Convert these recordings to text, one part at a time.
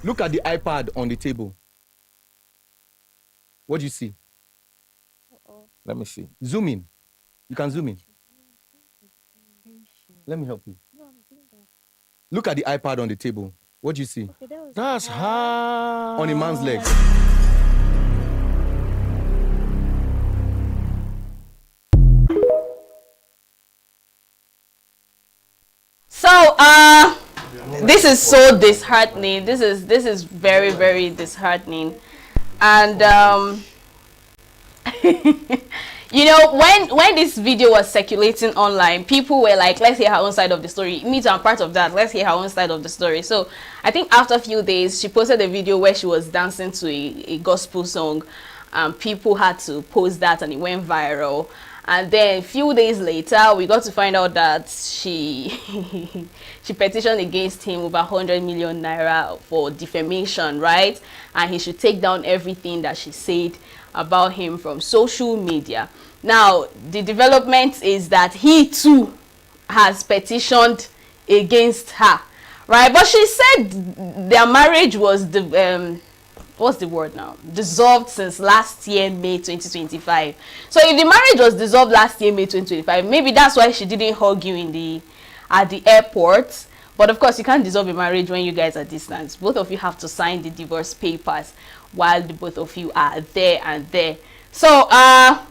Look at the iPad on the table. What do you see? Let me see. Zoom in. You can zoom in. Let me help you. Look at the iPad on the table. What do you see? Okay, That's hard. On a man's legs. So, this is so disheartening. This is very, very disheartening. And you know, when this video was circulating online, people were like, let's hear her own side of the story. Me too, I'm part of that. Let's hear her own side of the story. So I think after a few days, she posted a video where she was dancing to a gospel song. People had to post that and it went viral. And then a few days later, we got to find out that she she petitioned against him over 100 million naira for defamation, right? And he should take down everything that she said about him from social media. Now, the development is that he too has petitioned against her, right? But she said their marriage was what's the word now? Dissolved since last year, May 2025. So if the marriage was dissolved last year, May 2025, maybe that's why she didn't hug you at the airport. But of course, you can't dissolve a marriage when you guys are distant. Both of you have to sign the divorce papers while the both of you are there and there. So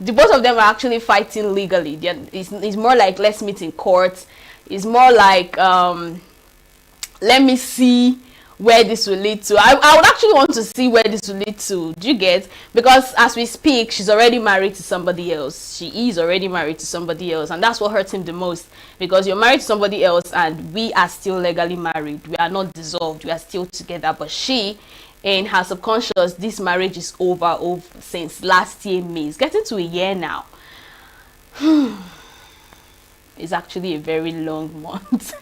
the both of them are actually fighting legally. It's more like let's meet in court. It's more like let me see where this will lead to. I would actually want to see where this will lead to. Do you get? Because as we speak, she's already married to somebody else. She is already married to somebody else, and that's what hurts him the most. Because you're married to somebody else, and we are still legally married. We are not dissolved. We are still together. But she, in her subconscious, this marriage is over since last year May. It's getting to a year now. It's actually a very long month.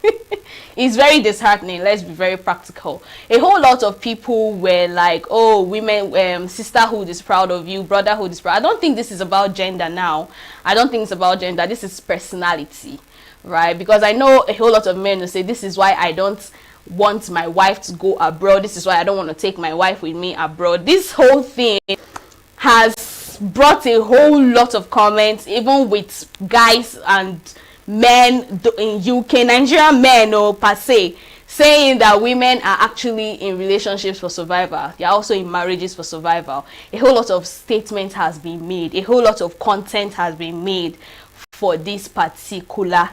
It's very disheartening. Let's be very practical. A whole lot of people were like, oh, women, sisterhood is proud of you, brotherhood is proud. I don't think this is about gender now. I don't think it's about gender. This is personality, right? Because I know a whole lot of men who say, this is why I don't want my wife to go abroad. This is why I don't want to take my wife with me abroad. This whole thing has brought a whole lot of comments, even with guys and men in UK, Nigerian men per se, saying that women are actually in relationships for survival. They are also in marriages for survival. A whole lot of statements has been made. A whole lot of content has been made for this particular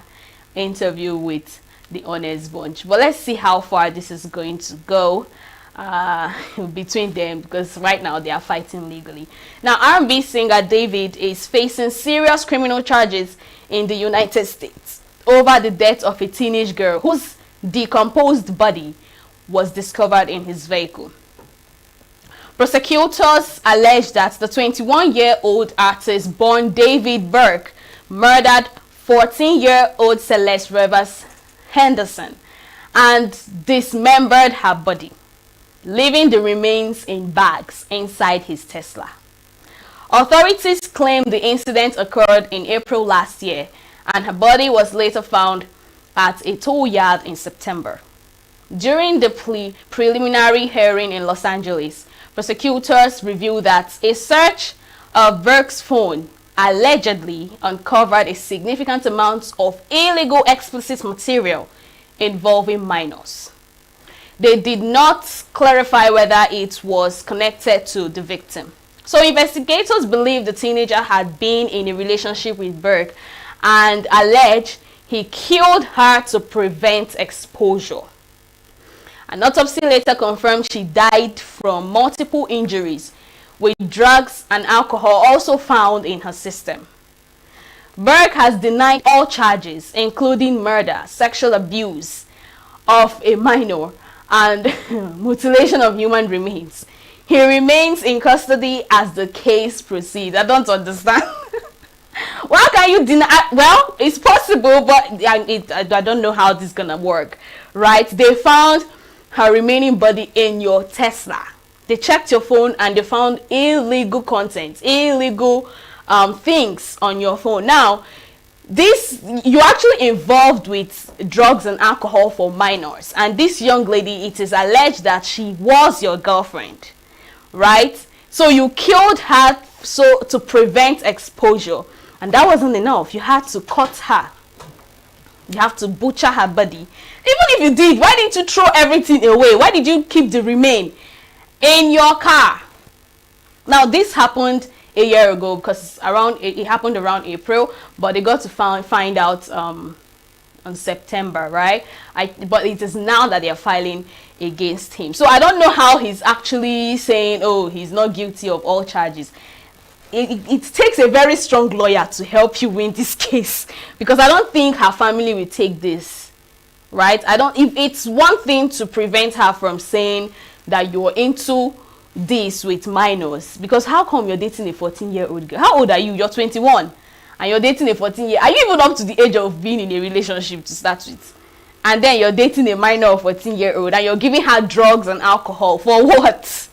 interview with the Honest Bunch. But let's see how far this is going to go between them, because right now they are fighting legally. Now, R&B singer David is facing serious criminal charges in the United States over the death of a teenage girl whose decomposed body was discovered in his vehicle. Prosecutors allege that the 21-year-old artist born David Burke murdered 14-year-old Celeste Rivers Henderson and dismembered her body, leaving the remains in bags inside his Tesla. Authorities claim the incident occurred in April last year, and her body was later found at a tow yard in September. During the preliminary hearing in Los Angeles, prosecutors revealed that a search of Burke's phone allegedly uncovered a significant amount of illegal explicit material involving minors. They did not clarify whether it was connected to the victim. So investigators believe the teenager had been in a relationship with Burke and allege he killed her to prevent exposure. An autopsy later confirmed she died from multiple injuries, with drugs and alcohol also found in her system. Burke has denied all charges, including murder, sexual abuse of a minor, and mutilation of human remains. He remains in custody as the case proceeds. I don't understand. Why can you deny? Well, it's possible, but I don't know how this is gonna work, right? They found her remaining body in your Tesla. They checked your phone and they found illegal content, illegal things on your phone. Now, this, you're actually involved with drugs and alcohol for minors, and this young lady, it is alleged that she was your girlfriend, right? So you killed her so to prevent exposure, and that wasn't enough. You had to cut her, you have to butcher her body. Even if you did, why didn't you throw everything away? Why did you keep the remain in your car? Now this happened a year ago, because it happened around April, but they got to find out on September, right? But it is now that they are filing against him. So I don't know how he's actually saying, oh, he's not guilty of all charges. It takes a very strong lawyer to help you win this case, because I don't think her family will take this, right? If it's one thing to prevent her from saying that you're into this with minors, because how come you're dating a 14-year-old girl? How old are you? You're 21 and you're dating a 14-year. Are you even up to the age of being in a relationship to start with? And then you're dating a minor of 14-year-old and you're giving her drugs and alcohol for what?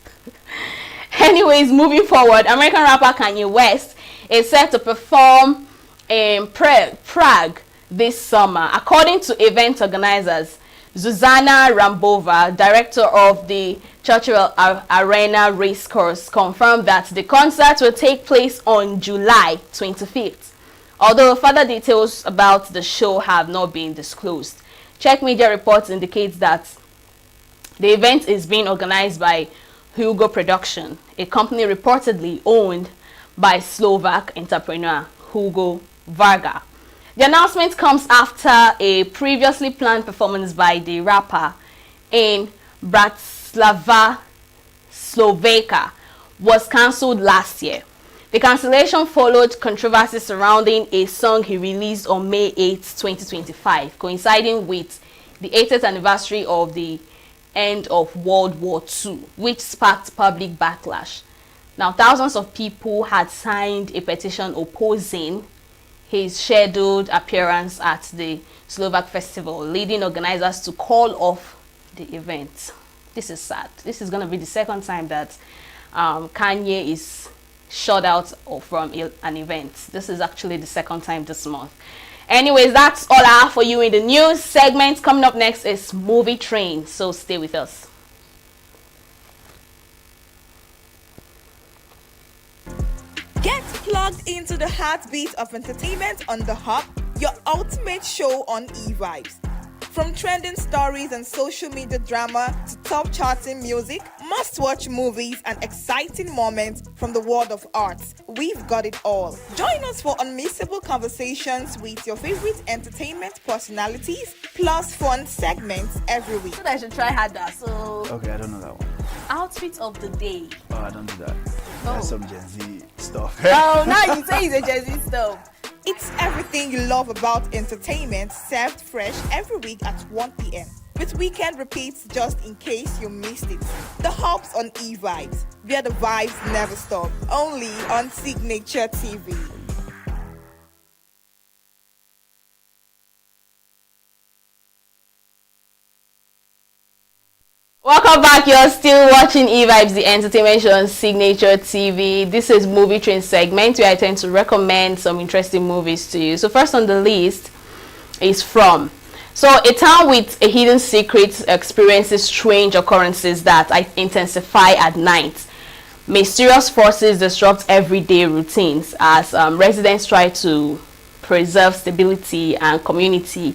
Anyways, moving forward, American rapper Kanye West is set to perform in Prague this summer. According to event organizers, Zuzana Rambova, director of the Churchill Arena Racecourse, confirmed that the concert will take place on July 25th. Although further details about the show have not been disclosed. Czech media reports indicate that the event is being organized by ENUGU Production, a company reportedly owned by Slovak entrepreneur Hugo Varga. The announcement comes after a previously planned performance by the rapper in Bratislava, Slovakia, was cancelled last year. The cancellation followed controversy surrounding a song he released on May 8, 2025, coinciding with the 80th anniversary of the end of World War II, which sparked public backlash. Now, thousands of people had signed a petition opposing his scheduled appearance at the Slovak festival, leading organizers to call off the event. This is sad. This is going to be the second time that Kanye is shut out from an event. This is actually the second time this month. Anyways, that's all I have for you in the news segment. Coming up next is Movie Train, so stay with us. Get plugged into the heartbeat of entertainment on The Hub, your ultimate show on eVibes. From trending stories and social media drama to top charting music, must-watch movies and exciting moments from the world of arts, we've got it all. Join us for unmissable conversations with your favorite entertainment personalities, plus fun segments every week. I should try harder. So, okay, I don't know that one. Outfit of the day. Oh, I don't do that. That's some Gen Z stuff. Oh, now you say it's a Gen Z stuff. It's everything you love about entertainment, served fresh every week at 1 p.m. with weekend repeats just in case you missed it. The Hub's on eVibes, where the vibes never stop. Only on Signature TV. Welcome back. You're still watching eVibes, the entertainment show on Signature TV. This is Movie Train segment where I tend to recommend some interesting movies to you. So first on the list is From. So a town with a hidden secret experiences strange occurrences that intensify at night. Mysterious forces disrupt everyday routines as residents try to preserve stability and community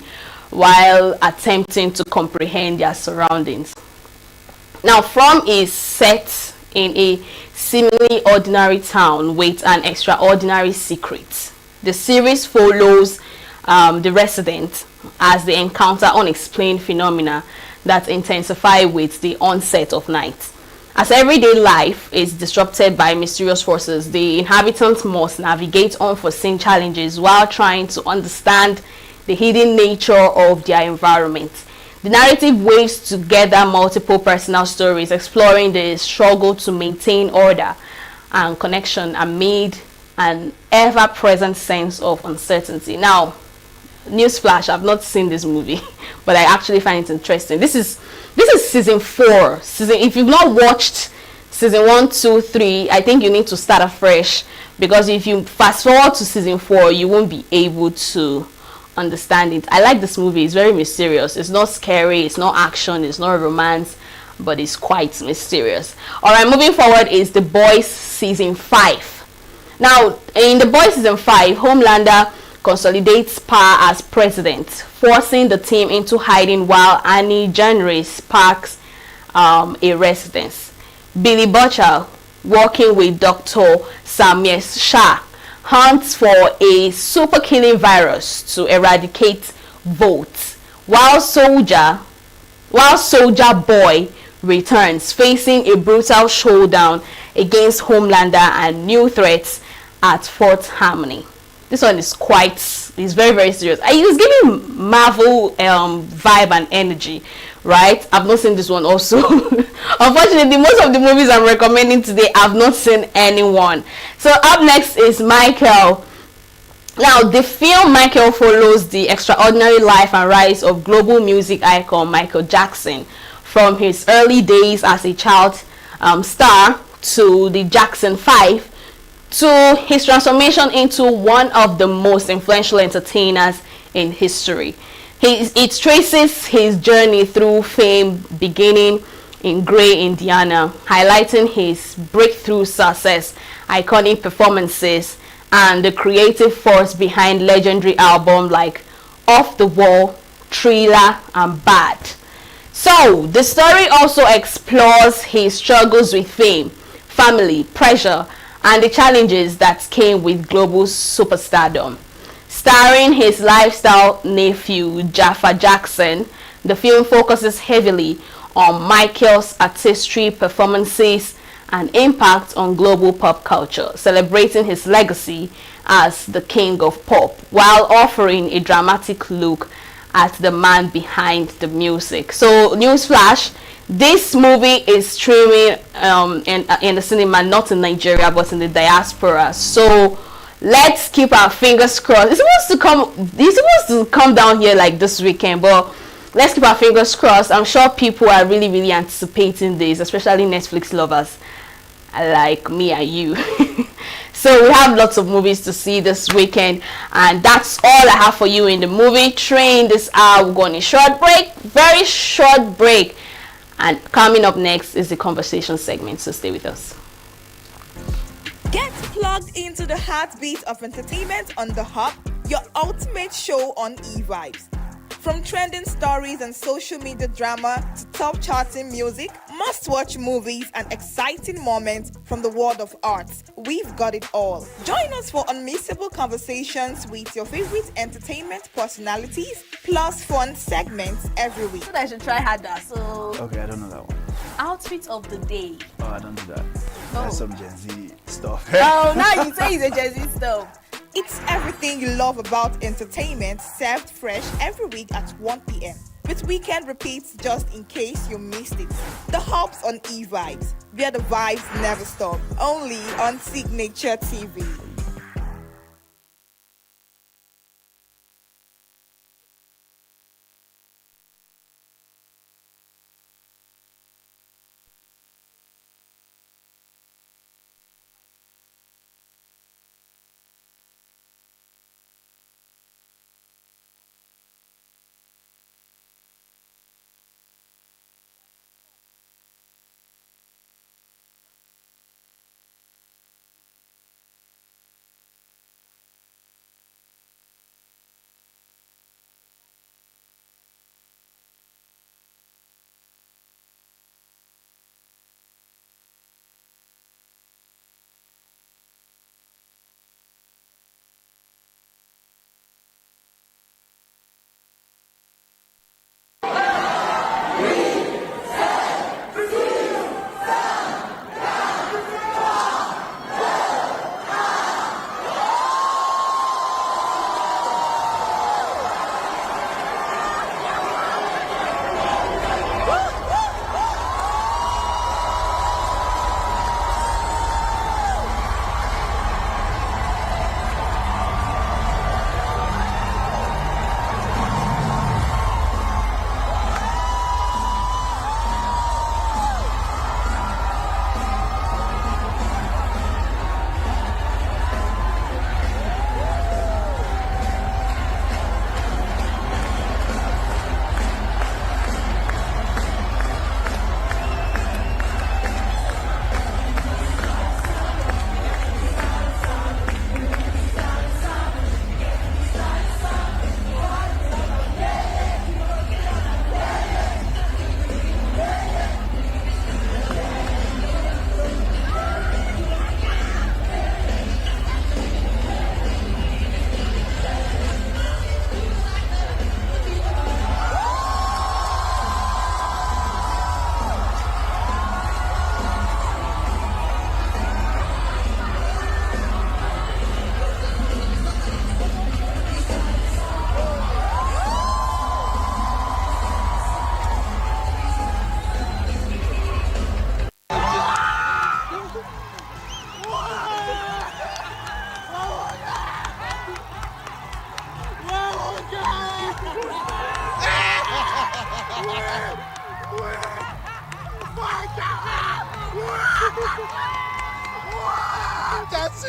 while attempting to comprehend their surroundings. Now, From is set in a seemingly ordinary town with an extraordinary secret. The series follows the residents as they encounter unexplained phenomena that intensify with the onset of night. As everyday life is disrupted by mysterious forces, the inhabitants must navigate unforeseen challenges while trying to understand the hidden nature of their environment. The narrative weaves together multiple personal stories exploring the struggle to maintain order and connection amid an ever-present sense of uncertainty. Now, newsflash, I've not seen this movie, but I actually find it interesting. This is season 4. If you've not watched season 1, 2, 3, I think you need to start afresh, because if you fast forward to season 4, you won't be able to understand it. I like this movie. It's very mysterious. It's not scary, it's not action, it's not romance, but it's quite mysterious. All right, moving forward is The Boys season 5. Now, in The Boys season 5, Homelander consolidates power as president, forcing the team into hiding while Annie January sparks a residence. Billy Butcher, working with Dr. Sameer Shah, hunts for a super killing virus to eradicate votes, while Soldier Boy returns, facing a brutal showdown against Homelander and new threats at Fort Harmony. This one is very, very serious. It's giving Marvel vibe and energy, right? I've not seen this one also. Unfortunately, most of the movies I'm recommending today, I've not seen anyone. So up next is Michael. Now, the film Michael follows the extraordinary life and rise of global music icon Michael Jackson, from his early days as a child star to the Jackson 5, to his transformation into one of the most influential entertainers in history. It traces his journey through fame, beginning in Gray, Indiana, highlighting his breakthrough success, iconic performances, and the creative force behind legendary albums like Off the Wall, Thriller, and Bad. So, the story also explores his struggles with fame, family, pressure, and the challenges that came with global superstardom. Starring his lifestyle nephew, Jaffa Jackson, the film focuses heavily on Michael's artistry, performances, and impact on global pop culture, celebrating his legacy as the king of pop, while offering a dramatic look at the man behind the music. So, newsflash, this movie is streaming in the cinema, not in Nigeria, but in the diaspora. So, let's keep our fingers crossed. It's supposed to come down here like this weekend, but let's keep our fingers crossed. I'm sure people are really, really anticipating this, especially Netflix lovers like me and you. So we have lots of movies to see this weekend, and that's all I have for you in the movie train this hour. We're going a short break, very short break, and coming up next is the conversation segment, so stay with us. Get plugged into the heartbeat of entertainment on The Hub, your ultimate show on eVibes. From trending stories and social media drama to top charting music, must-watch movies, and exciting moments from the world of arts, we've got it all. Join us for unmissable conversations with your favorite entertainment personalities, plus fun segments every week. I should try harder. So, Okay, I don't know that one. outfit of the day. Oh, I don't do that. That's some Gen Z stuff. Oh, now you say it's a Gen Z stuff. It's everything you love about entertainment, served fresh every week at 1 p.m. with weekend repeats just in case you missed it. The Hub's on eVibes, where the vibes never stop. Only on Signature TV. That's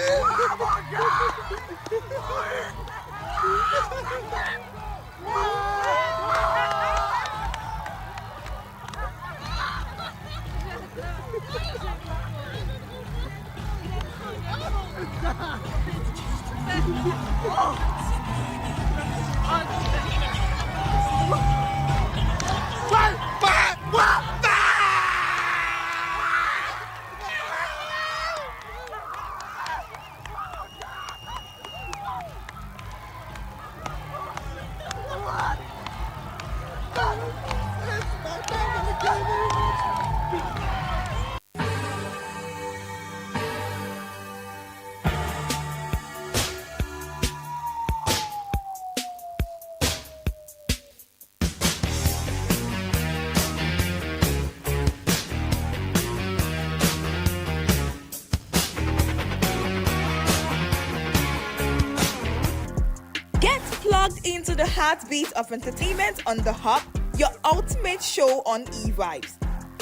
Get plugged into the heartbeat of entertainment on the Hub, your ultimate show on e-vibes.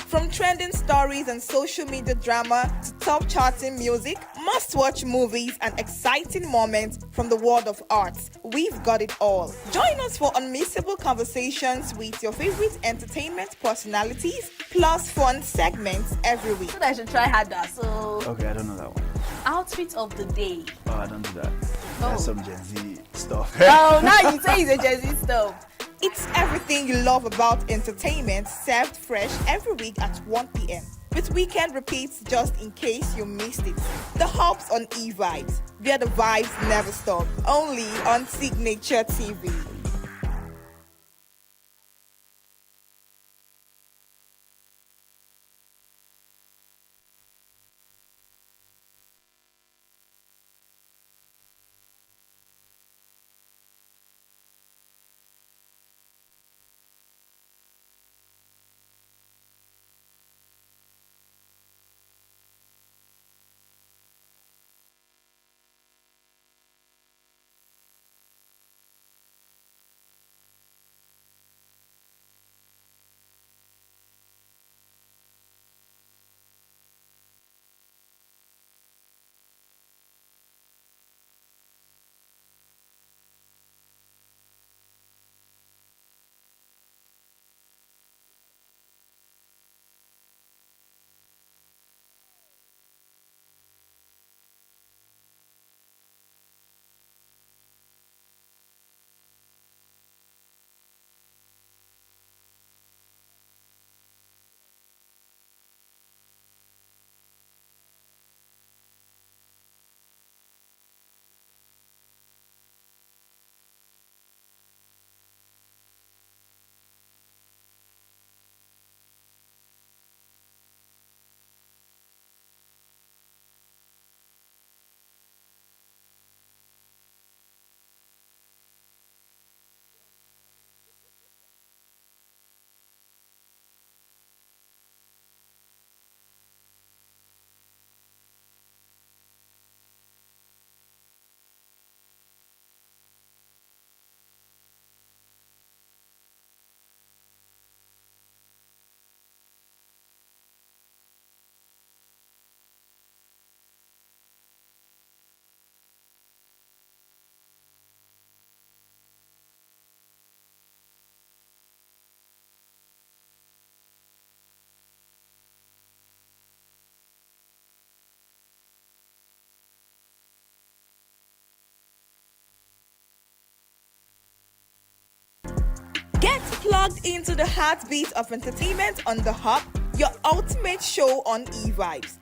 From trending stories and social media drama to top charting music, must-watch movies and exciting moments from the world of arts, we've got it all. Join us for unmissable conversations with your favorite entertainment personalities, plus fun segments every week. So I should try harder. So okay, I don't know that one. outfit of the day. Oh, I don't do that. That's some Gen Z stuff. Oh, now you say it's a Gen Z stuff. It's everything you love about entertainment, served fresh every week at 1 p.m. with weekend repeats just in case you missed it. The Hubs on e-vibes, where the vibes never stop. Only on Signature TV. Get plugged into the heartbeat of entertainment on the Hub, your ultimate show on e-vibes.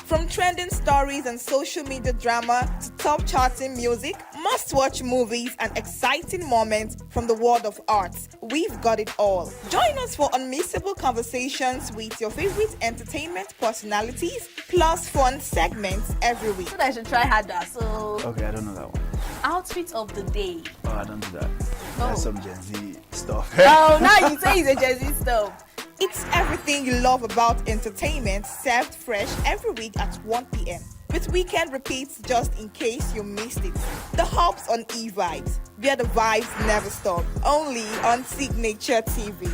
From trending stories and social media drama to top charting music, must-watch movies and exciting moments from the world of arts, we've got it all. Join us for unmissable conversations with your favorite entertainment personalities, plus fun segments every week. So I should try harder. So Okay, I don't know that one. outfit of the day. Oh, I don't do that. That's some Gen Z stuff. Oh, now you say it's a Gen Z stuff. It's everything you love about entertainment, served fresh every week at 1 p.m. with weekend repeats just in case you missed it. The Hubs on e-vibes, where the vibes never stop. Only on Signature TV.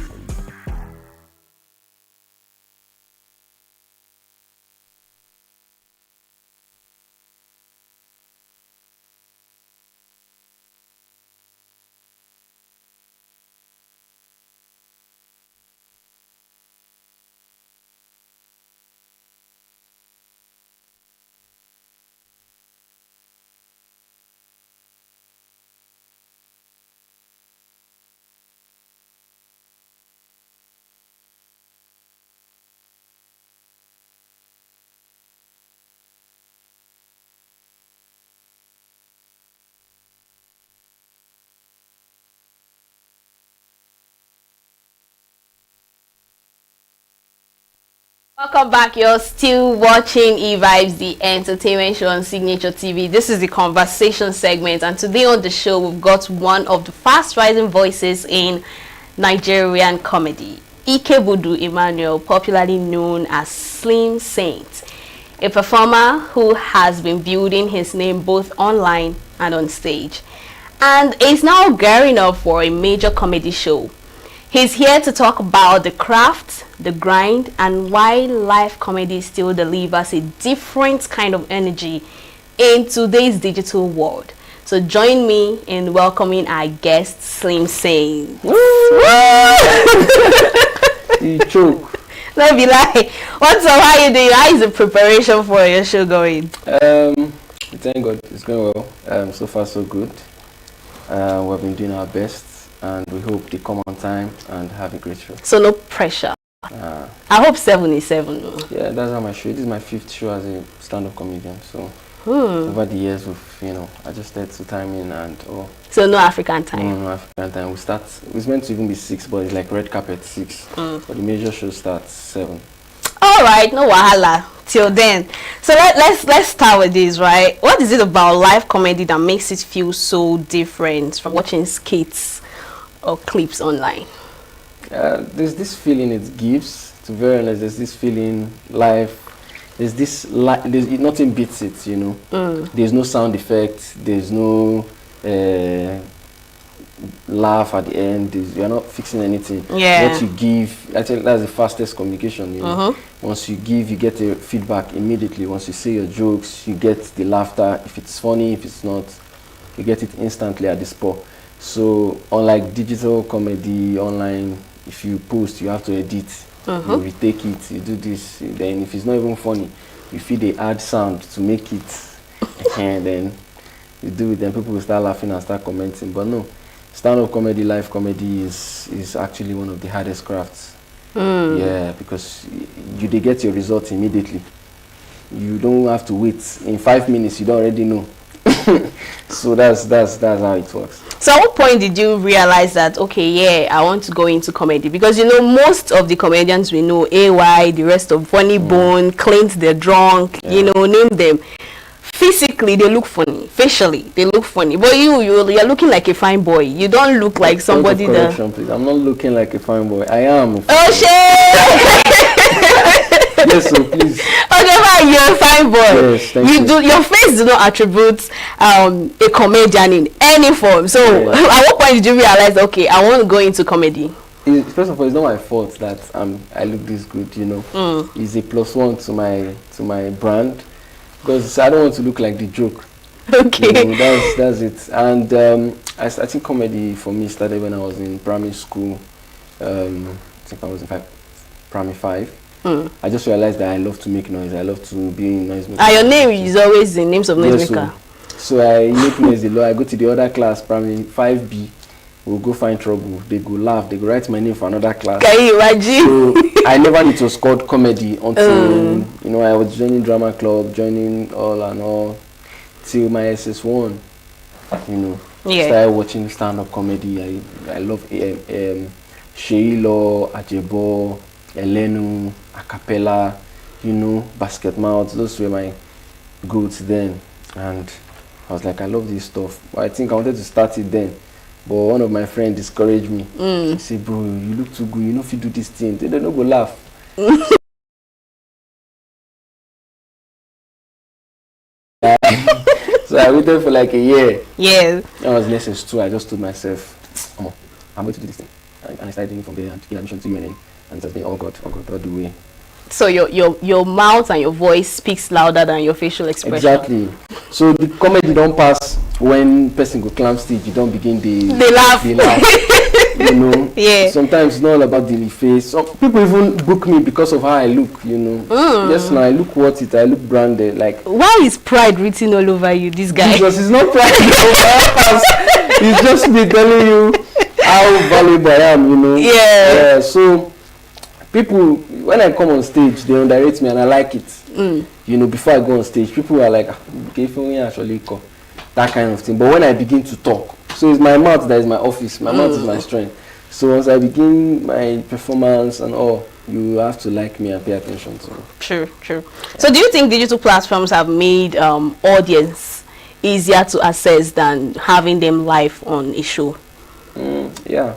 Welcome back. You're still watching E-Vibes, the entertainment show on Signature TV. This is the conversation segment, and today on the show we've got one of the fast-rising voices in Nigerian comedy, Ikebudu Emmanuel, popularly known as Slim Saint, a performer who has been building his name both online and on stage, and is now gearing up for a major comedy show. He's here to talk about the craft, the grind, and why live comedy still delivers a different kind of energy in today's digital world. So join me in welcoming our guest, Slim Saint. You choke. Don't be like, what's up? How you doing? How is the preparation for your show going? Thank God, it's going well. So far, so good. We've been doing our best, and we hope they come on time and have a great show. So no pressure. I hope 7 is 7. Yeah, that's how my show. This is my 5th show as a stand-up comedian. So over the years, we've adjusted to timing and So no African time. No African time. It's meant to even be 6, but it's like red carpet 6. But the major show starts 7. All right, no wahala till then. So let's start with this, right? What is it about live comedy that makes it feel so different from watching skits or clips online? There's this feeling it gives. To be very honest, there's this feeling live. There's nothing beats it, you know. There's no sound effect. There's no laugh at the end. You're not fixing anything. Yeah. What you give, I think that's the fastest communication, you know. Once you give, you get a feedback immediately. Once you say your jokes, you get the laughter. If it's funny, if it's not, you get it instantly at the spot. So unlike digital comedy online, if you post, you have to edit. You retake it, you do this, then if it's not even funny, you feel they add sound to make it, and then you do it, then people will start laughing and start commenting. But no, stand-up comedy, live comedy is actually one of the hardest crafts. Yeah, because they get your results immediately. You don't have to wait. In 5 minutes, you don't already know. So that's how it works. So at what point did you realize that, okay, yeah, I want to go into comedy? Because, you know, most of the comedians we know, AY, the rest of Funny Bone, Clint the Drunk, you know, name them. Physically, they look funny. Facially, they look funny. But you're looking like a fine boy. You don't look like somebody that... Please. I'm not looking like a fine boy. I am. Oh, shit! Yes, so please. Okay, you're a fine boy. Yes, thank you. Your face do not attribute a comedian in any form. So at what point did you realize, okay, I want to go into comedy? First of all, it's not my fault that I look this good, you know. It's a +1 to my brand, because I don't want to look like the joke. Okay. You know, that's it. And I think comedy for me started when I was in primary school. I think I was in primary 5. I just realized that I love to make noise. I love to be in noise maker. Your name is always the names of noise maker. So I make noise a lot. I go to the other class, primary 5B. We'll go find trouble. They go laugh. They go write my name for another class. Can you imagine? So I never knew it was called comedy until you know I was joining drama club, joining all and all, till my SS1. You know, started watching stand-up comedy. I love Sheilo, Ajebo, Elenu, Acapella, you know, Basket Mouth. Those were my go-to then, and I was like, I love this stuff. But I think I wanted to start it then, but one of my friends discouraged me. He said, bro, you look too good, you know if you do this thing, they don't go laugh. So I waited for like a year. Yeah. I was in SS2. I just told myself, I'm going to do this thing. And I started doing it from there and taking admission to UNN. And just saying, oh God, all the way. So your mouth and your voice speaks louder than your facial expression. Exactly. So the comedy don't pass when person go climb stage, you don't begin they laugh. You know. Yeah. Sometimes it's not all about the face. Some people even book me because of how I look, you know. Yes, now I look worth it, I look branded. Like, why is pride written all over you, this guy? Because it's not pride. It's just me telling you how valuable I am, you know. Yeah. So people, when I come on stage, they underrate me and I like it. You know, before I go on stage, people are like, that kind of thing. But when I begin to talk, so it's my mouth that is my office. My mouth is my strength. So once I begin my performance and all, you have to like me and pay attention to me. True. So do you think digital platforms have made audience easier to access than having them live on a show? Yeah,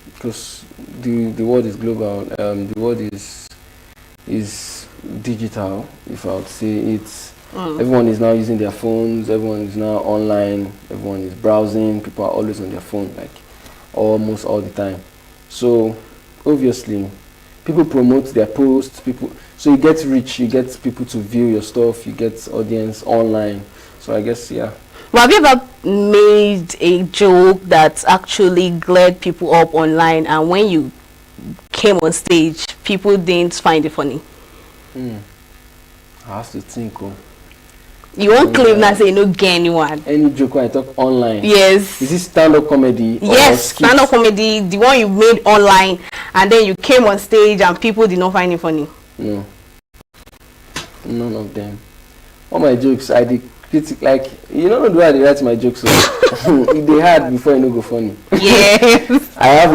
because the world is global. The world is digital. If I would say it's everyone is now using their phones. Everyone is now online. Everyone is browsing. People are always on their phone, like almost all the time. So obviously, people promote their posts. So you get reach. You get people to view your stuff. You get audience online. So I guess yeah. Well, have you ever made a joke that actually glared people up online, and when you came on stage, people didn't find it funny? I have to think. You won't claim that say no get anyone. Any joke when I talk online? Yes. Is it stand-up comedy? Yes, stand-up comedy, the one you made online, and then you came on stage and people did not find it funny. No. None of them. All my jokes, I did critic, like, you don't know the way I write my jokes. So they had before ENUGU funny. Yes. I have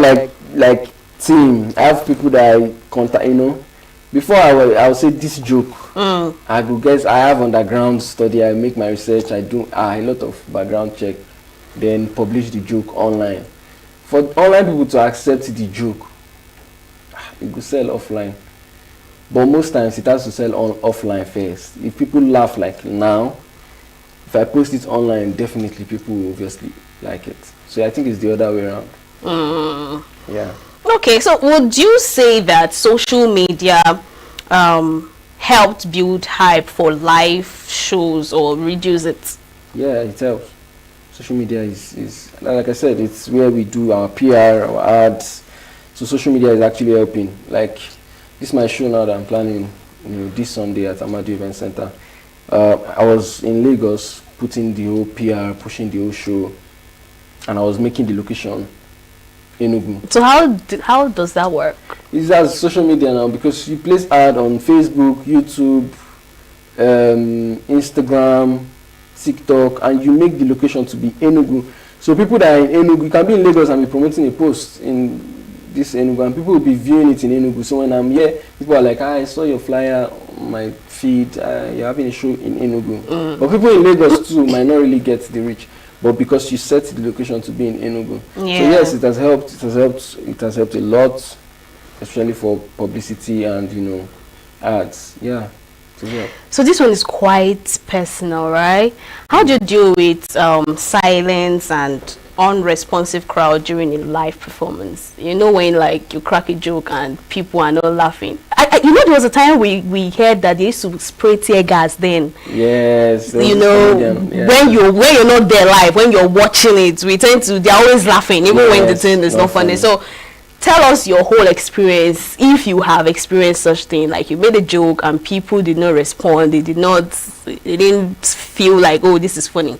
like team. I have people that I contact, you know. Before I will say this joke, I go guess I have underground study, I make my research, I do a lot of background check, then publish the joke online. For online people to accept the joke, it go sell offline. But most times it has to sell on offline first. If people laugh like now, if I post it online, definitely people will obviously like it. So I think it's the other way around. Yeah. Okay, so would you say that social media helped build hype for live shows or reduce it? Yeah, it helps. Social media is like I said, it's where we do our PR, our ads. So social media is actually helping. Like this is my show now that I'm planning, this Sunday at Amadu Event Center. I was in Lagos putting the whole PR, pushing the whole show, and I was making the location ENUGU. So how does that work? It's as social media now because you place ad on Facebook, YouTube, Instagram, TikTok, and you make the location to be ENUGU. So people that are in ENUGU, you can be in Lagos and be promoting a post in this ENUGU, and people will be viewing it in ENUGU. So when I'm here, people are like, I saw your flyer on my feed, you're having a show in ENUGU. But people in Lagos too might not really get the reach. But because you set the location to be in ENUGU. Yeah. So yes, it has helped. It has helped a lot, especially for publicity and ads. Yeah. So this one is quite personal, right? How do you deal with silence and unresponsive crowd during a live performance? When like you crack a joke and people are not laughing. There was a time we heard that they used to spray tear gas then. Yes. When you're not there live, when you're watching it, they're always laughing even when the thing is not funny. So tell us your whole experience, if you have experienced such thing, like you made a joke and people did not respond, they didn't feel like, oh, this is funny.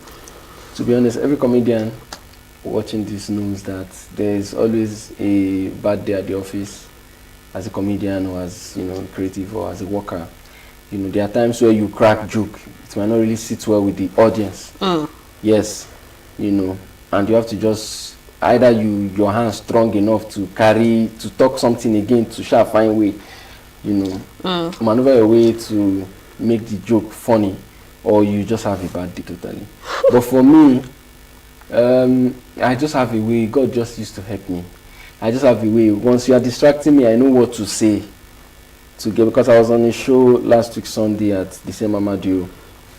To be honest, every comedian watching this knows that there's always a bad day at the office as a comedian or as creative or as a worker. There are times where you crack joke, it might not really sit well with the audience. Yes, and you have to just either your hands strong enough to talk something again to find way, maneuver your way to make the joke funny, or you just have a bad day totally. But for me, I just have a way. God just used to help me. I just have a way. Once you are distracting me, I know what to say because I was on a show last week Sunday at the same Amadu,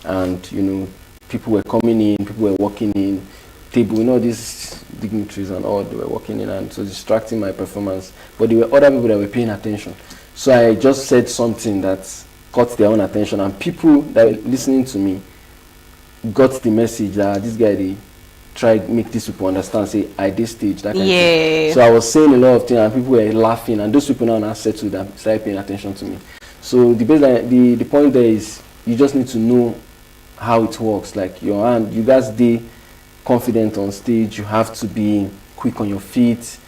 and people were coming in, people were walking in, table, these dignitaries and all, they were walking in, and so distracting my performance. But there were other people that were paying attention. So I just said something that caught their own attention, and people that were listening to me got the message that this guy, they tried make these people understand, say, I did stage, that kind of thing. So I was saying a lot of things, and people were laughing, and those people now settled and started paying attention to me. So the point there is, you just need to know how it works. Like your hand, you guys stay confident on stage, you have to be quick on your feet,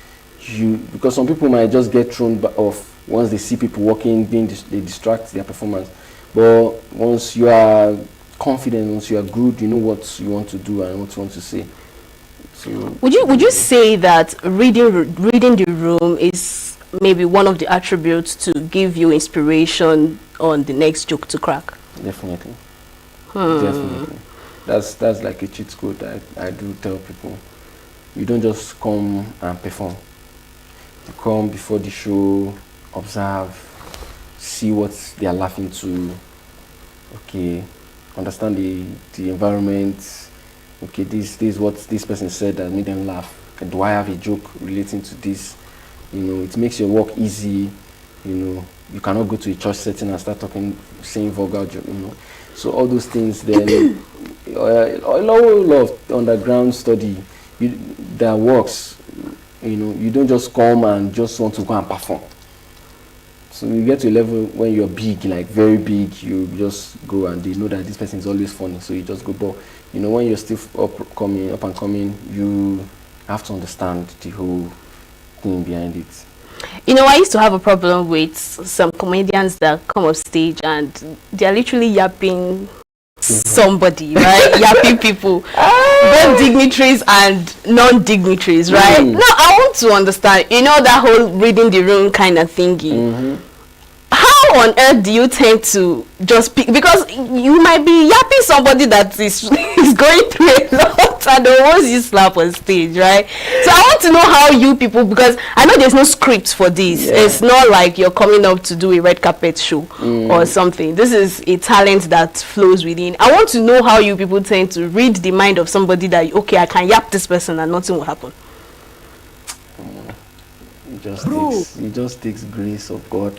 because some people might just get thrown off once they see people walking, they distract their performance. But once you are confident, once you are good, you know what you want to do and what you want to say. So would you say that reading the room is maybe one of the attributes to give you inspiration on the next joke to crack? Definitely. Definitely. That's like a cheat code I do tell people. You don't just come and perform. You come before the show, observe, see what they are laughing to. Okay, understand the environment. Okay, this is what this person said that made them laugh. Okay, do I have a joke relating to this? You know, it makes your work easy. You know, you cannot go to a church setting and start saying vulgar joke. You know, so all those things. Then a lot of underground study that works. You know, you don't just come and just want to go and perform. So you get to a level when you're big, like very big, you just go and they know that this person is always funny, so you just go. But you know, when you're still up and coming, you have to understand the whole thing behind it. You know, I used to have a problem with some comedians that come off stage and they're literally yapping somebody, right? Yapping people, both dignitaries and non-dignitaries, right? No, I want to understand, you know, that whole reading the room kind of thingy. How on earth do you tend to just pick, because you might be yapping somebody that is going through a lot and the ones you slap on stage, right? So I want to know how you people, because I know there's no script for this. It's not like you're coming up to do a red carpet show or something. This is a talent that flows within. I want to know how you people tend to read the mind of somebody that, okay, I can yap this person and nothing will happen. It just takes grace of God.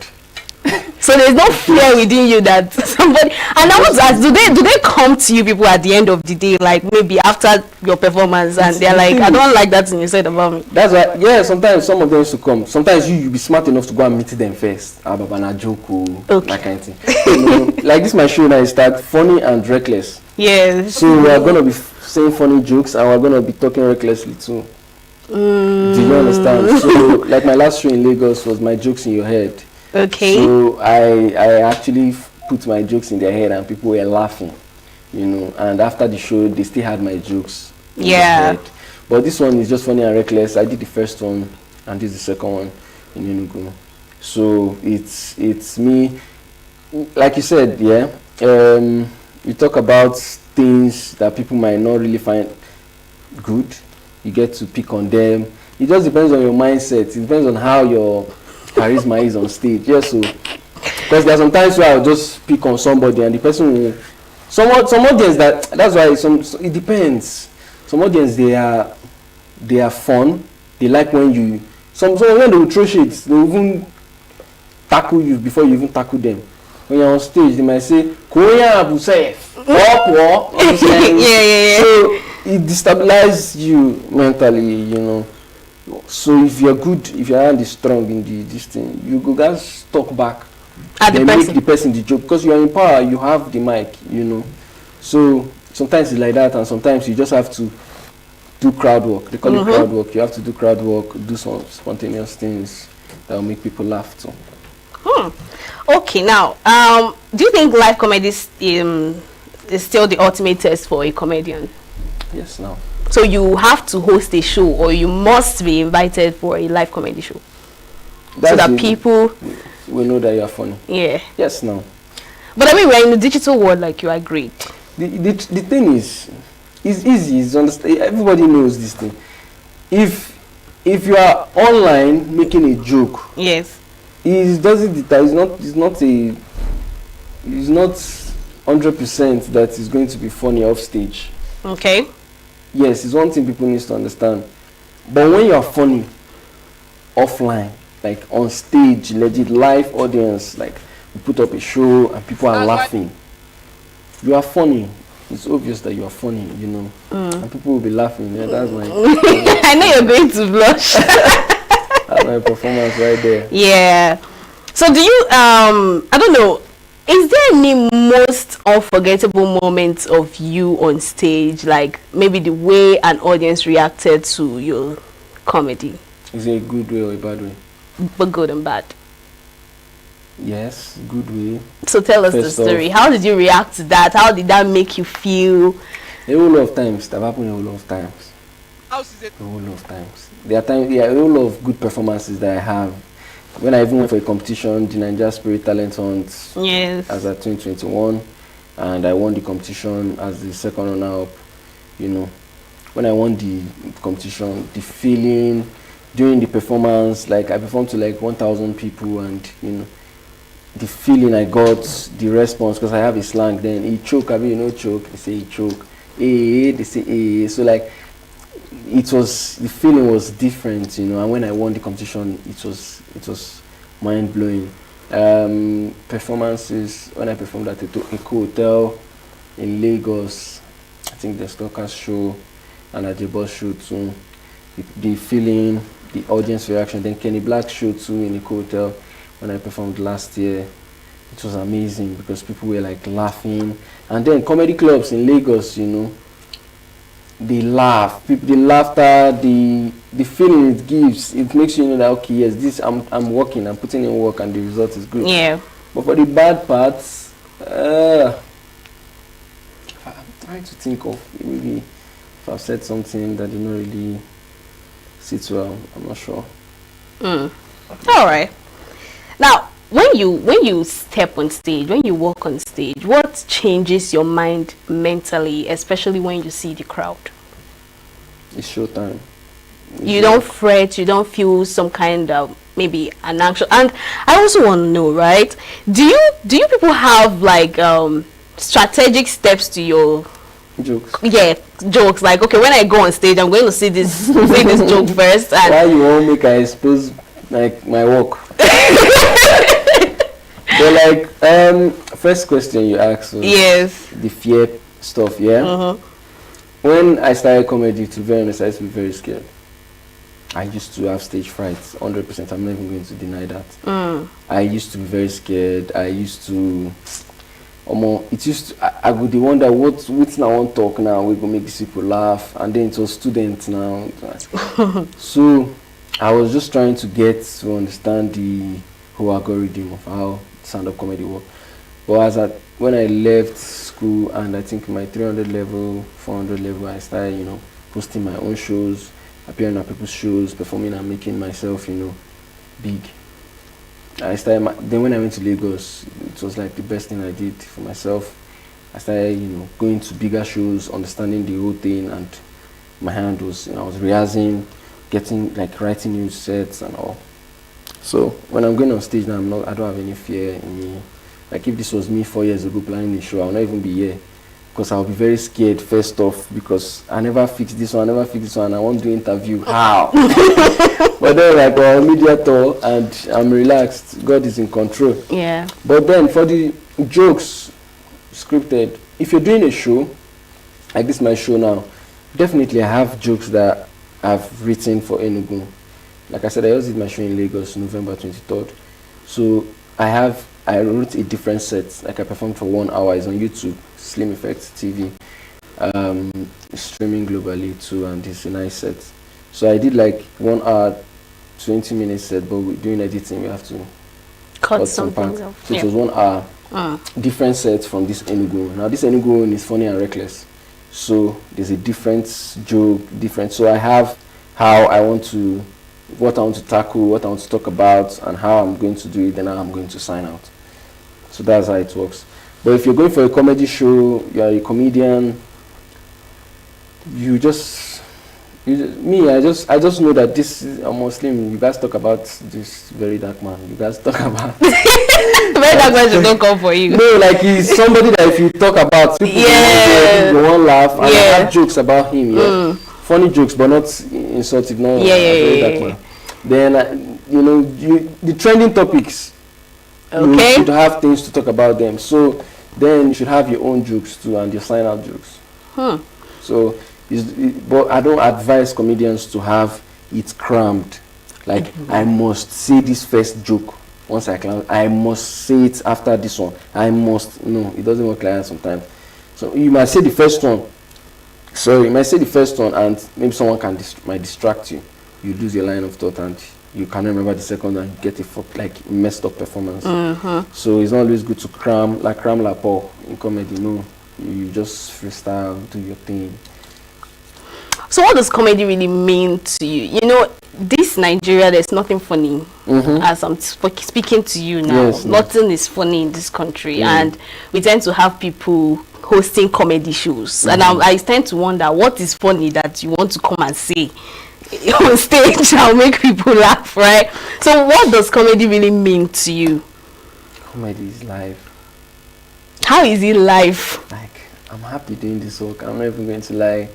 So there's no fear within you that somebody, and I want to ask, do they come to you people at the end of the day, like maybe after your performance, and they're like, I don't like that thing you said about me? That's why, yeah, sometimes some of them used to come. Sometimes you be smart enough to go and meet them first. Babana joke, that kind of thing. You know, like this my show now is start funny and reckless. Yeah. So we're gonna be saying funny jokes and we're gonna be talking recklessly too. Do you understand? So like my last show in Lagos was my jokes in your head. Okay. So I actually put my jokes in their head and people were laughing, you know. And after the show, they still had my jokes in their head. But this one is just funny and reckless. I did the first one, and this is the second one in ENUGU. So it's me, like you said, yeah. You talk about things that people might not really find good. You get to pick on them. It just depends on your mindset. It depends on how your charisma is on stage. Yes, so because there are some times where I'll just pick on somebody and the person will some audience that's why it depends. Some audience they are fun. They like when you some when they will throw shades, they will even tackle you before you even tackle them. When you're on stage, they might say Korea Abu Saif up. Yeah. So it destabilizes you mentally, you know. So if you're good, if your hand is strong in this thing, you go guys talk back and make the person the joke, because you're in power, you have the mic, you know. So sometimes it's like that, and sometimes you just have to do crowd work. They call it crowd work. You have to do crowd work, do some spontaneous things that will make people laugh too. Okay, now do you think live comedy is still the ultimate test for a comedian? Yes, now. So you have to host a show, or you must be invited for a live comedy show, so that people will know that you are funny. Yeah. Yes, no. But I mean, we're in the digital world, like you agreed. The thing is, it's easy. It's understand. Everybody knows this thing. If you are online making a joke, yes, it doesn't. It's not 100% that is going to be funny off stage. Okay. Yes, it's one thing people need to understand. But when you are funny offline, like on stage, legit live audience, like you put up a show and people are laughing, you are funny. It's obvious that you are funny, you know, and people will be laughing. Yeah, that's my. I know you're going to blush. That's my performance right there. Yeah. So do you I don't know, is there any most unforgettable moments of you on stage, like maybe the way an audience reacted to your comedy? Is it a good way or a bad way? But good and bad. Yes, good way. So tell us the story. How did you react to that? How did that make you feel? A whole lot of times. That happened a whole lot of times. How is it? A whole lot of times. There are a whole lot of good performances that I have when I even went for a competition, the Nigeria Spirit Talent Hunt, Yes. as at 2021, and I won the competition as the second runner-up. You know, when I won the competition, the feeling during the performance, like I performed to like 1,000 people, and you know, the feeling I got, the response, because I have a slang then, he choke, I mean, you know, choke, they say he choke, they say so like, the feeling was different, you know, and when I won the competition, it was mind-blowing. Performances, when I performed at a hotel in Lagos, I think the Stalkers show and at the bus show too, the feeling, the audience reaction, then Kenny Black show too in the hotel when I performed last year. It was amazing because people were like laughing, and then comedy clubs in Lagos, you know, they laugh. People, the laughter, the feeling it gives, it makes you know that okay, yes, this I'm working, I'm putting in work, and the result is good. Yeah. But for the bad parts, I'm trying to think of maybe if I've said something that did not really sit well. I'm not sure. All right. Now, when you step on stage, when you walk on stage, what changes your mind mentally, especially when you see the crowd? It's showtime. You don't fret, you don't feel some kind of maybe an action. And I also want to know, right? Do you people have like strategic steps to your Jokes. jokes? Like, okay, when I go on stage, I'm going to say this joke first. And why you won't make I expose like my work? But like first question you asked was yes. the fear stuff, yeah? When I started comedy, to be very honest, I used to be very scared. I used to have stage fright, 100%. I'm not even going to deny that. I used to be very scared. I used to, I would wonder what's now I want talk now. We gonna make these people laugh, and then it was students now. So I was just trying to get to understand the whole algorithm of how stand-up comedy works. But when I left school, and I think my 300 level, 400 level, I started, you know, posting my own shows, appearing at people's shows, performing and making myself, you know, big. Then when I went to Lagos, it was like the best thing I did for myself. I started, you know, going to bigger shows, understanding the whole thing, and my hand was, you know, I was rehearsing, writing new sets and all. So when I'm going on stage now, I don't have any fear in me. Like if this was me 4 years ago planning the show, I'll not even be here, because I'll be very scared first off, because I never fixed this one, and I won't do interview. How? But then like we're on media tour and I'm relaxed. God is in control. Yeah. But then for the jokes scripted, if you're doing a show, like this is my show now, definitely I have jokes that I've written for ENUGU. Like I said, I just did my show in Lagos, November 23rd. So I wrote a different set, like I performed for 1 hour. It's on YouTube, Slim Effects TV, streaming globally too, and it's a nice set. So I did like 1 hour, 20 minutes set, but doing editing, we have to Cut some something parts. off. So it was 1 hour, different sets from this ENUGU. Now this ENUGU one is funny and reckless. So there's a different joke, So I have how I want to, what I want to tackle, what I want to talk about, and how I'm going to do it, and how I'm going to sign out. So that's how it works. But if you're going for a comedy show, you're a comedian, I just know that this is a Muslim. You guys talk about this very dark man. You guys talk about Very dark man should not come for you. no, like he's somebody that if you talk about, people you won't laugh, and I have jokes about him. Yeah, funny jokes, but not insultive. No, very dark man. Then you know, the trending topics. You should have things to talk about them. So then you should have your own jokes too, and your sign out jokes. So, but I don't advise comedians to have it crammed. Like I must say this first joke once I must say it after this one. No, it doesn't work like that sometimes. So you might say the first one. So you might say the first one, and maybe someone might distract you. You lose your line of thought, and you can't remember the second, and get a messed up performance. So it's not always good to cram la po in comedy. No, you just freestyle, do your thing. So what does comedy really mean to you? You know, this Nigeria, there's nothing funny. As I'm speaking to you now, Yes, nothing is funny in this country, and we tend to have people hosting comedy shows, and I tend to wonder what is funny that you want to come and say on stage and make people laugh, right? So what does comedy really mean to you? Comedy is life. How is it life? Like, I'm happy doing this work. I'm not even going to lie.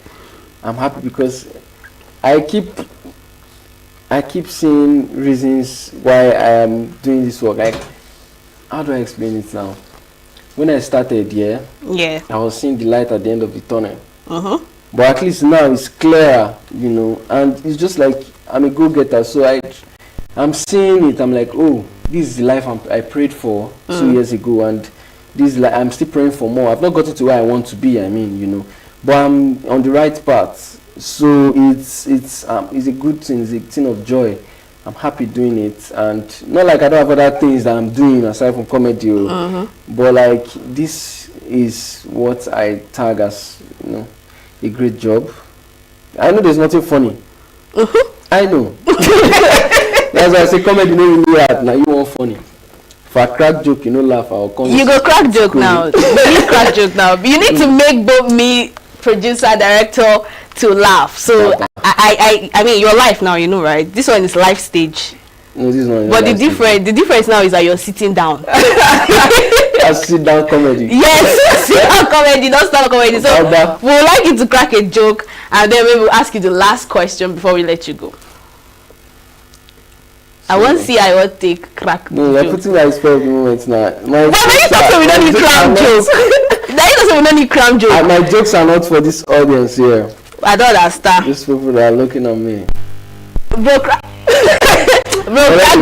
I'm happy because I keep seeing reasons why I am doing this work. Like, how do I explain it now? When I started, I was seeing the light at the end of the tunnel. But at least now it's clearer, and it's just like I'm a go-getter. So I'm seeing it. I'm like, oh, this is the life I prayed for 2 years ago, and I'm still praying for more. I've not gotten to where I want to be. But I'm on the right path. So it's a good thing. It's a thing of joy. I'm happy doing it, and not like I don't have other things that I'm doing aside from comedy. But like, this is what I tag as a great job. I know there's nothing funny. I know. That's why I say comedy no really hard. Now you want funny. If I crack joke, laugh. I'll come. You go crack joke now. You need crack joke now. You need to make both me, producer, director, to laugh. So I mean, your life now, right? This one is life stage. No, this is not. But the difference now is that you're sitting down. I sit down comedy. Yes, sit down comedy, not stand comedy. So we would like you to crack a joke, and then maybe we'll ask you the last question before we let you go. I won't see I will take crack. No, you're putting that spell of the moment now. But when you talk we don't need cram jokes. Then you we don't need cram jokes. My jokes are not for this audience here. I don't understand. These people that are looking at me. Bro, crack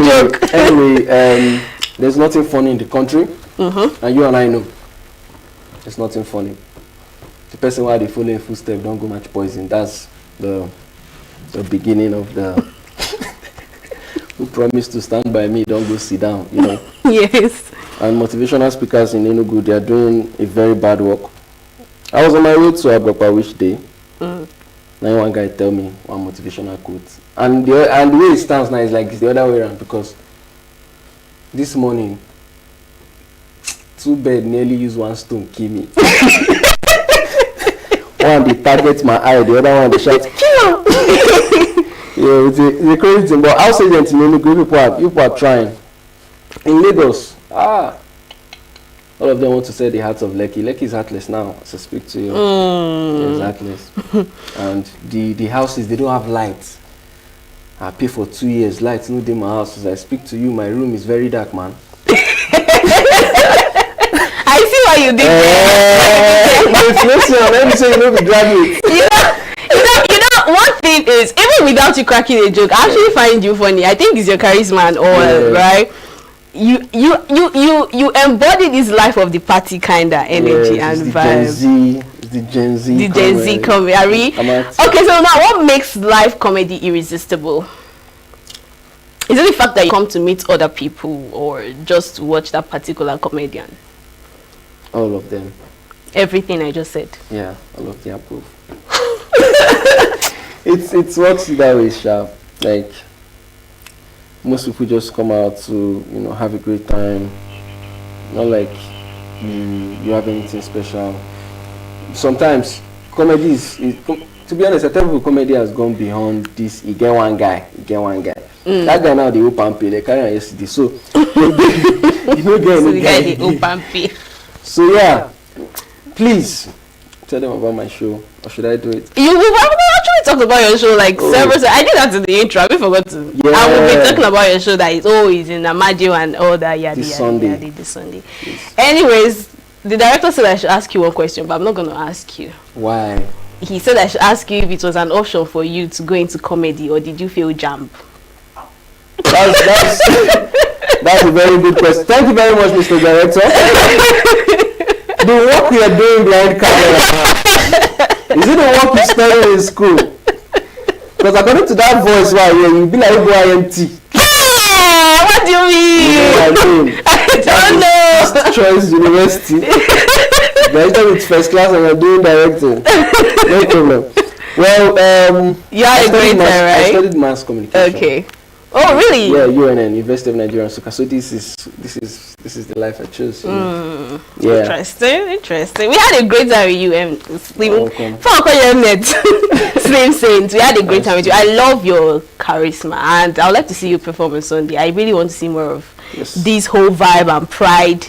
joke. Anyway, there's nothing funny in the country, and you and I know there's nothing funny. The person who they follow in footsteps don't go match poison. That's the beginning of the who promised to stand by me, don't go sit down, Yes. And motivational speakers in ENUGU, they are doing a very bad work. I was on my way to Agbapa which day. Now one guy tell me one motivational quote. And the way it stands now is like it's the other way around, because this morning 2 birds nearly use 1 stone kill me. One they target my eye, the other one they shout kill. Yeah, it's a crazy thing. But I'll say that in ENUGU, people are trying. In Lagos, all of them want to say the heart of Lekki. Lekki is heartless now, as I speak to you. It's heartless. And the houses, they don't have lights. I pay for 2 years, lights no in my house. As I speak to you, my room is very dark, man. I see what you did there. Let me say you be dragging it. One thing is, even without you cracking a joke, I actually find you funny. I think it's your charisma and all, right? You embody this life of the party kind of energy and vibe. The Gen Z. The Gen Z comedy. Okay, so now what makes live comedy irresistible? Is it the fact that you come to meet other people, or just to watch that particular comedian? All of them. Everything I just said. Yeah, all of the above. It works that way, sharp. Like, most people just come out to have a great time. Not like you have anything special. Sometimes comedy is to be honest, I tell people comedy has gone beyond this. You get one guy. That guy now the open pay. They carry on yesterday. So you know the guy the open pay. So yeah, please tell them about my show. Or should I do it? You actually talked about your show like several times. I did that in the intro. I forgot to. Yeah. I will be talking about your show that is always in Amadio and all that. This Sunday. This Sunday. Yes. Anyways, the director said I should ask you one question, but I'm not going to ask you. Why? He said I should ask you if it was an option for you to go into comedy, or did you feel jump? That's a very good question. Thank you very much, Mr. Director. The work we are doing behind camera, is it the work you studied in school? Because according to that voice, you'll be like IMT. What do you mean? I don't know. First choice university. Director with first class and you're doing directing. No problem. Well, You had a great time, I right? studied mass communication. Okay. Oh, really? Yeah, UNN, University of Nigeria and Soccer. So this is the life I chose. You know? Yeah. Interesting. We had a great time with you, Welcome. Same saint. We had a great time with you. I love your charisma, and I would like to see you perform on Sunday. I really want to see more of this whole vibe and pride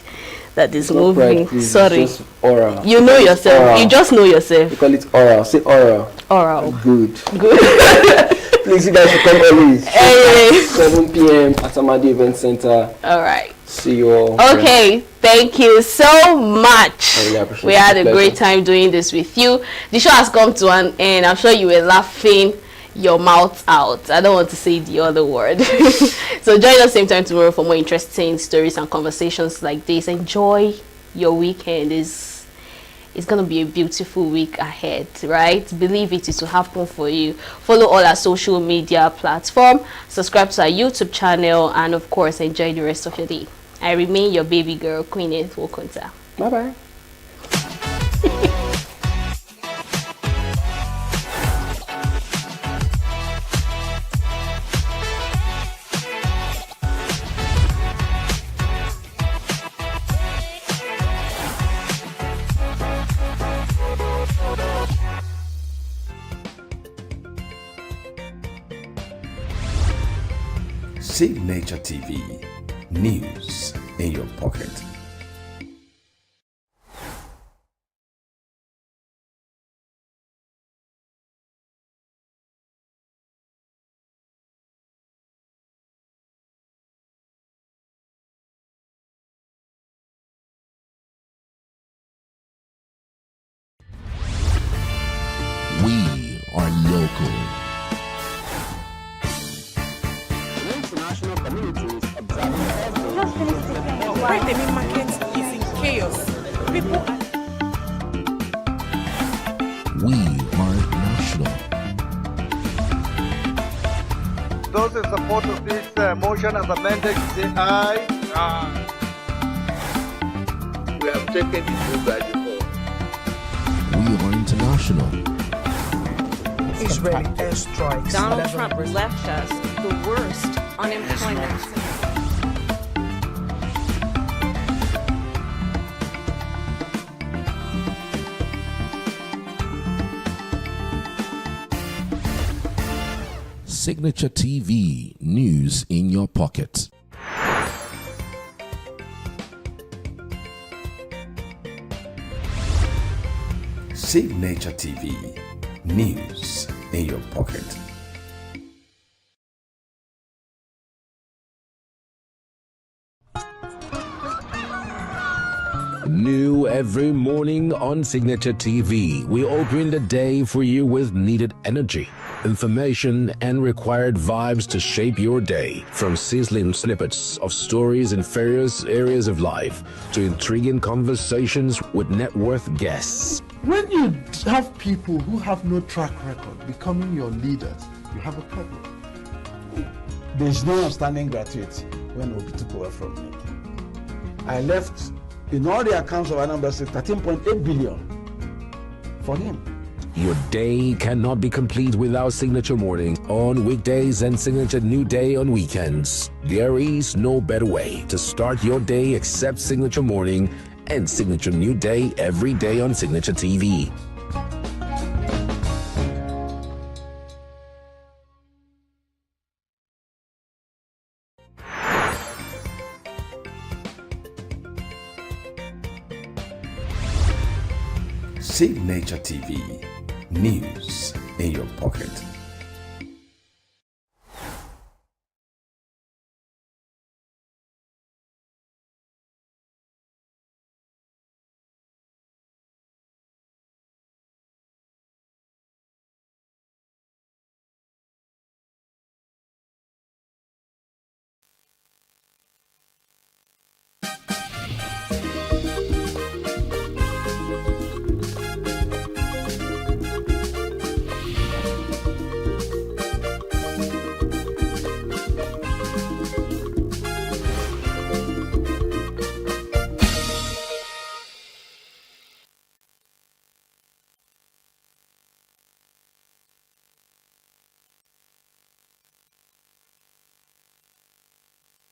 that is moving. Pride, please. Sorry. It's just oral. You know yourself. Oral. You just know yourself. We call it oral. Say oral. Oral. Good. Good. Please, you guys should come early. Hey. 7 p.m. at Amadi Event Center. All right. See you all. Okay, thank you so much. I really appreciate We it. had a Pleasure. great time doing this with you. The show has come to an end. I'm sure you were laughing your mouth out. I don't want to say the other word. So join us same time tomorrow for more interesting stories and conversations like this. Enjoy your weekend. It's going to be a beautiful week ahead, right? Believe it will happen for you. Follow all our social media platforms. Subscribe to our YouTube channel. And, of course, enjoy the rest of your day. I remain your baby girl, Queen Wokonta. Bye-bye. Signature TV, news in your pocket. We are local. Why the main market is in chaos. People are We are national. Those in support of this motion as amended, say aye. Aye. We have taken it by default. We are international. Israeli airstrikes. Donald Trump left us the worst unemployment. Signature TV, news in your pocket. Signature TV, news in your pocket. New every morning on Signature TV, we open the day for you with needed energy, information, and required vibes to shape your day. From sizzling snippets of stories in various areas of life to intriguing conversations with net worth guests. When you have people who have no track record becoming your leaders, you have a problem. There's no outstanding gratuity when Obi took over from me. I left, in all the accounts of Anambra State, 13.8 billion for him. Your day cannot be complete without Signature Morning on weekdays and Signature New Day on weekends. There is no better way to start your day except Signature Morning and Signature New Day every day on Signature TV. Signature TV, news in your pocket.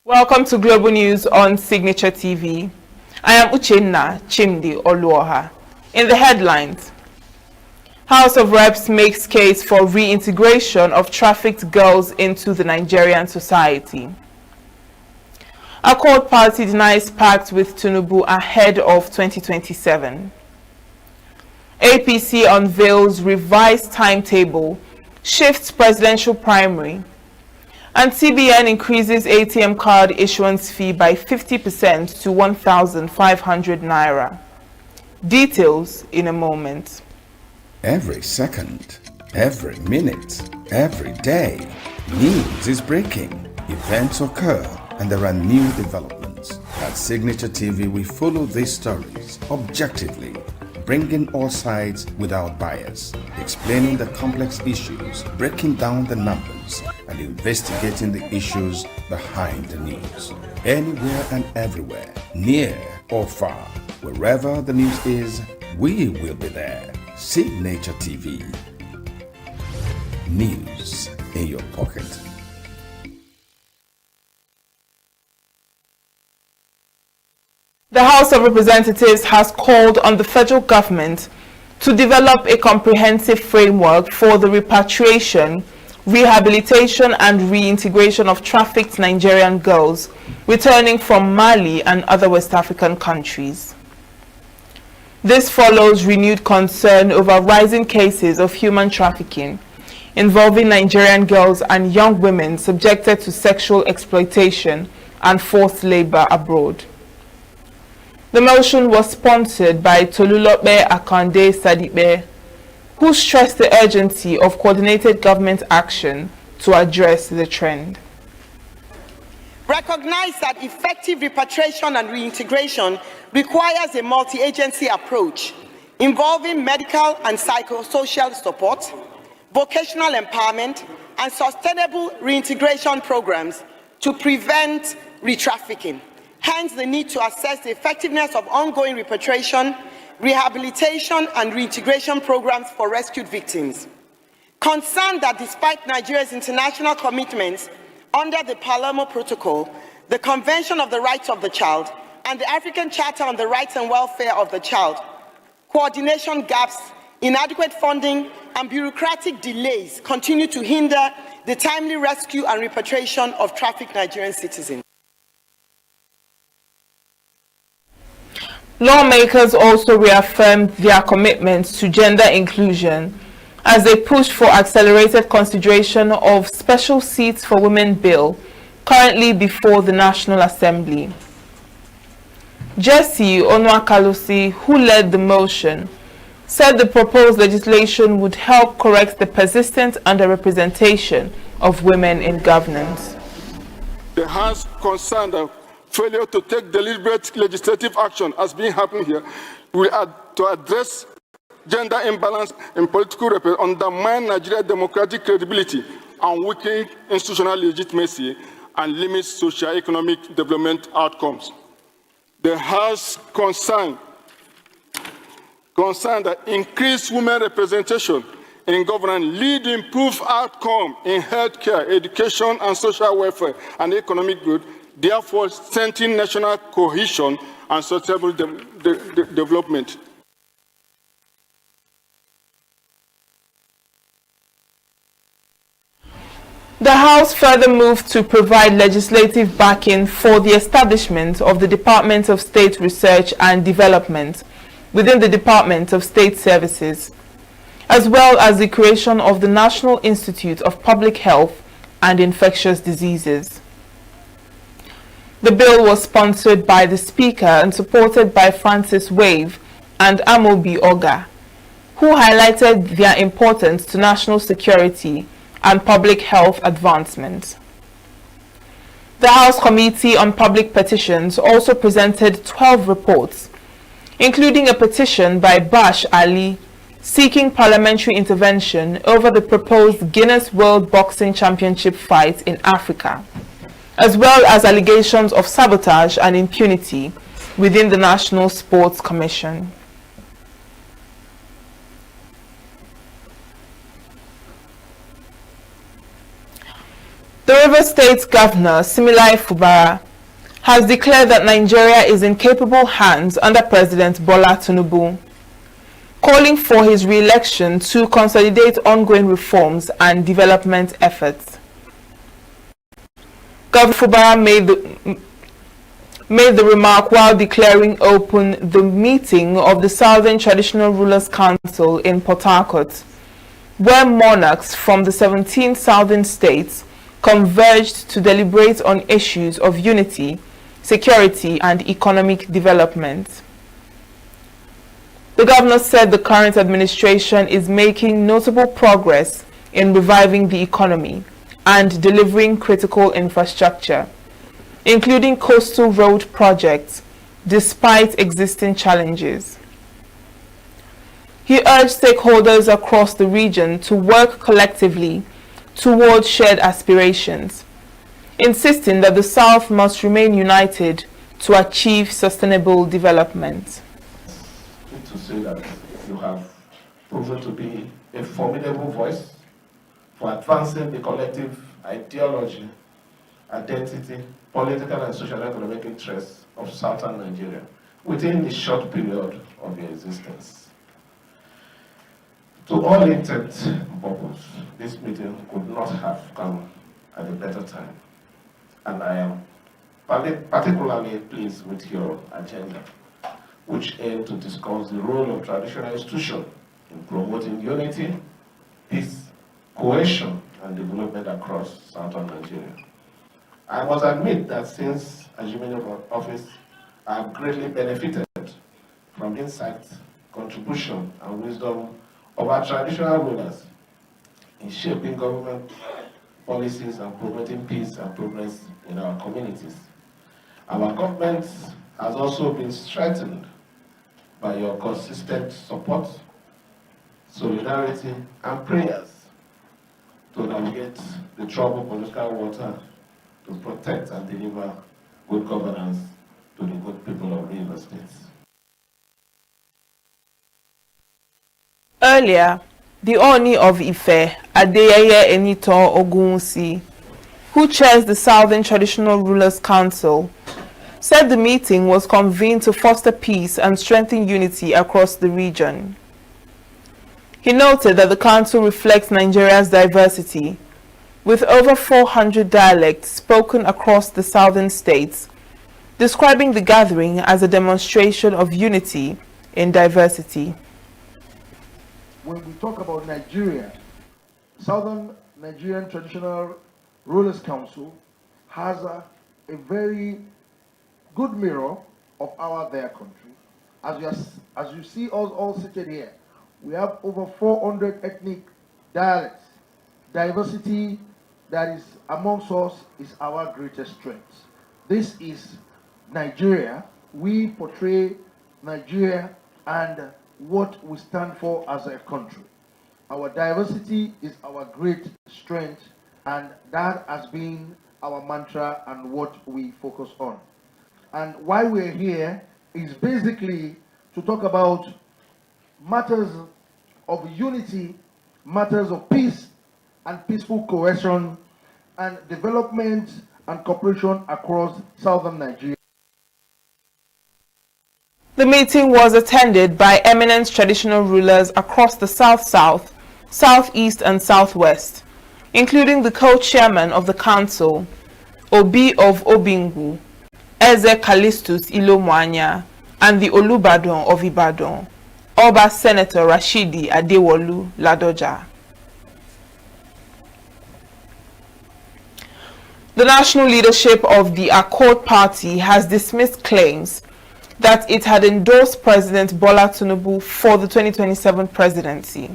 Welcome to Global News on Signature TV. I am Uchenna Chimdi Oluoha. In the headlines, House of Reps makes case for reintegration of trafficked girls into the Nigerian society. Accord Party denies pact with Tinubu ahead of 2027. APC unveils revised timetable, shifts presidential primary, and CBN increases ATM card issuance fee by 50% to 1,500 naira. Details in a moment. Every second, every minute, every day, news is breaking, events occur, and there are new developments. At Signature TV, we follow these stories objectively, bringing all sides without bias, explaining the complex issues, breaking down the numbers, and investigating the issues behind the news. Anywhere and everywhere, near or far, wherever the news is, we will be there. Signature TV. News in your pocket. The House of Representatives has called on the federal government to develop a comprehensive framework for the repatriation, rehabilitation and reintegration of trafficked Nigerian girls returning from Mali and other West African countries. This follows renewed concern over rising cases of human trafficking involving Nigerian girls and young women subjected to sexual exploitation and forced labor abroad. The motion was sponsored by Tolulope Akande Sadibe, who stressed the urgency of coordinated government action to address the trend. Recognize that effective repatriation and reintegration requires a multi-agency approach involving medical and psychosocial support, vocational empowerment, and sustainable reintegration programs to prevent re-trafficking. Hence, the need to assess the effectiveness of ongoing repatriation, rehabilitation, and reintegration programs for rescued victims. Concerned that despite Nigeria's international commitments under the Palermo Protocol, the Convention of the Rights of the Child, and the African Charter on the Rights and Welfare of the Child, coordination gaps, inadequate funding, and bureaucratic delays continue to hinder the timely rescue and repatriation of trafficked Nigerian citizens. Lawmakers also reaffirmed their commitment to gender inclusion as they pushed for accelerated consideration of Special Seats for Women Bill, currently before the National Assembly. Jesse Onwakalusi, who led the motion, said the proposed legislation would help correct the persistent underrepresentation of women in governance. The House concerned that failure to take deliberate legislative action as being happening here will add to address gender imbalance in political representation, undermine Nigeria's democratic credibility and weaken institutional legitimacy and limit socio-economic development outcomes. The House concerned that increased women representation in governance lead improved outcome in healthcare, education, and social welfare and economic growth, therefore strengthening national cohesion and sustainable development. The House further moved to provide legislative backing for the establishment of the Department of State Research and Development within the Department of State Services, as well as the creation of the National Institute of Public Health and Infectious Diseases. The bill was sponsored by the Speaker and supported by Francis Wave and Amobi Oga, who highlighted their importance to national security and public health advancement. The House Committee on Public Petitions also presented 12 reports, including a petition by Bash Ali seeking parliamentary intervention over the proposed Guinness World Boxing Championship fight in Africa, as well as allegations of sabotage and impunity within the National Sports Commission. The Rivers State Governor Similai Fubara has declared that Nigeria is in capable hands under President Bola Tinubu, calling for his re-election to consolidate ongoing reforms and development efforts. Governor Fubara made the remark while declaring open the meeting of the Southern Traditional Rulers Council in Port Harcourt, where monarchs from the 17 southern states converged to deliberate on issues of unity, security, and economic development. The governor said the current administration is making notable progress in reviving the economy and delivering critical infrastructure, including coastal road projects, despite existing challenges. He urged stakeholders across the region to work collectively towards shared aspirations, insisting that the South must remain united to achieve sustainable development. To say that you have proven to be a formidable voice for advancing the collective ideology, identity, political and social economic interests of southern Nigeria within the short period of your existence. To all intent and purpose, this meeting could not have come at a better time, and I am particularly pleased with your agenda, which aim to discuss the role of traditional institutions in promoting unity, peace, cohesion, and development across southern Nigeria. I must admit that since assuming office, I have greatly benefited from insight, contribution, and wisdom of our traditional rulers in shaping government policies and promoting peace and progress in our communities. Our government has also been strengthened by your consistent support, solidarity, and prayers to navigate the troubled political water, to protect and deliver good governance to the good people of Rivers State. Earlier, the Oni of Ife, Adeyeye Enito Ogunwusi, who chairs the Southern Traditional Rulers Council, said the meeting was convened to foster peace and strengthen unity across the region. He noted that the council reflects Nigeria's diversity, with over 400 dialects spoken across the southern states, describing the gathering as a demonstration of unity in diversity. When we talk about Nigeria, Southern Nigerian Traditional Rulers Council has a very good mirror of their country. As you see us all seated here, we have over 400 ethnic dialects. Diversity that is amongst us is our greatest strength. This is Nigeria. We portray Nigeria and what we stand for as a country. Our diversity is our great strength, and that has been our mantra and what we focus on. And why we're here is basically to talk about matters of unity, matters of peace and peaceful cohesion and development and cooperation across southern Nigeria. The meeting was attended by eminent traditional rulers across the South-South, Southeast and Southwest, including the co-chairman of the council, Obi of Obingu, Eze Callistus Ilomwanya, and the Olubadan of Ibadan, Oba Senator Rashidi Adewolu Ladoja. The national leadership of the Accord Party has dismissed claims that it had endorsed President Bola Tinubu for the 2027 presidency.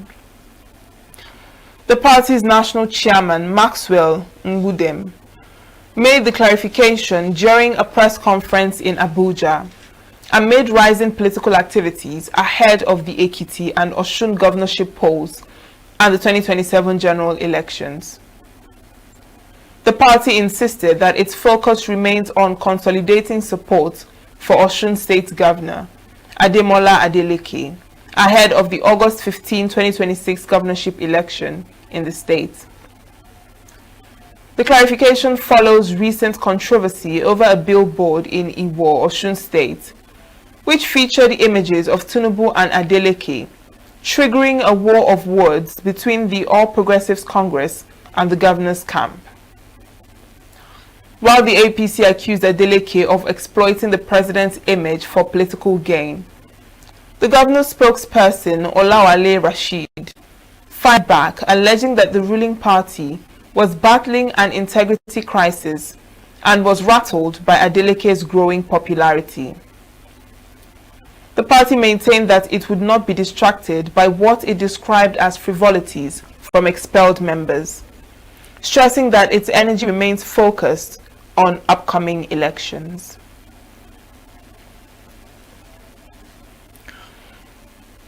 The party's national chairman, Maxwell Ngudem, made the clarification during a press conference in Abuja amid rising political activities ahead of the Ekiti and Osun governorship polls and the 2027 general elections. The party insisted that its focus remains on consolidating support for Osun State Governor Ademola Adeleke ahead of the August 15, 2026 governorship election in the state. The clarification follows recent controversy over a billboard in Iwo, Osun State, which featured images of Tinubu and Adeleke, triggering a war of words between the All Progressives Congress and the governor's camp. While the APC accused Adeleke of exploiting the president's image for political gain, the governor's spokesperson, Olawale Rashid, fired back, alleging that the ruling party was battling an integrity crisis and was rattled by Adeleke's growing popularity. The party maintained that it would not be distracted by what it described as frivolities from expelled members, stressing that its energy remains focused on upcoming elections.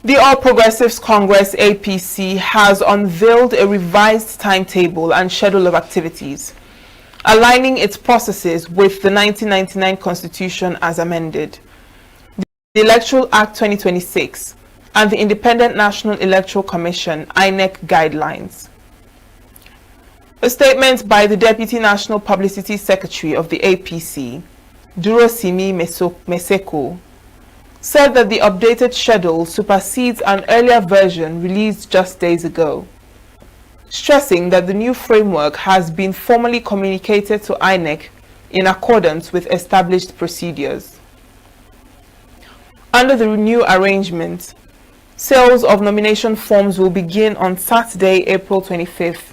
The All Progressives Congress APC has unveiled a revised timetable and schedule of activities, aligning its processes with the 1999 Constitution as amended, the Electoral Act 2026, and the Independent National Electoral Commission (INEC) guidelines. A statement by the Deputy National Publicity Secretary of the APC, Durosimi Meseko, said that the updated schedule supersedes an earlier version released just days ago, stressing that the new framework has been formally communicated to INEC in accordance with established procedures. Under the new arrangement, sales of nomination forms will begin on Saturday, April 25th,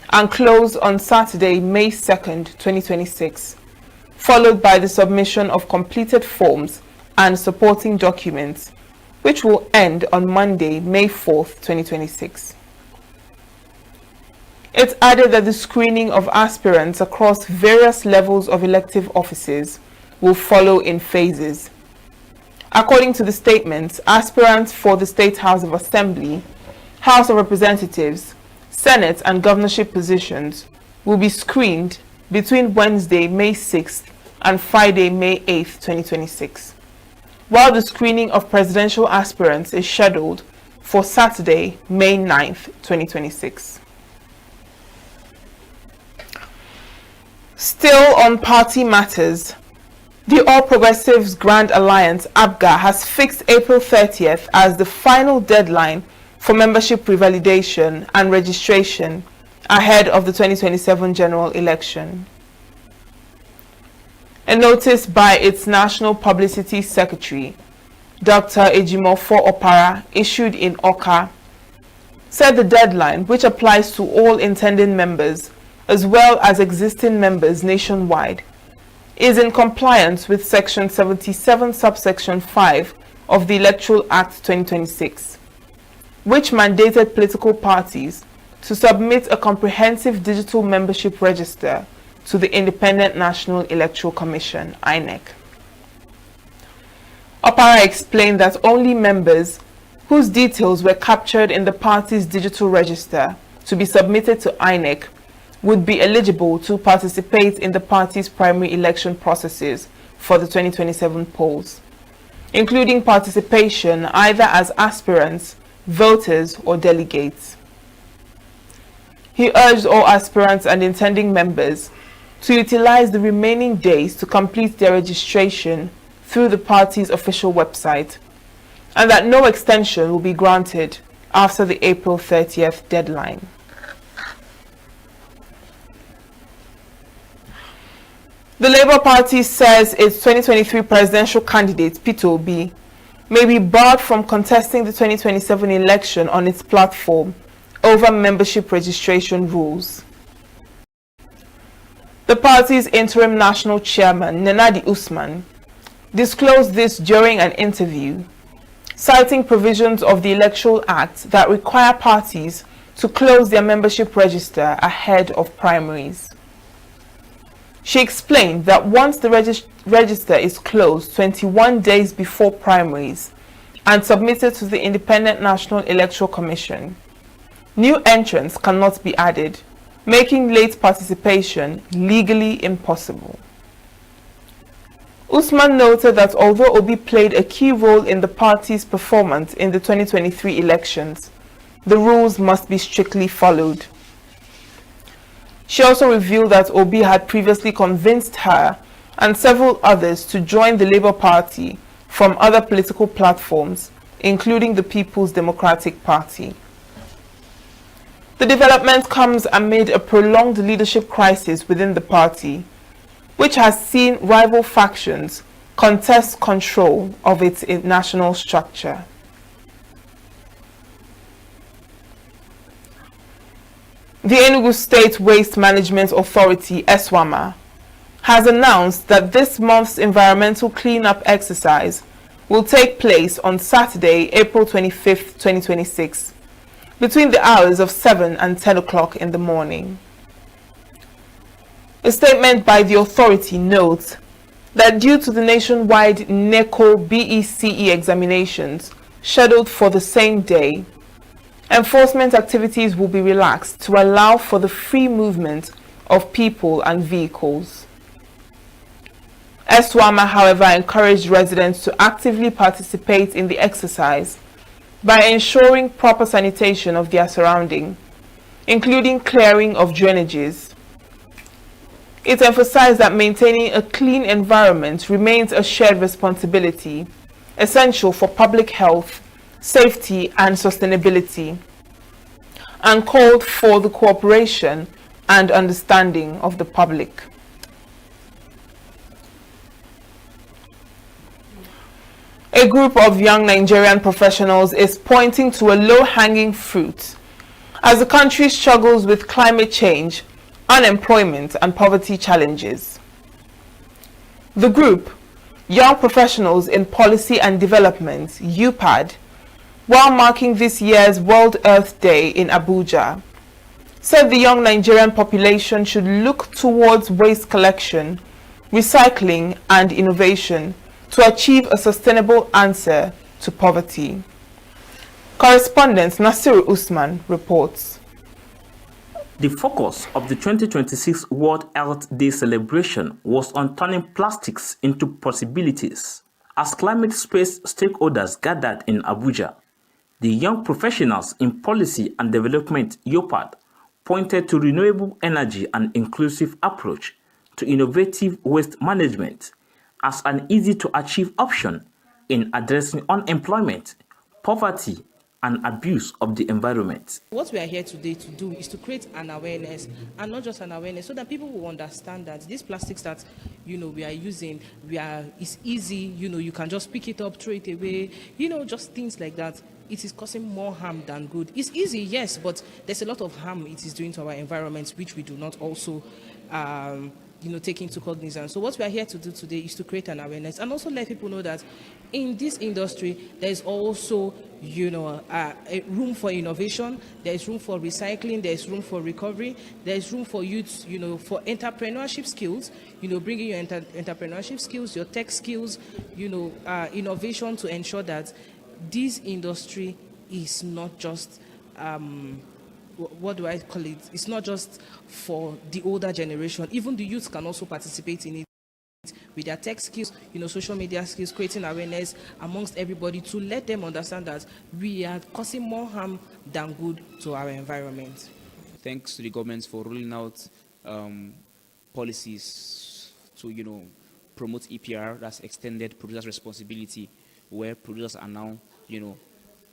and close on Saturday, May 2nd, 2026, followed by the submission of completed forms and supporting documents, which will end on Monday, May 4th, 2026. It added that the screening of aspirants across various levels of elective offices will follow in phases. According to the statement, aspirants for the State House of Assembly, House of Representatives, Senate and governorship positions will be screened between Wednesday, May 6th and Friday, May 8th, 2026, while the screening of presidential aspirants is scheduled for Saturday, May 9th, 2026. Still on party matters, the All Progressives Grand Alliance (APGA) has fixed April 30th as the final deadline for membership revalidation and registration ahead of the 2027 general election. A notice by its National Publicity Secretary, Dr. Ejimofo Opara, issued in Oka, said the deadline, which applies to all intending members as well as existing members nationwide, is in compliance with Section 77, subsection 5 of the Electoral Act 2026, which mandated political parties to submit a comprehensive digital membership register to the Independent National Electoral Commission (INEC). Opara explained that only members whose details were captured in the party's digital register to be submitted to INEC would be eligible to participate in the party's primary election processes for the 2027 polls, including participation either as aspirants, voters, or delegates. He urged all aspirants and intending members to utilize the remaining days to complete their registration through the party's official website, and that no extension will be granted after the April 30th deadline. The Labour Party says its 2023 presidential candidate, Peter Obi, may be barred from contesting the 2027 election on its platform over membership registration rules. The party's interim national chairman, Nenadi Usman, disclosed this during an interview, citing provisions of the Electoral Act that require parties to close their membership register ahead of primaries. She explained that once the register is closed 21 days before primaries and submitted to the Independent National Electoral Commission, new entrants cannot be added, making late participation legally impossible. Usman noted that although Obi played a key role in the party's performance in the 2023 elections, the rules must be strictly followed. She also revealed that Obi had previously convinced her and several others to join the Labour Party from other political platforms, including the People's Democratic Party. The development comes amid a prolonged leadership crisis within the party, which has seen rival factions contest control of its national structure. The ENUGU State Waste Management Authority, ESWAMA, has announced that this month's environmental cleanup exercise will take place on Saturday, April 25th, 2026, between the hours of 7 and 10 o'clock in the morning. A statement by the authority notes that due to the nationwide NECO BECE examinations scheduled for the same day, enforcement activities will be relaxed to allow for the free movement of people and vehicles. ESWAMA, however, encouraged residents to actively participate in the exercise by ensuring proper sanitation of their surrounding, including clearing of drainages. It emphasized that maintaining a clean environment remains a shared responsibility, essential for public health, safety, and sustainability, and called for the cooperation and understanding of the public. A group of young Nigerian professionals is pointing to a low-hanging fruit as the country struggles with climate change, unemployment, and poverty challenges. The group, Young Professionals in Policy and Development, UPAD, while marking this year's World Earth Day in Abuja, said the young Nigerian population should look towards waste collection, recycling, and innovation to achieve a sustainable answer to poverty. Correspondent Nasiru Usman reports. The focus of the 2026 World Earth Day celebration was on turning plastics into possibilities. As climate space stakeholders gathered in Abuja, the Young Professionals in Policy and Development (YOPAD) pointed to renewable energy and inclusive approach to innovative waste management as an easy-to-achieve option in addressing unemployment, poverty, and abuse of the environment. What we are here today to do is to create an awareness, and not just an awareness, so that people will understand that these plastics that we are using, it's easy, you can just pick it up, throw it away, just things like that. It is causing more harm than good. It's easy, yes, but there's a lot of harm it is doing to our environment, which we do not also take into cognizance. So what we are here to do today is to create an awareness and also let people know that in this industry, there's also, a room for innovation, there's room for recycling, there's room for recovery, there's room for youth, for entrepreneurship skills, bringing your entrepreneurship skills, your tech skills, innovation to ensure that this industry is not just what do I call it? It's not just for the older generation. Even the youth can also participate in it with their tech skills, social media skills, creating awareness amongst everybody to let them understand that we are causing more harm than good to our environment. Thanks to the government for rolling out policies to, promote EPR, that's extended producer's responsibility, where producers are now,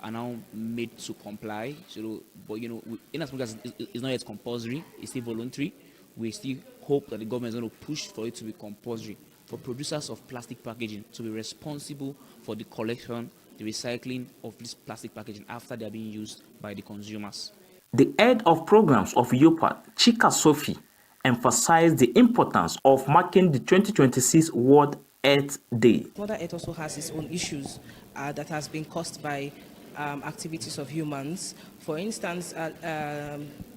are now made to comply. So, but in as much as it's not yet compulsory, it's still voluntary. We still hope that the government is going to push for it to be compulsory for producers of plastic packaging to be responsible for the collection, the recycling of this plastic packaging after they are being used by the consumers. The head of programs of YOPAD, Chika Sophie, emphasized the importance of marking the 2026 World Earth Day. Mother Earth also has its own issues that has been caused by activities of humans. For instance,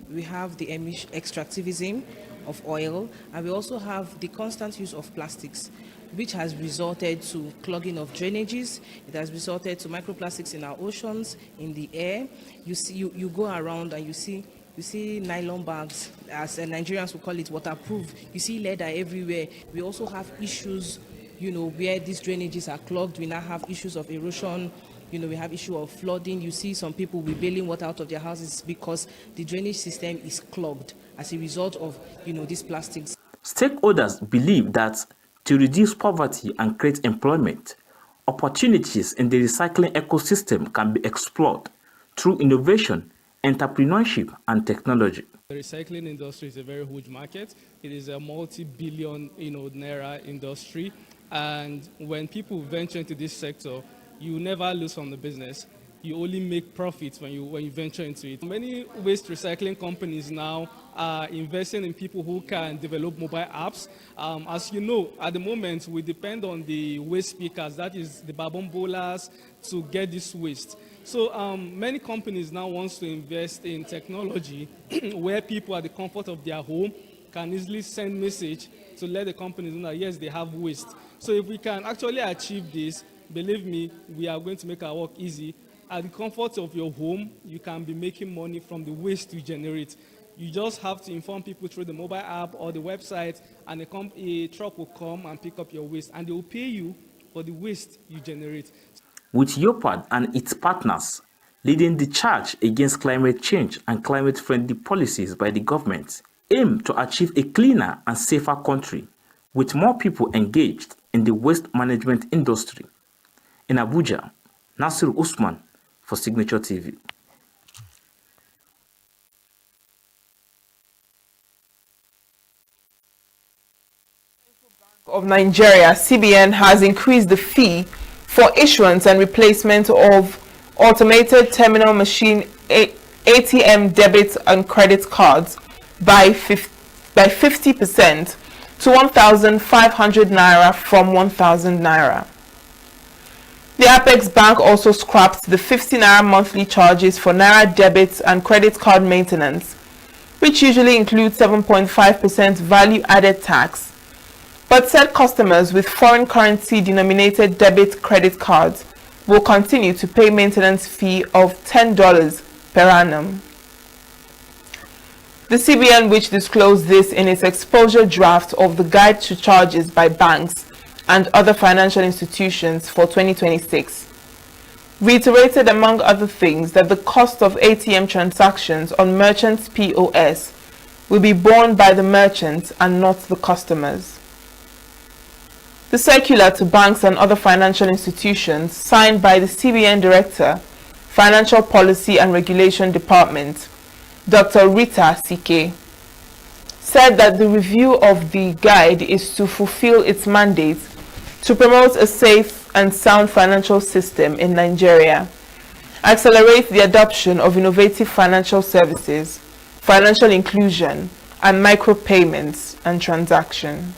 we have the extractivism of oil, and we also have the constant use of plastics, which has resulted to clogging of drainages. It has resulted to microplastics in our oceans, in the air. You go around and you see nylon bags, as Nigerians will call it, waterproof. You see leather everywhere. We also have issues, where these drainages are clogged. We now have issues of erosion we have issue of flooding. You see some people will bailing water out of their houses because the drainage system is clogged as a result of, these plastics. Stakeholders believe that to reduce poverty and create employment, opportunities in the recycling ecosystem can be explored through innovation, entrepreneurship, and technology. The recycling industry is a very huge market. It is a multi-billion, naira industry. And when people venture into this sector, you never lose from the business. You only make profits when you venture into it. Many waste recycling companies now are investing in people who can develop mobile apps. As you know, at the moment, we depend on the waste pickers, that is the babombolas, to get this waste. So many companies now want to invest in technology where people at the comfort of their home can easily send message to let the companies know that yes, they have waste. So if we can actually achieve this, believe me, we are going to make our work easy. At the comfort of your home, you can be making money from the waste you generate. You just have to inform people through the mobile app or the website, and a truck will come and pick up your waste, and they will pay you for the waste you generate. With Yopad and its partners leading the charge against climate change and climate-friendly policies by the government, aim to achieve a cleaner and safer country with more people engaged in the waste management industry. In Abuja, Nasir Usman for Signature TV. Of Nigeria, CBN has increased the fee for issuance and replacement of automated terminal machine ATM debit and credit cards by 50% to 1,500 naira from 1,000 naira. The Apex Bank also scrapped the 50 naira monthly charges for naira debit and credit card maintenance, which usually includes 7.5% value-added tax, but said customers with foreign currency denominated debit credit cards will continue to pay maintenance fee of $10 per annum. The CBN, which disclosed this in its exposure draft of the Guide to Charges by Banks and Other Financial Institutions for 2026, reiterated among other things that the cost of ATM transactions on merchants' POS will be borne by the merchants and not the customers. The circular to banks and other financial institutions, signed by the CBN Director, Financial Policy and Regulation Department, Dr. Rita Sike, said that the review of the guide is to fulfill its mandate to promote a safe and sound financial system in Nigeria, accelerate the adoption of innovative financial services, financial inclusion, and micropayments and transactions.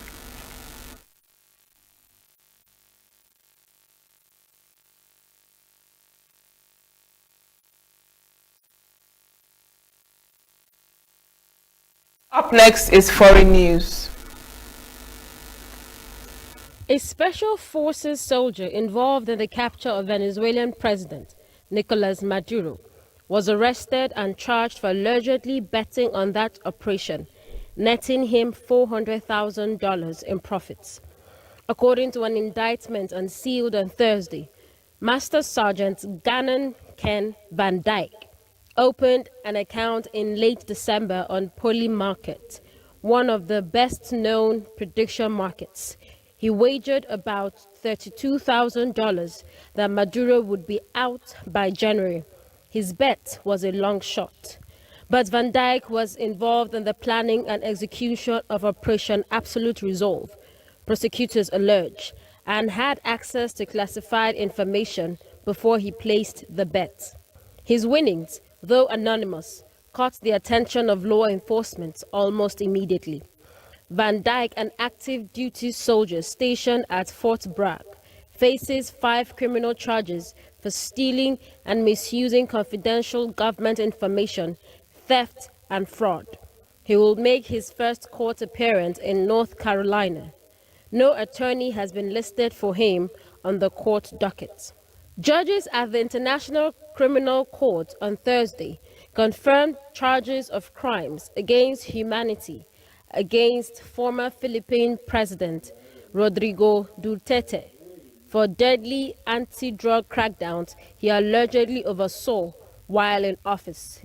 Up next is foreign news. A special forces soldier involved in the capture of Venezuelan President Nicolas Maduro was arrested and charged for allegedly betting on that operation, netting him $400,000 in profits. According to an indictment unsealed on Thursday, Master Sergeant Gannon Ken Van Dyke opened an account in late December on Poly Market, one of the best-known prediction markets. He wagered about $32,000 that Maduro would be out by January. His bet was a long shot. But Van Dyke was involved in the planning and execution of Operation Absolute Resolve, prosecutors allege, and had access to classified information before he placed the bet. His winnings, though anonymous, caught the attention of law enforcement almost immediately. Van Dyke, an active duty soldier stationed at Fort Bragg, faces 5 criminal charges for stealing and misusing confidential government information, theft, and fraud. He will make his first court appearance in North Carolina. No attorney has been listed for him on the court docket. Judges at the International Criminal Court on Thursday confirmed charges of crimes against humanity against former Philippine President Rodrigo Duterte for deadly anti-drug crackdowns he allegedly oversaw while in office.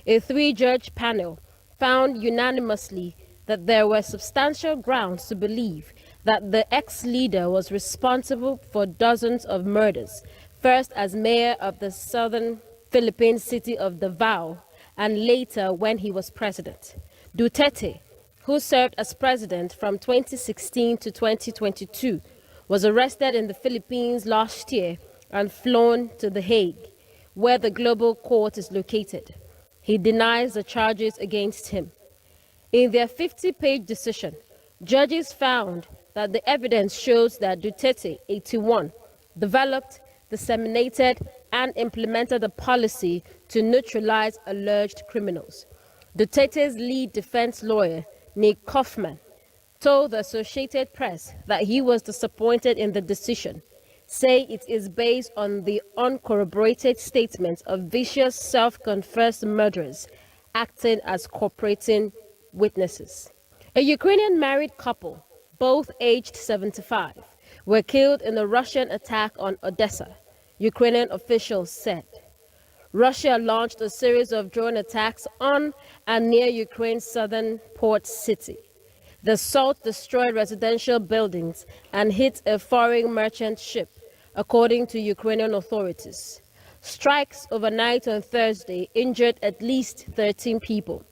A 3-judge panel found unanimously that there were substantial grounds to believe that the ex-leader was responsible for dozens of murders, first as mayor of the southern Philippine city of Davao, and later when he was president. Duterte, who served as president from 2016 to 2022, was arrested in the Philippines last year and flown to The Hague, where the global court is located. He denies the charges against him. In their 50-page decision, judges found that the evidence shows that Duterte, 81, developed, disseminated, and implemented a policy to neutralize alleged criminals. Duterte's lead defense lawyer, Nick Kaufman, told the Associated Press that he was disappointed in the decision, saying it is based on the uncorroborated statements of vicious self-confessed murderers acting as cooperating witnesses. A Ukrainian married couple, both aged 75, were killed in a Russian attack on Odessa, Ukrainian officials said. Russia launched a series of drone attacks on and near Ukraine's southern port city. The assault destroyed residential buildings and hit a foreign merchant ship, according to Ukrainian authorities. Strikes overnight on Thursday injured at least 13 people.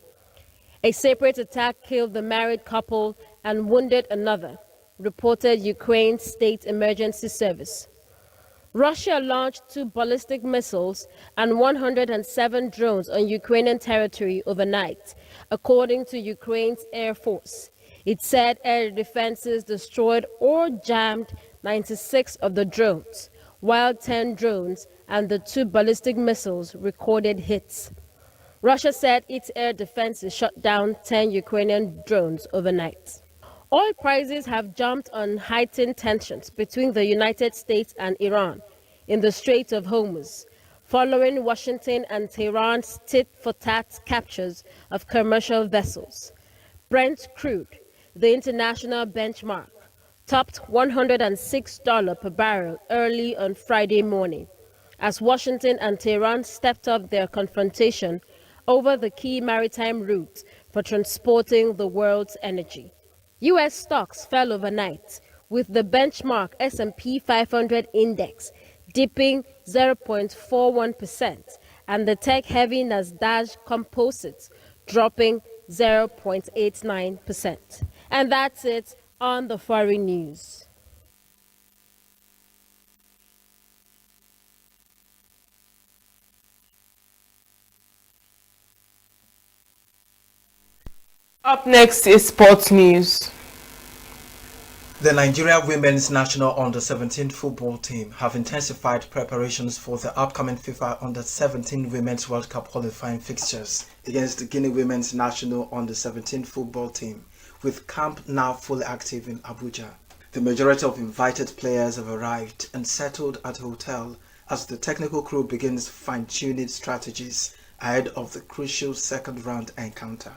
A separate attack killed the married couple and wounded another, reported Ukraine's state emergency service. Russia launched 2 ballistic missiles and 107 drones on Ukrainian territory overnight, according to Ukraine's Air Force. It said air defenses destroyed or jammed 96 of the drones, while 10 drones and the 2 ballistic missiles recorded hits. Russia said its air defenses shot down 10 Ukrainian drones overnight. Oil prices have jumped on heightened tensions between the United States and Iran in the Strait of Hormuz, following Washington and Tehran's tit-for-tat captures of commercial vessels. Brent crude, the international benchmark, topped $106 per barrel early on Friday morning, as Washington and Tehran stepped up their confrontation over the key maritime route for transporting the world's energy. U.S. stocks fell overnight, with the benchmark S&P 500 index dipping 0.41% and the tech-heavy Nasdaq Composite dropping 0.89%. And that's it on the foreign news. Up next is sports news. The Nigeria women's national under-17 football team have intensified preparations for the upcoming FIFA under-17 Women's World Cup qualifying fixtures against the Guinea women's national under-17 football team, with camp now fully active in Abuja. The majority of invited players have arrived and settled at a hotel as the technical crew begins fine-tuning strategies ahead of the crucial second-round encounter.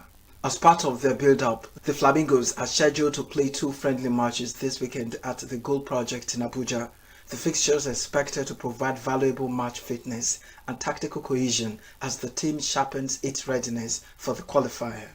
As part of their build-up, the Flamingos are scheduled to play 2 friendly matches this weekend at the Goal Project in Abuja. The fixtures are expected to provide valuable match fitness and tactical cohesion as the team sharpens its readiness for the qualifier.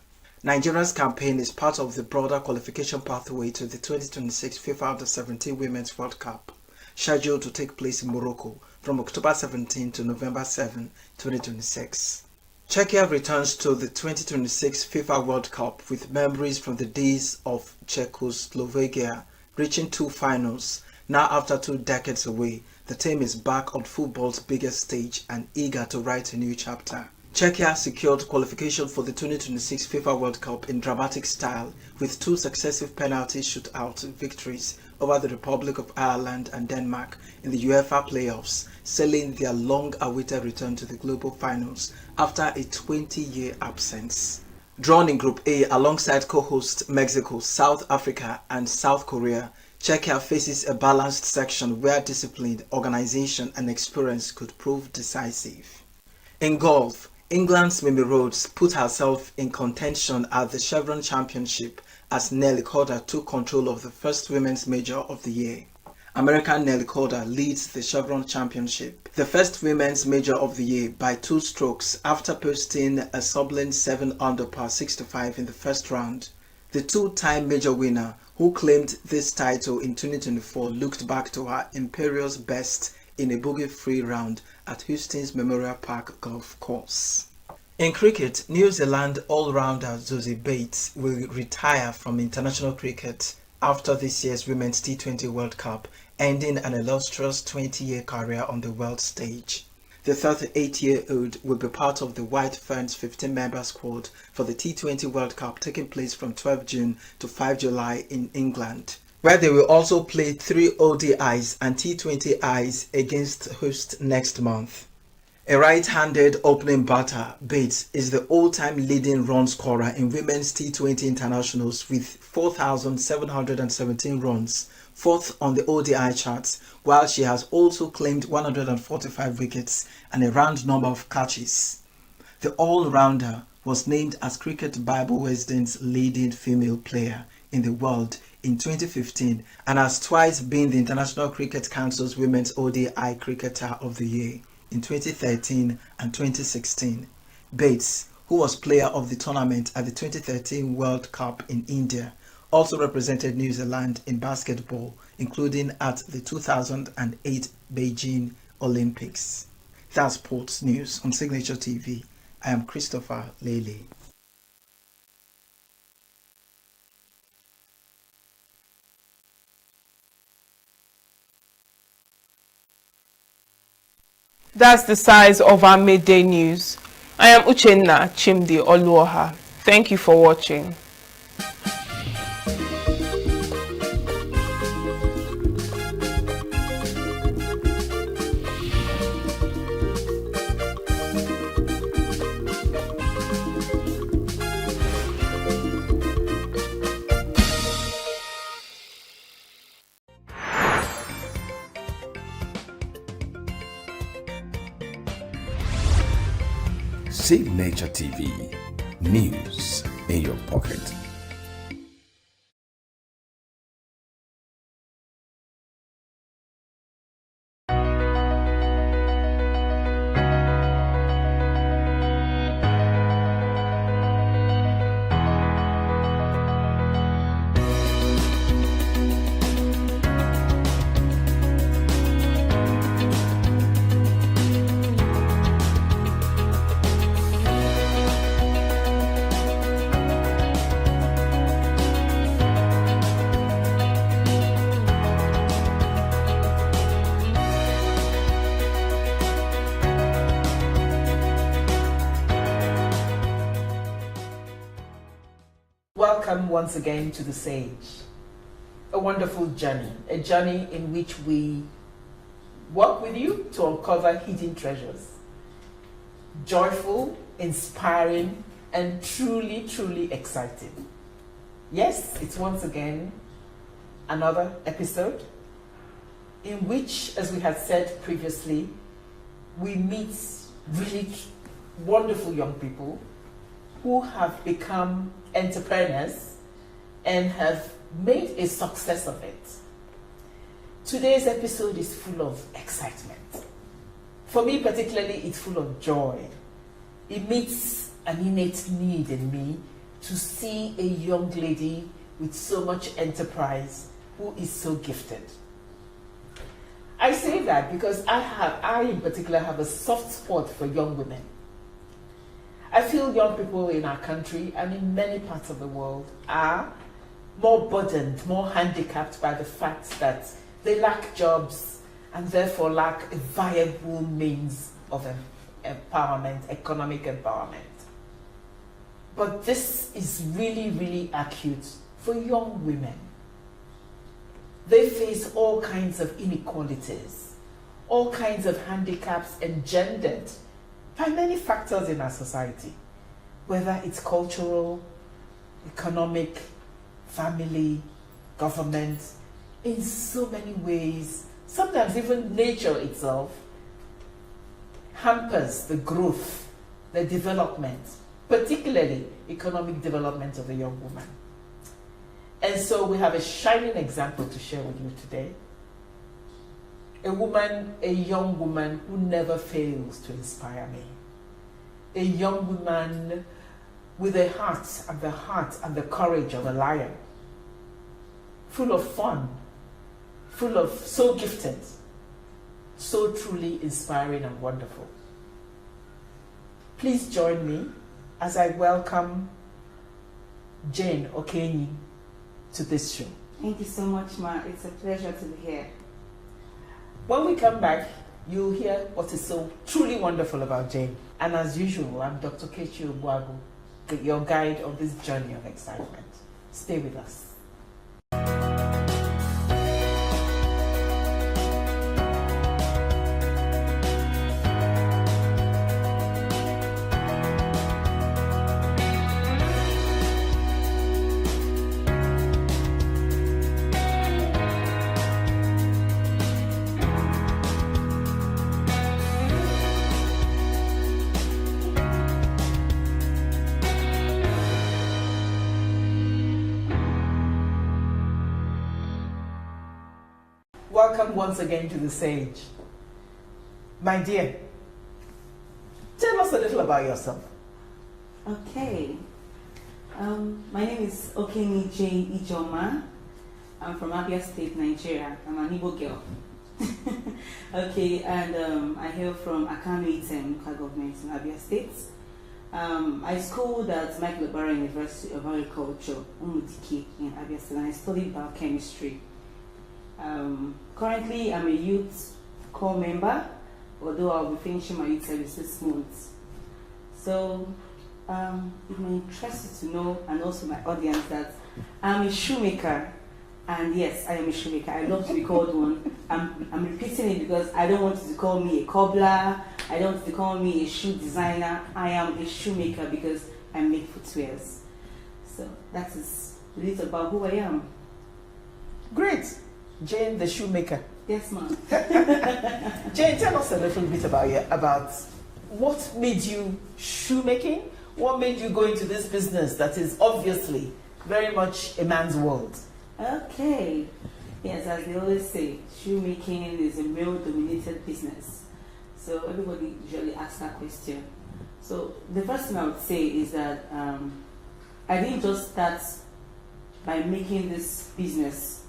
Nigeria's campaign is part of the broader qualification pathway to the 2026 FIFA Under-17 Women's World Cup, scheduled to take place in Morocco from October 17 to November 7, 2026. Czechia returns to the 2026 FIFA World Cup with memories from the days of Czechoslovakia, reaching 2 finals. Now after 2 decades away, the team is back on football's biggest stage and eager to write a new chapter. Czechia secured qualification for the 2026 FIFA World Cup in dramatic style with 2 successive penalty shootout victories over the Republic of Ireland and Denmark in the UEFA playoffs, sealing their long-awaited return to the global finals after a 20-year absence. Drawn in Group A alongside co-hosts Mexico, South Africa and South Korea, Czechia faces a balanced section where discipline, organization and experience could prove decisive. In golf, England's Mimi Rhodes put herself in contention at the Chevron Championship as Nelly Corda took control of the first women's major of the year. American Nelly Calder leads the Chevron Championship, the first women's major of the year, by 2 strokes after posting a sublime 7 under par 65 in the first round. The 2-time major winner, who claimed this title in 2024, looked back to her imperious best in a bogey-free round at Houston's Memorial Park Golf Course. In cricket, New Zealand all-rounder Zoe Bates will retire from international cricket after this year's Women's T20 World Cup, ending an illustrious 20-year career on the world stage. The 38-year-old will be part of the White Ferns 15-member squad for the T20 World Cup taking place from 12 June to 5 July in England, where they will also play 3 ODIs and T20Is against hosts next month. A right-handed opening batter, Bates is the all-time leading run scorer in women's T20 internationals with 4,717 runs, 4th on the ODI charts, while she has also claimed 145 wickets and a round number of catches. The all-rounder was named as Cricket Bible Wisdom's leading female player in the world in 2015 and has twice been the International Cricket Council's Women's ODI Cricketer of the Year in 2013 and 2016. Bates, who was player of the tournament at the 2013 World Cup in India, also represented New Zealand in basketball, including at the 2008 Beijing Olympics. That's Sports News on Signature TV. I am Christopher Lele. That's the size of our midday news. I am Uchenna Chimdi Oluoha. Thank you for watching. Signature TV, news in your pocket. Welcome once again to the Sage. A wonderful journey, a journey in which we work with you to uncover hidden treasures. Joyful, inspiring, and truly, truly exciting. Yes, it's once again another episode in which, as we had said previously, we meet really wonderful young people who have become entrepreneurs and have made a success of it. Today's episode is full of excitement. For me particularly, it's full of joy. It meets an innate need in me to see a young lady with so much enterprise who is so gifted. I say that because I in particular have a soft spot for young women. I feel young people in our country and in many parts of the world are more burdened, more handicapped by the fact that they lack jobs and therefore lack a viable means of empowerment, economic empowerment. But this is really, really acute for young women. They face all kinds of inequalities, all kinds of handicaps engendered by many factors in our society, whether it's cultural, economic, family, government, in so many ways. Sometimes even nature itself hampers the growth, the development, particularly economic development of a young woman. And so we have a shining example to share with you today. A woman, a young woman who never fails to inspire me. A young woman with a heart and the courage of a lion. Full of fun, full of, so gifted, so truly inspiring and wonderful. Please join me as I welcome Jane Okenyi to this show. Thank you so much, Ma. It's a pleasure to be here. When we come back, you'll hear what is so truly wonderful about Jane. And as usual, I'm Dr. Kechi Obuagu, your guide on this journey of excitement. Stay with us. Welcome once again to the stage. My dear, tell us a little about yourself. Okay. My name is Okenyi Jane Ijoma. I'm from Abia State, Nigeria. I'm an Igbo girl. Okay, and I hail from Akanu Item local government in Abia State. I schooled at Michael Obara University of Agriculture, Umudiki in Abia State, and I studied biochemistry. Currently, I'm a youth corps member, although I'll be finishing my youth service this month. So, it may interest you to know, and also my audience, that I'm a shoemaker. And yes, I am a shoemaker. I love to be called one. I'm repeating it because I don't want you to call me a cobbler. I don't want you to call me a shoe designer. I am a shoemaker because I make footwears. So that is a little about who I am. Great. Jane the shoemaker. Yes, ma'am. Jane, tell us a little bit about what made you shoemaking? What made you go into this business that is obviously very much a man's world? Okay. Yes, as they always say, shoemaking is a male-dominated business. So everybody usually asks that question. So the first thing I would say is that I didn't just start by making this business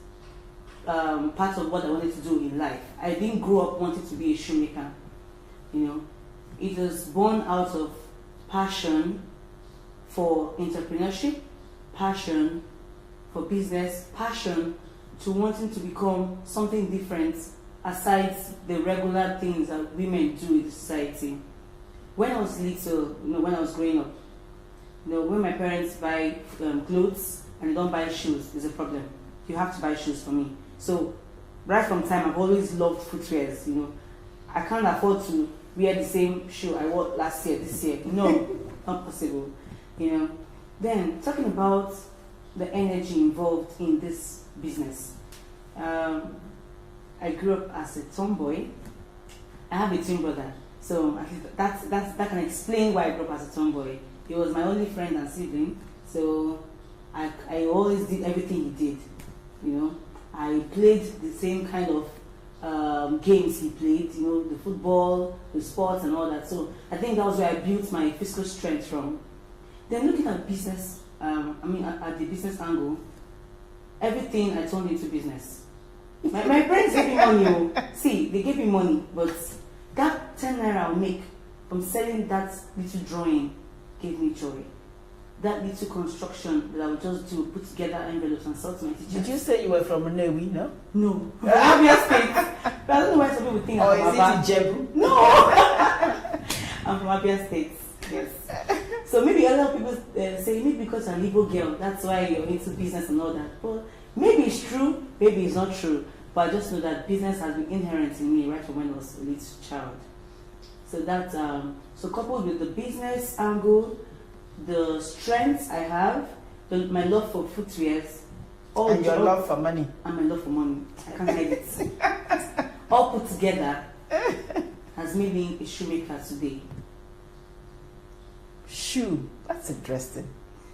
part of what I wanted to do in life. I didn't grow up wanting to be a shoemaker. You know, it was born out of passion for entrepreneurship, passion for business, passion to wanting to become something different aside the regular things that women do in society. When I was little, you know, when I was growing up, you know, when my parents buy clothes and they don't buy shoes, there's a problem. You have to buy shoes for me. So right from time, I've always loved footwears. You know, I can't afford to wear the same shoe I wore last year, this year. No, not possible. You know. Then talking about the energy involved in this business. I grew up as a tomboy. I have a twin brother, so that can explain why I grew up as a tomboy. He was my only friend and sibling, so I always did everything he did. You know, I played the same kind of games he played. You know, the football, the sports, and all that. So I think that was where I built my physical strength from. Then looking at business. At the business angle, everything I turned into business. My parents gave me money. See, they gave me money, but that 10 naira I'll make from selling that little drawing gave me joy. That little construction that I would just do, put together envelopes and sell to my teachers. Did you say you were from Newi, no? No. From Abia State. But I don't know why some people think I'm from Abia. Is it Ijebu? No. I'm from Abia State. Yes. So maybe a lot of people say, maybe because I'm an Igbo girl, that's why you're into business and all that. But maybe it's true, maybe it's not true. But I just know that business has been inherent in me right from when I was a little child. So that, so coupled with the business angle, the strengths I have, my love for footwears, and your love for money. And my love for money. I can't hide it. All put together has made me a shoemaker today. Shoe, that's interesting.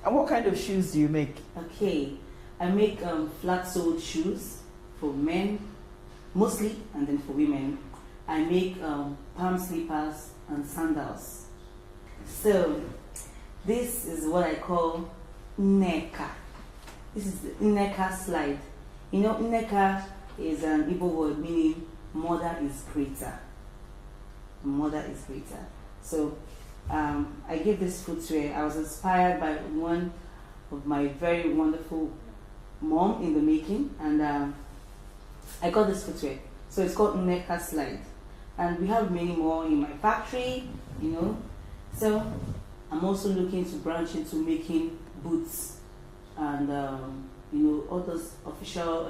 And what kind of shoes do you make? Okay, I make flat-soled shoes for men, mostly, and then for women, I make palm slippers and sandals. So this is what I call Nneka. This is the Nneka slide. You know, Nneka is an Igbo word meaning mother is greater. Mother is greater. So I give this footwear. I was inspired by one of my very wonderful mom in the making, and I got this footwear. So it's called Nneka slide. And we have many more in my factory, you know. So I'm also looking to branch into making boots and you know, all those official,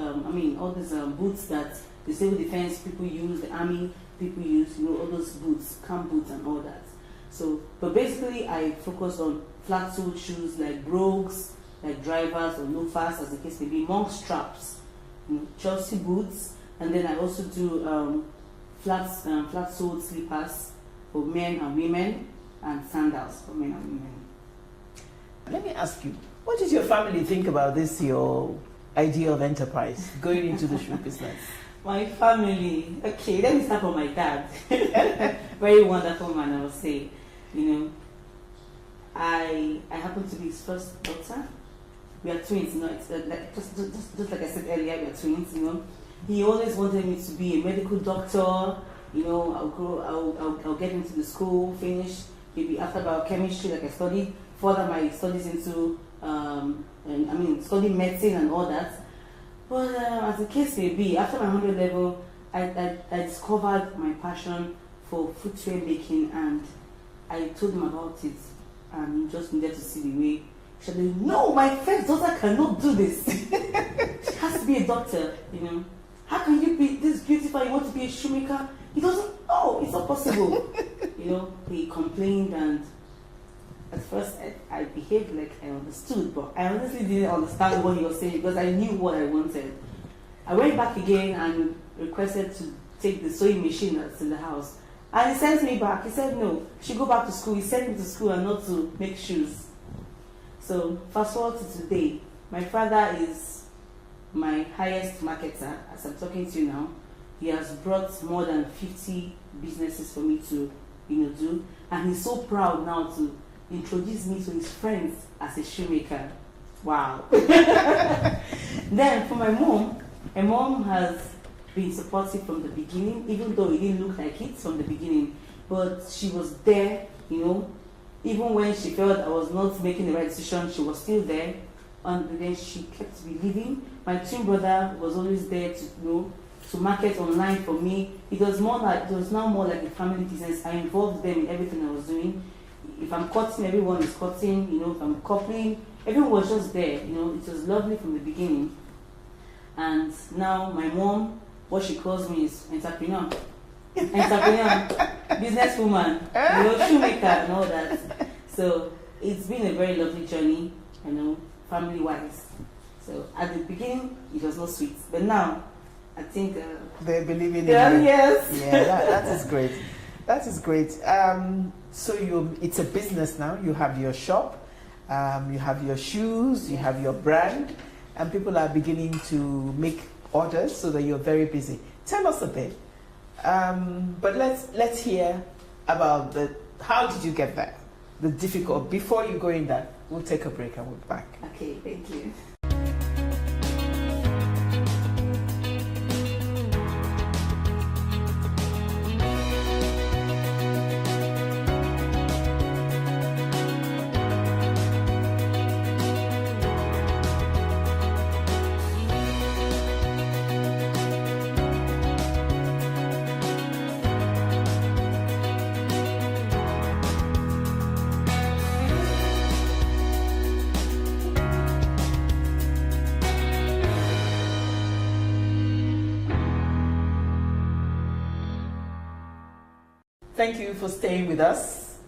all these boots that the civil defense people use, the army people use, you know, all those boots, camp boots and all that. So, but basically I focus on flat-soled shoes like brogues, like drivers or loafers, as the case may be, monk straps, you know, Chelsea boots, and then I also do flat-soled slippers for men and women, and sandals for men and women. Let me ask you, what did your family think about this, your idea of enterprise, going into the shoe business? My family, okay, let me start from my dad. Very wonderful man, I would say. You know, I happen to be his first daughter. We are twins, you know, it's like, just like I said earlier, we are twins, you know. He always wanted me to be a medical doctor, you know. I'll get into the school, finish, maybe after biochemistry, like I studied, further my studies into, study medicine and all that. But as the case may be, after my 100 level, I discovered my passion for footwear making, and I told him about it, and he just needed to see the way. He said, no, my first daughter cannot do this. She has to be a doctor, you know. How can you be this beautiful? You want to be a shoemaker? He doesn't know, it's not possible. You know, he complained, and at first I behaved like I understood, but I honestly didn't understand what he was saying because I knew what I wanted. I went back again and requested to take the sewing machine that's in the house. And he sent me back. He said, no, she go back to school. He sent me to school and not to make shoes. So fast forward to today. My father is my highest marketer as I'm talking to you now. He has brought more than 50 businesses for me to, you know, do. And he's so proud now to introduce me to his friends as a shoemaker. Wow. Then for my mom has been supportive from the beginning, even though it didn't look like it from the beginning. But she was there, you know. Even when she felt I was not making the right decision, she was still there. And then she kept believing. My twin brother was always there to, you know, to market online for me. It was now more like a family business. I involved them in everything I was doing. If I'm cutting, everyone is cutting, you know, if I'm coupling, everyone was just there, you know. It was lovely from the beginning. And now my mom, what she calls me is entrepreneur. Businesswoman, you know, shoemaker and all that. So it's been a very lovely journey, you know, family-wise. So at the beginning, it was not sweet, but now I think they're believing in you. Yes. Yeah, that is great. That is great. So it's a business now. You have your shop, you have your shoes, you have your brand, and people are beginning to make orders so that you're very busy. Tell us a bit. But let's hear about how did you get there? The difficult. Before you go in that, we'll take a break and we'll be back. Okay, thank you. Thank you for staying with us,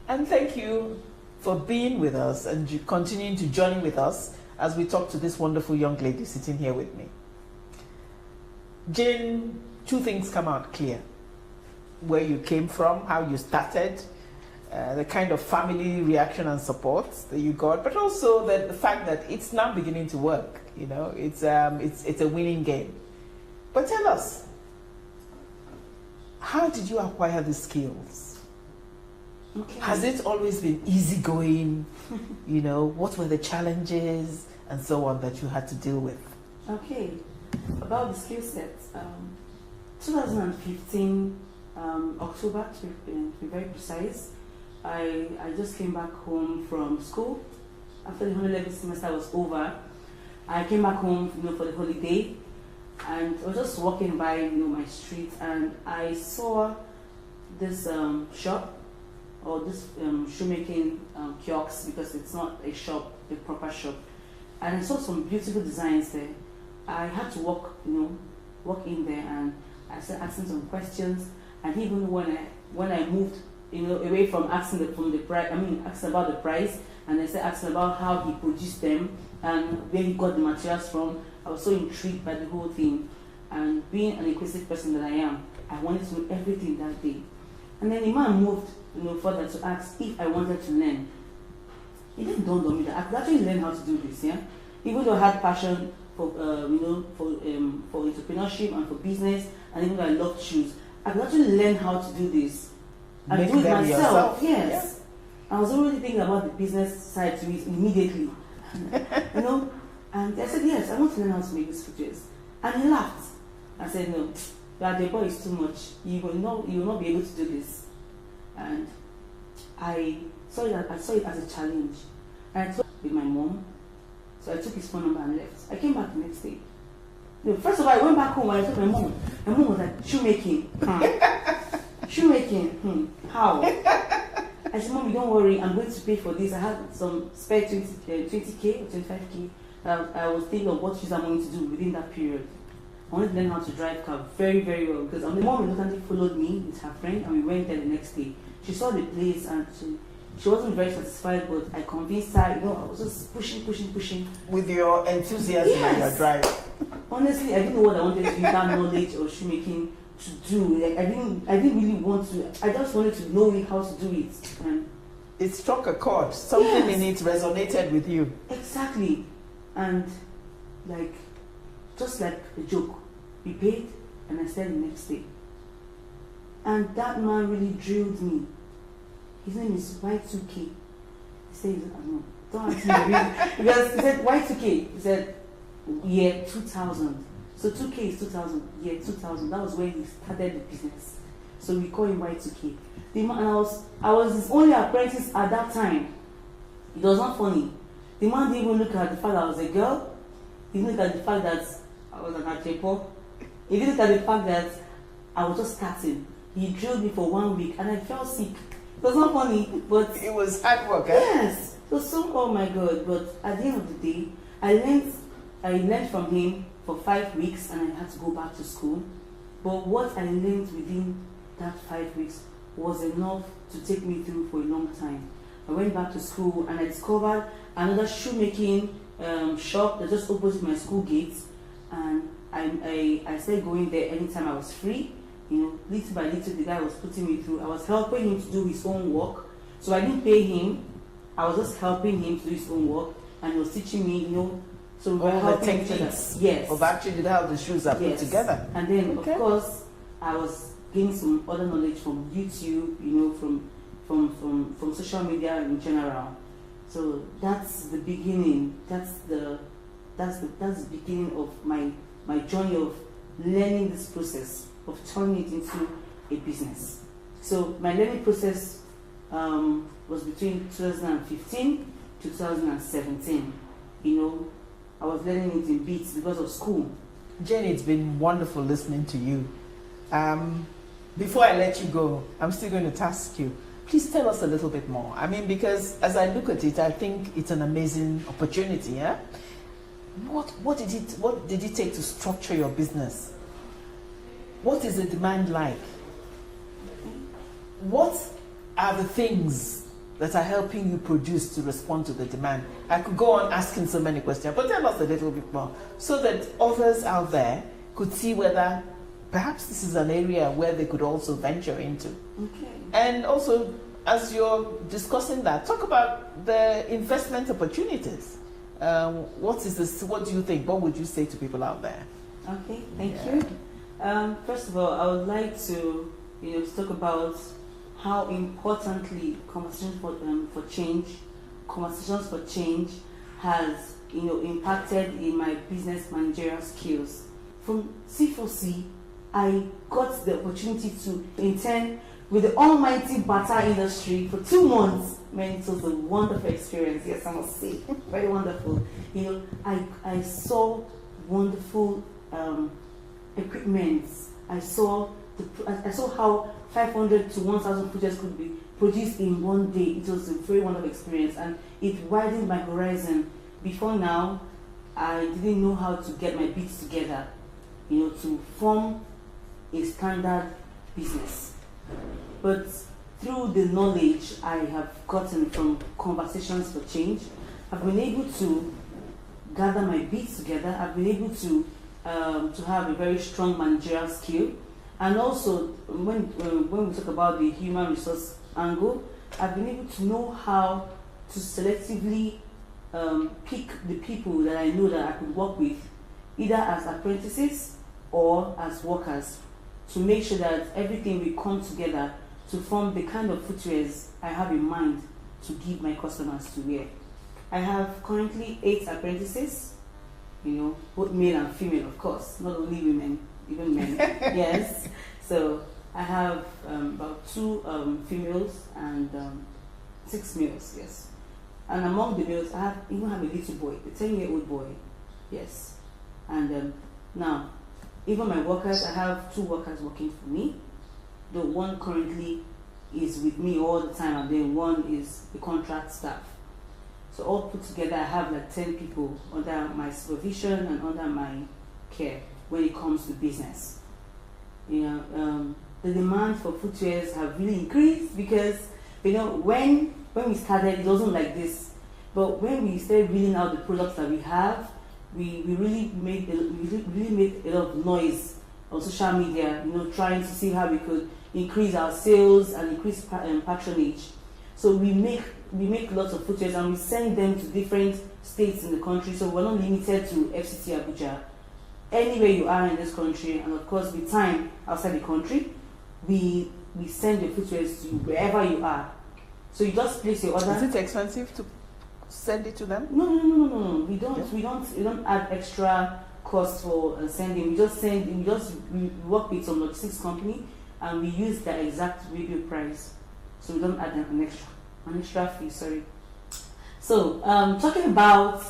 and thank you for being with us and continuing to journey with us as we talk to this wonderful young lady sitting here with me. Jane, two things come out clear. Where you came from, how you started, the kind of family reaction and support that you got, but also the fact that it's now beginning to work. You know, it's a winning game. But tell us, How did you acquire the skills? Okay. Has it always been easygoing? You know, what were the challenges and so on that you had to deal with? Okay, about the skill sets. 2015, October to be very precise, I just came back home from school. After the 111th semester was over, I came back home, for the holiday, and I was just walking by, my street, and I saw this shop, or this shoemaking kiosk, because it's not a shop, a proper shop, and I saw some beautiful designs there. I had to walk in there, and I started asking some questions, and even when I moved, away from asking the price, asking about the price, and I started asking about how he produced them and where he got the materials from. I was so intrigued by the whole thing, and being an inquisitive person that I am, I wanted to know everything that day. And then the man moved, further to ask if I wanted to learn. It didn't dawn on me that I could actually learn how to do this. Yeah, even though I had passion for entrepreneurship and for business, and even though I loved shoes, I could actually learn how to do this and Make do it them myself. yourself. Yes, yeah. I was already thinking about the business side to it immediately. And I said, yes, I want to learn how to make these pictures. And he laughed. I said, no, that the boy is too much. You will not be able to do this. And I saw it as a challenge. And I talked with my mom. So I took his phone number and left. I came back the next day. First of all, I went back home and I told my mom. My mom was like, shoemaking. Shoemaking. How? I said, Mommy, don't worry, I'm going to pay for this. I had some spare 20K or 25K. I was thinking of what shoes I'm going to do within that period. I wanted to learn how to drive car very, very well, because my mom reluctantly followed me with her friend, and we went there the next day. She saw the place, and she wasn't very satisfied, but I convinced her. I was just pushing. With your enthusiasm and your drive. Honestly, I didn't know what I wanted to use that knowledge of shoemaking to do. Like, I didn't really want to. I just wanted to know how to do it. And it struck a chord. Something in it resonated with you. Exactly. And just like a joke, we paid, and I started the next day. And that man really drilled me. His name is Y2K. He said, no, don't ask me really. Because he said, Y2K. He said, year 2000. So 2K is 2000. Year 2000. That was when he started the business. So we call him Y2K. The man, I was his only apprentice at that time. It was not funny. The man didn't even look at the fact that I was a girl. He didn't look at the fact that I was an achepo. He didn't look at the fact that I was just starting. He drilled me for 1 week and I felt sick. It was not funny, but it was hard work. Yes. It was so, oh my God. But at the end of the day, I learned from him for 5 weeks, and I had to go back to school. But what I learned within that 5 weeks was enough to take me through for a long time. I went back to school and I discovered another shoemaking shop that just opposite my school gates, and I started going there anytime I was free. Little by little, the guy was putting me through. I was helping him to do his own work, so I didn't pay him. I was just helping him to do his own work, and he was teaching me, so we were all the helping each other. techniques Yes. of actually how the shoes are put together. And then, of course, I was gaining some other knowledge from YouTube, from social media in general. So that's the beginning. That's the beginning of my journey of learning this process of turning it into a business. So my learning process was between 2015 to 2017. I was learning it in bits because of school. Jenny, it's been wonderful listening to you. Before I let you go, I'm still going to task you. Please tell us a little bit more. Because as I look at it, I think it's an amazing opportunity. Yeah. What did it take to structure your business? What is the demand like? What are the things that are helping you produce to respond to the demand? I could go on asking so many questions, but tell us a little bit more so that others out there could see whether perhaps this is an area where they could also venture into. Okay. And also, as you're discussing that, talk about the investment opportunities. What do you think? What would you say to people out there? Okay, thank you. First of all, I would like to, to talk about how importantly conversations for change has impacted in my business managerial skills. From C4C, I got the opportunity to intern with the almighty butter industry for 2 months. Man, it was a wonderful experience. Yes, I must say, very wonderful. I saw wonderful equipment. I saw how 500 to 1,000 projects could be produced in one day. It was a very wonderful experience, and it widened my horizon. Before now, I didn't know how to get my bits together, to form a standard business. But through the knowledge I have gotten from conversations for change, I've been able to gather my bits together. I've been able to have a very strong managerial skill. And also, when we talk about the human resource angle, I've been able to know how to selectively pick the people that I know that I could work with, either as apprentices or as workers, to make sure that everything will come together to form the kind of footwears I have in mind to give my customers to wear. I have currently 8 apprentices, both male and female, of course, not only women, even men. Yes. So I have about 2 females and 6 males. Yes. And among the males, I even have a little boy, a 10-year-old boy. Yes. And now, even my workers, I have 2 workers working for me. The one currently is with me all the time, and then one is the contract staff. So all put together, I have like 10 people under my supervision and under my care when it comes to business. The demand for footwears have really increased because, when we started, it wasn't like this. But when we started reeling out the products that we have, we really made a lot of noise on social media, trying to see how we could increase our sales and increase patronage. So we make lots of footwears and we send them to different states in the country. So we're not limited to FCT Abuja. Anywhere you are in this country, and of course with time outside the country, we send your footwears to wherever you are. So you just place your order. Is it expensive to send it to them? No. We don't add extra cost for sending. We work with some logistics company and we use the exact retail price. So we don't add an extra fee. Sorry. So talking about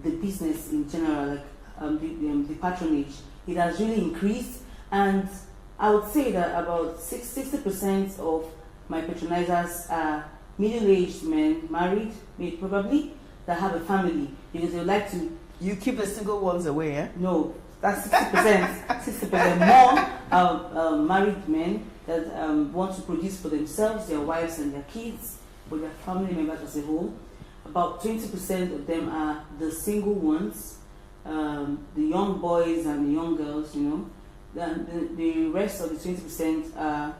the business in general, like the patronage, it has really increased, and I would say that about 60% of my patronizers are middle-aged men, married, maybe probably, that have a family, because they would like to. You keep the single ones away, eh? No, that's 60%. 60% more are married men that want to produce for themselves, their wives and their kids, for their family members as a whole. About 20% of them are the single ones, the young boys and the young girls, The rest of the 20% are,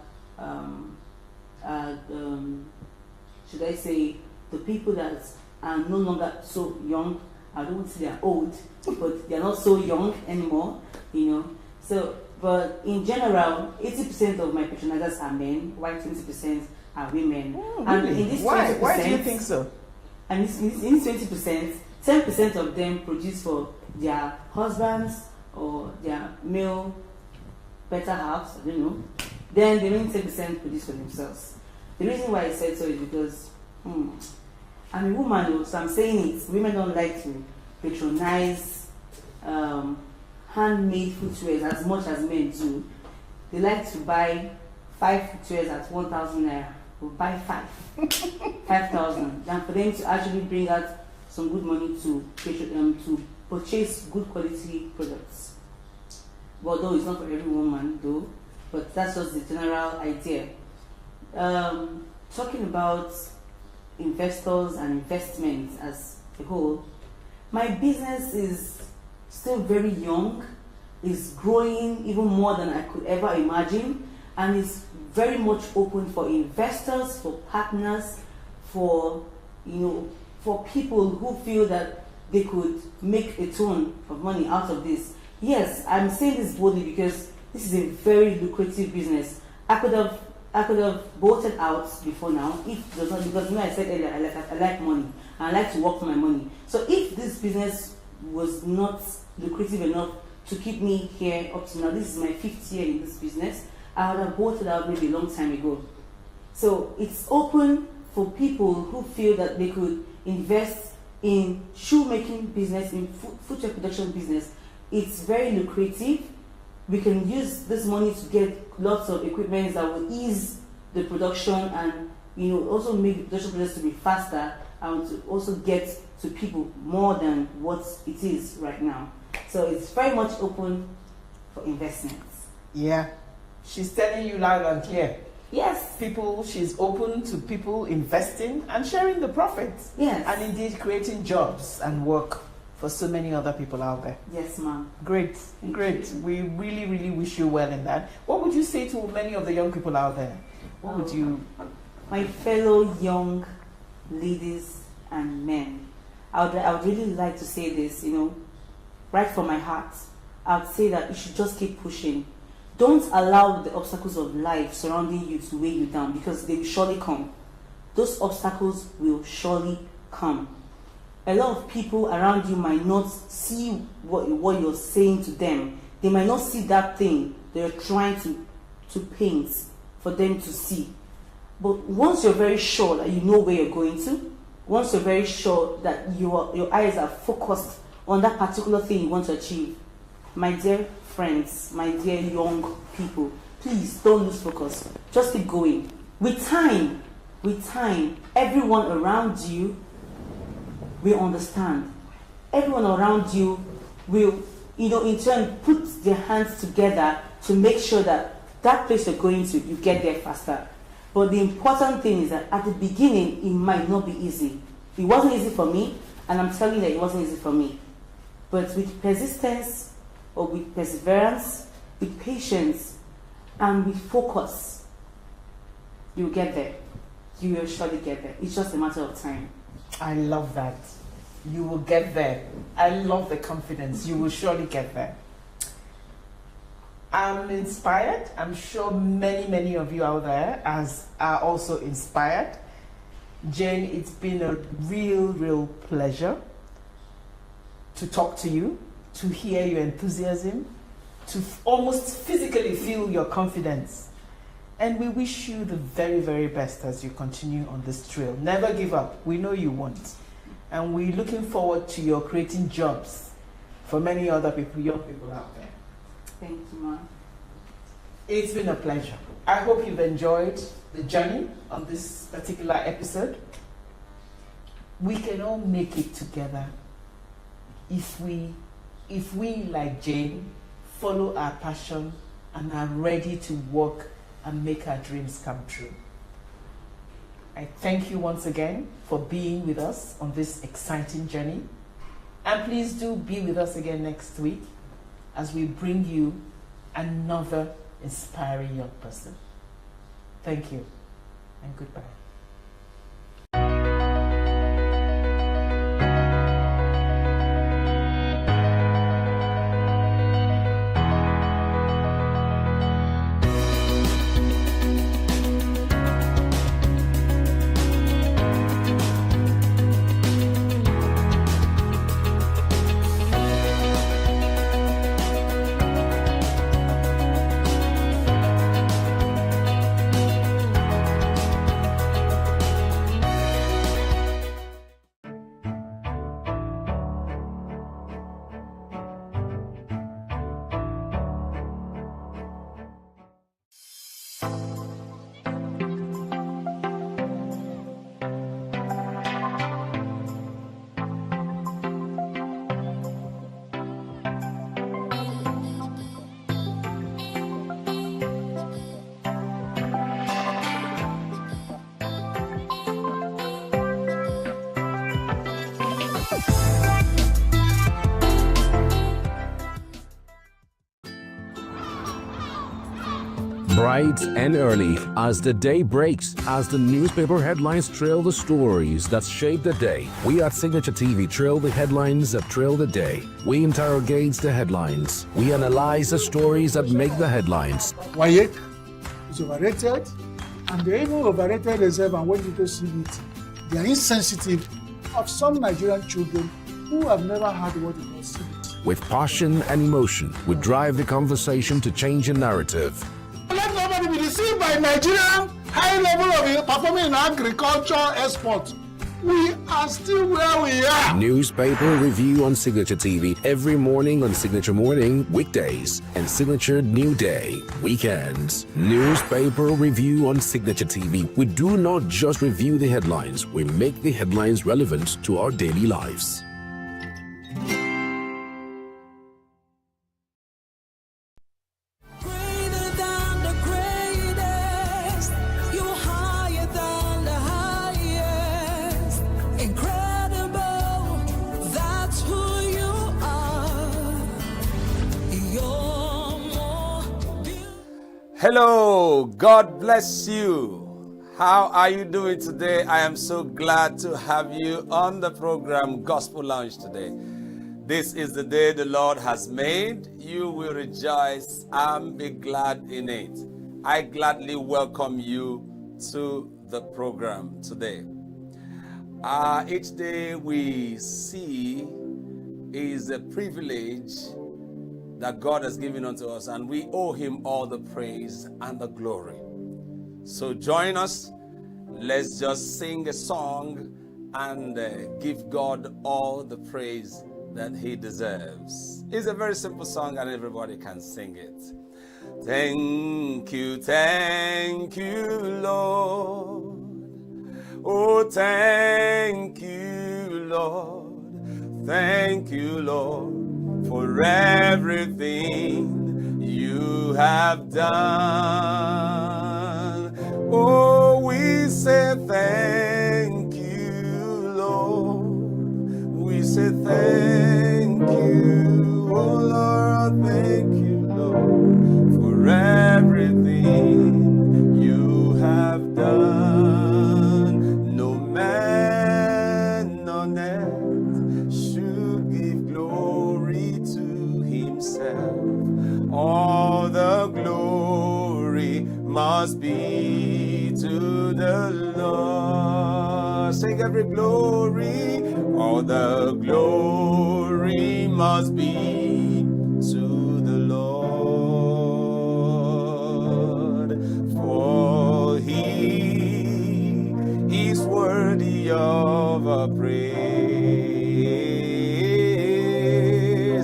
should I say, the people that are no longer so young. I don't want to say they're old, but they're not so young anymore, So, but in general, 80% of my patronizers are men, while 20% are women. Oh, and really? in this 20%, Why do you think so? And in 20%, 10% of them produce for their husbands or their male better halves, I don't know. Then the remaining 10% produce for themselves. The reason why I said so is because I'm a woman, so I'm saying it. Women don't like to patronize handmade footwear as much as men do. They like to buy 5 footwears at 1,000 naira. Or buy 5,000. Than for them to actually bring out some good money to purchase good quality products. Although it's not for every woman, though, but that's just the general idea. Talking about investors and investments as a whole, my business is still very young, is growing even more than I could ever imagine, and is very much open for investors, for partners, for people who feel that they could make a ton of money out of this. Yes, I'm saying this boldly because this is a very lucrative business. I could have bolted out before now if it does not, because I said earlier I like money and I like to work for my money. So if this business was not lucrative enough to keep me here up to now, this is my 5th year in this business, I would have bolted out maybe a long time ago. So it's open for people who feel that they could invest in shoemaking business, in footwear production business. It's very lucrative. We can use this money to get lots of equipment that will ease the production and also make the production process to be faster and to also get to people more than what it is right now. So it's very much open for investments. Yeah, she's telling you loud and clear. Yes. She's open to people investing and sharing the profits. Yes. And indeed creating jobs and work for so many other people out there. Yes, ma'am. Great, great. We really, really wish you well in that. What would you say to many of the young people out there? What would you... My fellow young ladies and men, I would really like to say this, right from my heart. I would say that you should just keep pushing. Don't allow the obstacles of life surrounding you to weigh you down, because they will surely come. Those obstacles will surely come. A lot of people around you might not see what you're saying to them. They might not see that thing they're trying to paint for them to see. But once you're very sure that you know where you're going to, once you're very sure that your eyes are focused on that particular thing you want to achieve, my dear friends, my dear young people, please don't lose focus. Just keep going. With time, everyone around you will understand. Everyone around you will, in turn put their hands together to make sure that that place you're going to, you get there faster. But the important thing is that at the beginning, it might not be easy. It wasn't easy for me, and I'm telling you that it wasn't easy for me. But with persistence, or with perseverance, with patience, and with focus, you'll get there. You will surely get there. It's just a matter of time. I love that. You will get there. I love the confidence. You will surely get there. I'm inspired. I'm sure many, many of you out there are also inspired. Jane, it's been a real pleasure to talk to you, to hear your enthusiasm, to almost physically feel your confidence. And we wish you the very, very best as you continue on this trail. Never give up. We know you won't. And we're looking forward to your creating jobs for many other people, young people out there. Thank you, ma'am. It's been a pleasure. I hope you've enjoyed the journey on this particular episode. We can all make it together if we, like Jane, follow our passion and are ready to work and make our dreams come true. I thank you once again for being with us on this exciting journey. And please do be with us again next week as we bring you another inspiring young person. Thank you and goodbye. bright and early as the day breaks, as the newspaper headlines trail the stories that shape the day. We at Signature TV trail the headlines that trail the day. We interrogate the headlines. We analyze the stories that make the headlines. WAEC is overrated, and they even overrated themselves, and when people see it, they are insensitive of some Nigerian children who have never had what they call CBT. With passion and emotion, we drive the conversation to change the narrative. Let nobody be deceived by Nigerian high level of performing in agriculture export. We are still where we are. Newspaper review on Signature TV every morning on Signature Morning, weekdays, and Signature New Day, weekends. Newspaper review on Signature TV. We do not just review the headlines, we make the headlines relevant to our daily lives. Hello, God bless you. How are you doing today? I am so glad to have you on the program Gospel Lounge today. This is the day the Lord has made. You will rejoice and be glad in it. I gladly welcome you to the program today. Each day we see is a privilege that God has given unto us, and we owe him all the praise and the glory. So join us. Let's just sing a song and give God all the praise that he deserves. It's a very simple song and everybody can sing it. Thank you, Lord. Oh, thank you, Lord. Thank you, Lord, for everything you have done. Oh, we say thank you, Lord. We say thank you, oh Lord, thank you, Lord, for everything you have done. No man on earth should give glory to himself. All the glory must be to the Lord. Sing every glory. All the glory must be to the Lord. For he is worthy of our praise.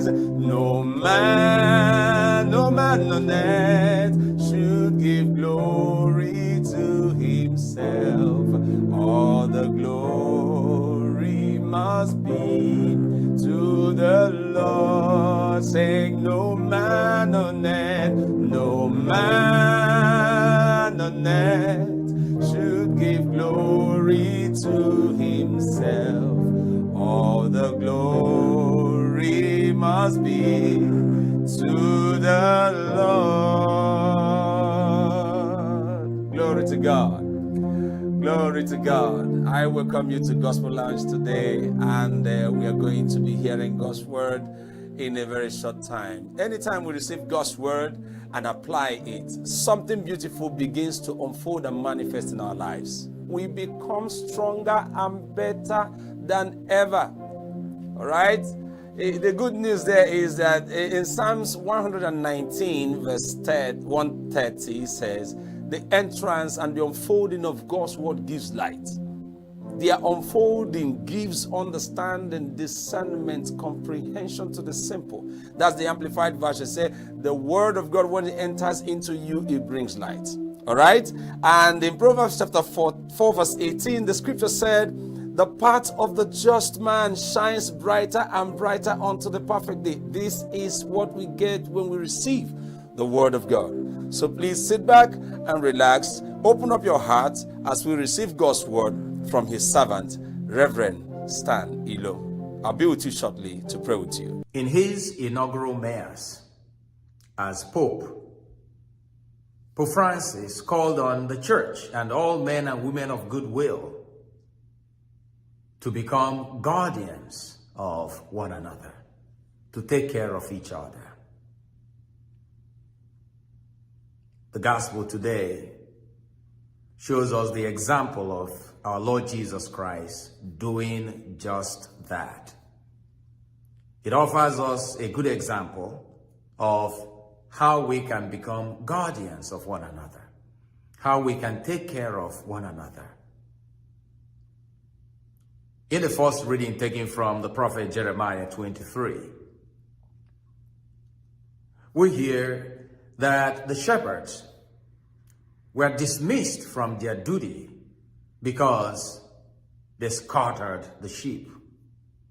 No man on earth should give glory to himself. All the glory must be to the Lord. Sing, no man on earth, no man on earth should give glory to himself. All the glory must be to the Lord. Glory to God. Glory to God. I welcome you to Gospel Lounge today, and we are going to be hearing God's word in a very short time. Anytime we receive God's word and apply it, something beautiful begins to unfold and manifest in our lives. We become stronger and better than ever. All right? The good news there is that in Psalms 119, verse 130, says, the entrance and the unfolding of God's word gives light. Their unfolding gives understanding, discernment, comprehension to the simple. That's the Amplified Version. Say, the word of God, when it enters into you, it brings light. All right? And in Proverbs chapter 4 verse 18, the scripture said, the path of the just man shines brighter and brighter unto the perfect day. This is what we get when we receive the word of God. So please sit back and relax. Open up your heart as we receive God's word from his servant, Reverend Stan Ilo. I'll be with you shortly to pray with you. In his inaugural mass as Pope Pope Francis called on the church and all men and women of goodwill to become guardians of one another, to take care of each other. The gospel today shows us the example of our Lord Jesus Christ doing just that. It offers us a good example of how we can become guardians of one another, how we can take care of one another. In the first reading taken from the prophet Jeremiah 23, we hear that the shepherds were dismissed from their duty because they scattered the sheep.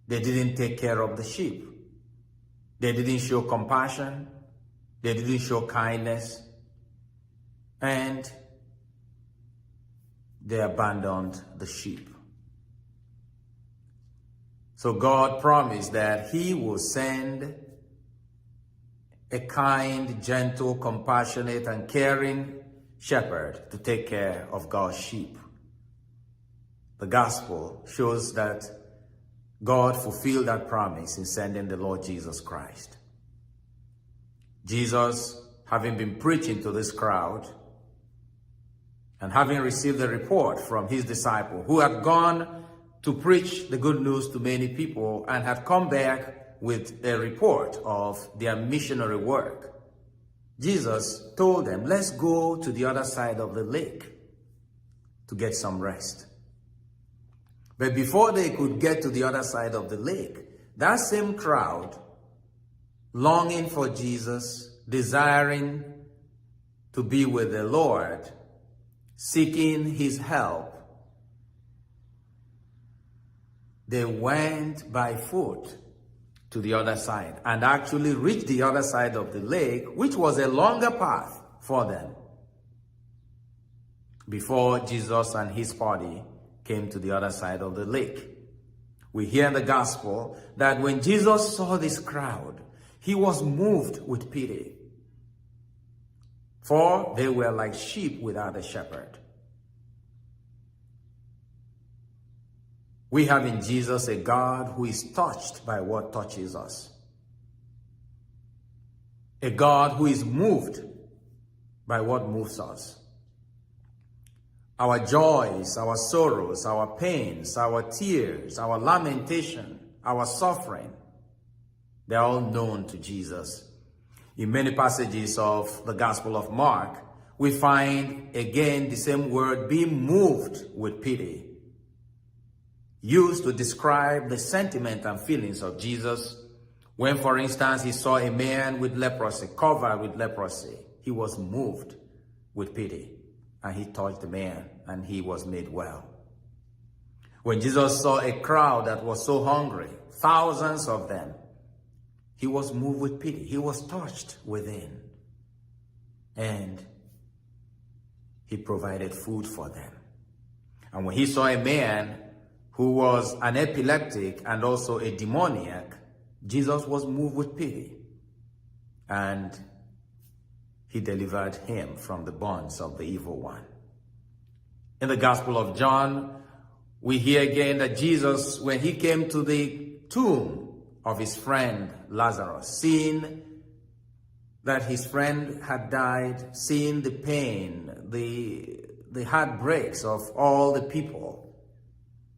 They didn't take care of the sheep. They didn't show compassion. They didn't show kindness. And they abandoned the sheep. So God promised that He will send a kind, gentle, compassionate, and caring shepherd to take care of God's sheep. The gospel shows that God fulfilled that promise in sending the Lord Jesus Christ. Jesus, having been preaching to this crowd and having received a report from his disciple who had gone to preach the good news to many people and had come back with a report of their missionary work, Jesus told them, let's go to the other side of the lake to get some rest. But before they could get to the other side of the lake, that same crowd, longing for Jesus, desiring to be with the Lord, seeking his help, they went by foot to the other side and actually reached the other side of the lake, which was a longer path for them, before Jesus and his party came to the other side of the lake. We hear in the gospel that when Jesus saw this crowd, he was moved with pity, for they were like sheep without a shepherd. We have in Jesus a God who is touched by what touches us, a God who is moved by what moves us. Our joys, our sorrows, our pains, our tears, our lamentation, our suffering, they're all known to Jesus. In many passages of the Gospel of Mark, we find again the same word, being moved with pity, used to describe the sentiment and feelings of Jesus when, for instance, he saw a man with leprosy, covered with leprosy. He was moved with pity, and he touched the man, and he was made well. When Jesus saw a crowd that was so hungry, thousands of them, he was moved with pity. He was touched within, and he provided food for them. And when he saw a man who was an epileptic and also a demoniac, Jesus was moved with pity, and he delivered him from the bonds of the evil one. In the Gospel of John, we hear again that Jesus, when he came to the tomb of his friend Lazarus, seeing that his friend had died, seeing the pain, the heartbreaks of all the people,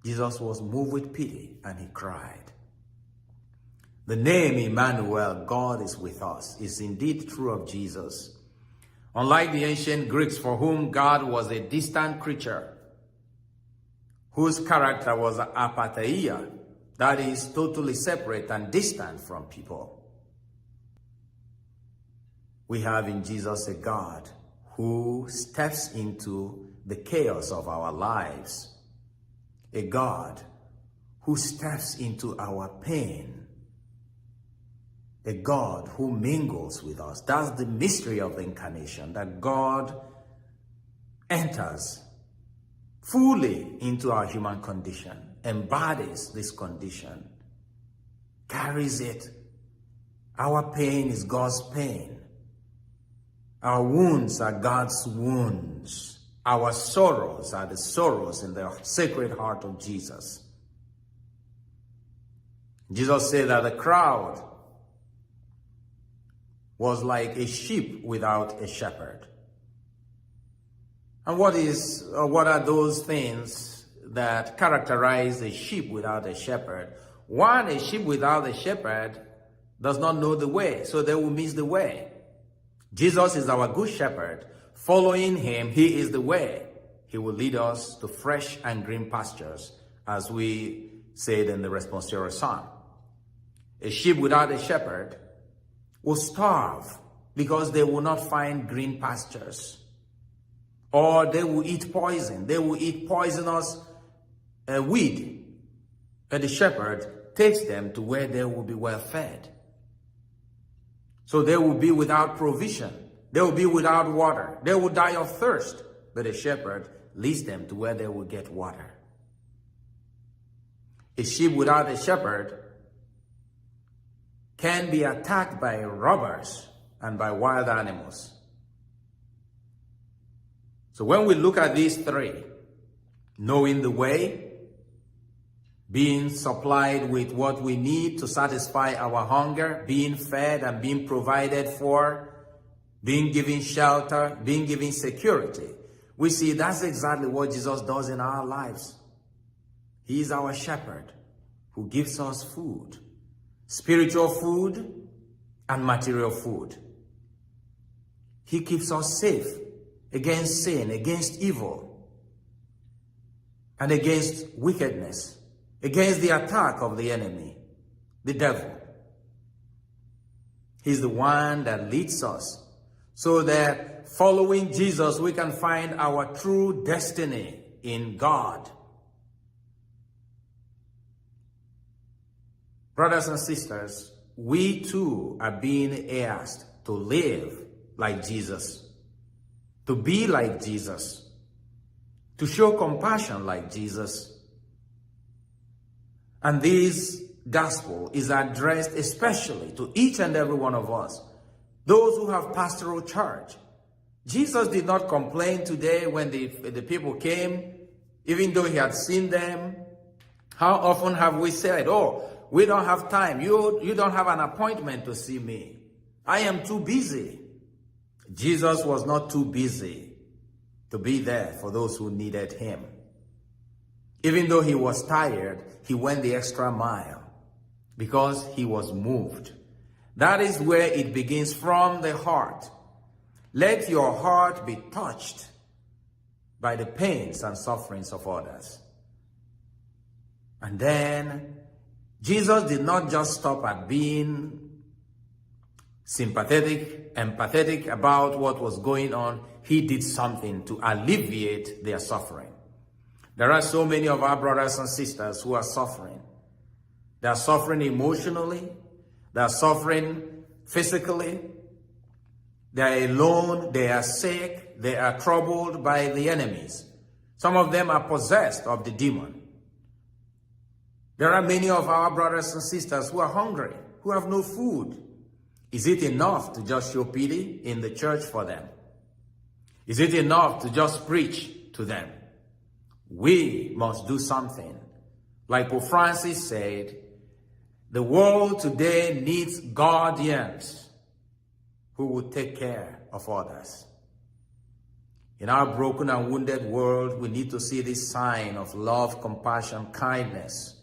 Jesus was moved with pity and he cried. The name Emmanuel, God is with us, is indeed true of Jesus. Unlike the ancient Greeks, for whom God was a distant creature, whose character was apatheia, that is, totally separate and distant from people, we have in Jesus a God who steps into the chaos of our lives, a God who steps into our pain, a God who mingles with us. That's the mystery of the incarnation, that God enters fully into our human condition, embodies this condition, carries it. Our pain is God's pain. Our wounds are God's wounds. Our sorrows are the sorrows in the sacred heart of Jesus. Jesus said that the crowd was like a sheep without a shepherd. And what are those things that characterize a sheep without a shepherd? One, a sheep without a shepherd does not know the way, so they will miss the way. Jesus is our good shepherd. Following him, he is the way. He will lead us to fresh and green pastures, as we said in the responsorial psalm. A sheep without a shepherd will starve because they will not find green pastures. Or they will eat poison. They will eat poisonous weed. And the shepherd takes them to where they will be well fed. So they will be without provision. They will be without water. They will die of thirst. But the shepherd leads them to where they will get water. A sheep without a shepherd can be attacked by robbers and by wild animals. So when we look at these three, knowing the way, being supplied with what we need to satisfy our hunger, being fed and being provided for, being given shelter, being given security, we see that's exactly what Jesus does in our lives. He is our shepherd who gives us food, spiritual food and material food. He keeps us safe against sin, against evil, and against wickedness, against the attack of the enemy, the devil. He's the one that leads us so that following Jesus, we can find our true destiny in God. Brothers and sisters, we too are being asked to live like Jesus, to be like Jesus, to show compassion like Jesus. And this gospel is addressed especially to each and every one of us, those who have pastoral charge. Jesus did not complain today when the people came, even though he had seen them. How often have we said, oh, we don't have time. You don't have an appointment to see me. I am too busy. Jesus was not too busy to be there for those who needed him. Even though he was tired, he went the extra mile because he was moved. That is where it begins, from the heart. Let your heart be touched by the pains and sufferings of others. And then Jesus did not just stop at being sympathetic, empathetic about what was going on. He did something to alleviate their suffering. There are so many of our brothers and sisters who are suffering. They are suffering emotionally. They are suffering physically. They are alone. They are sick. They are troubled by the enemies. Some of them are possessed of the demon. There are many of our brothers and sisters who are hungry, who have no food. Is it enough to just show pity in the church for them? Is it enough to just preach to them? We must do something. Like Pope Francis said, the world today needs guardians who will take care of others. In our broken and wounded world, we need to see this sign of love, compassion, kindness.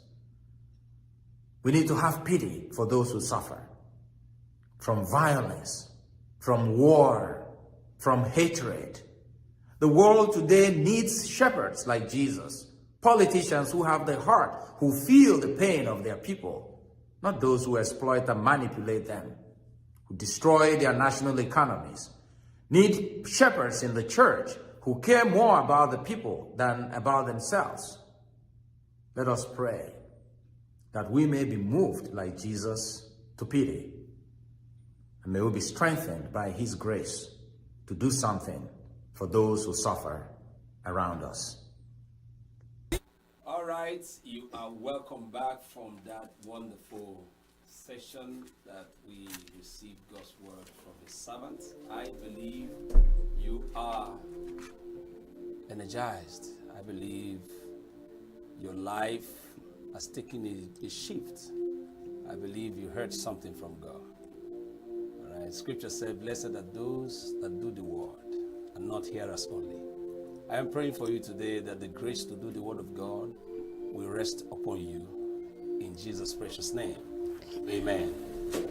We need to have pity for those who suffer from violence, from war, from hatred. The world today needs shepherds like Jesus, politicians who have the heart, who feel the pain of their people, not those who exploit and manipulate them, who destroy their national economies. Need shepherds in the church who care more about the people than about themselves. Let us pray that we may be moved like Jesus to pity, and may we be strengthened by his grace to do something for those who suffer around us. All right, you are welcome back from that wonderful session that we receive God's word from His servant. I believe you are energized. I believe your life has taken a shift. I believe you heard something from God. All right. Scripture says, "Blessed are those that do the word and not hearers only." I am praying for you today that the grace to do the word of God will rest upon you in Jesus' precious name. Amen.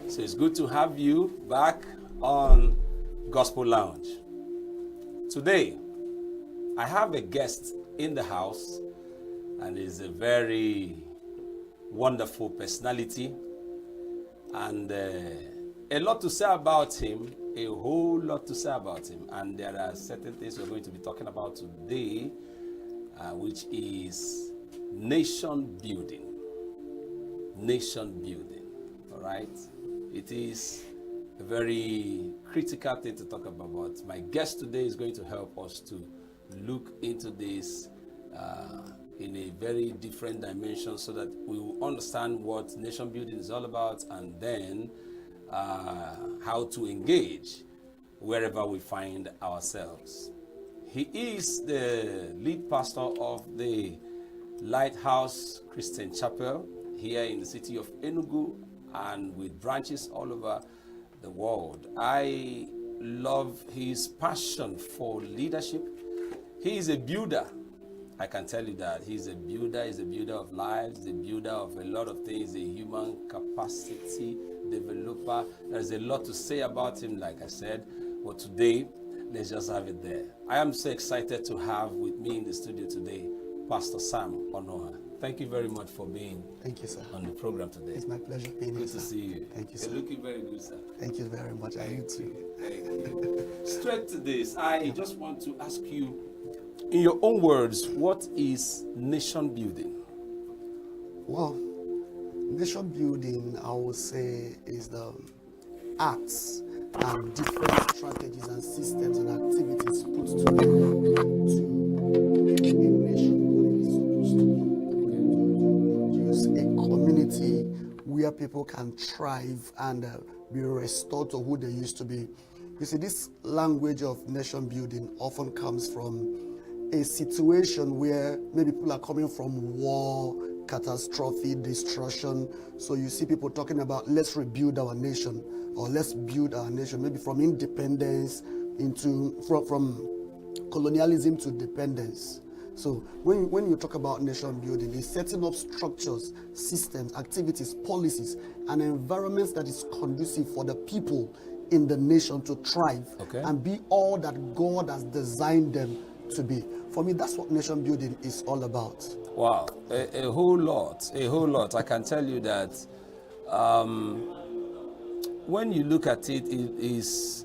So it's good to have you back on Gospel Lounge. Today, I have a guest in the house, and he's a very wonderful personality, and a lot to say about him, a whole lot to say about him. And there are certain things we're going to be talking about today, which is nation building. Nation building, all right? It is a very critical thing to talk about, but my guest today is going to help us to look into this in a very different dimension so that we will understand what nation building is all about, and then how to engage wherever we find ourselves. He is the lead pastor of the Lighthouse Christian Chapel here in the city of ENUGU, and with branches all over the world. I love his passion for leadership. He is a builder. I can tell you that. He's a builder. He's a builder of lives. He's a builder of a lot of things. A human capacity developer. There's a lot to say about him, like I said. But today, let's just have it there. I am so excited to have with me in the studio today, Pastor Sam Onoha. Thank you very much for being on the program today. It's my pleasure being here. Good to see you. Thank you, sir. You're looking very good, sir. Thank you very much. I you too. Thank you. Straight to this, I just want to ask you, in your own words, what is nation building? Well, nation building, I would say, is the acts and different strategies and systems and activities put together to make a nation what it is supposed to be. Produce a community where people can thrive and be restored to who they used to be. You see, this language of nation building often comes from a situation where maybe people are coming from war, catastrophe, destruction. So you see people talking about, let's rebuild our nation, or let's build our nation, maybe from independence from colonialism to dependence. So when you talk about nation building, it's setting up structures, systems, activities, policies, and environments that is conducive for the people in the nation to thrive and be all that God has designed them to be. For me, that's what nation building is all about. Wow, a whole lot. I can tell you that when you look at it, it is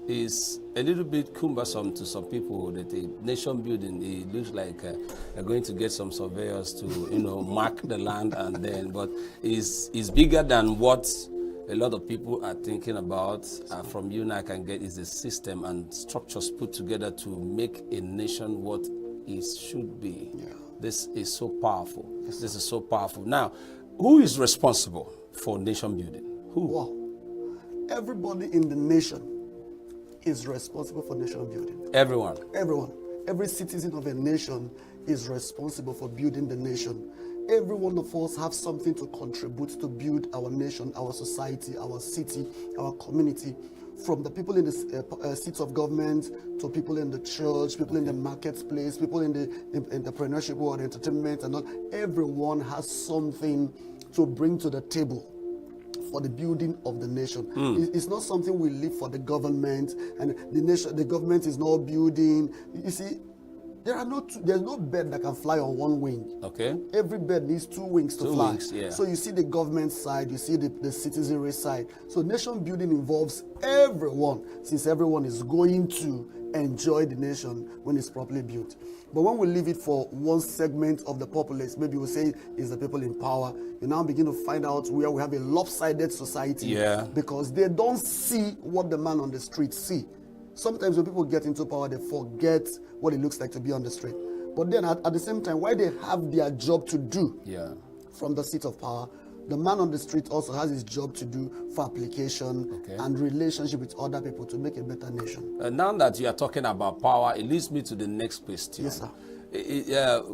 a little bit cumbersome to some people. That a nation building, it looks like they're going to get some surveyors to mark the land, and then, but is bigger than what a lot of people are thinking about. From you and I can get is a system and structures put together to make a nation what it should be. Yeah. This is so powerful. Yes. This is so powerful. Now, who is responsible for nation building? Who? Well, everybody in the nation is responsible for nation building. Everyone. Every citizen of a nation is responsible for building the nation. Every one of us have something to contribute to build our nation, our society, our city, our community. From the people in the seats of government to people in the church, people in the marketplace, people in the entrepreneurship world, entertainment, and all. Everyone has something to bring to the table for the building of the nation. It's not something we leave for the government, and the government is not building. You see, there's no bird that can fly on one wing. Okay. Every bird needs two wings to fly. Wings, yeah. So you see the government side, you see the citizenry side. So nation building involves everyone, since everyone is going to enjoy the nation when it's properly built. But when we leave it for one segment of the populace, maybe we'll say it's the people in power, you now begin to find out where we have a lopsided society, because they don't see what the man on the street see. Sometimes when people get into power, they forget what it looks like to be on the street. But then at the same time, while they have their job to do from the seat of power, The man on the street also has his job to do for application and relationship with other people to make a better nation. Now that you are talking about power, it leads me to the next question. Yes, sir.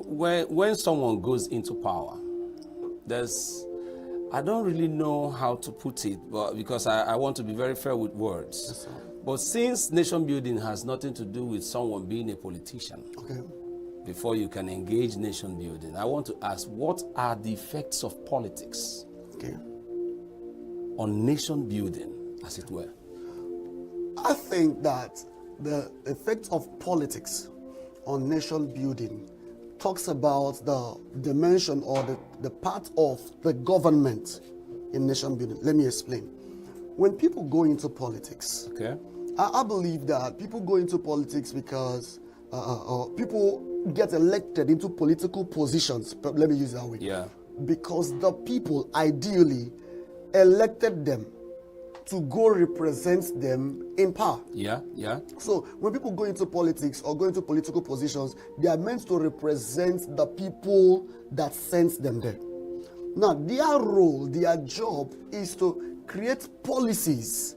When someone goes into power, I don't really know how to put it, but because I want to be very fair with words. Yes, sir. But since nation building has nothing to do with someone being a politician, before you can engage nation building, I want to ask, what are the effects of politics on nation building, as it were? I think that the effect of politics on nation building talks about the dimension or the part of the government in nation building. Let me explain. When people go into politics, I believe that people go into politics because people get elected into political positions. Let me use it that way. Yeah. Because the people ideally elected them to go represent them in power. Yeah, yeah. So when people go into politics or go into political positions, they are meant to represent the people that sent them there. Now, their role, their job is to create policies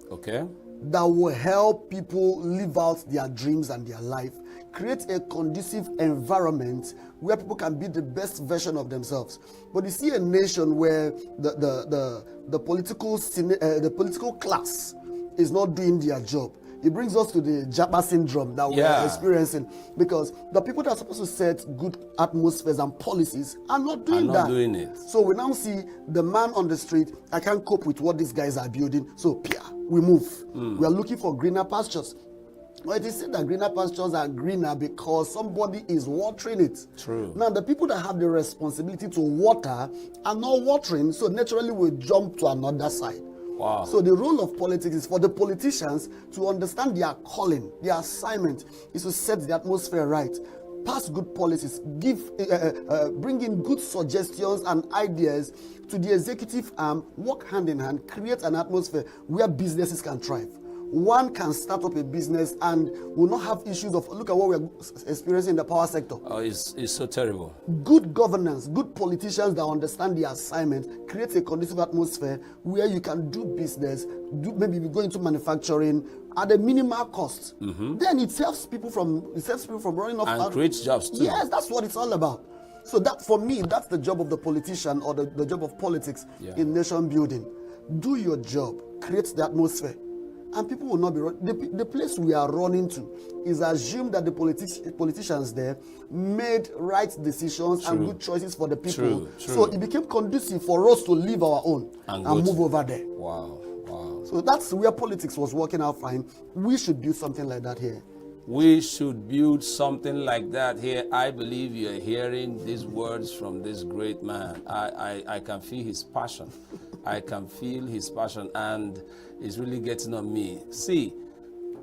that will help people live out their dreams and their life, create a conducive environment where people can be the best version of themselves. But you see a nation where the political class is not doing their job. It brings us to the Japa syndrome that we are experiencing, because the people that are supposed to set good atmospheres and policies are not doing that. So we now see the man on the street, I can't cope with what these guys are building, so we move. We are looking for greener pastures. Well, it is said that greener pastures are greener because somebody is watering it. True. Now, the people that have the responsibility to water are not watering, so naturally we jump to another side. Wow. So the role of politics is for the politicians to understand their calling, their assignment is to set the atmosphere right, pass good policies, bring in good suggestions and ideas to the executive arm, work hand in hand, create an atmosphere where businesses can thrive. One can start up a business and will not have issues of, look at what we're experiencing in the power sector. Oh, it's so terrible. Good governance, good politicians that understand the assignment, create a conducive atmosphere where you can do business, maybe go into manufacturing at a minimal cost. Then it saves people from running off. And creates jobs too. Yes, that's what it's all about. So that, for me, that's the job of the politician or the job of politics in nation building. Do your job, create the atmosphere. And people will not be the place we are running to is assume that the politicians there made right decisions and good choices for the people. So it became conducive for us to leave our own and move over there. Wow. So that's where politics was working out fine. We should build something like that here. We should build something like that here. I believe you're hearing these words from this great man. I can feel his passion. I can feel his passion, and it's really getting on me. See,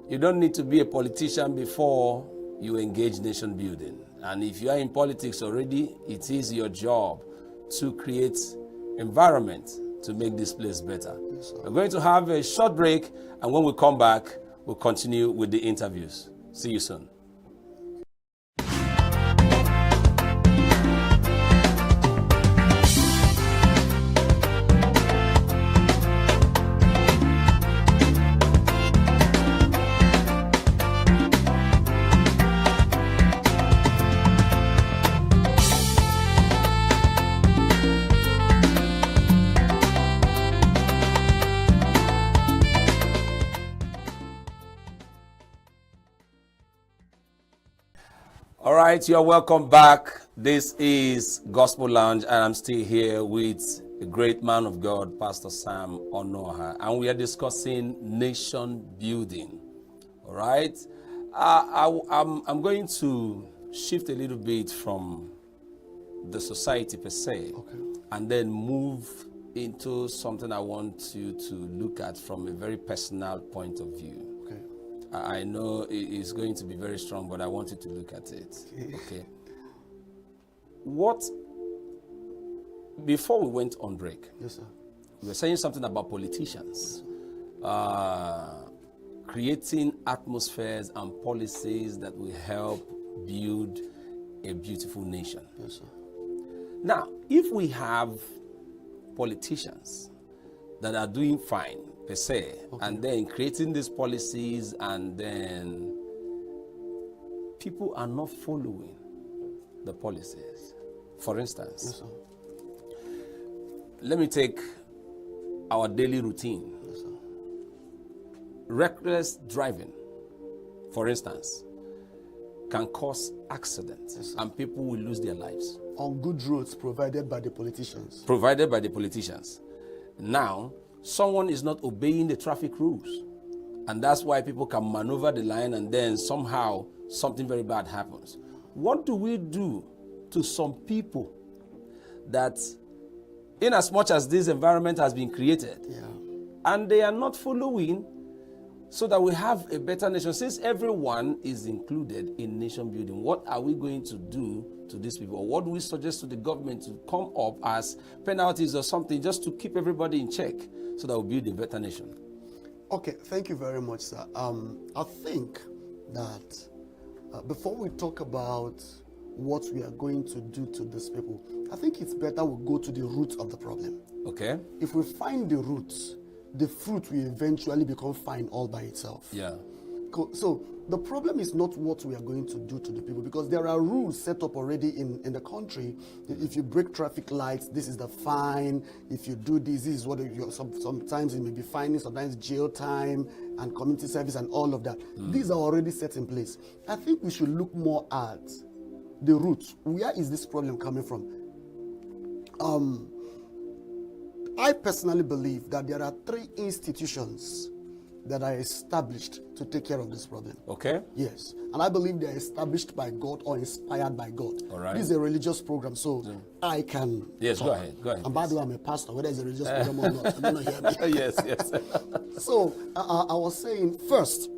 you don't need to be a politician before you engage nation building. And if you are in politics already, it is your job to create environment to make this place better. Yes, we're going to have a short break, and when we come back, we'll continue with the interviews. See you soon. All right, you're welcome back. This is Gospel Lounge, and I'm still here with a great man of God, Pastor Sam Onoha, and we are discussing nation building. All right, I'm going to shift a little bit from the society per se, and then move into something I want you to look at from a very personal point of view. I know it is going to be very strong, but I want you to look at it. Okay. Before we went on break, yes, sir, we were saying something about politicians creating atmospheres and policies that will help build a beautiful nation. Yes, sir. Now, if we have politicians that are doing fine per se, and then creating these policies, and then people are not following the policies. For instance, Yes, sir. let me take our daily routine. Yes, sir. Reckless driving, for instance, can cause accidents, and people will lose their lives. On good roads provided by the politicians. Provided by the politicians. Now, someone is not obeying the traffic rules, and that's why people can maneuver the line, and then somehow something very bad happens. What do we do to some people that, in as much as this environment has been created, and they are not following, so that we have a better nation? Since everyone is included in nation building, what are we going to do to these people? Or what do we suggest to the government to come up as penalties or something, just to keep everybody in check, so that we build a better nation? Okay, thank you very much, sir. I think that before we talk about what we are going to do to these people, I think it's better we go to the root of the problem. Okay. If we find the roots, the fruit will eventually become fine all by itself. Yeah. So the problem is not what we are going to do to the people, because there are rules set up already in the country. If you break traffic lights, this is the fine. If you do this, this is what sometimes it may be fining, sometimes jail time and community service and all of that. These are already set in place. I think we should look more at the roots. Where is this problem coming from? I personally believe that there are 3 institutions that are established to take care of this problem. Okay. Yes. And I believe they're established by God or inspired by God. All right. This is a religious program, so I can Yes, talk. go ahead. Go ahead. And by the way, I'm a pastor, whether it's a religious program or not. You don't hear me. Yes, yes. So I was saying, first,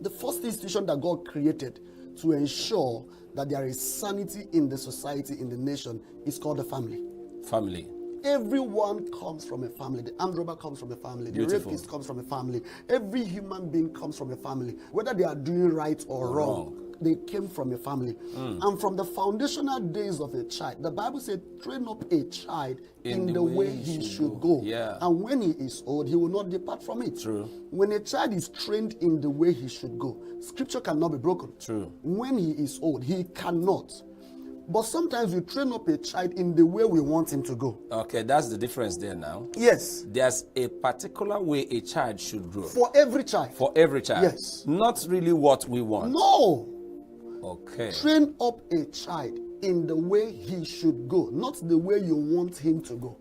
the first institution that God created to ensure that there is sanity in the society, in the nation, is called the family. Family. Everyone comes from a family. The armed robber comes from a family. The Beautiful. rapist comes from a family. Every human being comes from a family. Whether they are doing right or wrong, they came from a family. And from the foundational days of a child, the Bible said, train up a child in the way he should go. Yeah. And when he is old, he will not depart from it. True. When a child is trained in the way he should go, scripture cannot be broken. True. When he is old, he cannot. But sometimes we train up a child in the way we want him to go. Okay, that's the difference there now. Yes. There's a particular way a child should grow. For every child. For every child. Yes. Not really what we want. No. Okay. Train up a child in the way he should go, not the way you want him to go.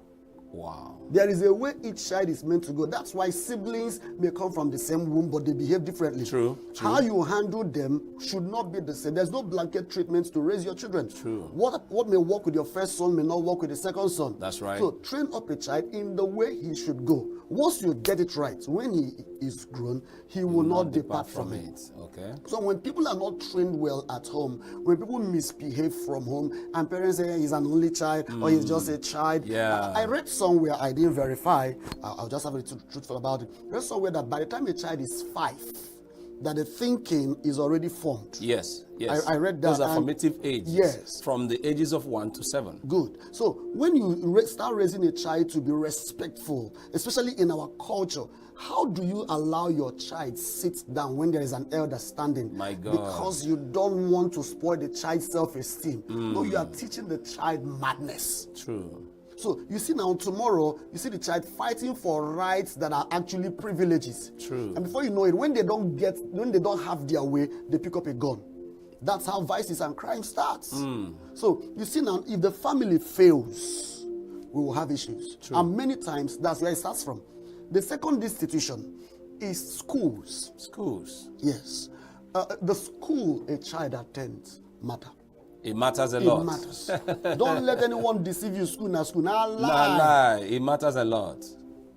Wow. There is a way each child is meant to go. That's why siblings may come from the same womb, but they behave differently. True. How you handle them should not be the same. There's no blanket treatment to raise your children. True. What may work with your first son may not work with the second son. That's right. So train up a child in the way he should go. Once you get it right, when he is grown, he will not depart from it. Okay. So when people are not trained well at home, when people misbehave from home, and parents say he's an only child or he's just a child. Yeah. I read somewhere, I didn't verify, I'll just have to be truthful about it. I read somewhere that by the time a child is 5, that the thinking is already formed. Yes, yes. I read that. Those are formative ages. Yes. From the ages of 1 to 7. Good. So when you start raising a child to be respectful, especially in our culture, how do you allow your child sit down when there is an elder standing? My God. Because you don't want to spoil the child's self-esteem. No, you are teaching the child madness. True. So you see now tomorrow, you see the child fighting for rights that are actually privileges. True. And before you know it, when they don't have their way, they pick up a gun. That's how vices and crime starts. So you see now, if the family fails, we will have issues. True. And many times that's where it starts from. The second institution is schools. Schools. Yes. The school a child attends matter. It matters a lot. It matters. Don't let anyone deceive you. School, not school. Nah, lie. Nah, lie. It matters a lot.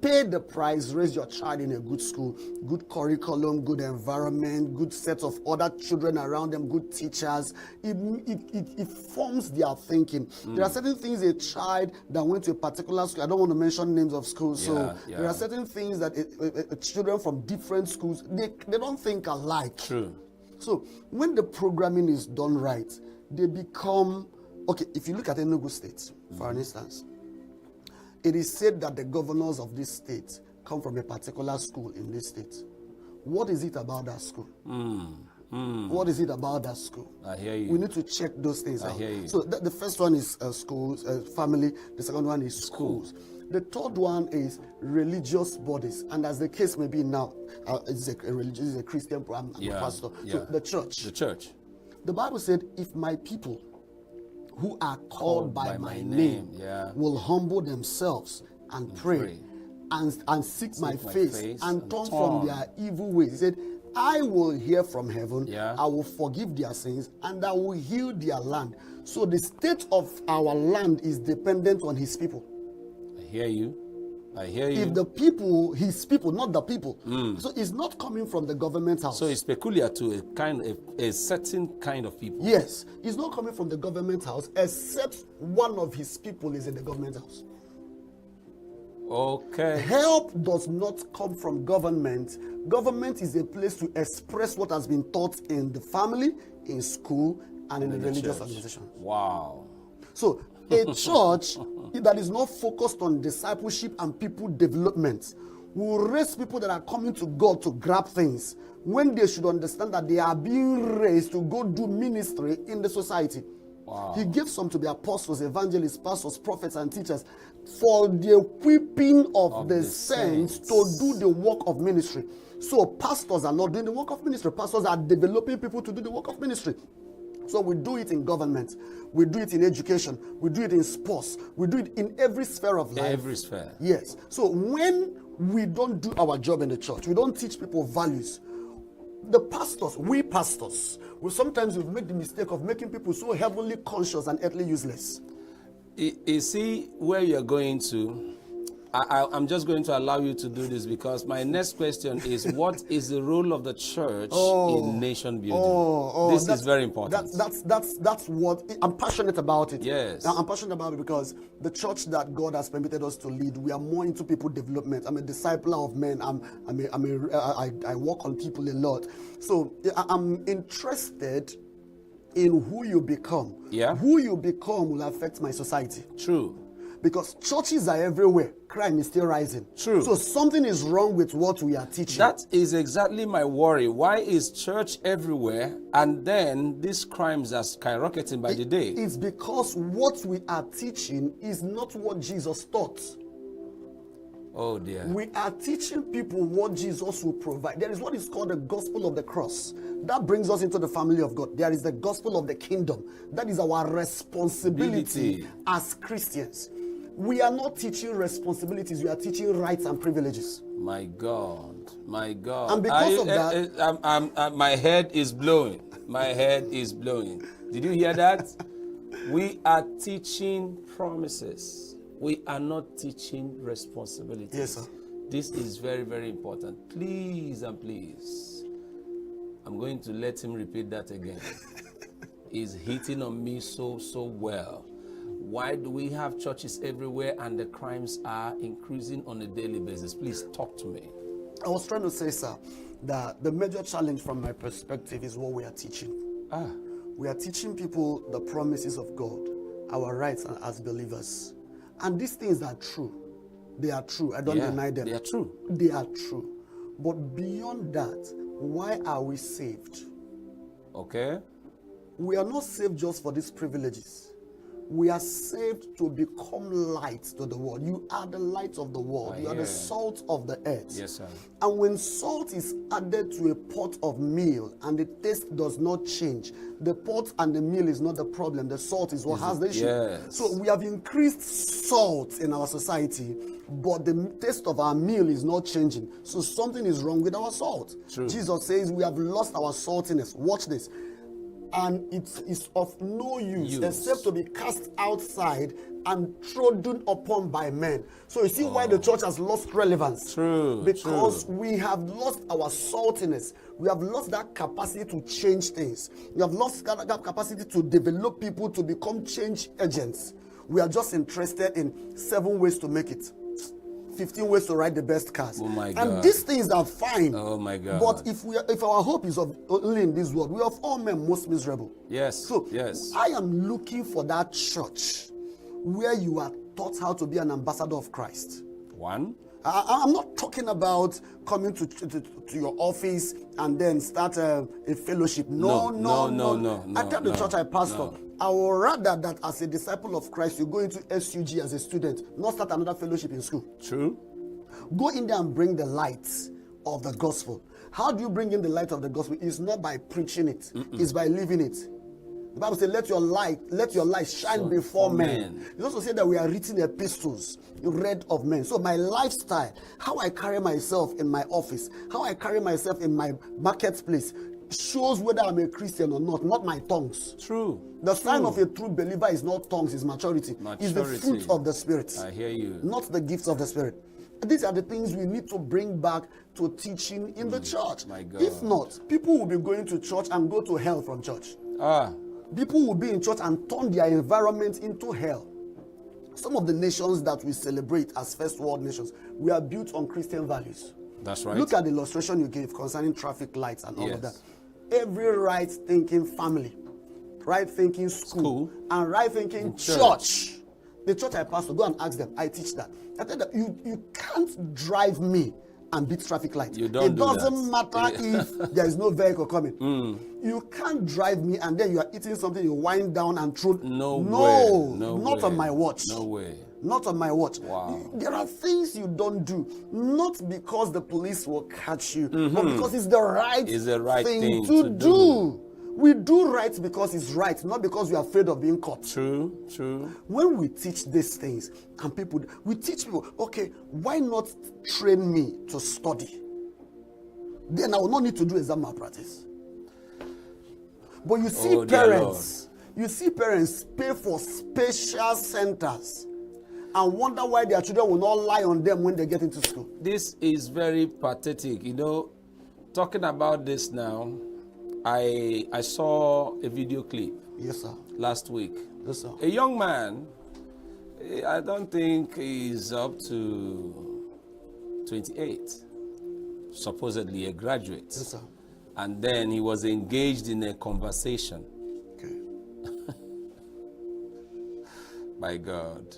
Pay the price, raise your child in a good school, good curriculum, good environment, good set of other children around them, good teachers. It forms their thinking. There are certain things a child that went to a particular school, I don't want to mention names of schools, there are certain things that children from different schools, they don't think alike. True. So when the programming is done right, they become, okay, if you look at ENUGU State, for an instance, It is said that the governors of this state come from a particular school in this state. What is it about that school? What is it about that school? I hear you. We need to check those things out. I hear you. So the first one is schools, family. The second one is schools. The third one is religious bodies. And as the case may be now, it's a Christian program, I'm a pastor. So the church. The church. The Bible said, if my people who are called by my name will humble themselves and pray. And seek my face and turn from their evil ways. He said, I will hear from heaven, I will forgive their sins, and I will heal their land. So the state of our land is dependent on his people. I hear you. I hear you. If the people, his people, not the people. So it's not coming from the government house. So it's peculiar to a certain kind of people. Yes, it's not coming from the government house, except one of his people is in the government house. Okay. Help does not come from government. Government is a place to express what has been taught in the family, in school, and in the religious organization. Wow. So a church that is not focused on discipleship and people development will raise people that are coming to God to grab things when they should understand that they are being raised to go do ministry in the society. Wow. He gave some to the apostles, evangelists, pastors, prophets, and teachers for the equipping of the saints to do the work of ministry. So pastors are not doing the work of ministry. Pastors are developing people to do the work of ministry. So we do it in government, we do it in education, we do it in sports, we do it in every sphere of life. Every sphere. Yes. So when we don't do our job in the church, we don't teach people values. The pastors, we sometimes we make the mistake of making people so heavenly conscious and earthly useless. You see where you're going to. I'm just going to allow you to do this because my next question is, what is the role of the church in nation building? This is very important. That's what I'm passionate about it. Yes. I'm passionate about it because the church that God has permitted us to lead, we are more into people development. I'm a discipler of men. I work on people a lot. So I'm interested in who you become. Yeah. Who you become will affect my society. True. Because churches are everywhere. Crime is still rising. True. So something is wrong with what we are teaching. That is exactly my worry. Why is church everywhere and then these crimes are skyrocketing by the day? It's because what we are teaching is not what Jesus taught. Oh dear. We are teaching people what Jesus will provide. There is what is called the gospel of the cross. That brings us into the family of God. There is the gospel of the kingdom. That is our responsibility as Christians. We are not teaching responsibilities. We are teaching rights and privileges. My God. My God. And because of that, my head is blowing. My head is blowing. Did you hear that? We are teaching promises. We are not teaching responsibilities. Yes, sir. This is very, very important. Please and please. I'm going to let him repeat that again. He's hitting on me so well. Why do we have churches everywhere and the crimes are increasing on a daily basis? Please talk to me. I was trying to say, sir, that the major challenge from my perspective is what we are teaching. We are teaching people the promises of God, our rights as believers. And these things are true. They are true. I don't deny them. They are true. They are true. But beyond that, why are we saved? Okay. We are not saved just for these privileges. We are saved to become light to the world. You are the light of the world. You are the salt of the earth. Yes, sir. And when salt is added to a pot of meal and the taste does not change, the pot and the meal is not the problem. The salt is what has the issue. Yes. So we have increased salt in our society, but the taste of our meal is not changing. So something is wrong with our salt. True. Jesus says we have lost our saltiness. Watch this. And it is of no use except to be cast outside and trodden upon by men. So you see why the church has lost relevance. True. Because we have lost our saltiness. We have lost that capacity to change things. We have lost that capacity to develop people to become change agents. We are just interested in 7 ways to make it. 15 ways to ride the best cars. Oh my God. And these things are fine. Oh my God. But if our hope is only in this world, we are of all men most miserable. Yes. So yes. I am looking for that church where you are taught how to be an ambassador of Christ? One. I'm not talking about coming to your office and then start a fellowship. No. I tell the church I pastor, I would rather that as a disciple of Christ, you go into SUG as a student, not start another fellowship in school. True. Go in there and bring the light of the gospel. How do you bring in the light of the gospel? It's not by preaching it. It's by living it. The Bible says, let your light shine before men. It also said that we are written epistles, read of men. So my lifestyle, how I carry myself in my office, how I carry myself in my marketplace, shows whether I'm a Christian or not my tongues. True. The sign of a true believer is not tongues, it's maturity. It's the fruit of the Spirit. I hear you. Not the gifts of the Spirit. These are the things we need to bring back to teaching in the church. My God. If not, people will be going to church and go to hell from church. People will be in church and turn their environment into hell. Some of the nations that we celebrate as first world nations, we are built on Christian values. That's right. Look at the illustration you gave concerning traffic lights and all of that. Every right-thinking family, right-thinking school, and right-thinking church. The church I pastor, go and ask them. I teach that. I tell them, you can't drive me and beat traffic lights. It doesn't matter if there is no vehicle coming. You can't drive me and then you are eating something, you wind down and throw. No, not on my watch. No way. Not on my watch. Wow. There are things you don't do, not because the police will catch you, but because it's the right, thing to do. We do right because it's right, not because we are afraid of being caught. True. When we teach these things, and we teach people, okay, why not train me to study? Then I will not need to do exam malpractice. But you see parents pay for special centers and wonder why their children will not lie on them when they get into school. This is very pathetic. You know, talking about this now, I saw a video clip. Yes, sir. Last week. Yes, sir. A young man, I don't think he's up to 28, supposedly a graduate. Yes, sir. And then he was engaged in a conversation. Okay. My God.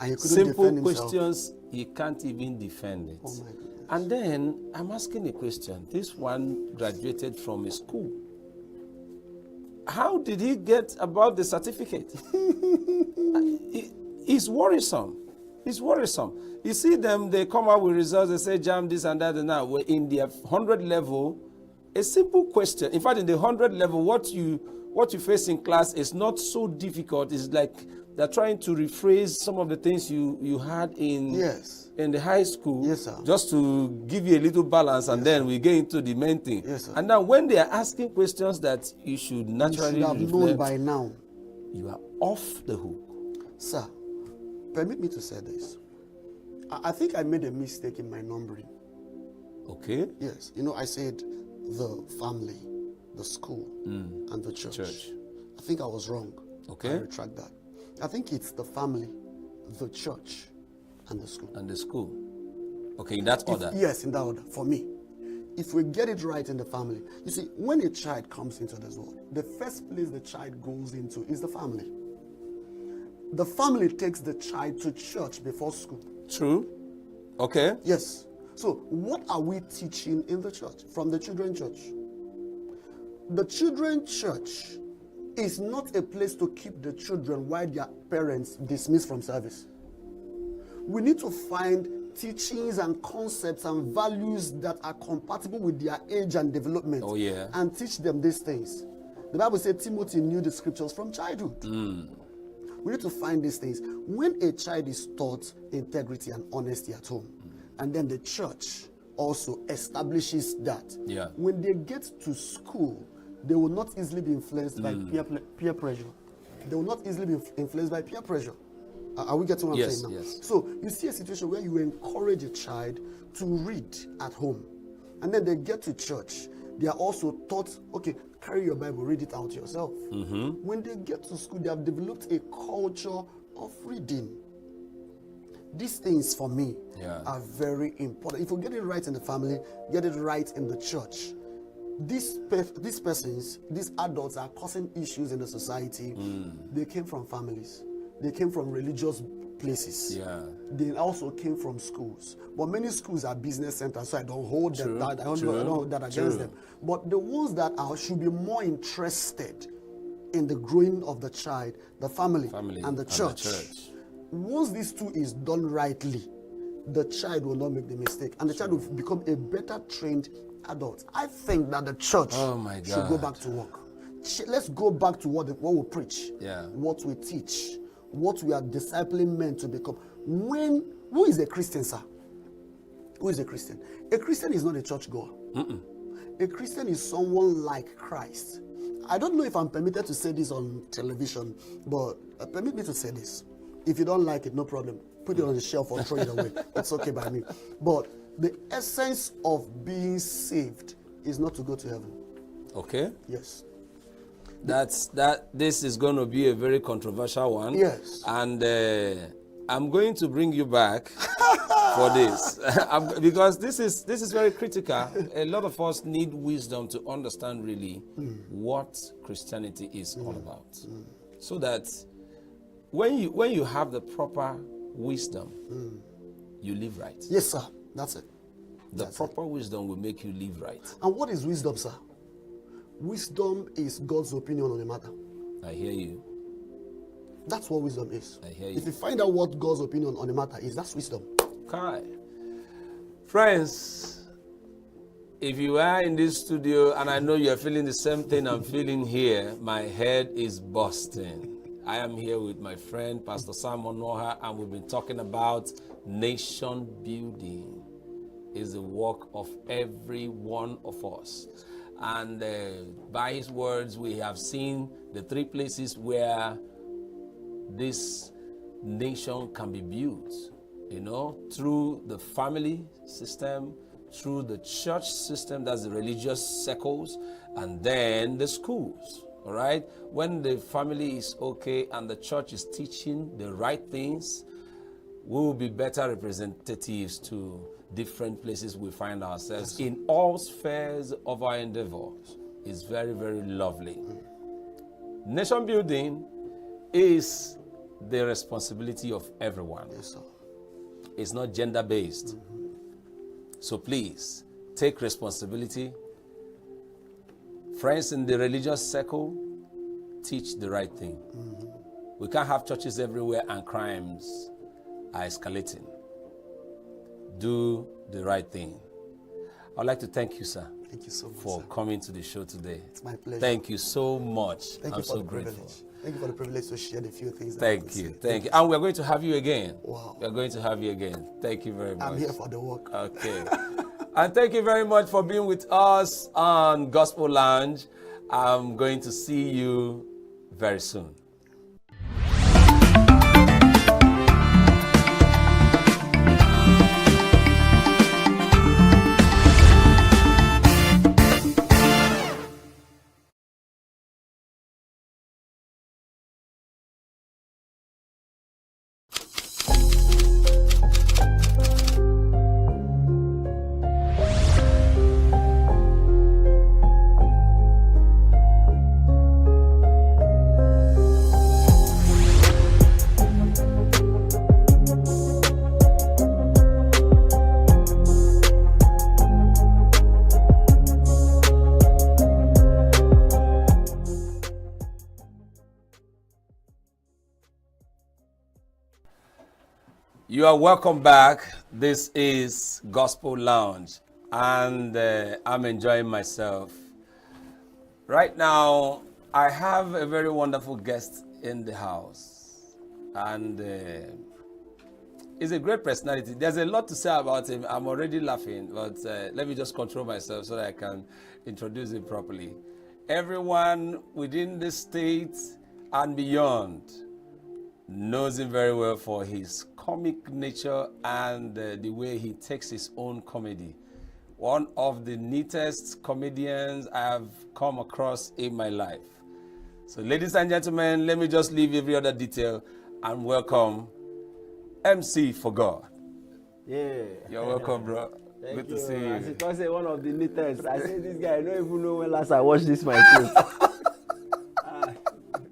And he couldn't Simple defend himself. questions, he can't even defend it. Oh my goodness. And then I'm asking a question. This one graduated from a school. How did he get about the certificate? It's worrisome. It's worrisome. You see them, they come out with results, they say jam this and that and that. We're in their 100 level. A simple question. In fact, in the 100 level, what you face in class is not so difficult. It's like they're trying to rephrase some of the things you had in the high school, just to give you a little balance, and then we get into the main thing. And now when they are asking questions that you should naturally have known by now, you are off the hook. Sir, permit me to say this. I think I made a mistake in my numbering. Okay. Yes. You know, I said the family, the school, and the church. I think I was wrong. Okay. I retract that. I think it's the family, the church, and the school. And the school. Okay, in that order. Yes, in that order, for me. If we get it right in the family. You see, when a child comes into this world, the first place the child goes into is the family. The family takes the child to church before school. True. Okay. Yes. So what are we teaching in the church, from the children's church? The children's church is not a place to keep the children while their parents dismiss from service. We need to find teachings and concepts and values that are compatible with their age and development. Oh, yeah. And teach them these things. The Bible said Timothy knew the scriptures from childhood. We need to find these things. When a child is taught integrity and honesty at home, and then the church also establishes that, when they get to school, they will not easily be influenced by peer pressure. They will not easily be influenced by peer pressure. Are we getting what I'm saying now? Yes. So you see a situation where you encourage a child to read at home, and then they get to church. They are also taught, okay, carry your Bible, read it out yourself. When they get to school, they have developed a culture of reading. These things, for me, are very important. If we get it right in the family, get it right in the church, these persons, these adults are causing issues in the society. They came from families. They came from religious places. Yeah. They also came from schools. But many schools are business centers, so I don't hold them that. I don't hold that against them. But the ones that should be more interested in the growing of the child, the family and the church. Once these two is done rightly, the child will not make the mistake, and the child will become a better trained adult. I think that the church should go back to work. Let's go back to what we preach, what we teach, what we are discipling men to become. Who is a Christian, sir? Who is a Christian? A Christian is not a church goer. A Christian is someone like Christ. I don't know if I'm permitted to say this on television, but permit me to say this. If you don't like it, no problem. Put it on the shelf or throw it away. It's okay by me. But the essence of being saved is not to go to heaven. Okay. Yes. This is going to be a very controversial one. Yes. And I'm going to bring you back for this because this is very critical. A lot of us need wisdom to understand really what Christianity is all about, so that when you have the proper wisdom, you live right. Yes, sir. That's it. The proper wisdom will make you live right. And what is wisdom, sir? Wisdom is God's opinion on a matter. I hear you. That's what wisdom is. I hear you. If you find out what God's opinion on a matter is, that's wisdom. Okay. Friends, if you are in this studio and I know you're feeling the same thing I'm feeling here, my head is busting. I am here with my friend, Pastor Simon Noha, and we've been talking about nation building is the work of every one of us. And by his words, we have seen the three places where this nation can be built, through the family system, through the church system, that's the religious circles, and then the schools. All right? When the family is okay and the church is teaching the right things, we will be better representatives to different places we find ourselves in all spheres of our endeavors. It's very, very lovely. Nation building is the responsibility of everyone. Yes, sir. It's not gender-based. So please, take responsibility. Friends in the religious circle, teach the right thing. We can't have churches everywhere and crimes are escalating. Do the right thing. I'd like to thank you, sir. Thank you so much, for sir. coming to the show today. It's my pleasure. Thank you so much. Thank I'm you for so the grateful. privilege. Thank you for the privilege to share the few things. Thank you. Thank you. And we're going to have you again. Wow. We're going to have you again. Thank you very much. I'm here for the work. Okay. And thank you very much for being with us on Gospel Lounge. I'm going to see you very soon. You are welcome back. This is Gospel Lounge, and I'm enjoying myself. Right now, I have a very wonderful guest in the house, and he's a great personality. There's a lot to say about him. I'm already laughing, but let me just control myself so that I can introduce him properly. Everyone within the state and beyond knows him very well for his comic nature and the way he takes his own comedy. One of the neatest comedians I have come across in my life. So ladies and gentlemen, let me just leave every other detail and welcome MC for God. Yeah. You're welcome, bro. Thank Good you. to see you. As you can say, one of the neatest. I say this guy, I don't even know when last I watched this my face.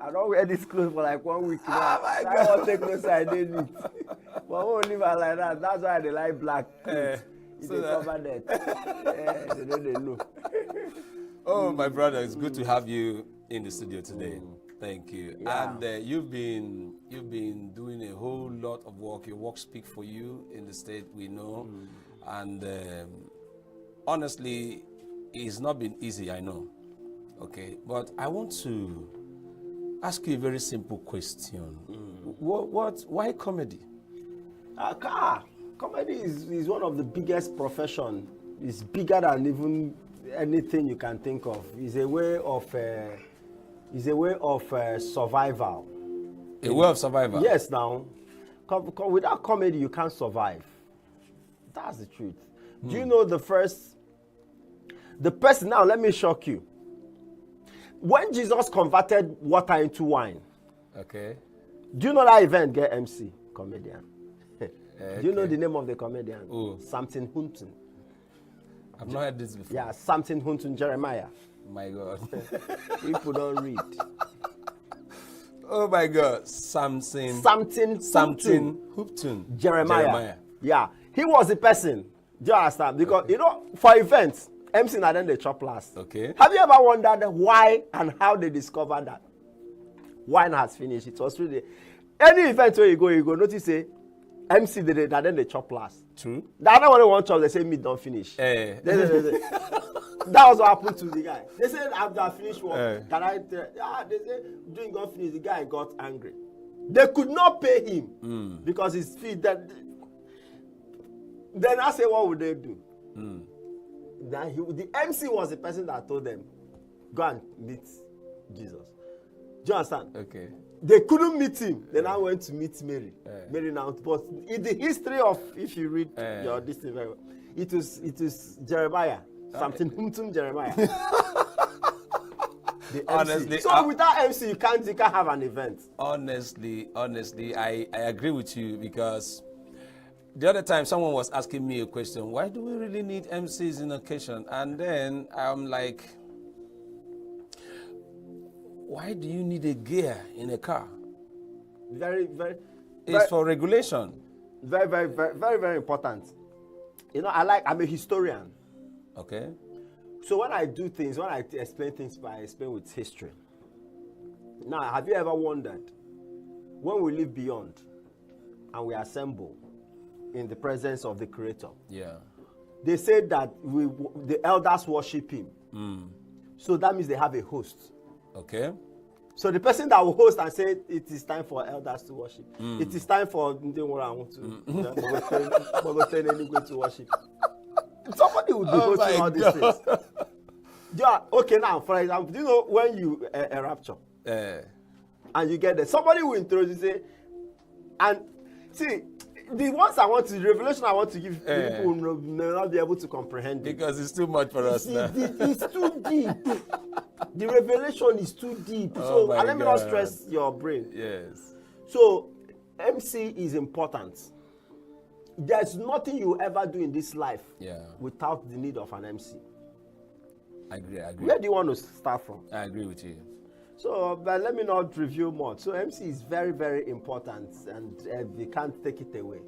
I don't wear this clothes for like 1 week. Oh my God. I won't take no side, they need. But I won't leave her like that. That's why they like black clothes. So They that- cover that. They know. Oh, my brother, it's good to have you in the studio today. Thank you. Yeah. And you've been doing a whole lot of work. Your work speaks for you in the state, we know. And honestly, it's not been easy, I know. Okay, but I want to ask you a very simple question. Why comedy? Comedy is one of the biggest profession. It's bigger than even anything you can think of. It's a way of survival. A way of survival? Yes, now. Without comedy, you can't survive. That's the truth. Do you know the person, now let me shock you. When Jesus converted water into wine, okay, do you know that event get MC? Comedian. Okay. Do you know the name of the comedian? Who? Samson Hunton. I've not heard this before. Yeah, Samson Hunton Jeremiah. My God. People don't read. Oh my God, Samson Hoopton. Jeremiah. Yeah, he was the person. Do you understand? Because, you know, for events, MC and then they chop last. Okay. Have you ever wondered why and how they discovered that wine has finished? It was really any event where you go notice say MC did it and then they chop last. True. The other one they want chop, they say meat don't finish. That was what happened to the guy. They said after I finished work, they said doing God finish, the guy got angry. They could not pay him because his feet that. Then I say, what would they do? Then the MC was the person that told them, go and meet Jesus. Do you understand? Okay. They couldn't meet him. They now went to meet Mary. Mary now, but in the history of, if you read your this thing very well, it was Jeremiah, something Jeremiah. The Honestly, MC. So without MC, you can't have an event. Honestly, I agree with you because the other time someone was asking me a question, why do we really need MCs in occasion? And then I'm like, why do you need a gear in a car? It's for regulation. Very important. You know, I'm a historian. Okay. So when I do things, when I explain things, I explain with history. Now, have you ever wondered, when we live beyond and we assemble in the presence of the Creator, they say that the elders worship Him. So that means they have a host. Okay. So the person that will host and say it is time for elders to worship. It is time for ENUGU to worship. Somebody would be hosting all these things. Yeah, okay, now, for example, do you know when you rapture and you get there, somebody will introduce you, and see, the ones the revelation I want to give people may not be able to comprehend it. Because it's too much for us now. It's too deep. The revelation is too deep. So let me not stress your brain. Yes. So MC is important. There's nothing you ever do in this life without the need of an MC. I agree. Where do you want to start from? I agree with you. So, but let me not review much. So MC is very, very important, and we can't take it away.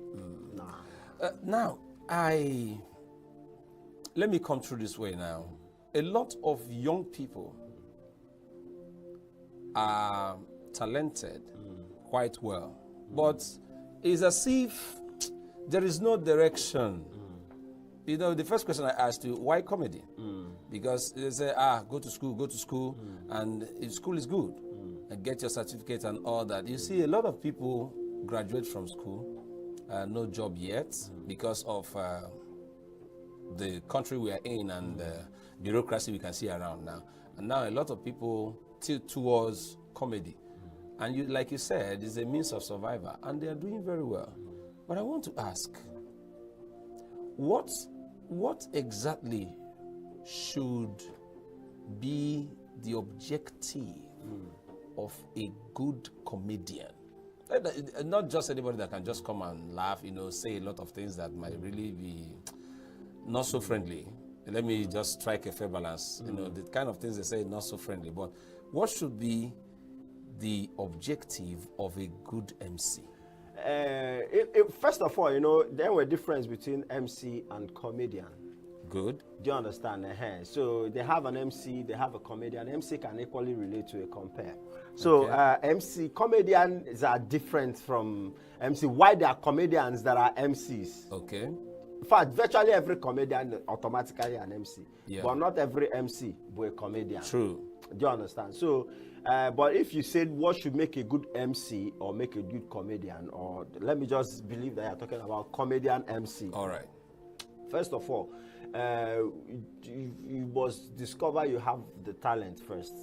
Now, let me come through this way now. A lot of young people are talented quite well, but it's as if there is no direction. You know, the first question I asked you, why comedy? Because they say, go to school, and if school is good, and get your certificate and all that. You see, a lot of people graduate from school, no job yet, because of the country we are in and bureaucracy we can see around now. And now a lot of people tilt towards comedy. And you, like you said, it's a means of survival, and they are doing very well. But I want to ask, what exactly should be the objective of a good comedian? Not just anybody that can just come and laugh, say a lot of things that might really be not so friendly. Let me just strike a fair balance. The kind of things they say not so friendly. But what should be the objective of a good MC? First of all, you know, there were difference between MC and comedian. Good. Do you understand? So they have an MC, they have a comedian. MC can equally relate to a compare. So MC, comedians are different from MC. Why there are comedians that are MCs? Okay. In fact, virtually every comedian automatically an MC. Yeah. But not every MC but a comedian. True. Do you understand? So, but if you said what should make a good MC or make a good comedian, or let me just believe that you're talking about comedian MC. All right. First of all, you must discover you have the talent first,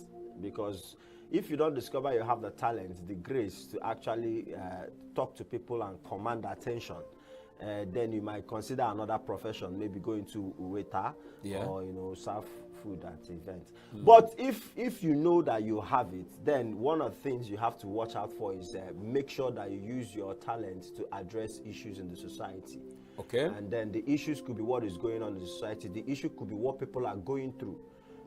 because if you don't discover you have the talent, the grace to actually talk to people and command attention, then you might consider another profession, maybe going to waiter or, you know, serve food at events. But if you know that you have it, then one of the things you have to watch out for is make sure that you use your talent to address issues in the society. Okay. And then the issues could be what is going on in the society. The issue could be what people are going through.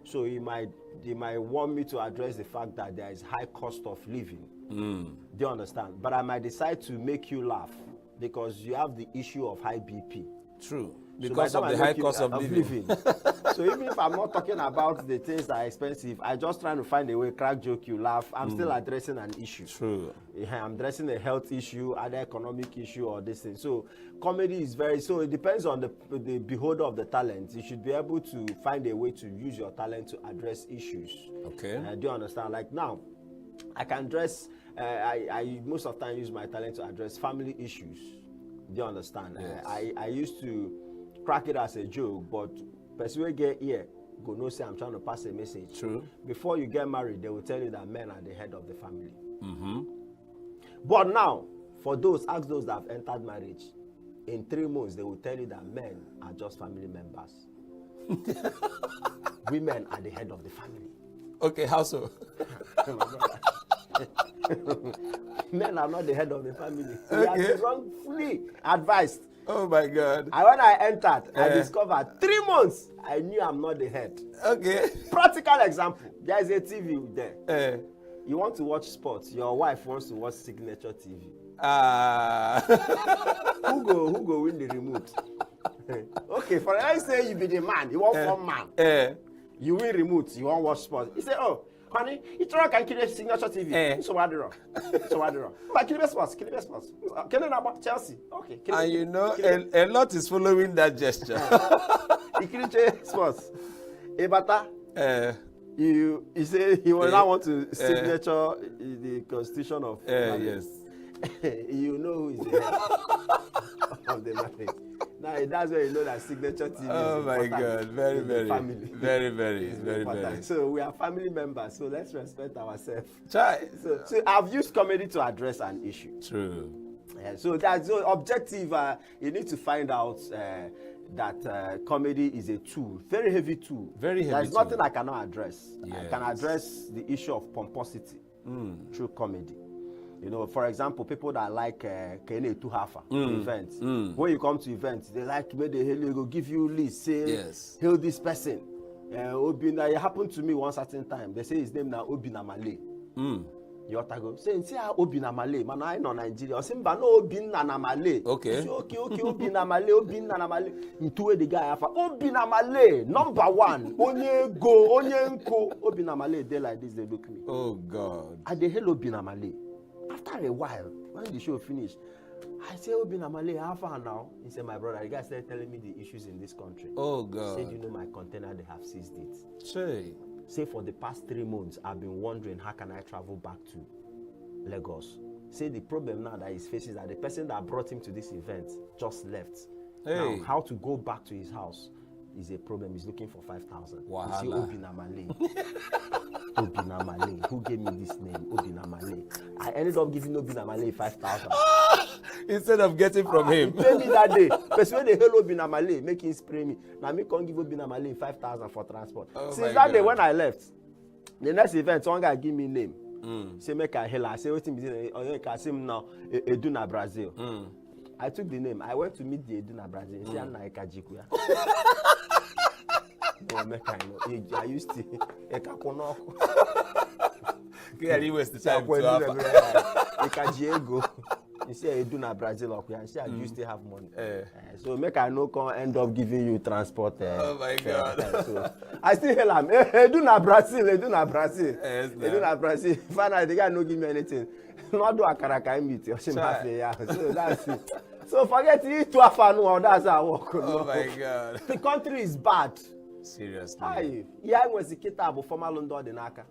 So they might want me to address the fact that there is high cost of living. Do you understand? But I might decide to make you laugh because you have the issue of high BP. True. So Because of the high cost of living. So even if I'm not talking about the things that are expensive, I just trying to find a way, crack joke, you laugh. I'm still addressing an issue. True. I'm addressing a health issue, other economic issue, or this thing. So comedy is so it depends on the beholder of the talent. You should be able to find a way to use your talent to address issues. Okay. Do you understand? Like now, I can address, I most of the time use my talent to address family issues. Do you understand? Yes. I used to crack it as a joke, but person will get here, go no say I'm trying to pass a message. True. Before you get married, they will tell you that men are the head of the family. But now, ask those that have entered marriage, in 3 months, they will tell you that men are just family members. Women are the head of the family. Okay, how so? Men are not the head of the family. We are been wrongfully advised. Oh my God. When I entered, I discovered 3 months, I knew I'm not the head. Okay. Practical example. There is a TV there. You want to watch sports. Your wife wants to watch Signature TV. Who go win the remote? Okay, for I say you be the man. You want one man. You win remote. You want watch sports. He say, oh, honey, you try can kill Signature TV. So what wrong? So what wrong? But kill sports. Can you about Chelsea? Okay. And you know, a lot is following that gesture. He kill sports. Ebata. He say he will not want to signature the constitution of yes. You know who is the head of the marriage. Now that's where you know that signature TV oh is my important. God, very, Family. very. So we are family members, so let's respect ourselves. Try. So I've used comedy to address an issue. True. So that's so objective. You need to find out that comedy is a tool, very heavy tool. There's nothing I cannot address. Yes. I can address the issue of pomposity through comedy. You know, for example, people that like Kene Tuhafa events. When you come to events, they like maybe they go give you list, say, hail this person. Obina, it happened to me one certain time. They say his name now Obina Malay. You ought to go say Obina Malay. Man, I know Nigeria. I say, but no Obina Malay. Okay. Say, okay, Obina Malay. Into the guy afa Obina Malay, number 1. Onye nko. Obina Malay, they like this, they look me. Oh God. I dey hail Obina Malay. After a while, when the show finished, I say, Obina Malay, how far now? He said, my brother, the guy started telling me the issues in this country. Oh God. He said, you know, my container, they have seized it. Say for the past 3 months, I've been wondering, how can I travel back to Lagos? Say the problem now that he's facing is that the person that brought him to this event just left. Now, how to go back to his house is a problem. He's looking for 5,000. Wow. You see, Obina Malay. Obina Malay. Who gave me this name? Obina Malay. I ended up giving Obina Malay 5,000. Instead of getting from him. He paid me that day. Person when they hail Obina Malay, make him spray me. Now me can't give Obina Malay 5,000 for transport. Since that day when I left, the next event, one guy give me name. Say make I hail. I say what's in I say now Eduna Brazil. I took the name. I went to meet the Eduna Brazil. He said na Ekajikuya. I used to Yeah, he was the time to You say you do na Brazil or you say you still have money. So make I no come end up giving you transport. Oh my God. So I still hail him. Hey, do na Brazil, do na Brazil. Yes, Do na Brazil. Finally, the guy no give me anything. Not do a karaka meet. So that's it. So forget it to afanu. That's how I work. Oh my God. The country is bad. Seriously. Hi. Yeah, I was a kid about former London Denaka.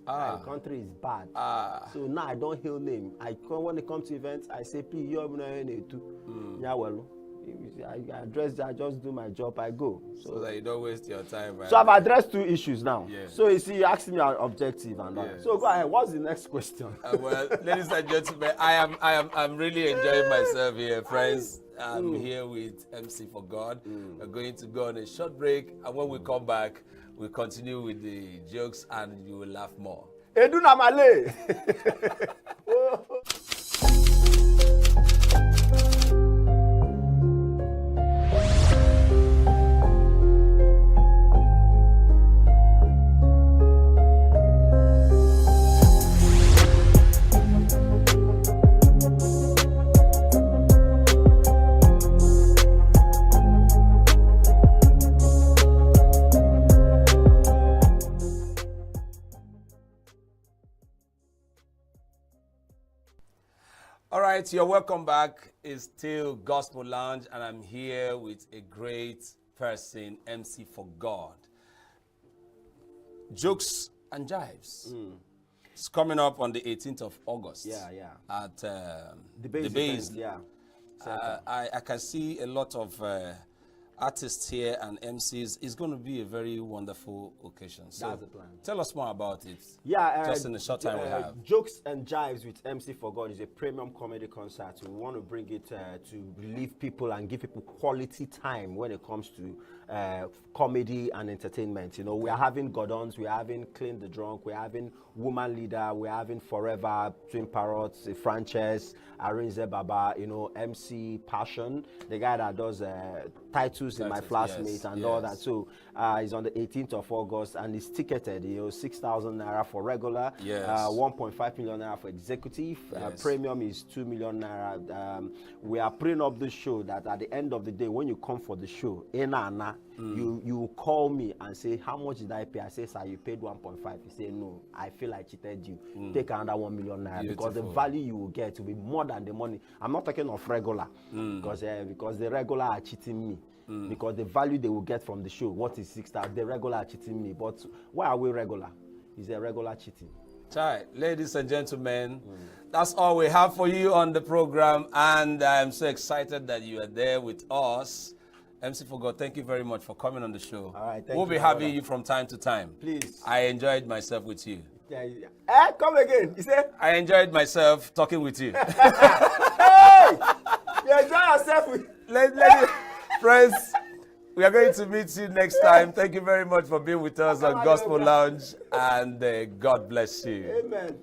Ah. The country is bad. Ah. So now I don't hail name. When they come to events, I say, please, you're too. Yeah, well, I address that, I just do my job, I go. So that you don't waste your time. Right? So I've addressed 2 issues now. Yeah. So you see, you asked me an objective and that. Yes. So go ahead. What's the next question? Well, ladies and gentlemen, I'm really enjoying myself here, friends. I'm here with MC for God. We're going to go on a short break, and when we come back, we'll continue with the jokes and you will laugh more. Eduna Malay. All right, you're welcome back. It's still Gospel Lounge, and I'm here with a great person, MC for God. Jokes and Jives. It's coming up on the 18th of August. At the base. Yeah. I can see a lot of artists here and MCs. It's going to be a very wonderful occasion. So That's the plan. Tell us more about it. Yeah, just in the short time we have. Jokes and Jives with MC for God is a premium comedy concert. We want to bring it to relieve people and give people quality time when it comes to comedy and entertainment. You know, we are having Gordons, we are having Clean the Drunk, we are having Woman Leader, we are having Forever, Twin Parrots, Frances, Arinze Baba, you know, MC Passion, the guy that does titles in My Flatmate and all that. So it's on the 18th of August and it's ticketed, you know, 6,000 naira for regular, 1.5 million naira for executive, premium is 2 million naira. We are putting up the show that at the end of the day, when you come for the show, you call me and say, how much did I pay? I say, sir, you paid 1.5. You say, no, I feel I cheated you. Take another 1 million naira because the value you will get will be more than the money. I'm not talking of regular because the regular are cheating me. Because the value they will get from the show, what is 6,000? The regular are cheating me. But why are we regular? Is a regular cheating? Right, ladies and gentlemen, that's all we have for you on the program, and I'm so excited that you are there with us. MC for God, thank you very much for coming on the show. All right, we'll be having you from time to time. Please. I enjoyed myself with you. Come again. You say? I enjoyed myself talking with you. Hey! You enjoy yourself with... Friends, we are going to meet you next time. Thank you very much for being with us on Gospel Lounge, and God bless you. Amen.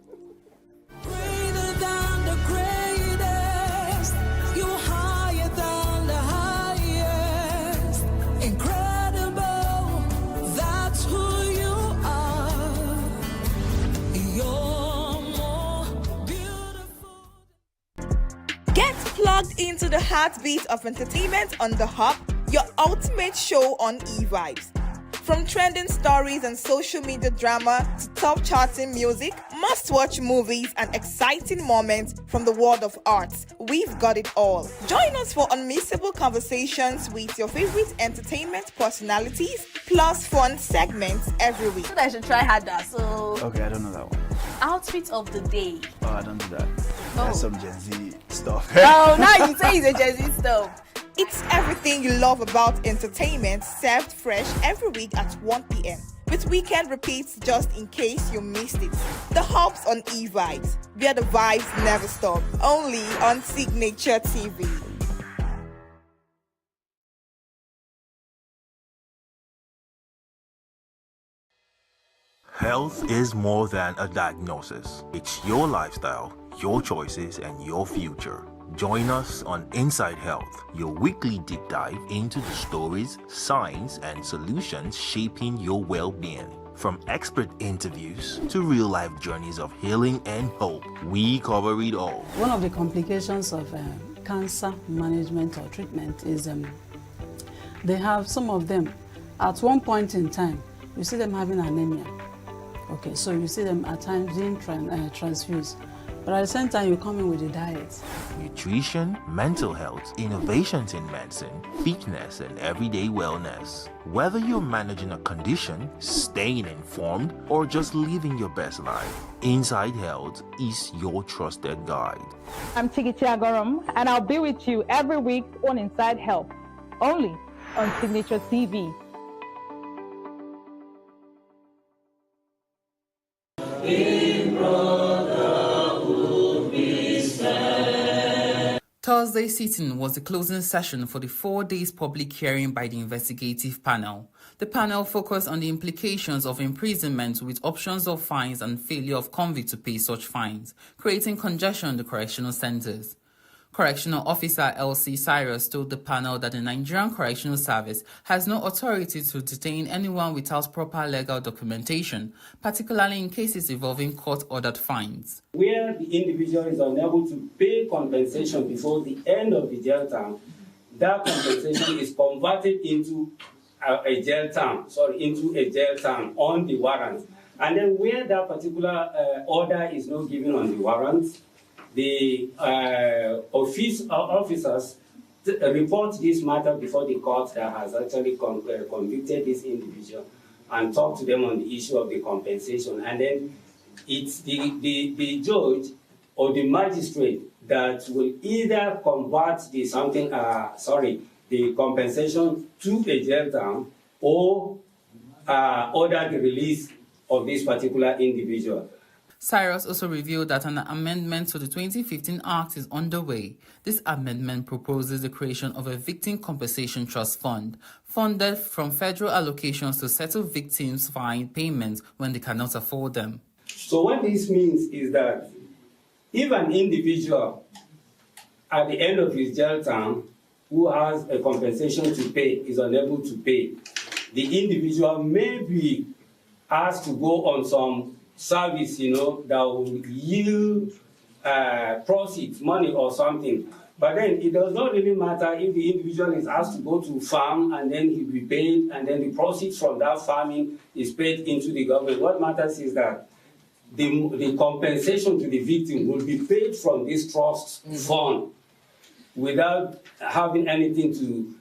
Get plugged into the heartbeat of entertainment on The Hub, your ultimate show on eVibes. From trending stories and social media drama to top charting music, must-watch movies and exciting moments from the world of arts, we've got it all. Join us for unmissable conversations with your favorite entertainment personalities, plus fun segments every week. I should try harder, so... Okay, I don't know that one. Outfit of the day. Oh, I don't do that. That's some Gen Z stuff. Oh, now you say it's a Gen Z stuff. It's everything you love about entertainment, served fresh every week at 1 p.m. with weekend repeats just in case you missed it. The Hub's on eVibes, where the vibes never stop. Only on Signature TV. Health is more than a diagnosis. It's your lifestyle, your choices, and your future. Join us on Inside Health, your weekly deep dive into the stories, science, and solutions shaping your well-being. From expert interviews to real-life journeys of healing and hope, we cover it all. One of the complications of cancer management or treatment is they have some of them at one point in time, you see them having anemia. Okay, so you see them at times being transfused. But at the same time, you come in with a diet. Nutrition, mental health, innovations in medicine, fitness, and everyday wellness. Whether you're managing a condition, staying informed, or just living your best life, Inside Health is your trusted guide. I'm Tigiti Agorom, and I'll be with you every week on Inside Health, only on Signature TV. Thursday sitting was the closing session for the 4 days public hearing by the investigative panel. The panel focused on the implications of imprisonment with options of fines and failure of convicts to pay such fines, creating congestion in the correctional centers. Correctional Officer L.C. Cyrus told the panel that the Nigerian Correctional Service has no authority to detain anyone without proper legal documentation, particularly in cases involving court-ordered fines. Where the individual is unable to pay compensation before the end of the jail term, that compensation is converted into a jail term on the warrant. And then where that particular order is not given on the warrant, the officers report this matter before the court that has actually convicted this individual and talk to them on the issue of the compensation. And then it's the judge or the magistrate that will either convert the compensation to a jail term or order the release of this particular individual. Cyrus also revealed that an amendment to the 2015 Act is underway. This amendment proposes the creation of a Victim Compensation Trust Fund, funded from federal allocations to settle victims' fine payments when they cannot afford them. So what this means is that if an individual at the end of his jail term who has a compensation to pay is unable to pay, the individual may be asked to go on some service, that will yield proceeds, money or something. But then it does not really matter if the individual is asked to go to farm and then he'll be paid and then the proceeds from that farming is paid into the government. What matters is that the compensation to the victim will be paid from this trust fund without having anything to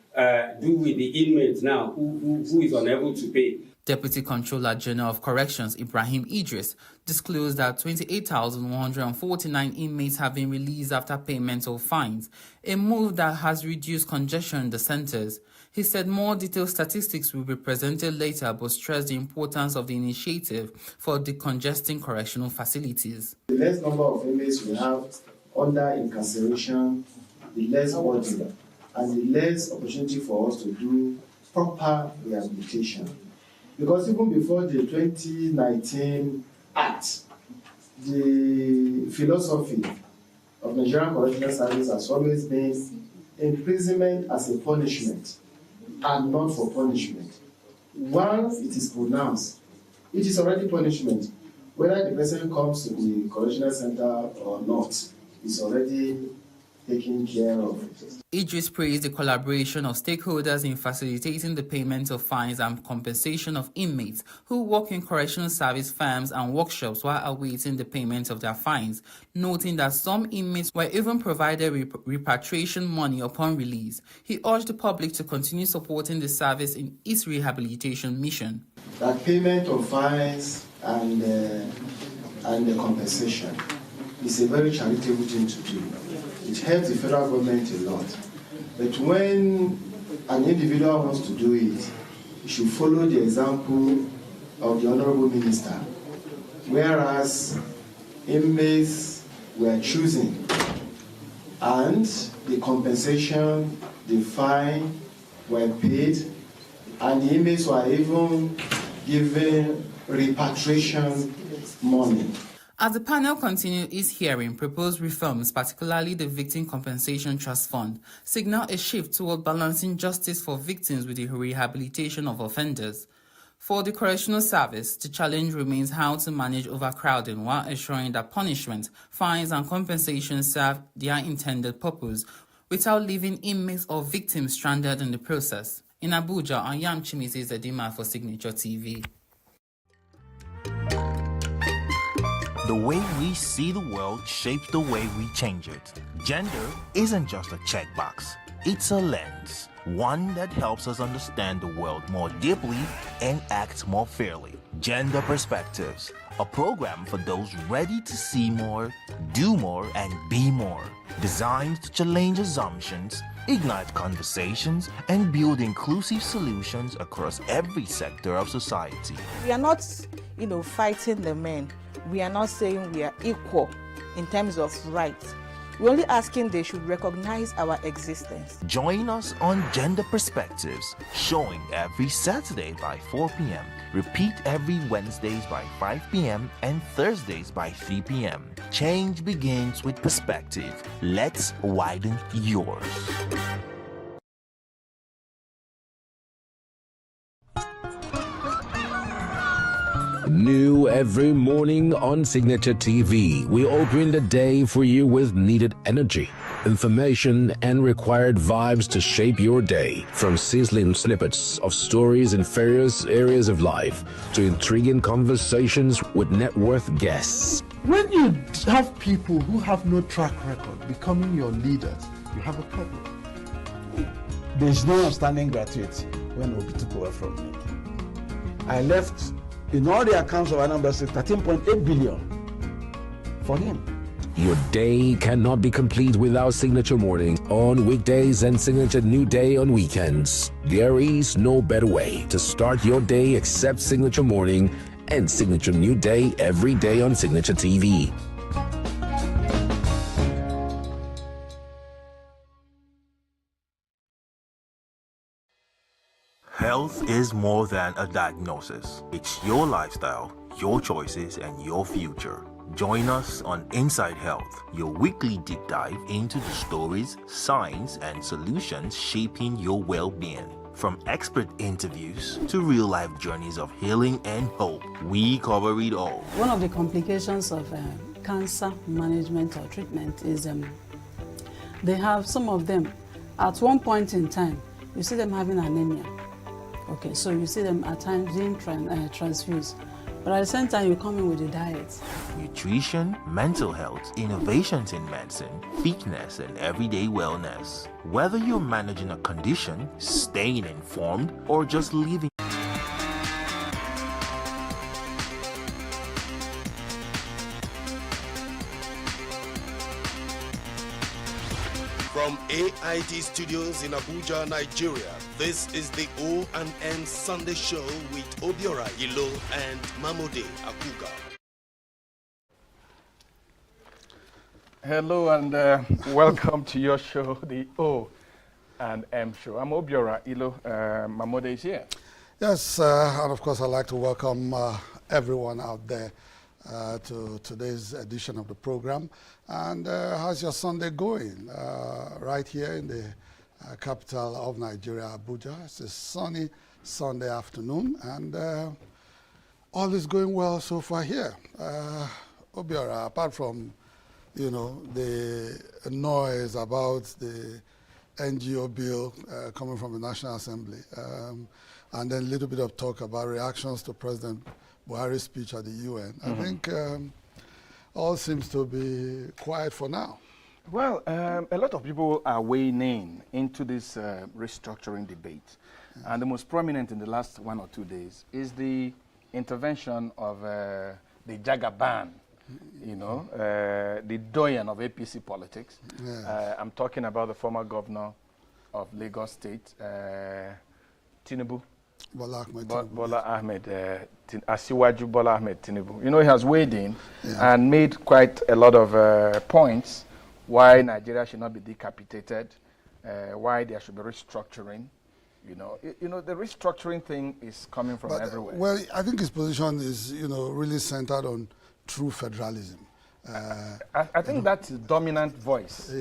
do with the inmate now who is unable to pay. Deputy Controller General of Corrections Ibrahim Idris disclosed that 28,149 inmates have been released after payment of fines, a move that has reduced congestion in the centers. He said more detailed statistics will be presented later, but stressed the importance of the initiative for decongesting correctional facilities. The less number of inmates we have under incarceration, the less burden and the less opportunity for us to do proper rehabilitation. Because even before the 2019 Act, the philosophy of Nigerian Correctional Service has always been imprisonment as a punishment and not for punishment. Once it is pronounced, it is already punishment. Whether the person comes to the correctional center or not, it's already taken care of. Idris praised the collaboration of stakeholders in facilitating the payment of fines and compensation of inmates who work in correctional service firms and workshops while awaiting the payment of their fines, noting that some inmates were even provided repatriation money upon release. He urged the public to continue supporting the service in its rehabilitation mission. That payment of fines and the compensation is a very charitable thing to do. It helps the federal government a lot. But when an individual wants to do it, he should follow the example of the Honorable Minister, whereas inmates were choosing, and the compensation, the fine were paid, and the inmates were even given repatriation money. As the panel continued its hearing, proposed reforms, particularly the Victim Compensation Trust Fund, signal a shift toward balancing justice for victims with the rehabilitation of offenders. For the correctional service, the challenge remains how to manage overcrowding while ensuring that punishment, fines, and compensation serve their intended purpose without leaving inmates or victims stranded in the process. In Abuja, I am Chimisi Zedima for Signature TV. The way we see the world shapes the way we change it. Gender isn't just a checkbox, it's a lens. One that helps us understand the world more deeply and act more fairly. Gender Perspectives, a program for those ready to see more, do more, and be more. Designed to challenge assumptions, ignite conversations, and build inclusive solutions across every sector of society. We are not, fighting the men. We are not saying we are equal in terms of rights. We're only asking they should recognize our existence. Join us on Gender Perspectives, showing every Saturday by 4 p.m. Repeat every Wednesdays by 5 p.m. and Thursdays by 3 p.m. Change begins with perspective. Let's widen yours. New every morning on Signature TV, we open the day for you with needed energy, information, and required vibes to shape your day. From sizzling snippets of stories in various areas of life to intriguing conversations with net worth guests. When you have people who have no track record becoming your leaders, you have a problem. There's no outstanding gratuity when Obi took over from me. I left, in all the accounts of Anambra State, 13.8 billion for him. Your day cannot be complete without Signature Morning on weekdays and Signature New Day on weekends. There is no better way to start your day except Signature Morning and Signature New Day every day on Signature TV. Health is more than a diagnosis. It's your lifestyle, your choices, and your future. Join us on Inside Health, your weekly deep dive into the stories, science, and solutions shaping your well-being. From expert interviews to real-life journeys of healing and hope, we cover it all. One of the complications of cancer management or treatment is they have some of them, at one point in time, you see them having anemia. Okay, so you see them at times being transfused. But at the same time, you come in with a diet. Nutrition, mental health, innovations in medicine, fitness, and everyday wellness. Whether you're managing a condition, staying informed, or just living. From AIT Studios in Abuja, Nigeria, this is the O&N Sunday Show with Obiora Ilo and Mamode Akuga. Hello and welcome to your show, the O&M Show. I'm Obiora Ilo. Mamode is here. Yes, and of course I'd like to welcome everyone out there to today's edition of the program. And how's your Sunday going? Right here in the capital of Nigeria, Abuja. It's a sunny Sunday afternoon, and all is going well so far here. Obiora, apart from, the noise about the NGO bill coming from the National Assembly, and then a little bit of talk about reactions to President Buhari's speech at the UN. I think all seems to be quiet for now. Well, a lot of people are weighing into this restructuring debate. Yes. And the most prominent in the last 1 or 2 days is the intervention of the Jagaban, the doyen of APC politics. Yes. I'm talking about the former governor of Lagos State, Tinubu. Bola Ahmed Asiwaju Bola Ahmed Tinubu. He has weighed in and made quite a lot of points why Nigeria should not be decapitated, why there should be restructuring. The restructuring thing is coming from everywhere. Well, I think his position is, really centered on true federalism. I think that's the dominant voice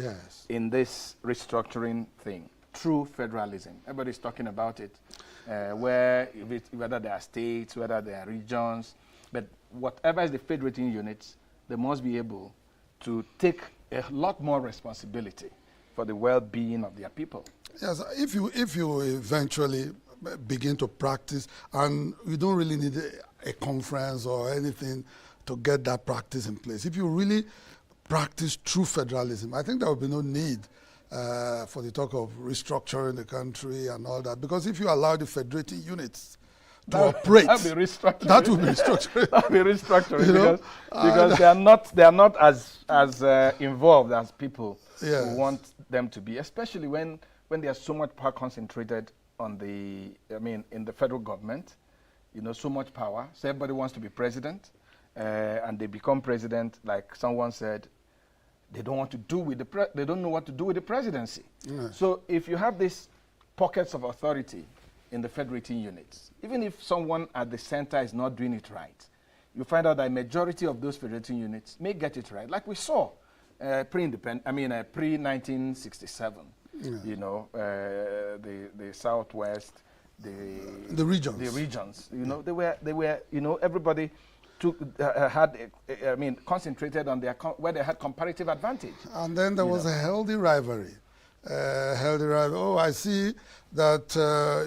in this restructuring thing. true federalism. Everybody's talking about it, whether they are states, whether they are regions, but whatever is the federating units, they must be able to take a lot more responsibility for the well-being of their people. Yes, if you eventually begin to practice, and you don't really need a conference or anything to get that practice in place. If you really practice true federalism, I think there will be no need for the talk of restructuring the country and all that. Because if you allow the federating units to operate, that will be restructuring. That will be restructuring. That will be restructuring, You know? because they are not as involved as people Yes. who want them to be, especially when there's so much power concentrated on in the federal government, so much power. So everybody wants to be president, and they become president. Like someone said, they don't want to do with they don't know what to do with the presidency. Yes. So if you have these pockets of authority in the federating units, even if someone at the center is not doing it right, you find out that a majority of those federating units may get it right, like we saw pre-1967. Yeah. The Southwest, the regions. The regions. They were. Everybody had concentrated on where they had comparative advantage. And then there was a healthy rivalry. Oh, I see that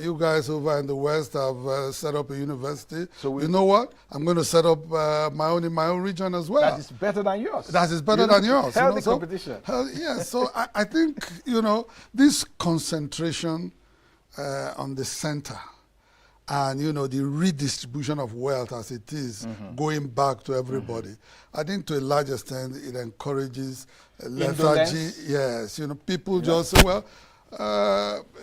you guys over in the West have set up a university. So you know what? I'm going to set up my own in my own region as well. That is better than yours. That is better than yours. Healthy competition. Yes. So I think, this concentration on the center and, the redistribution of wealth as it is going back to everybody, I think to a large extent it encourages lethargy. Yes, people just say, well,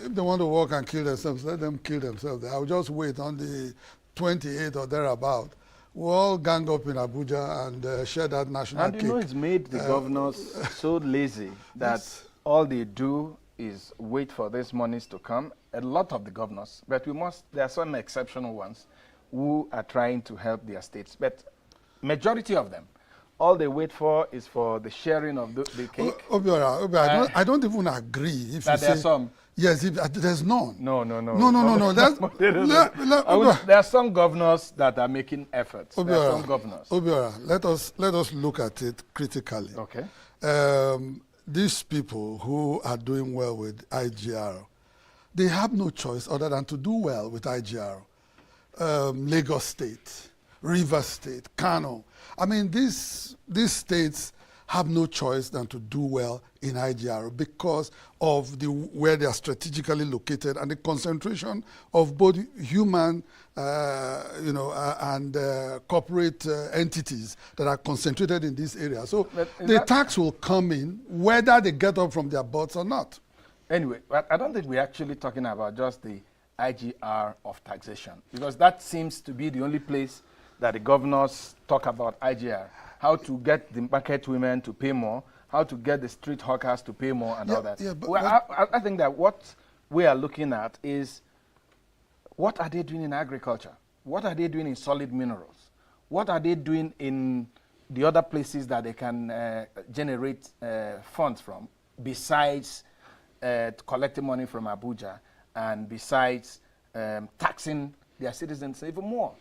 if they want to work and kill themselves, let them kill themselves. I'll just wait on the 28th or thereabout. We'll all gang up in Abuja and share that national cake. And it's made the governors so lazy that all they do is wait for these monies to come. A lot of the governors, but there are some exceptional ones who are trying to help their states. But majority of them, all they wait for is for the sharing of the cake. Obiora, I don't even agree. If that you there say, are some. Yes, there's none. No. There are some governors that are making efforts. There are some governors. Obiora, let us look at it critically. Okay. These people who are doing well with IGR, they have no choice other than to do well with IGR. Lagos State, Rivers State, Kano. I mean, these states have no choice than to do well in IGR because of where they are strategically located and the concentration of both human, and corporate entities that are concentrated in this area. So the tax will come in whether they get up from their butts or not. Anyway, I don't think we're actually talking about just the IGR of taxation, because that seems to be the only place that the governors talk about IGR. How to get the market women to pay more, how to get the street hawkers to pay more and all that. Yeah, I think that what we are looking at is, what are they doing in agriculture? What are they doing in solid minerals? What are they doing in the other places that they can generate funds from, besides collecting money from Abuja and besides taxing their citizens even more?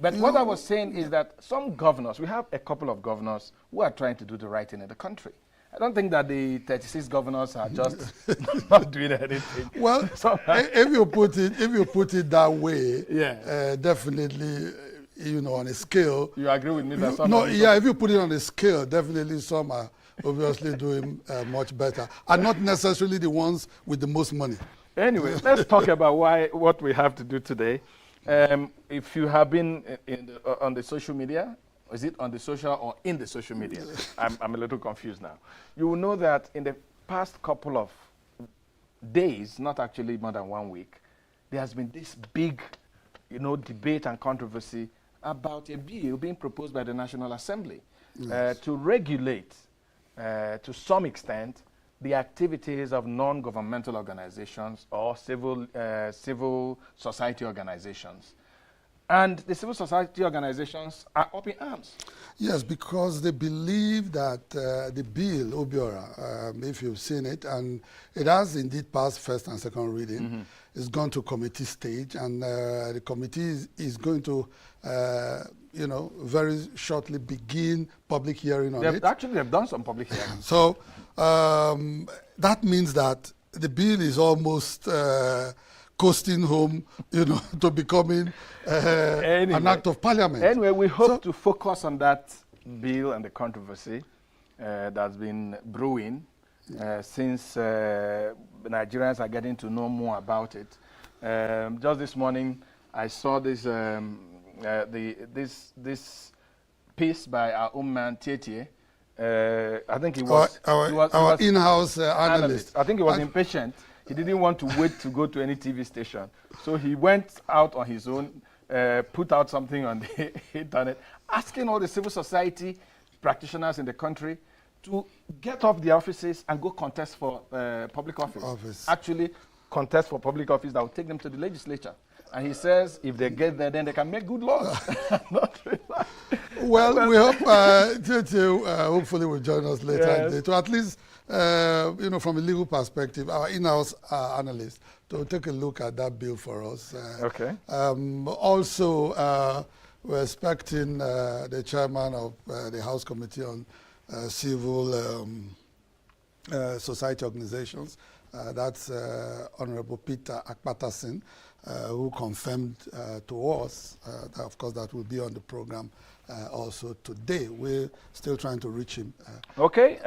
But what I was saying is that some governors, we have a couple of governors who are trying to do the right thing in the country. I don't think that the 36 governors are just not doing anything. Well, if you put it that way, definitely, on a scale. You agree with me that some? No, yeah. If you put it on a scale, definitely some are obviously doing much better, and not necessarily the ones with the most money. Anyway, let's talk about what we have to do today. If you have been on the social media, is it on the social or in the social media? I'm a little confused now. You will know that in the past couple of days, not actually more than 1 week, there has been this big, debate and controversy about a bill being proposed by the National Assembly to regulate, to some extent, the activities of non-governmental organizations or civil society organizations. And the civil society organizations are up in arms. Yes, because they believe that the bill, Obiora, if you've seen it, and it has indeed passed first and second reading, it's gone to committee stage, and the committee is going to, very shortly begin public hearing on it. Actually, they've done some public hearing. So that means that the bill is almost coasting home, to becoming an act of parliament. Anyway, we hope to focus on that bill and the controversy that's been brewing since Nigerians are getting to know more about it. Just this morning, I saw this this piece by our own man Tietie. I think he was our in-house analyst. I think he was impatient. He didn't want to wait to go to any TV station. So he went out on his own, put out something on the internet, asking all the civil society practitioners in the country to get off their offices and go contest for public office. Actually, contest for public office that will take them to the legislature. And he says if they get there, then they can make good laws. Well, we hope Tietie hopefully will join us later to at least, from a legal perspective, our in-house analyst to take a look at that bill for us. Okay. Also, we're expecting the chairman of the House Committee on Civil Society Organizations, that's Honorable Peter Akpatasin, who confirmed to us that, of course, that will be on the program also today. We're still trying to reach him. Okay.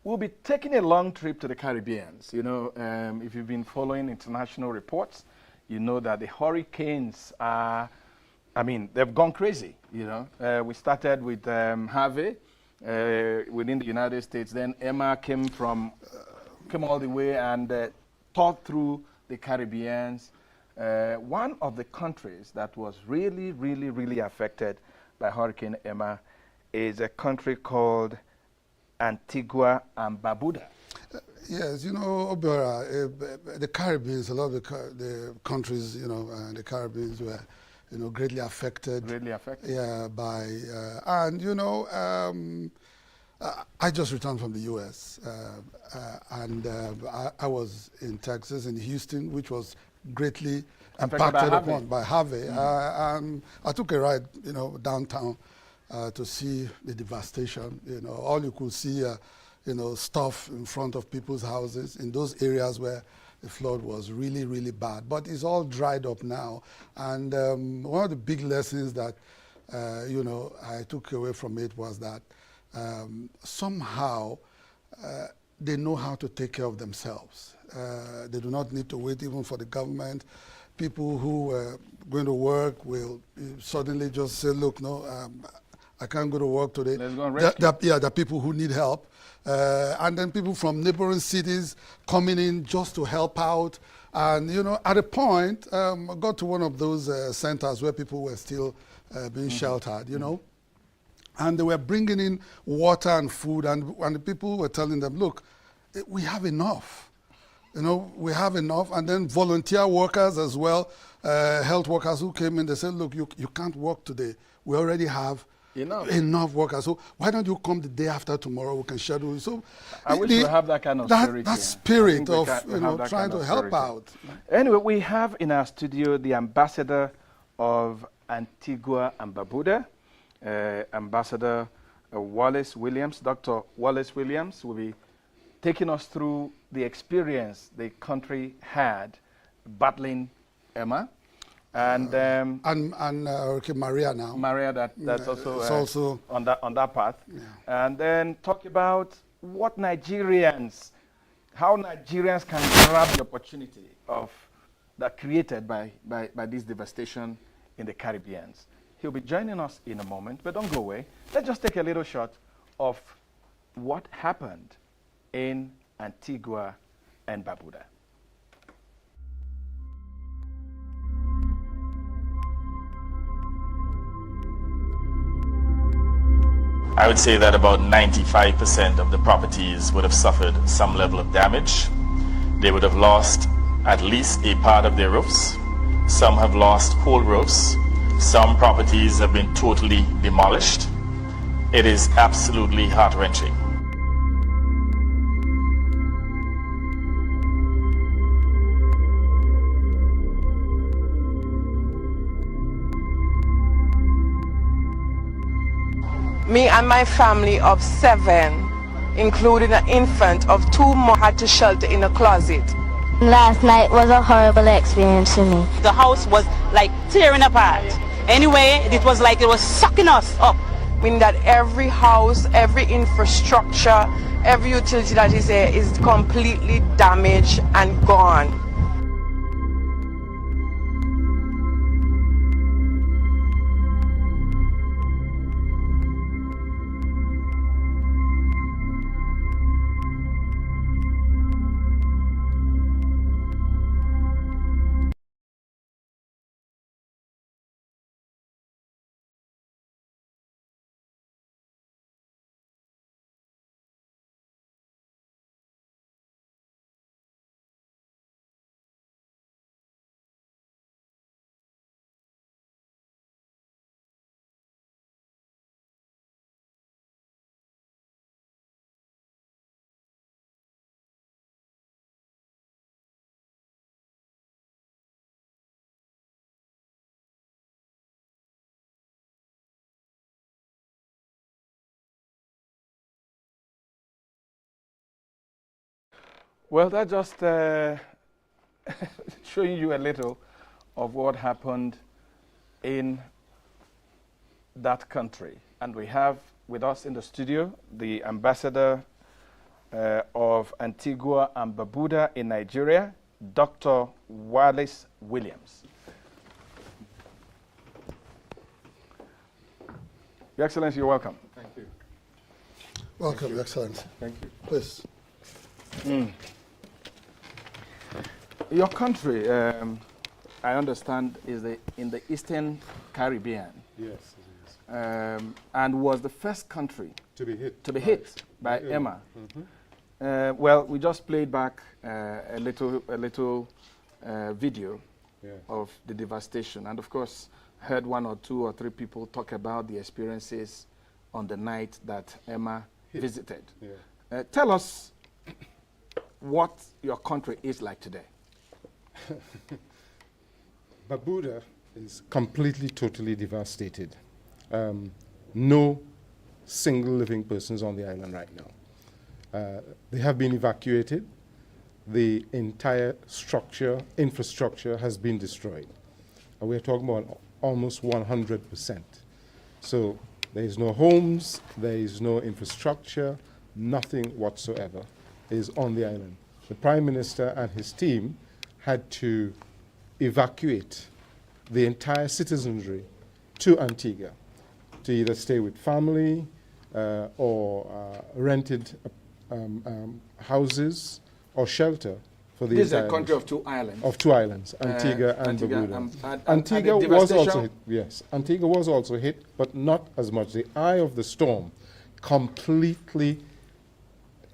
We'll be taking a long trip to the Caribbean. If you've been following international reports, you know that the hurricanes are, they've gone crazy. We started with Harvey within the United States. Then Emma came all the way and tore through the Caribbean. One of the countries that was really, really, really affected by Hurricane Emma is a country called Antigua and Barbuda. Yes, Obiora, the Caribbean, a lot of the countries, the Caribbean were, greatly affected. Greatly affected. Yeah, by, I just returned from the U.S. And I was in Texas, in Houston, which was greatly impacted upon by Harvey. I took a ride, downtown to see the devastation. All you could see, stuff in front of people's houses in those areas where the flood was really, really bad. But it's all dried up now. And one of the big lessons that, I took away from it was that somehow they know how to take care of themselves. They do not need to wait even for the government. People who were going to work will suddenly just say, look, no, I can't go to work today. Let's go and rescue. There are people who need help. And then people from neighboring cities coming in just to help out. And, at a point, I got to one of those centers where people were still being sheltered, And they were bringing in water and food, and the people were telling them, look, we have enough. We have enough. And then volunteer workers as well, health workers who came in, they said, look, you can't work today. We already have enough workers. So why don't you come the day after tomorrow? We can schedule. So I wish we have that kind of spirit. That spirit of trying to help out. Anyway, we have in our studio the ambassador of Antigua and Barbuda, Ambassador Wallace Williams. Dr. Wallace Williams will be taking us through the experience the country had battling Emma. And Maria now. Maria, that's also on that path. Yeah. And then talk about how Nigerians can grab the opportunity that created by this devastation in the Caribbean. He'll be joining us in a moment, but don't go away. Let's just take a little shot of what happened in Antigua and Barbuda. I would say that about 95% of the properties would have suffered some level of damage. They would have lost at least a part of their roofs. Some have lost whole roofs. Some properties have been totally demolished. It is absolutely heart-wrenching. Me and my family of 7, including an infant of 2 months, had to shelter in a closet. Last night was a horrible experience for me. The house was like tearing apart. Anyway, it was like it was sucking us up. Meaning that every house, every infrastructure, every utility that is there is completely damaged and gone. Well, that's just showing you a little of what happened in that country. And we have with us in the studio the ambassador of Antigua and Barbuda in Nigeria, Dr. Wallace Williams. Your Excellency, you're welcome. Thank you. Welcome, Your Excellency. Thank you. Please. Your country, I understand, is in the Eastern Caribbean. Yes, it is. And was the first country to be hit, by Emma. Well, we just played back a little video of the devastation, and of course, heard 1 or 2 or 3 people talk about the experiences on the night that Emma visited. Tell us what your country is like today. Barbuda is completely, totally devastated. No single living persons on the island right now. They have been evacuated. The entire infrastructure has been destroyed. And we're talking about almost 100%. So there is no homes, there is no infrastructure, nothing whatsoever is on the island. The Prime Minister and his team had to evacuate the entire citizenry to Antigua to either stay with family or rented houses or shelter for the This is a country of 2 islands. Of 2 islands, Antigua and Barbuda. Antigua and was also hit, yes. Antigua was also hit, but not as much. The eye of the storm completely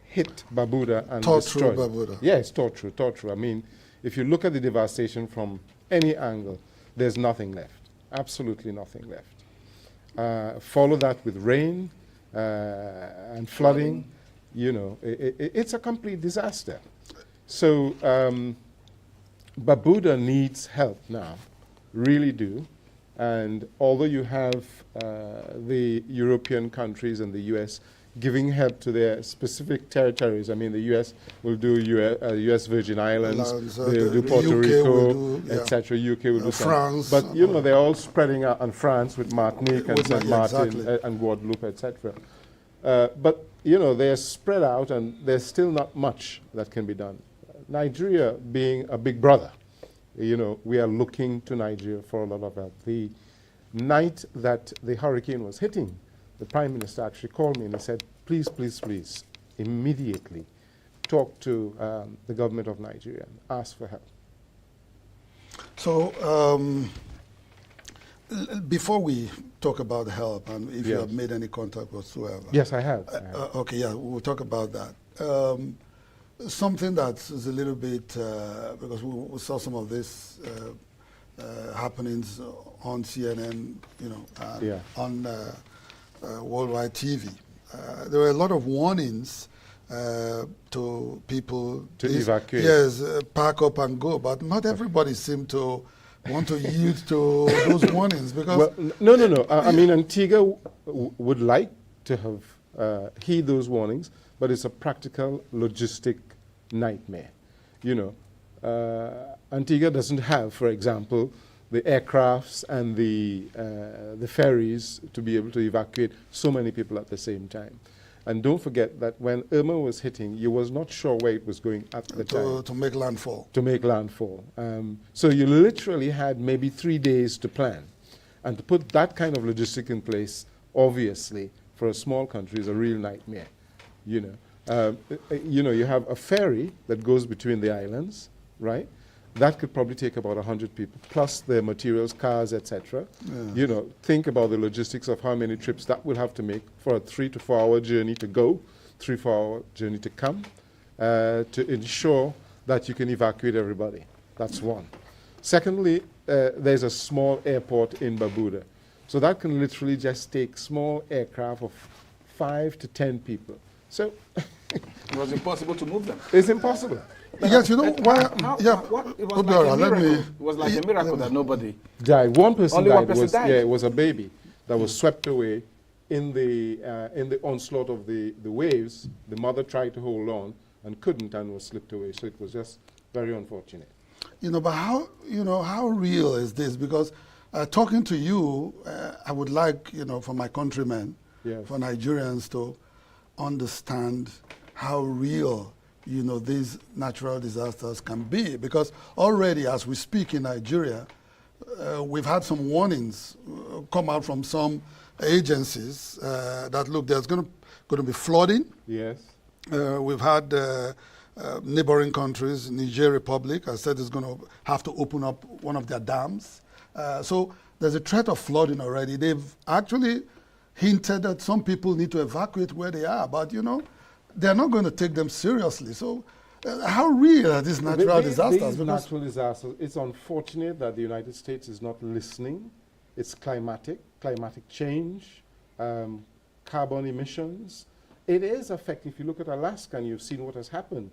hit Barbuda and destroyed. Barbuda. Yes, tore through. I mean, if you look at the devastation from any angle, there's nothing left. Absolutely nothing left. Follow that with rain and flooding. You know, it's a complete disaster. So Barbuda needs help now, really do. And although you have the European countries and the US giving help to their specific territories, I mean, the US will do US Virgin Islands, they'll do Puerto Rico, etc. UK will do France. But, you know, they're all spreading out on France with Martinique and Saint Martin and Guadeloupe, etc. But, you know, they're spread out and there's still not much that can be done. Nigeria being a big brother, you know, we are looking to Nigeria for a lot of help. The night that the hurricane was hitting, the Prime Minister actually called me and he said, please, please, please, immediately talk to the government of Nigeria and ask for help. So before we talk about help and if you have made any contact whatsoever. Yes, I have. Okay, yeah, we'll talk about that. Something that is a little bit, because we saw some of this happenings on CNN, you know, Yeah. on worldwide TV. There were a lot of warnings to people to evacuate. Yes, pack up and go, but not everybody seemed to want to yield to those warnings because. Well, no. I mean, Antigua would like to have heed those warnings, but it's a practical logistic nightmare. You know, Antigua doesn't have, for example, the aircrafts and the ferries to be able to evacuate so many people at the same time. And don't forget that when Irma was hitting, you was not sure where it was going at the time. To make landfall. To make landfall. So you literally had maybe 3 days to plan. And to put that kind of logistic in place, obviously, for a small country is a real nightmare. You know, you have a ferry that goes between the islands, right? That could probably take about 100 people, plus their materials, cars, etc. Yeah. You know, think about the logistics of how many trips that will have to make for a 3 to 4 hour journey to go, 3 to 4 hour journey to come, to ensure that you can evacuate everybody. That's one. Secondly, there's a small airport in Barbuda. So that can literally just take small aircraft of 5 to 10 people. So it was impossible to move them. It's impossible. Yes, you know, why? Yeah, it was like a miracle. It was like a miracle that nobody died. One person only died. One person died. Yeah, it was a baby that was swept away in the onslaught of the waves. The mother tried to hold on and couldn't, and was slipped away. So it was just very unfortunate. You know, but how real is this? Because talking to you, I would like, for my countrymen, yes, for Nigerians to understand how real these natural disasters can be, because already as we speak in Nigeria, we've had some warnings come out from some agencies that look, there's going to be flooding. Yes. We've had neighboring countries, Niger Republic, has said it's going to have to open up one of their dams. So there's a threat of flooding already. They've actually hinted that some people need to evacuate where they are, but they're not going to take them seriously. So how real are these natural disasters? These natural disasters, it's unfortunate that the United States is not listening. It's climatic change, carbon emissions. It is affecting. If you look at Alaska and you've seen what has happened,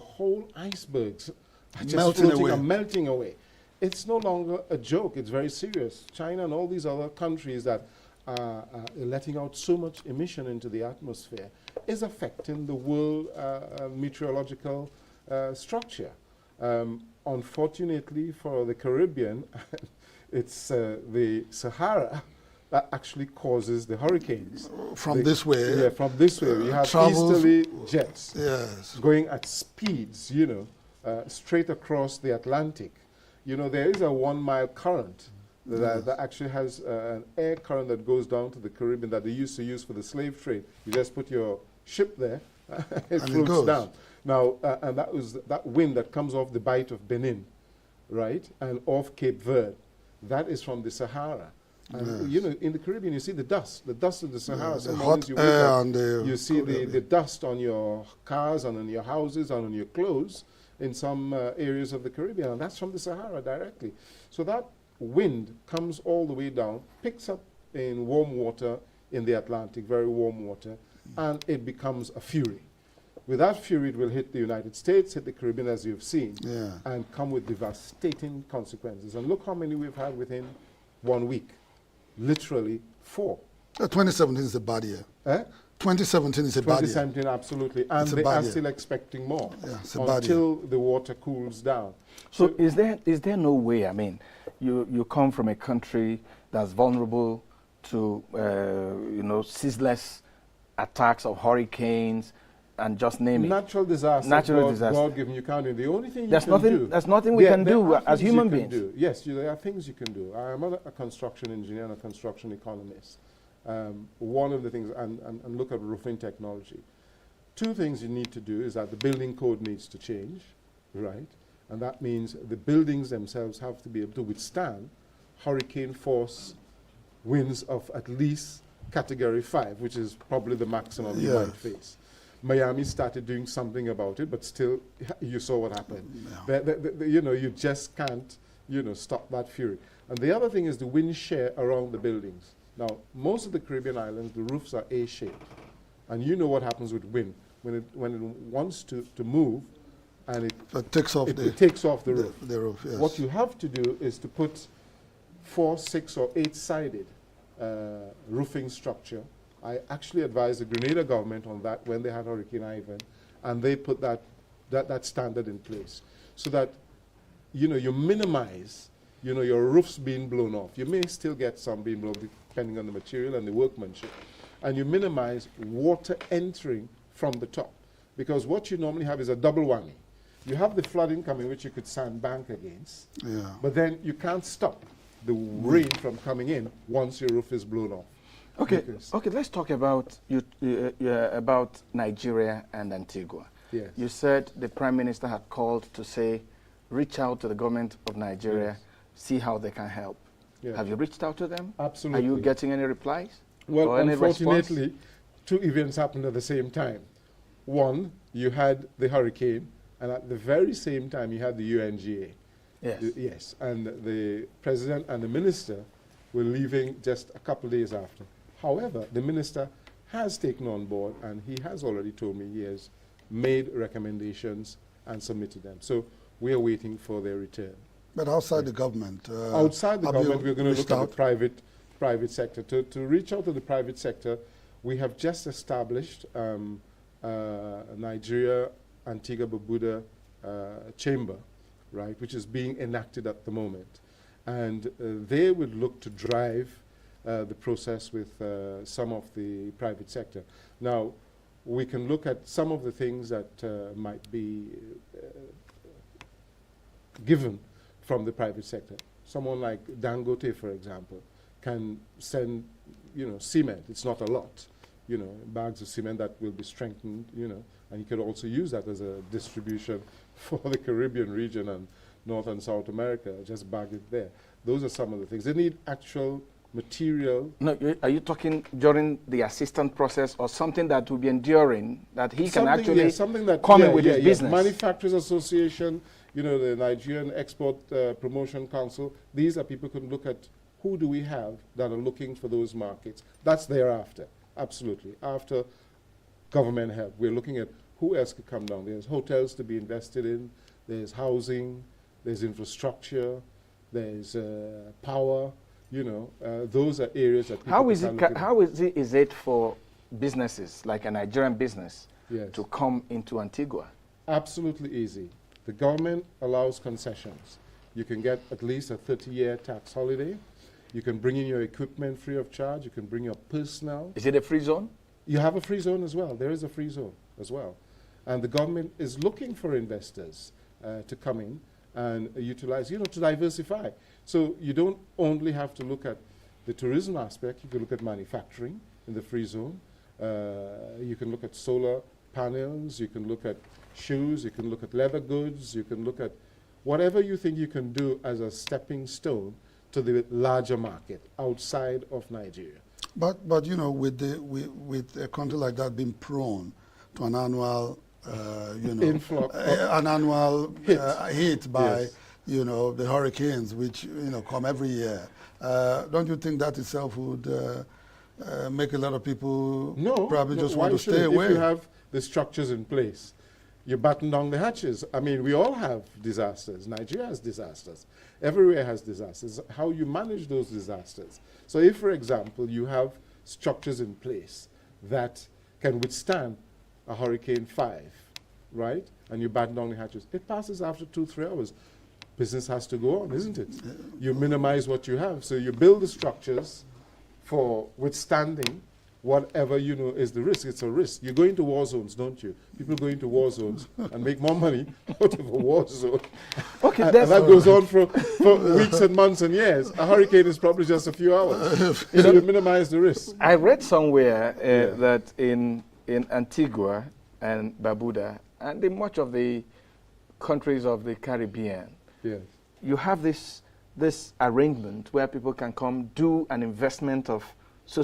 whole icebergs are just melting away. It's no longer a joke. It's very serious. China and all these other countries that are letting out so much emission into the atmosphere is affecting the world meteorological structure. Unfortunately for the Caribbean, it's the Sahara that actually causes the hurricanes. From this way? Yeah, from this way. We have easterly jets going at speeds, straight across the Atlantic. There is a 1 mile current that actually has an air current that goes down to the Caribbean that they used to use for the slave trade. You just put your ship there, it floats down. Now, and that wind that comes off the bight of Benin, right, and off Cape Verde, that is from the Sahara. And, in the Caribbean, you see the dust of the Sahara. The hot air and you see the dust on your cars and on your houses and on your clothes in some areas of the Caribbean, and that's from the Sahara directly. So that wind comes all the way down, picks up in warm water in the Atlantic, very warm water, and it becomes a fury. With that fury, it will hit the United States, hit the Caribbean, as you've seen, and come with devastating consequences. And look how many we've had within 1 week. Literally 4. 2017 is a bad year. 2017 is a bad year. 2017, absolutely. And they are still expecting more until the water cools down. So is there no way, I mean, you come from a country that's vulnerable to, ceaseless attacks of hurricanes, and just name it. Natural disasters. Natural disasters. God given, you can't do. The only thing there's nothing we can do as human beings. Yes, there are things you can do. I am a construction engineer and a construction economist. One of the things, and look at roofing technology. 2 things you need to do is that the building code needs to change, right? And that means the buildings themselves have to be able to withstand hurricane force winds of at least category 5, which is probably the maximum you might face. Miami started doing something about it, but still, you saw what happened. You just can't stop that fury. And the other thing is the wind shear around the buildings. Now, most of the Caribbean islands, the roofs are A-shaped. And you know what happens with wind. When it wants to move, and it takes off the roof. The roof, yes. What you have to do is to put 4, 6, or 8-sided roofing structure. I actually advised the Grenada government on that when they had Hurricane Ivan, and they put that standard in place so that you minimize your roofs being blown off. You may still get some being blown depending on the material and the workmanship, and you minimize water entering from the top, because what you normally have is a double whammy. You have the flooding coming, which you could sandbank against, but then you can't stop the rain from coming in once your roof is blown off. Okay, let's talk about about Nigeria and Antigua. Yes. You said the Prime Minister had called to say, reach out to the government of Nigeria, see how they can help. Yes. Have you reached out to them? Absolutely. Are you getting any replies? Well, or any unfortunately, response? 2 events happened at the same time. One, you had the hurricane, and at the very same time, you had the UNGA. Yes. Yes, and the president and the minister were leaving just a couple of days after. However, the minister has taken on board, and he has already told me he has made recommendations and submitted them. So we are waiting for their return. But outside the government? Outside the government, we're going to look at the private sector. To reach out to the private sector, we have just established Nigeria, Antigua, Barbuda chamber, right, which is being enacted at the moment. And they would look to drive the process with some of the private sector. Now, we can look at some of the things that might be given from the private sector. Someone like Dangote, for example, can send, cement. It's not a lot, bags of cement that will be strengthened, and you could also use that as a distribution for the Caribbean region and North and South America. Just bag it there. Those are some of the things. They need actual material. No, are you talking during the assistance process or something that will be enduring, that he can actually come in with his business? Manufacturers Association, the Nigerian Export Promotion Council, these are people who can look at who do we have that are looking for those markets. That's thereafter, absolutely. After government help, we're looking at who else could come down. There's hotels to be invested in, there's housing, there's infrastructure, there's power. Those are areas that people How is it for businesses like a Nigerian business to come into Antigua? Absolutely easy. The government allows concessions. You can get at least a 30-year tax holiday. You can bring in your equipment free of charge. You can bring your personnel. Is it a free zone? You have a free zone as well. There is a free zone as well. And the government is looking for investors to come in and utilize, to diversify. So you don't only have to look at the tourism aspect. You can look at manufacturing in the free zone. You can look at solar panels. You can look at shoes. You can look at leather goods. You can look at whatever you think you can do as a stepping stone to the larger market outside of Nigeria. But with a country like that being prone to an annual influx, an annual hit by the hurricanes, which come every year, don't you think that itself would make a lot of people probably just want to stay away? If you have the structures in place, you batten down the hatches. I mean, we all have disasters. Nigeria has disasters. Everywhere has disasters. How you manage those disasters. So if, for example, you have structures in place that can withstand a Hurricane 5, right, and you batten down the hatches, it passes after 2-3 hours. Business has to go on, isn't it? You minimize what you have. So you build the structures for withstanding whatever is the risk. It's a risk. You go into war zones, don't you? People go into war zones and make more money out of a war zone. Okay, and that goes on for weeks and months and years. A hurricane is probably just a few hours. So you minimize the risk. I read somewhere that in Antigua and Barbuda and in much of the countries of the Caribbean, you have this arrangement where people can come do an investment of so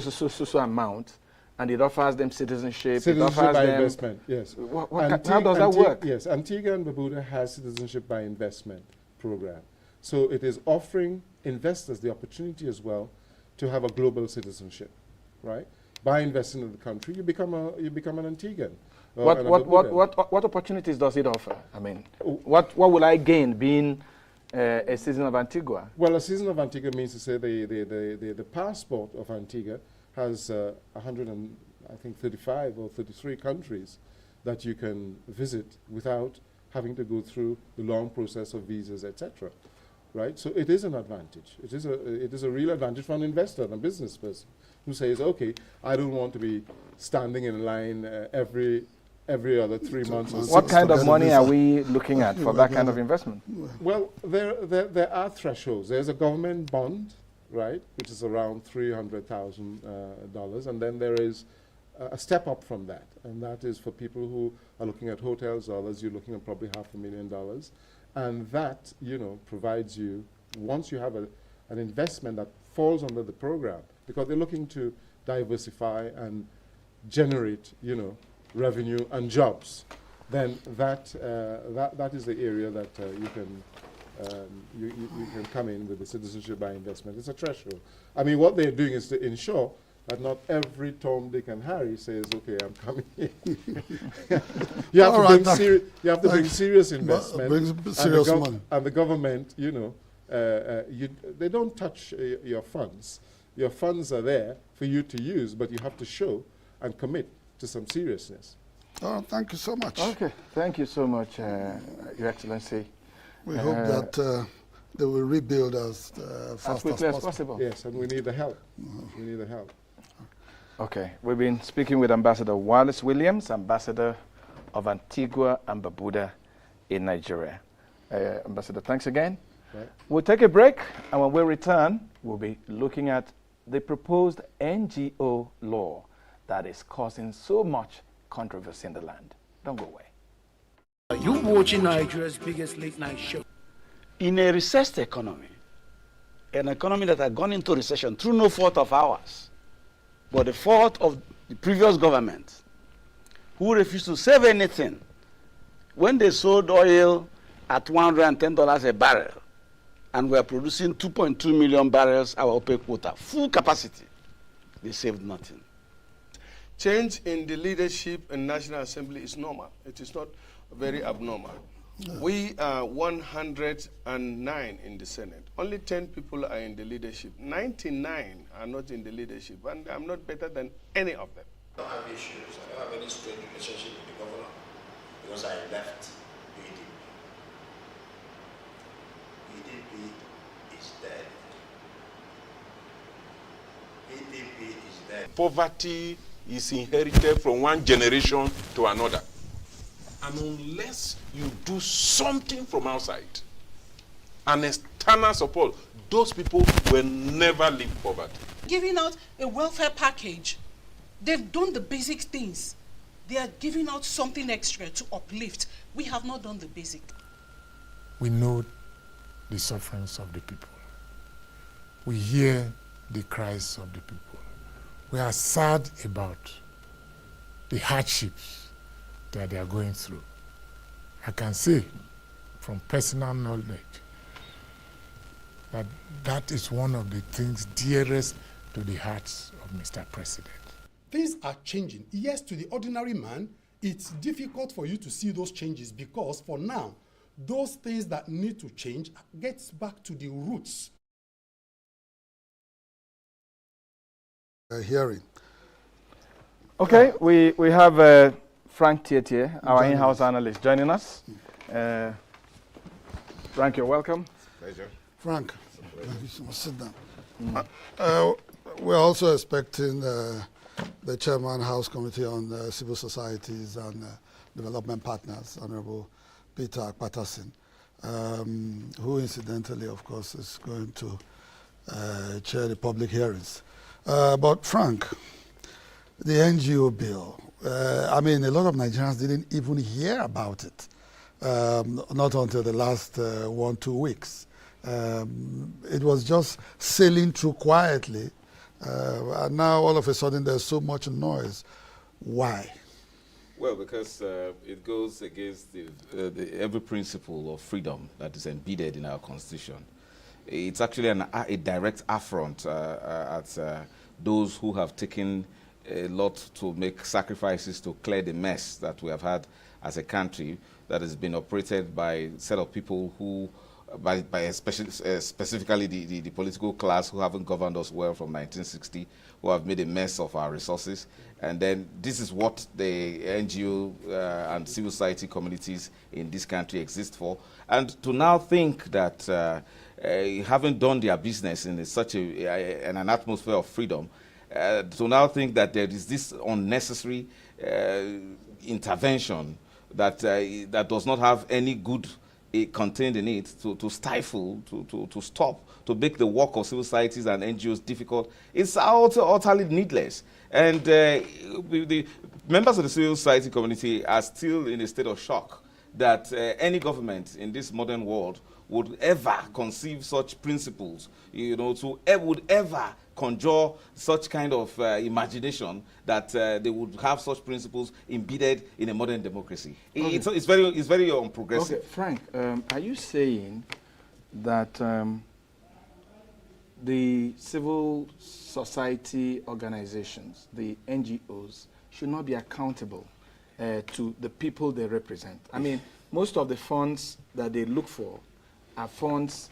amount, and it offers them citizenship. Citizenship it offers by them investment, yes. How does that work? Yes, Antigua and Barbuda has citizenship by investment program. So it is offering investors the opportunity as well to have a global citizenship, right? By investing in the country, you become an Antiguan. What opportunities does it offer? I mean, what will I gain being a citizen of Antigua? Well, a citizen of Antigua means to say the passport of Antigua has 135 or 33 countries that you can visit without having to go through the long process of visas, etc. Right? So it is an advantage. It is a real advantage for an investor and a business person who says, okay, I don't want to be standing in line every other 3 months. What kind of money are we looking at for that kind of investment? Well, there are thresholds. There's a government bond, right, which is around $300,000, and then there is a step up from that, and that is for people who are looking at hotels or others. You're looking at probably $500,000, and that provides you, once you have an investment that falls under the program, because they're looking to diversify and generate revenue and jobs, then that is the area that you can come in with the citizenship by investment. It's a threshold. I mean, what they're doing is to ensure that not every Tom, Dick, and Harry says, "Okay, I'm coming here." you have to bring serious investment, serious money, and the government, they don't touch your funds. Your funds are there for you to use, but you have to show and commit to some seriousness. Oh, thank you so much. Okay, thank you so much, Your Excellency. We hope that they will rebuild as fast as possible. Yes, and we need the help. We need the help. Okay, we've been speaking with Ambassador Wallace Williams, Ambassador of Antigua and Barbuda in Nigeria. Ambassador, thanks again. Right. We'll take a break, and when we return, we'll be looking at the proposed NGO law that is causing so much controversy in the land. Don't go away. Are you watching Nigeria's biggest late night show? In a recessed economy, an economy that had gone into recession through no fault of ours, but the fault of the previous government, who refused to save anything when they sold oil at $110 a barrel, and we're producing 2.2 million barrels, our OPEC quota, full capacity. They saved nothing. Change in the leadership in National Assembly is normal. It is not very abnormal. No. We are 109 in the Senate. Only 10 people are in the leadership. 99 are not in the leadership, and I'm not better than any of them. I don't have issues. I don't have any strained relationship with the governor because I left PDP. PDP is dead. PDP is dead. Poverty is inherited from one generation to another. And unless you do something from outside, an external support, those people will never leave poverty. Giving out a welfare package, they've done the basic things. They are giving out something extra to uplift. We have not done the basic. We know the sufferings of the people. We hear the cries of the people. We are sad about the hardships that they are going through. I can say from personal knowledge that that is one of the things dearest to the hearts of Mr. President. Things are changing. Yes, to the ordinary man, it's difficult for you to see those changes because for now, those things that need to change gets back to the roots. Hearing. Okay, we have Frank Tietie, our in-house analyst, joining us. Frank, you're welcome. Pleasure. Frank, sit down. We're also expecting the Chairman House Committee on Civil Societies and Development Partners, Honorable Peter Patterson, who incidentally, of course, is going to chair the public hearings. But Frank, the NGO bill, I mean, a lot of Nigerians didn't even hear about it, not until the last 1-2 weeks. It was just sailing through quietly, and now all of a sudden there's so much noise. Why? Well, because it goes against every principle of freedom that is embedded in our Constitution. it's actually a direct affront at those who have taken a lot to make sacrifices to clear the mess that we have had as a country that has been operated by a set of people who, specifically the political class who haven't governed us well from 1960, who have made a mess of our resources. And then this is what the NGO and civil society communities in this country exist for. And to now think that having done their business in such an atmosphere of freedom, to now think that there is this unnecessary intervention that that does not have any good contained in it to stifle, to stop, to make the work of civil societies and NGOs difficult, it's utterly needless. And the members of the civil society community are still in a state of shock that any government in this modern world would ever conceive such principles, would ever conjure such kind of imagination that they would have such principles embedded in a modern democracy. Okay. It's very unprogressive. Okay, Frank, are you saying that the civil society organizations, the NGOs, should not be accountable to the people they represent? I mean, most of the funds that they look for are funds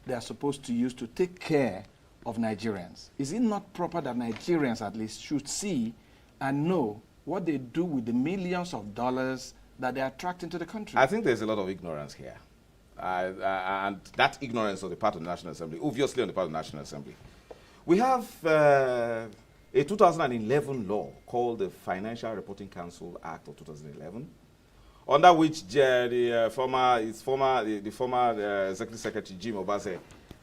they are supposed to use to take care of Nigerians. Is it not proper that Nigerians at least should see and know what they do with the millions of dollars that they attract into the country? I think there's a lot of ignorance here. And that ignorance on the part of the National Assembly, obviously on the part of the National Assembly. We have a 2011 law called the Financial Reporting Council Act of 2011, under which the former Executive Secretary Jim Obase,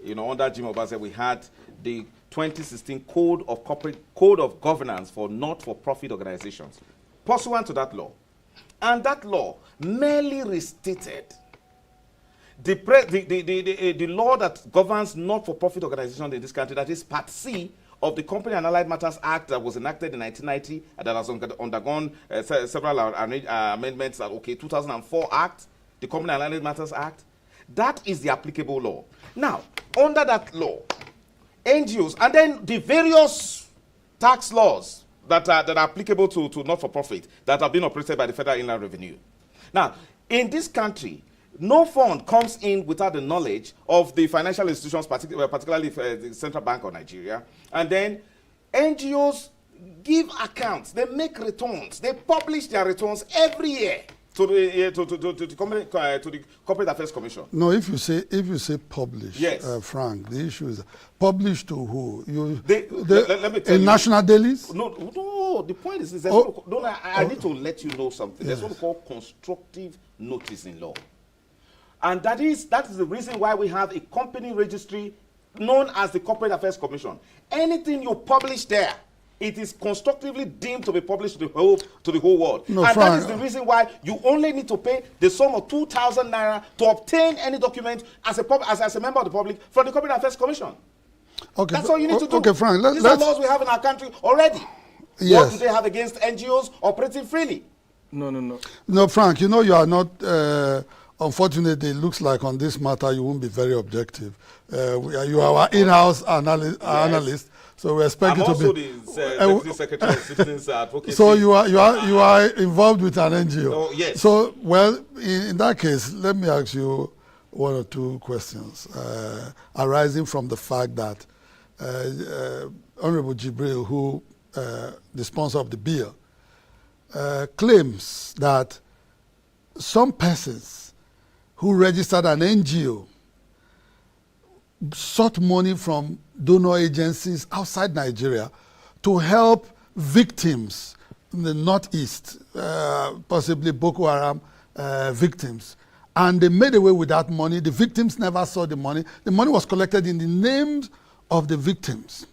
under Jim Obase, we had the 2016 Code of Governance for Not-for-Profit Organizations, pursuant to that law. And that law merely restated the law that governs not-for-profit organizations in this country, that is Part C of the Company and Allied Matters Act that was enacted in 1990 and that has undergone several amendments. 2004 Act, the Company and Allied Matters Act. That is the applicable law. Now, under that law, NGOs, and then the various tax laws that are applicable to not-for-profit that have been operated by the Federal Inland Revenue. Now, in this country, no fund comes in without the knowledge of the financial institutions, particularly the Central Bank of Nigeria. And then NGOs give accounts, they make returns, they publish their returns every year to the Corporate Affairs Commission. No, if you say publish, yes. Frank, the issue is publish to who? Let me tell you. National dailies? No, the point is this. I need to let you know something. There's what we call constructive notice in law. And that is the reason why we have a company registry known as the Corporate Affairs Commission. Anything you publish there, it is constructively deemed to be published to the whole world. No, and Frank, that is the reason why you only need to pay the sum of 2,000 naira to obtain any document as a member of the public from the Corporate Affairs Commission. Okay, that's all you need to do. Okay, Frank, these are laws we have in our country already. Yes. What do they have against NGOs operating freely? No, Frank, you are not... Unfortunately, it looks like on this matter you won't be very objective. You are our in-house analyst, so we expect you to be. I'm also the Deputy Secretary of Citizens Advocacy. So you are involved with an NGO. Oh, yes. So in that case, let me ask you one or two questions arising from the fact that Honorable Jibril, who the sponsor of the bill, claims that some persons who registered an NGO sought money from donor agencies outside Nigeria to help victims in the Northeast, possibly Boko Haram victims. And they made away with that money. The victims never saw the money. The money was collected in the names of the victims.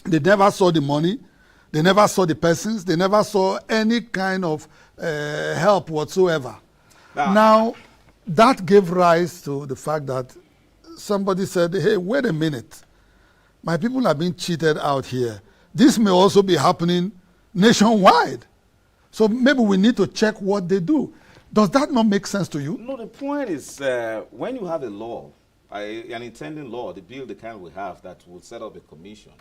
They never saw the money. They never saw the persons. They never saw any kind of help whatsoever. Now, that gave rise to the fact that somebody said, hey, wait a minute. My people are being cheated out here. This may also be happening nationwide. So maybe we need to check what they do. Does that not make sense to you? No, the point is when you have a law an intending law, the bill, the kind we have, that will set up a commission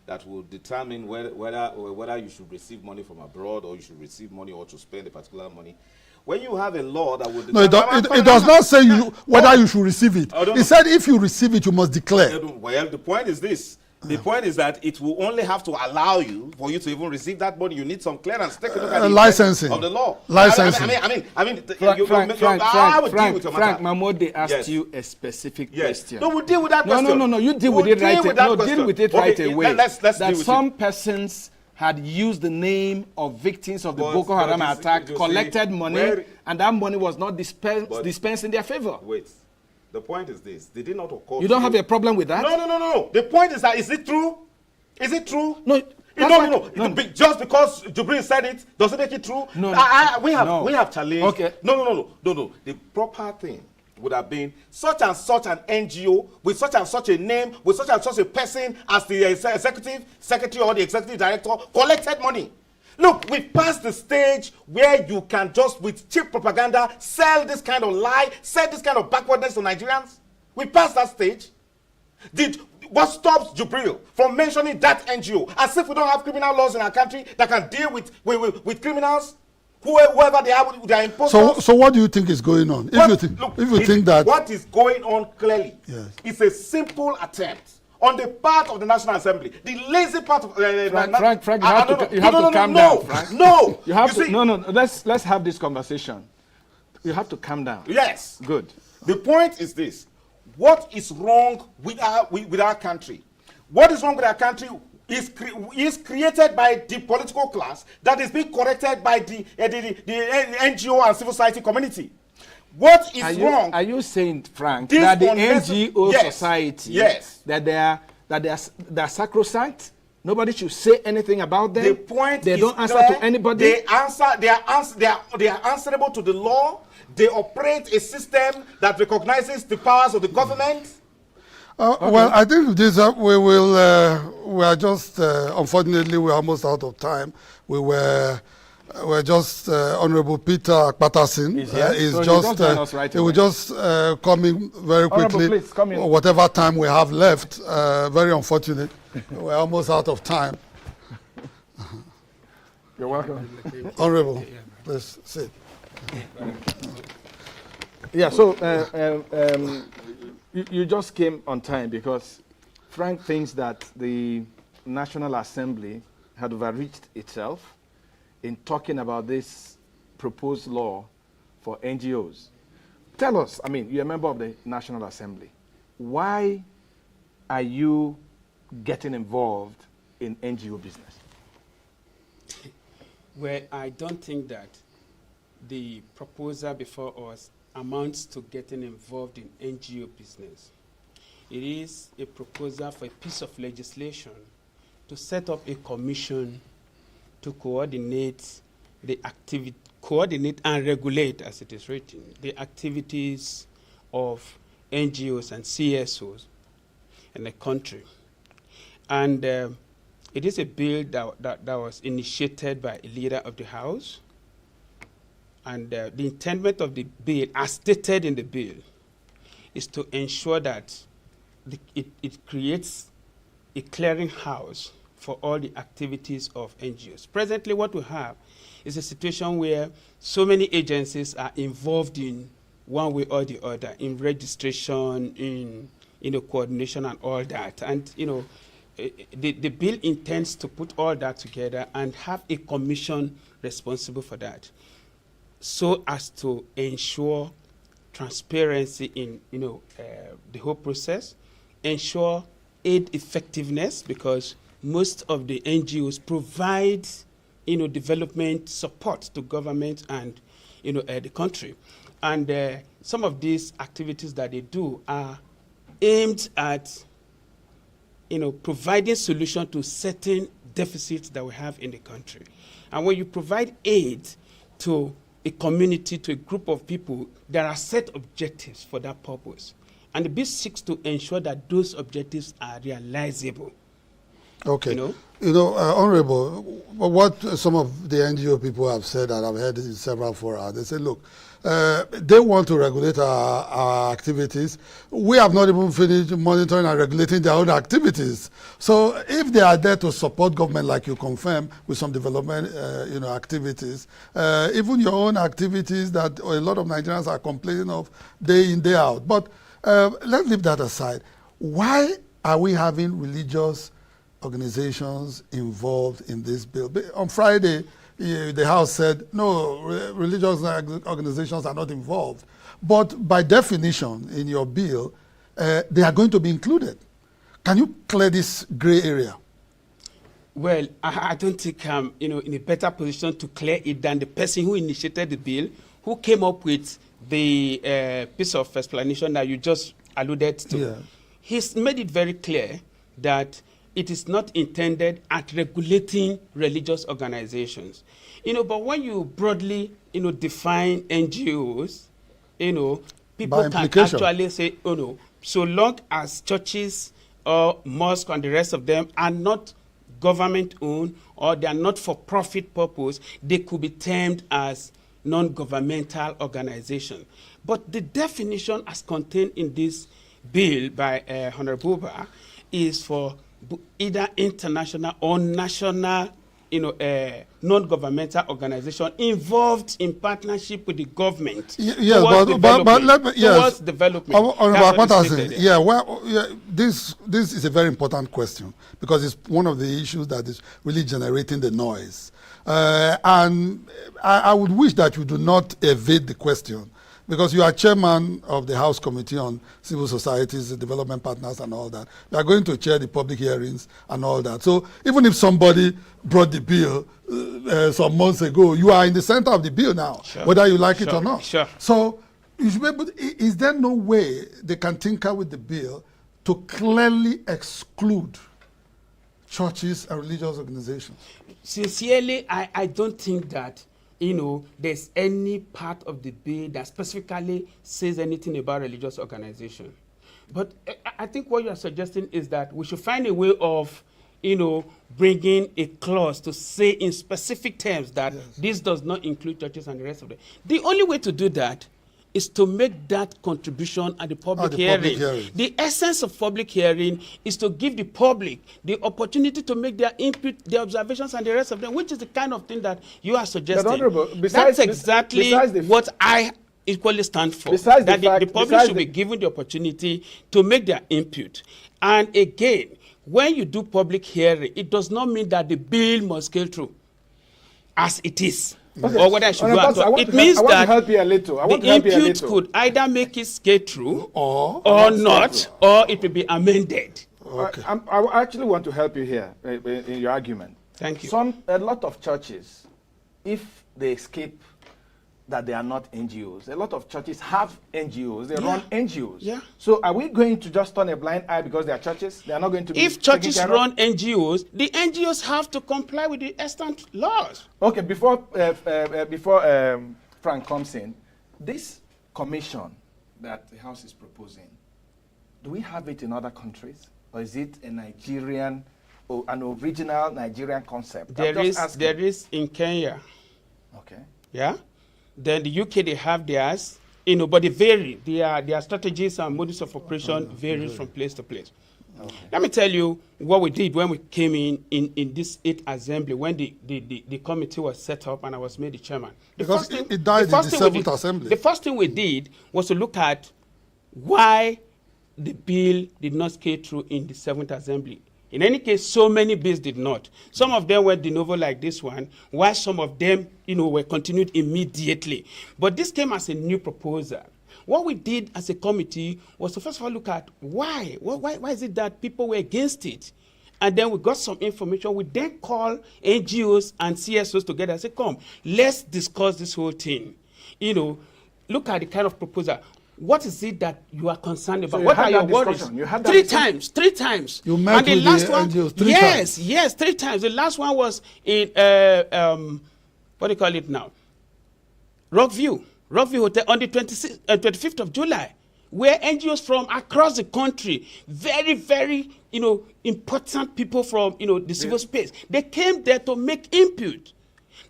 that will determine whether you should receive money from abroad or you should receive money or to spend a particular money. When you have a law that will determine... No, it does not say whether you should receive it. It said if you receive it, you must declare. Well, the point is this. The point is that it will only have to allow you, for you to even receive that money, you need some clearance. Take a look at the licensing of the law. Licensing. Frank Mahmoud asked you a specific question. No, we'll deal with that question. No, you deal with it right away. No, deal with it right away. That some persons had used the name of victims of the Boko Haram attack, collected money, and that money was not dispensed in their favor. Wait. The point is this. They did not occur. You don't have a problem with that? No. The point is that, is it true? Is it true? No. No. Just because Jubril said it, does it make it true? No. We have challenged. Okay. No. The proper thing would have been such and such an NGO with such and such a name, with such and such a person as the executive secretary or the executive director collected money. Look, we've passed the stage where you can just, with cheap propaganda, sell this kind of lie, sell this kind of backwardness to Nigerians. We passed that stage. What stops Jubril from mentioning that NGO? As if we don't have criminal laws in our country that can deal with criminals, whoever they are imposters. So what do you think is going on? If you think that... What is going on clearly is a simple attempt on the part of the National Assembly, the lazy part of Frank, you have to calm down, Frank. No, you have to. No. Let's have this conversation. You have to calm down. Yes. Good. The point is this: what is wrong with our country? What is wrong with our country is created by the political class that is being corrected by the NGO and civil society community. What is wrong? Are you saying, Frank, that the NGO society, that they are sacrosanct? Nobody should say anything about them. The point they is don't answer to anybody. They are answerable to the law. They operate a system that recognizes the powers of the government. Well, I think this we are just unfortunately we're almost out of time. We're just Honorable Peter Patterson he will just coming very quickly. Please, come in. Whatever time we have left, very unfortunate. We're almost out of time. You're welcome. Honorable, please sit. Yeah, so you just came on time because Frank thinks that the National Assembly had overreached itself in talking about this proposed law for NGOs. Tell us, I mean, you're a member of the National Assembly. Why are you getting involved in NGO business? Well, I don't think that the proposal before us amounts to getting involved in NGO business. It is a proposal for a piece of legislation to set up a commission to coordinate and regulate, as it is written, the activities of NGOs and CSOs in the country. And it is a bill that was initiated by a leader of the House. And the intent of the bill, as stated in the bill, is to ensure that it creates a clearinghouse for all the activities of NGOs. Presently, what we have is a situation where so many agencies are involved in one way or the other, in registration, in coordination and all that. And the bill intends to put all that together and have a commission responsible for that, so as to ensure transparency in the whole process, ensure aid effectiveness, because most of the NGOs provide, development support to government and, the country. And some of these activities that they do are aimed at, providing solution to certain deficits that we have in the country. And when you provide aid to a community, to a group of people, there are set objectives for that purpose. And the bill seeks to ensure that those objectives are realizable. Okay. You know? Honorable, what some of the NGO people have said, and I've heard it in several fora, they say, look, they want to regulate our activities. We have not even finished monitoring and regulating their own activities. So if they are there to support government, like you confirm, with some development activities, even your own activities that a lot of Nigerians are complaining of day in, day out. But let's leave that aside. Why are we having religious organizations involved in this bill? On Friday, the House said, no, religious organizations are not involved. But by definition, in your bill, they are going to be included. Can you clear this gray area? Well, I don't think I'm in a better position to clear it than the person who initiated the bill, who came up with the piece of explanation that you just alluded to. Yeah. He's made it very clear that it is not intended at regulating religious organizations. But when you broadly, define NGOs, people can actually say, so long as churches or mosques and the rest of them are not government-owned or they are not for profit purpose, they could be termed as non-governmental organization. But the definition as contained in this bill by Honorable Buba is for either international or national, non-governmental organization involved in partnership with the government. Yes, towards development. This is a very important question because it's one of the issues that is really generating the noise. And I would wish that you do not evade the question, because you are chairman of the House Committee on Civil Societies, Development Partners and all that. You are going to chair the public hearings and all that. So even if somebody brought the bill some months ago, you are in the center of the bill now, whether you like it or not. So you should be able to, is there no way they can tinker with the bill to clearly exclude churches and religious organizations? Sincerely, I don't think that there's any part of the bill that specifically says anything about religious organization. But I think what you are suggesting is that we should find a way of, bringing a clause to say in specific terms that this does not include churches and the rest of them. The only way to do that is to make that contribution at the public hearing. The essence of public hearing is to give the public the opportunity to make their input, their observations, and the rest of them, which is the kind of thing that you are suggesting. That's exactly what I equally stand for. That the public should be given the opportunity to make their input. And again, when you do public hearing, it does not mean that the bill must go through as it is. Okay. Or whether I should go out. It means that the input could either make it get through or not, or it will be amended. Okay. I actually want to help you here in your argument. Thank you. A lot of churches, if they escape that they are not NGOs, a lot of churches have NGOs, they run NGOs. Yeah. So are we going to just turn a blind eye because they are churches? They are not going to be If churches run NGOs, the NGOs have to comply with the extant laws. Okay, before Frank comes in, this commission that the House is proposing, do we have it in other countries? Or is it a Nigerian, or an original Nigerian concept? There is in Kenya. Okay. Yeah. Then the UK, they have theirs, but they vary. Their strategies and modus of operation varies from place to place. Okay. Let me tell you what we did when we came in this 8th assembly, when the committee was set up and I was made the chairman. Because it died in the 7th assembly. The first thing we did was to look at why the bill did not scale through in the 7th assembly. In any case, so many bills did not. Some of them were de novo like this one, while some of them, were continued immediately. But this came as a new proposal. What we did as a committee was to first of all look at why. Why is it that people were against it? And then we got some information. We then called NGOs and CSOs together and said, come, let's discuss this whole thing. Look at the kind of proposal. What is it that you are concerned about? What are your worries? Three times. You met with the NGOs three times? Yes, 3 times. The last one was in, what do you call it now? Rockview Hotel on the 25th of July. where NGOs from across the country, very, very, important people from, the civil space, they came there to make input.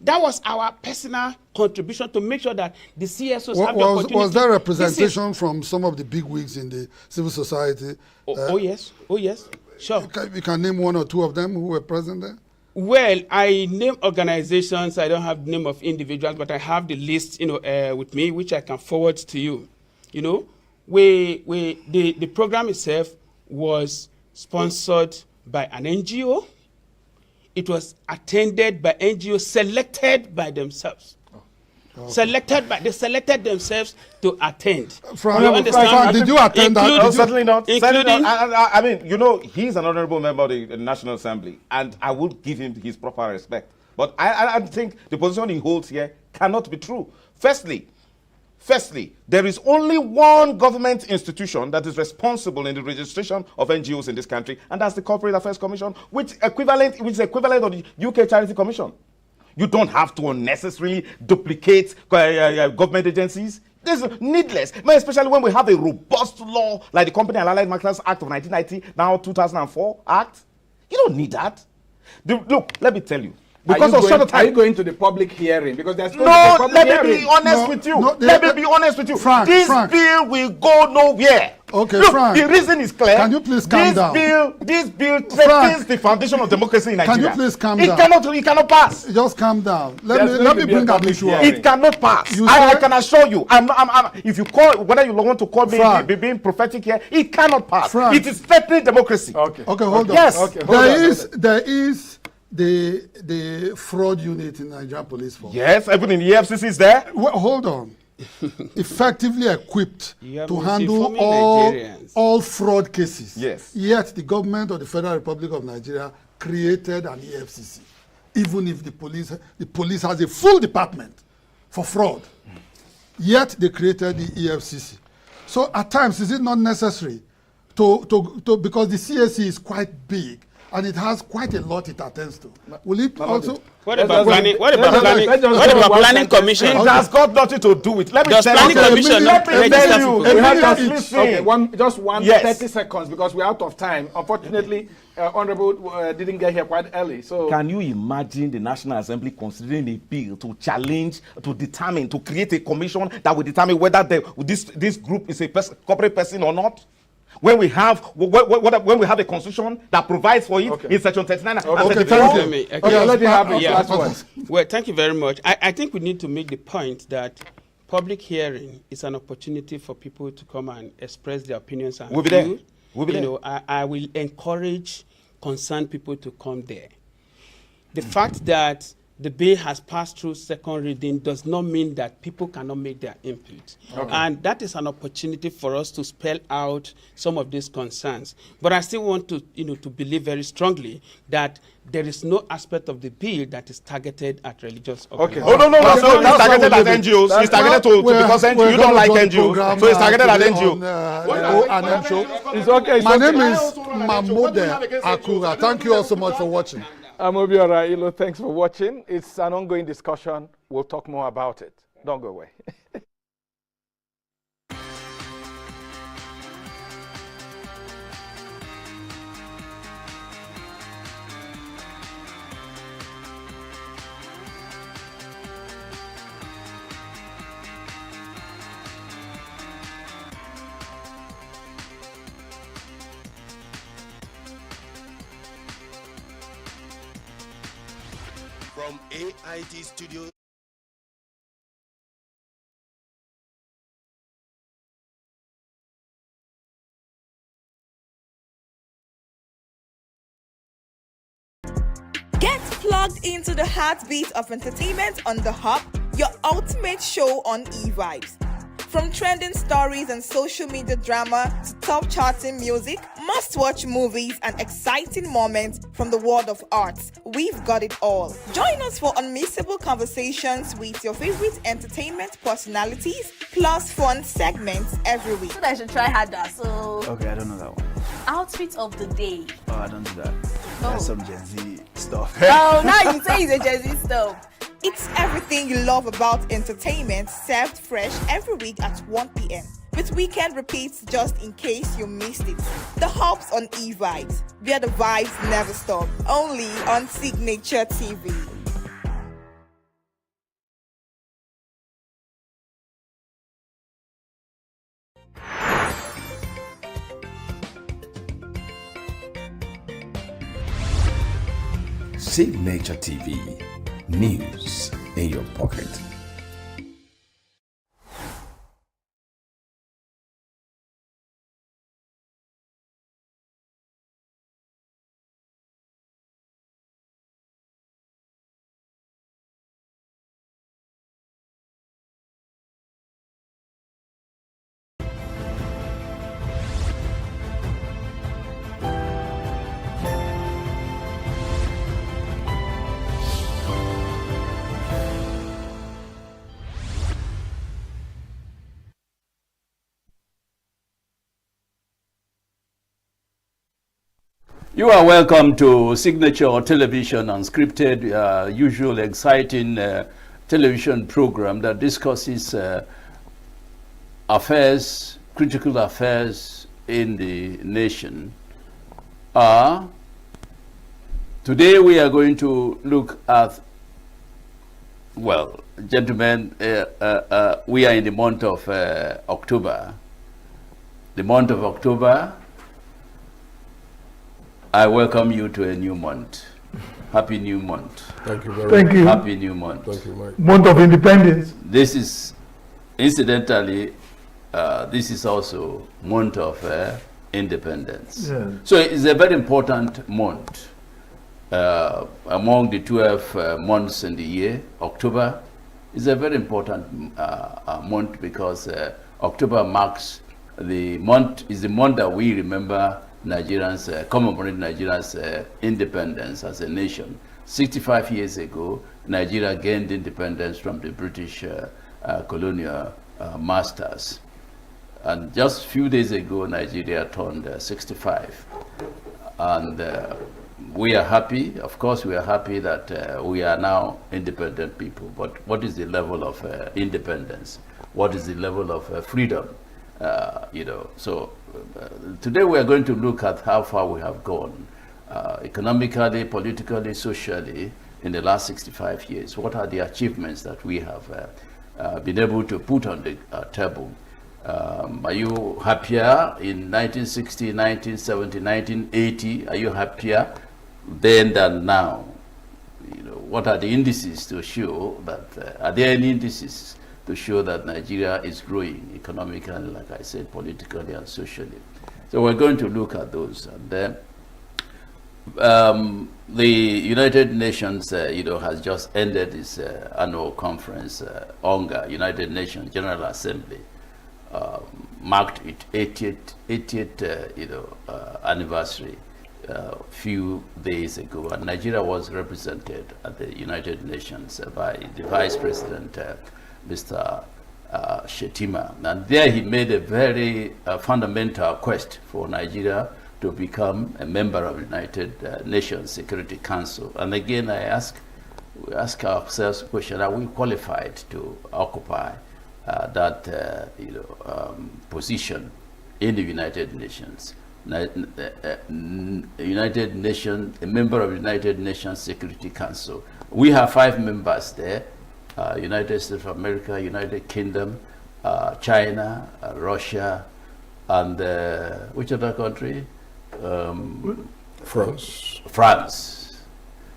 That was our personal contribution to make sure that the CSOs have the opportunity. Was there representation from some of the big wigs in the civil society? Oh yes, sure. You can name one or two of them who were present there? Well, I name organizations. I don't have the name of individuals, but I have the list, with me, which I can forward to you. The program itself was sponsored by an NGO. It was attended by NGOs selected by themselves. Okay. They selected themselves to attend. Frank, did you attend that? No, certainly not. I mean, he's an honorable member of the National Assembly, and I would give him his proper respect. But I think the position he holds here cannot be true. Firstly, there is only one government institution that is responsible in the registration of NGOs in this country, and that's the Corporate Affairs Commission, which is equivalent of the UK Charity Commission. You don't have to unnecessarily duplicate government agencies. This is needless, especially when we have a robust law like the Company and Allied Matters Act of 1990, now 2004 Act. You don't need that. Look, let me tell you. Because are you going to the public hearing? Because there's let me be honest with you. Let me be honest with you. Frank, this bill will go nowhere. Okay, look, Frank. The reason is clear. Can you please calm down? This bill threatens the foundation of democracy in Nigeria. Can you please calm down? It cannot pass. Just calm down. Let me bring that issue up. It cannot pass. I can assure you. If you call, whether you want to call me being prophetic here, it cannot pass. Frank. It is threatening democracy. Okay, hold on. Yes. Okay, there is the fraud unit in Nigeria Police Force. Yes, even in the EFCC is there. Well, hold on. Effectively equipped to handle all fraud cases. Yes. Yet the government of the Federal Republic of Nigeria created an EFCC, even if the police has a full department for fraud. Yet they created the EFCC. So at times, is it not necessary to because the CSE is quite big and it has quite a lot it attends to? Will it also? What about planning commission? It has got nothing to do with. Let me tell you. Let me tell you. Just 30 seconds because we're out of time. Unfortunately, Honorable didn't get here quite early. So can you imagine the National Assembly considering a bill to challenge, to create a commission that will determine whether this group is a corporate person or not? When we have a constitution that provides for it in section 39. Let you have the last one. Well, thank you very much. I think we need to make the point that public hearing is an opportunity for people to come and express their opinions and views. I will encourage concerned people to come there. The fact that the bill has passed through second reading does not mean that people cannot make their input. Okay. And that is an opportunity for us to spell out some of these concerns. But I still want to, to believe very strongly that there is no aspect of the bill that is targeted at religious organizations. Okay. It's targeted at NGOs. It's targeted because you don't like NGOs. So it's targeted at NGOs. It's okay. My name is Mahmoud Akura. Thank you all so much for watching. I'm Obiora Ilo. Thanks for watching. It's an ongoing discussion. We'll talk more about it. Don't go away. From AIT Studios. Get plugged into the heartbeat of entertainment on The Hub, your ultimate show on e-vibes. From trending stories and social media drama to top charting music, must-watch movies and exciting moments from the world of arts, we've got it all. Join us for unmissable conversations with your favorite entertainment personalities, plus fun segments every week. I should try harder, so... Okay, I don't know that one. Outfit of the day. Oh, I don't do that. That's some Gen Z stuff. Oh, now you say it's a Gen Z stuff. It's everything you love about entertainment, served fresh every week at 1 p.m. with weekend repeats just in case you missed it. The Hubs on E-Vibes, where the vibes never stop, only on Signature TV. Signature TV, news in your pocket. You are welcome to Signature Television, unscripted, usual exciting television program that discusses affairs, critical affairs in the nation. Today we are going to look at, well, gentlemen, we are in the month of October. The month of October, I welcome you to a new month. Happy new month. Thank you very much. Thank you. Happy new month. Thank you, Mike. Month of Independence. This is, incidentally, this is also month of independence. Yeah. So it's a very important month. Among the 12 months in the year, October is a very important month because October marks the month, is the month that we remember Nigerians, commemorate Nigeria's independence as a nation. 65 years ago, Nigeria gained independence from the British colonial masters. And just a few days ago, Nigeria turned 65. And we are happy, of course we are happy that we are now independent people. But what is the level of independence? What is the level of freedom? So today we are going to look at how far we have gone economically, politically, socially in the last 65 years. What are the achievements that we have been able to put on the table? Are you happier in 1960, 1970, 1980? Are you happier then than now? What are the indices to show that, are there any indices to show that Nigeria is growing economically, like I said, politically and socially? So we're going to look at those. And then the United Nations, has just ended its annual conference, ONGA, United Nations General Assembly, marked its 80th, anniversary a few days ago, and Nigeria was represented at the United Nations by the Vice President, Mr. Shetima. And there he made a very fundamental quest for Nigeria to become a member of the United Nations Security Council. And again, we ask ourselves the question, are we qualified to occupy that position in the United Nations? United Nations, a member of the United Nations Security Council. We have 5 members there. United States of America, United Kingdom, China, Russia, and which other country? France. France.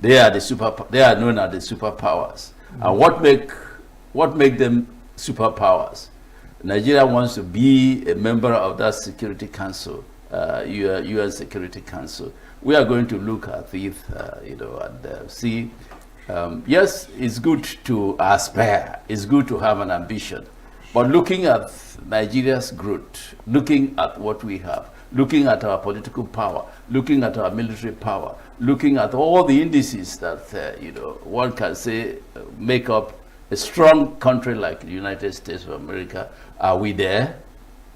They are known as the superpowers. And what make them superpowers? Nigeria wants to be a member of that Security Council, UN Security Council. We are going to look at it, and see. Yes, it's good to aspire, it's good to have an ambition, but looking at Nigeria's growth, looking at what we have, looking at our political power, looking at our military power, looking at all the indices that, one can say make up a strong country like the United States of America, are we there?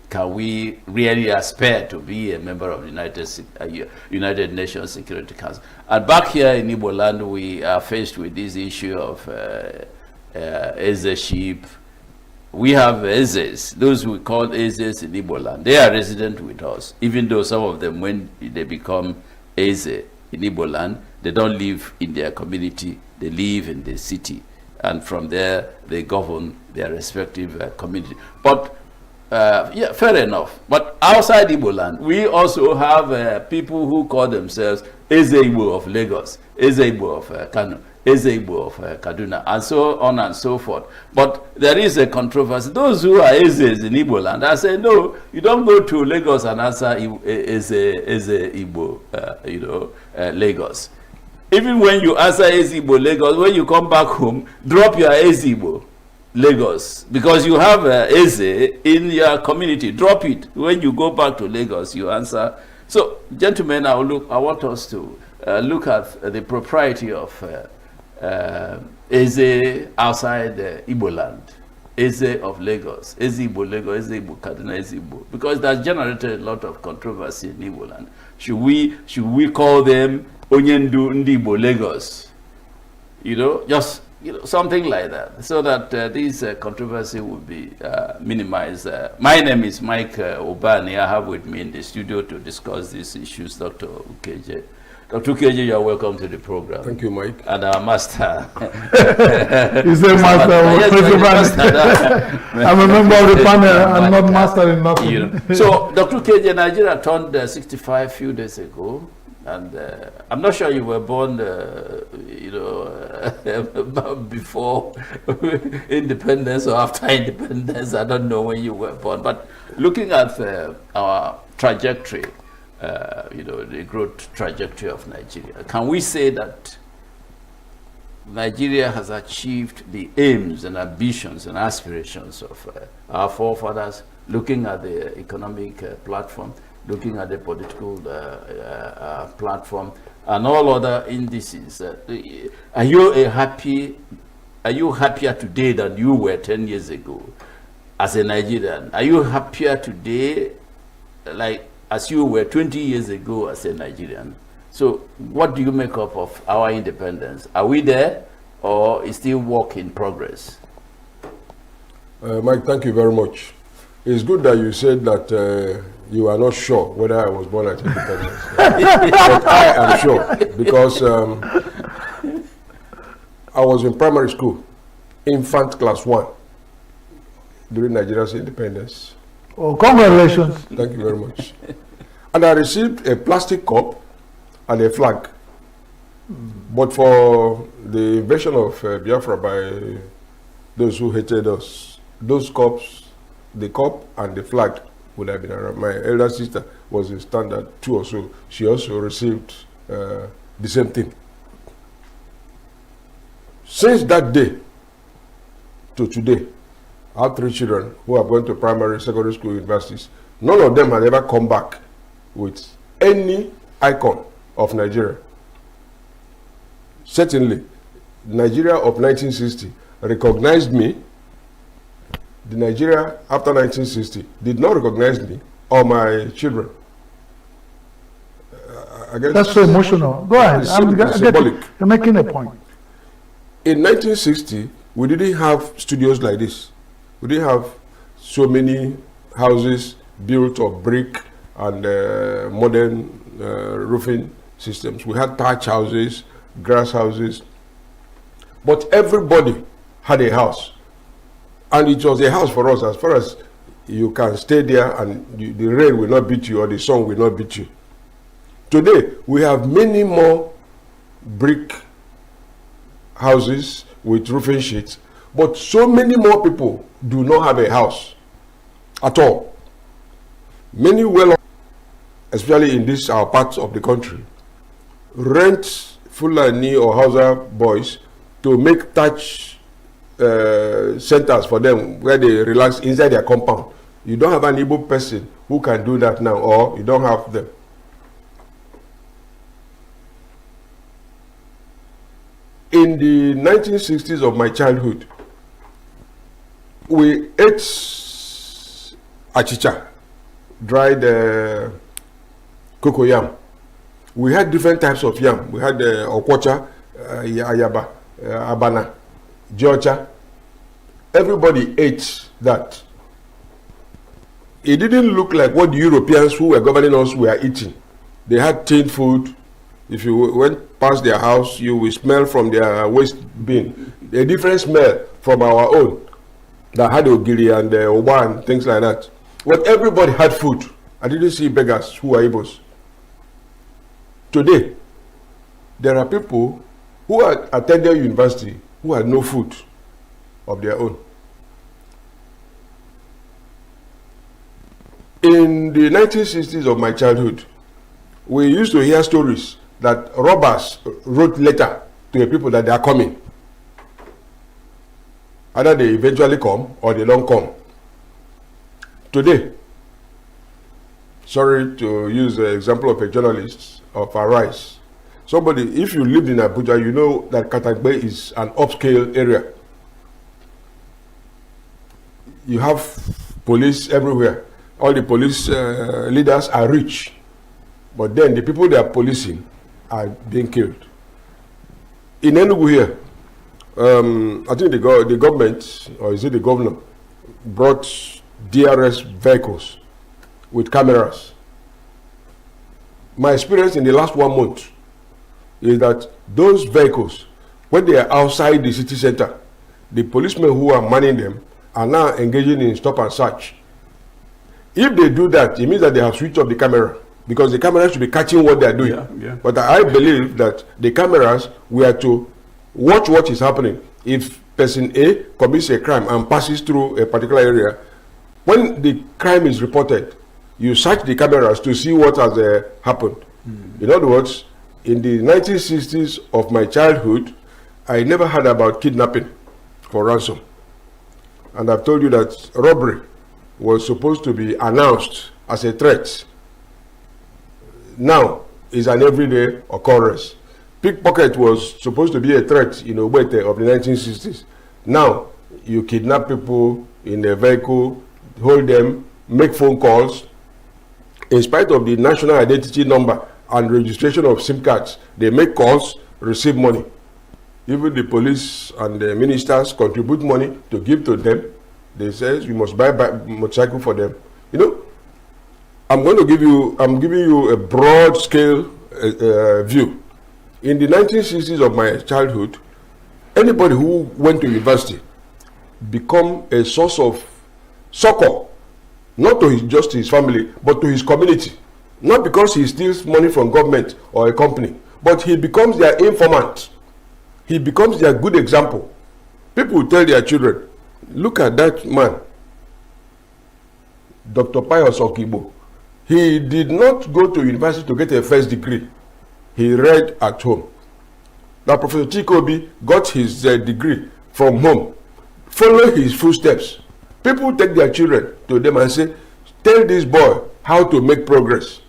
Can we really aspire to be a member of the United Nations Security Council? And back here in Igbo land, we are faced with this issue of censorship, we have Ezes, those we call Ezes in Igbo land. They are resident with us, even though some of them, when they become Eze in Igbo land, they don't live in their community, they live in the city. And from there, they govern their respective community. But, yeah, fair enough. But outside Igbo land, we also have people who call themselves Eze Igbo of Lagos, Eze Igbo of Kano, Eze Igbo of Kaduna, and so on and so forth. But there is a controversy. Those who are Ezes in Igbo land, I say, no, you don't go to Lagos and answer Eze Igbo, Lagos. Even when you answer Eze Igbo Lagos, when you come back home, drop your Eze Igbo Lagos, because you have Eze in your community. Drop it. When you go back to Lagos, you answer. So, gentlemen, I want us to look at the propriety of Eze outside Igbo land, Eze of Lagos, Eze Igbo Lagos, Eze Igbo Kaduna, Eze Igbo, because that's generated a lot of controversy in Igbo land. Should we call them Onyendu Ndibo Lagos? Just something like that, so that this controversy will be minimized. My name is Mike Obani. I have with me in the studio to discuss these issues Dr. Ukeje. Dr. Ukeje, you are welcome to the program. Thank you, Mike. And our master. You say master. I'm a member of the panel. I'm not master in nothing. So, Dr. Ukeje, Nigeria turned 65 a few days ago. And I'm not sure you were born, before independence or after independence. I don't know when you were born. But looking at our trajectory, the growth trajectory of Nigeria, can we say that Nigeria has achieved the aims and ambitions and aspirations of our forefathers, looking at the economic platform, looking at the political platform, and all other indices? Are you happier today than you were 10 years ago as a Nigerian? Are you happier today like as you were 20 years ago as a Nigerian? So what do you make up of our independence? Are we there, or is still work in progress? Mike, thank you very much. It's good that you said that you are not sure whether I was born at independence. But I am sure, because I was in primary school, infant class 1, during Nigeria's independence. Oh, congratulations. Thank you very much. And I received a plastic cup and a flag. But for the invasion of Biafra by those who hated us, those cups, the cup and the flag would have been around. My elder sister was in standard 2 or so. She also received the same thing. Since that day to today, I have 3 children who have gone to primary, secondary school, universities. None of them had ever come back with any icon of Nigeria. Certainly, Nigeria of 1960 recognized me. The Nigeria after 1960 did not recognize me or my children. I guess that's so emotional. Go ahead. Symbolic. You're making a point. In 1960, we didn't have studios like this. We didn't have so many houses built of brick and modern roofing systems. We had thatch houses, grass houses, but everybody had a house. And it was a house for us, as far as you can stay there and the rain will not beat you or the sun will not beat you. Today, we have many more brick houses with roofing sheets, but so many more people do not have a house at all. Many well, especially in this our parts of the country, rent Fulani or Hausa boys to make thatch centers for them where they relax inside their compound. You don't have an Igbo person who can do that now, or you don't have them. In the 1960s of my childhood, we ate achicha, dried cocoa yam. We had different types of yam. We had okwacha, ayaba, abana, Georgia. Everybody ate that it didn't look like what the Europeans who were governing us were eating. They had tinned food. If you went past their house, you will smell from their waste bin a different smell from our own that had ogiri and oba and things like that. But everybody had food. I didn't see beggars who are Igbos. Today, there are people who had attended university who had no food of their own. In the 1960s of my childhood, we used to hear stories that robbers wrote letter to the people that they are coming. Either they eventually come or they don't come. Today, sorry to use the example of a journalist of Arise. Somebody, if you lived in Abuja, you know that Katagbe is an upscale area. You have police everywhere. All the police leaders are rich. But then the people they are policing are being killed. In ENUGU here, I think the government, or is it the governor, brought DRS vehicles with cameras. My experience in the last 1 month is that those vehicles, when they are outside the city center, the policemen who are manning them are now engaging in stop and search. If they do that, it means that they have switched off the camera, because the camera should be catching what they are doing. Yeah. But I believe that the cameras were to watch what is happening. If person A commits a crime and passes through a particular area, when the crime is reported, you search the cameras to see what has happened. In other words, in the 1960s of my childhood, I never heard about kidnapping for ransom. And I've told you that robbery was supposed to be announced as a threat. Now is an everyday occurrence. Pickpocket was supposed to be a threat in Ogbete of the 1960s. Now you kidnap people in a vehicle, hold them, make phone calls. In spite of the national identity number and registration of SIM cards, they make calls, receive money. Even the police and the ministers contribute money to give to them. They say you must buy motorcycle for them. You know, I'm giving you a broad scale view. In the 1960s of my childhood, anybody who went to university become a source of succor, not to just his family, but to his community. Not because he steals money from government or a company, but he becomes their informant. He becomes their good example. People will tell their children, look at that man, Dr. Pius Okibo. He did not go to university to get a first degree. He read at home. Now Professor Chikobi got his degree from home. Follow his footsteps. People take their children to them and say, tell this boy how to make progress.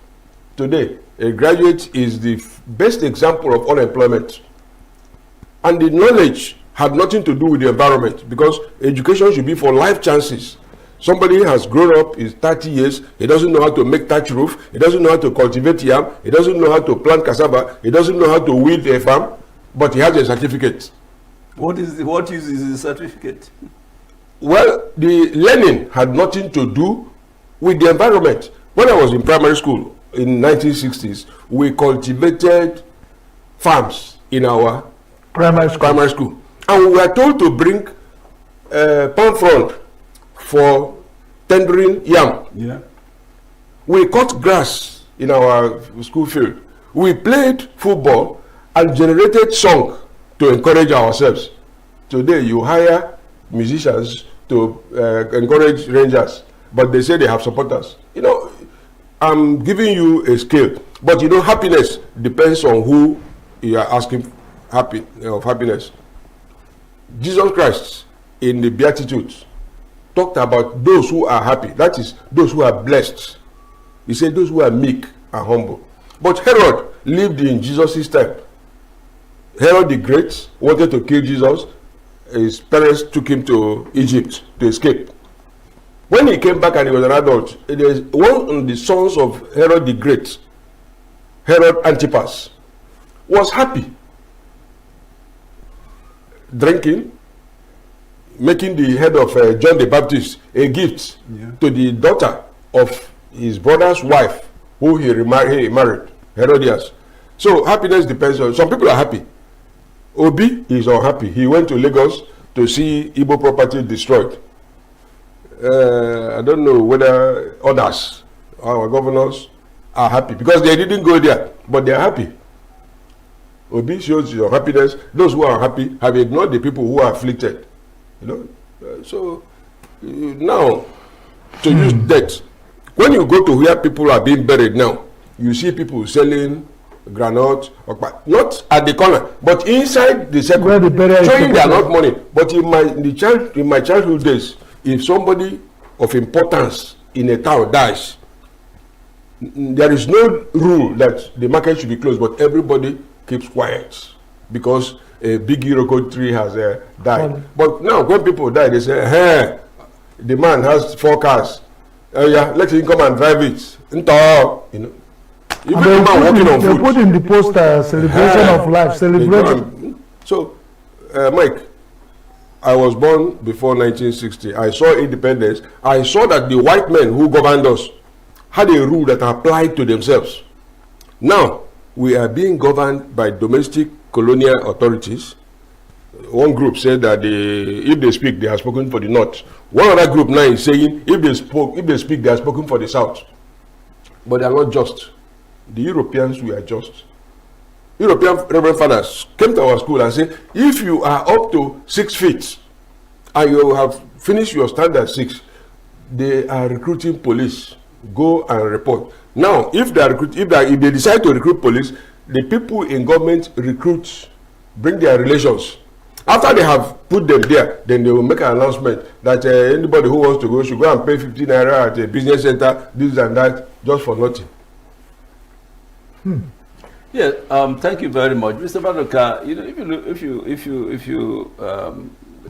Today, a graduate is the best example of unemployment. And the knowledge had nothing to do with the environment, because education should be for life chances. Somebody has grown up, is 30 years, he doesn't know how to make thatch roof, he doesn't know how to cultivate yam, he doesn't know how to plant cassava, he doesn't know how to weed a farm, but he has a certificate. What use is the certificate? Well, the learning had nothing to do with the environment. When I was in primary school in 1960s, we cultivated farms in our primary school. And we were told to bring palm frond for tendering yam. Yeah. We cut grass in our school field. We played football and generated song to encourage ourselves. Today, you hire musicians to encourage rangers, but they say they have supporters. You know, I'm giving you a scale, but you know, happiness depends on who you are asking of happiness. Jesus Christ in the Beatitudes talked about those who are happy, that is, those who are blessed. He said those who are meek and humble. But Herod lived in Jesus' time. Herod the Great wanted to kill Jesus. His parents took him to Egypt to escape. When he came back and he was an adult, it is one of the sons of Herod the Great, Herod Antipas, was happy. Drinking, making the head of John the Baptist a gift to the daughter of his brother's wife, who he married, Herodias. So happiness depends on, some people are happy. Obi is unhappy. He went to Lagos to see Igbo property destroyed. I don't know whether others, our governors, are happy because they didn't go there, but they are happy. Obi shows your happiness. Those who are happy have ignored the people who are afflicted. You know, now to use debt. When you go to where people are being buried now, you see people selling granite, not at the corner, but inside the circle, showing they are not money. But in my childhood days, if somebody of importance in a town dies, there is no rule that the market should be closed, but everybody keeps quiet because a big Iroko tree has died. But now when people die, they say, hey, the man has 4 cars. Yeah, let him come and drive it. You know. Even the man walking on foot. They put in the poster celebration of life, celebrating. So, Mike, I was born before 1960. I saw independence. I saw that the white men who governed us had a rule that applied to themselves. Now, we are being governed by domestic colonial authorities. One group said that if they speak, they have spoken for the North. One other group now is saying if they speak, they have spoken for the South. But they are not just. The Europeans were just. European Reverend Fathers came to our school and said, if you are up to 6 feet and you have finished your standard 6, they are recruiting police. Go and report. Now, if they decide to recruit police, the people in government bring their relations. After they have put them there, then they will make an announcement that anybody who wants to go should go and pay 50 naira at a business center, this and that, just for nothing. Yeah, thank you very much, Mr. Badoka. You know, if you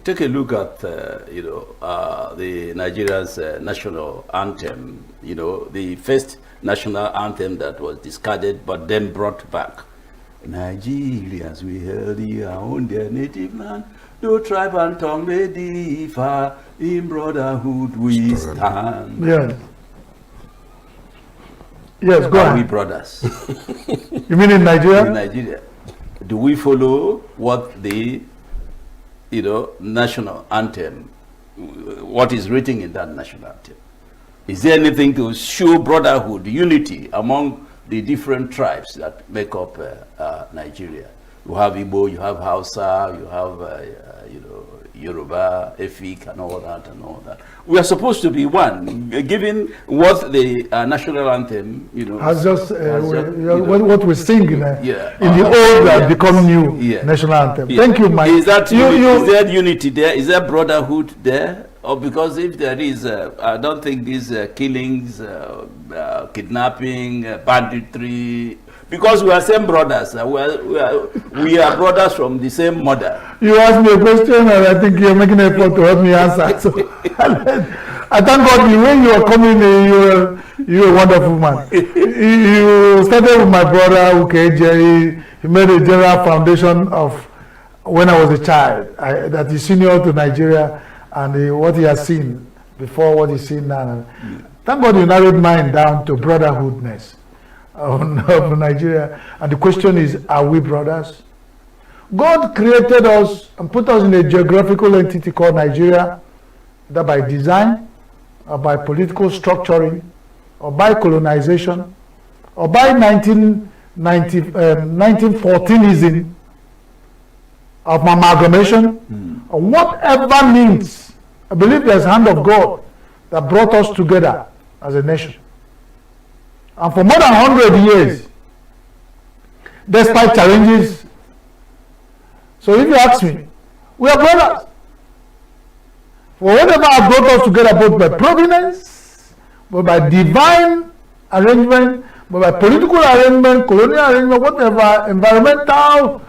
take a look at the Nigeria's national anthem, you know, the first national anthem that was discarded but then brought back. Nigerians, we held here on their native land. No tribe and tongue may differ. In brotherhood we stand. Yes. Yes, go Are we on. brothers? You mean in Nigeria? In Nigeria. Do we follow what the national anthem, what is written in that national anthem? Is there anything to show brotherhood, unity among the different tribes that make up Nigeria? You have Igbo, you have Hausa, you have Yoruba, Efik, and all that. We are supposed to be one, given what the national anthem, Has just, what we sing in the old has become new national anthem. Yeah. Thank you, Mike. Is there unity there? Is there brotherhood there? Or because if there is, I don't think these killings, kidnapping, banditry, because we are same brothers. We are brothers from the same mother. You asked me a question and I think you're making an effort to help me answer. So I thank God the way you are coming, you're a wonderful man. You started with my brother, okay, Jerry. He made a general foundation of when I was a child, that is senior to Nigeria, and what he has seen before, what he's seen now. Thank God you narrowed mine down to brotherhoodness of Nigeria. And the question is, are we brothers? God created us and put us in a geographical entity called Nigeria, either by design, or by political structuring, or by colonization, or by 1914ism of amalgamation, or whatever means. I believe there's hand of God that brought us together as a nation. And for more than 100 years, despite challenges, so if you ask me, we are brothers. For whatever has brought us together, both by providence, both by divine arrangement, both by political arrangement, colonial arrangement, whatever, environmental,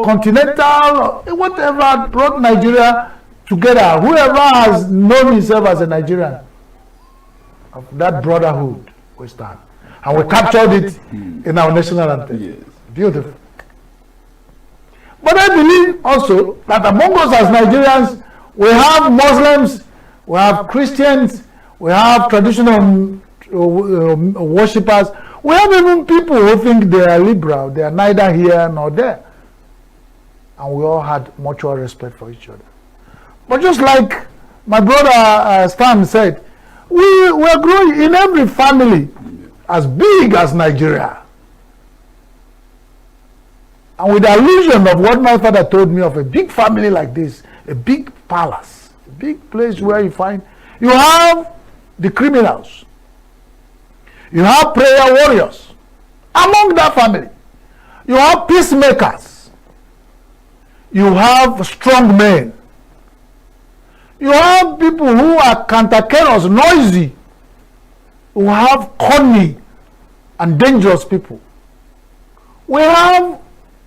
continental, whatever brought Nigeria together, whoever has known himself as a Nigerian, of that brotherhood we stand. And we captured it in our national anthem. Yes. Beautiful. But I believe also that among us as Nigerians, We have Muslims, we have Christians, we have traditional worshippers. We have even people who think they are liberal. They are neither here nor there. And we all had mutual respect for each other. But just like my brother Stan said, we were growing in every family as big as Nigeria. And with the illusion of what my father told me of a big family like this, a big palace, a big place where you have the criminals, you have prayer warriors among that family, you have peacemakers, you have strong men, you have people who are cantankerous, noisy, you have corny and dangerous people. We have,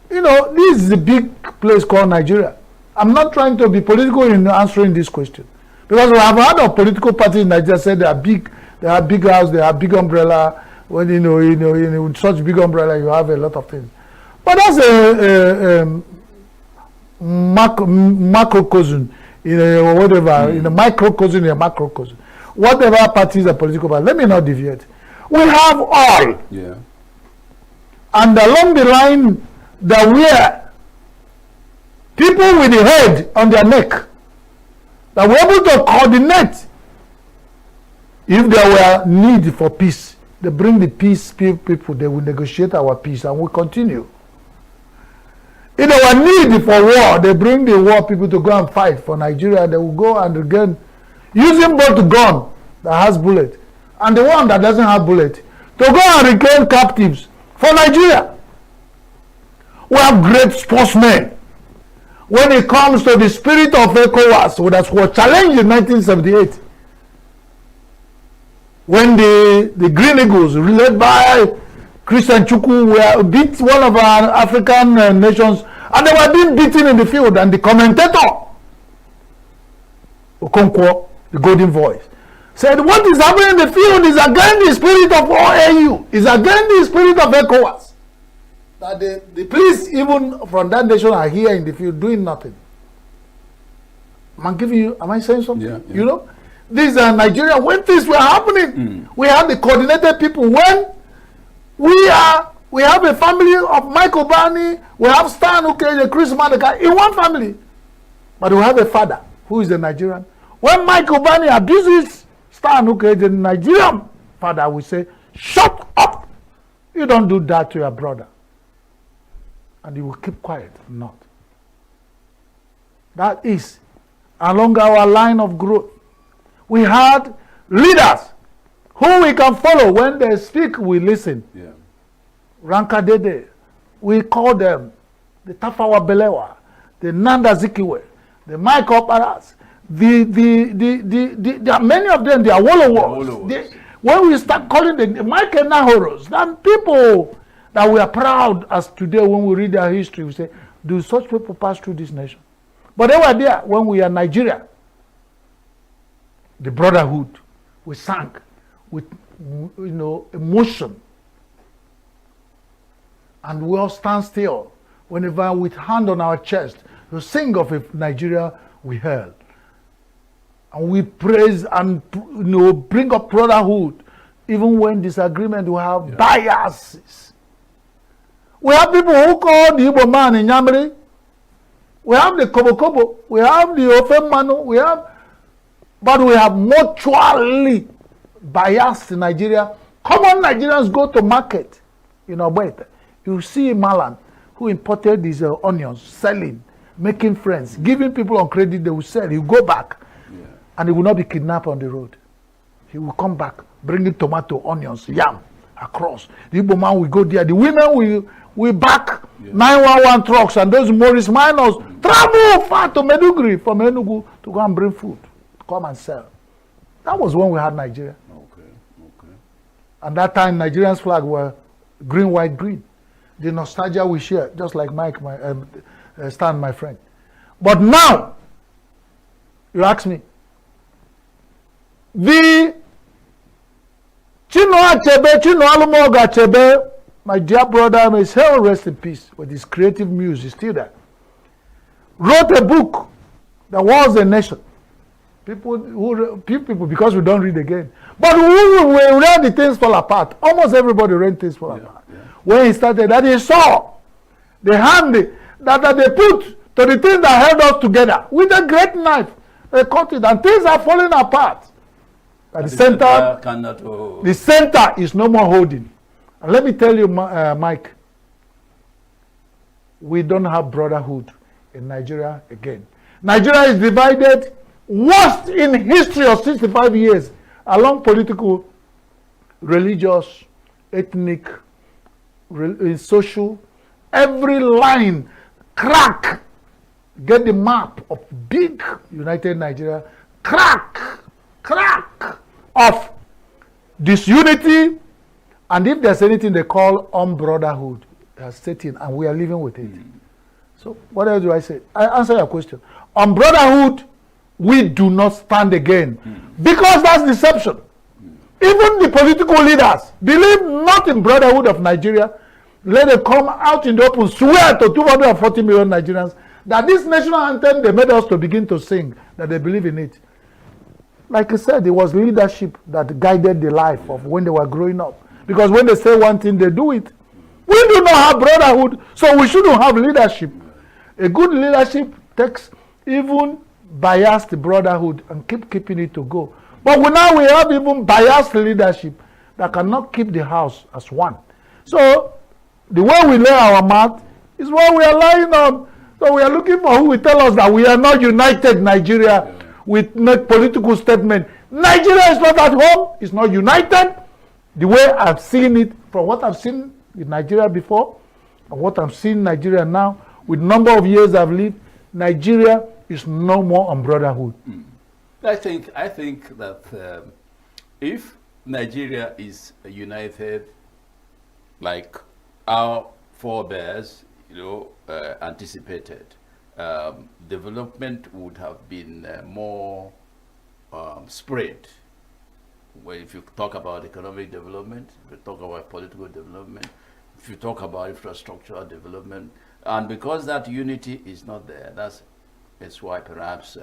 this is a big place called Nigeria. I'm not trying to be political in answering this question, because we have heard of political parties in Nigeria say they are big, they have big house, they have big umbrella. When with such big umbrella, you have a lot of things. But that's a macrocosm, whatever, in a microcosm, in a macrocosm. Whatever parties are political parties, let me not deviate. We have all. Yeah. And along the line, there were people with the head on their neck that were able to coordinate if there were need for peace. They bring the peace people, they will negotiate our peace and we continue. If there were need for war, they bring the war people to go and fight for Nigeria. They will go and again, using both gun that has bullet and the one that doesn't have bullet, to go and reclaim captives for Nigeria. We have great sportsmen. When it comes to the spirit of ECOWAS, that was challenged in 1978, when the Green Eagles, led by Christian Chukwu, were beat one of our African nations, and they were being beaten in the field, and the commentator, Okonkwo, the golden voice, said, what is happening in the field is against the spirit of OAU, is against the spirit of ECOWAS. That the police, even from that nation, are here in the field doing nothing. Am I saying something? Yeah. These are Nigeria. When things were happening, we have the coordinated people. When we have a family of Michael Barney, we have Stan, the Chris Mandeka, in one family. But we have a father who is a Nigerian. When Michael Barney abuses Stan, the Nigerian father will say, shut up. You don't do that to your brother. And you will keep quiet. Not. That is along our line of growth. We had leaders who we can follow. When they speak, we listen. Yeah. Rankadede, we call them the Tafawa Belewa, the Nanda Zikiwe, the Michael Paras, many of them, the Awolowo. When we start calling the Michael Nahoros, then people that we are proud as today when we read their history, we say, do such people pass through this nation? But they were there when we are Nigeria. The brotherhood, we sang with emotion. And we all stand still whenever with hand on our chest to sing of a Nigeria we held. And we praise and bring up brotherhood even when disagreement we have biases. We have people who call the Igbo man in Yamri. We have the Kobo, we have the Ofe Manu, but we have mutually biased in Nigeria. Common Nigerians go to market in Ogbete. You see Malan who imported these onions, selling, making friends, giving people on credit, they will sell. He will go back and he will not be kidnapped on the road. He will come back, bringing tomato, onions, yam across. The Igbo man will go there. The women will back 911 trucks and those Morris miners travel far to Meduguri from ENUGU to go and bring food, come and sell. That was when we had Nigeria. Okay. And that time, Nigerians' flag were green, white, green. The nostalgia we share, just like Mike, Stan, my friend. But now, you ask me, the Chino Alumoga Achebe, my dear brother, may his hell rest in peace, with his creative muse, he's still there, wrote a book There was a nation. People, because we don't read again. But we read the things fall apart. Almost everybody read things fall apart. Yeah. When he started, that he saw the hand that they put to the things that held us together with a great knife. They cut it, and things are falling apart. At the center is no more holding. And let me tell you, Mike, we don't have brotherhood in Nigeria again. Nigeria is divided, worst in history of 65 years, along political, religious, ethnic, social, every line crack. Get the map of big United Nigeria, crack of disunity, and if there's anything they call unbrotherhood, has set in, and we are living with it. So what else do I say? I answer your question. On brotherhood, we do not stand again because that's deception. Even the political leaders believe not in brotherhood of Nigeria. Let them come out in the open, swear to 240 million Nigerians that this national anthem they made us to begin to sing, that they believe in it. Like I said, it was leadership that guided the life of when they were growing up. Because when they say one thing, they do it. We do not have brotherhood, so we shouldn't have leadership. A good leadership takes even biased brotherhood and keeping it to go. But now we have even biased leadership that cannot keep the house as one. So the way we lay our mat is what we are lying on. So we are looking for who will tell us that we are not united Nigeria. We make political statement. Nigeria is not at home. It's not united. The way I've seen it, from what I've seen in Nigeria before, and what I'm seeing in Nigeria now, with number of years I've lived, Nigeria is no more on brotherhood. I think that if Nigeria is united, like our forebears, anticipated, development would have been more spread. Well, if you talk about economic development, if you talk about political development, if you talk about infrastructural development, and because that unity is not there, that's why perhaps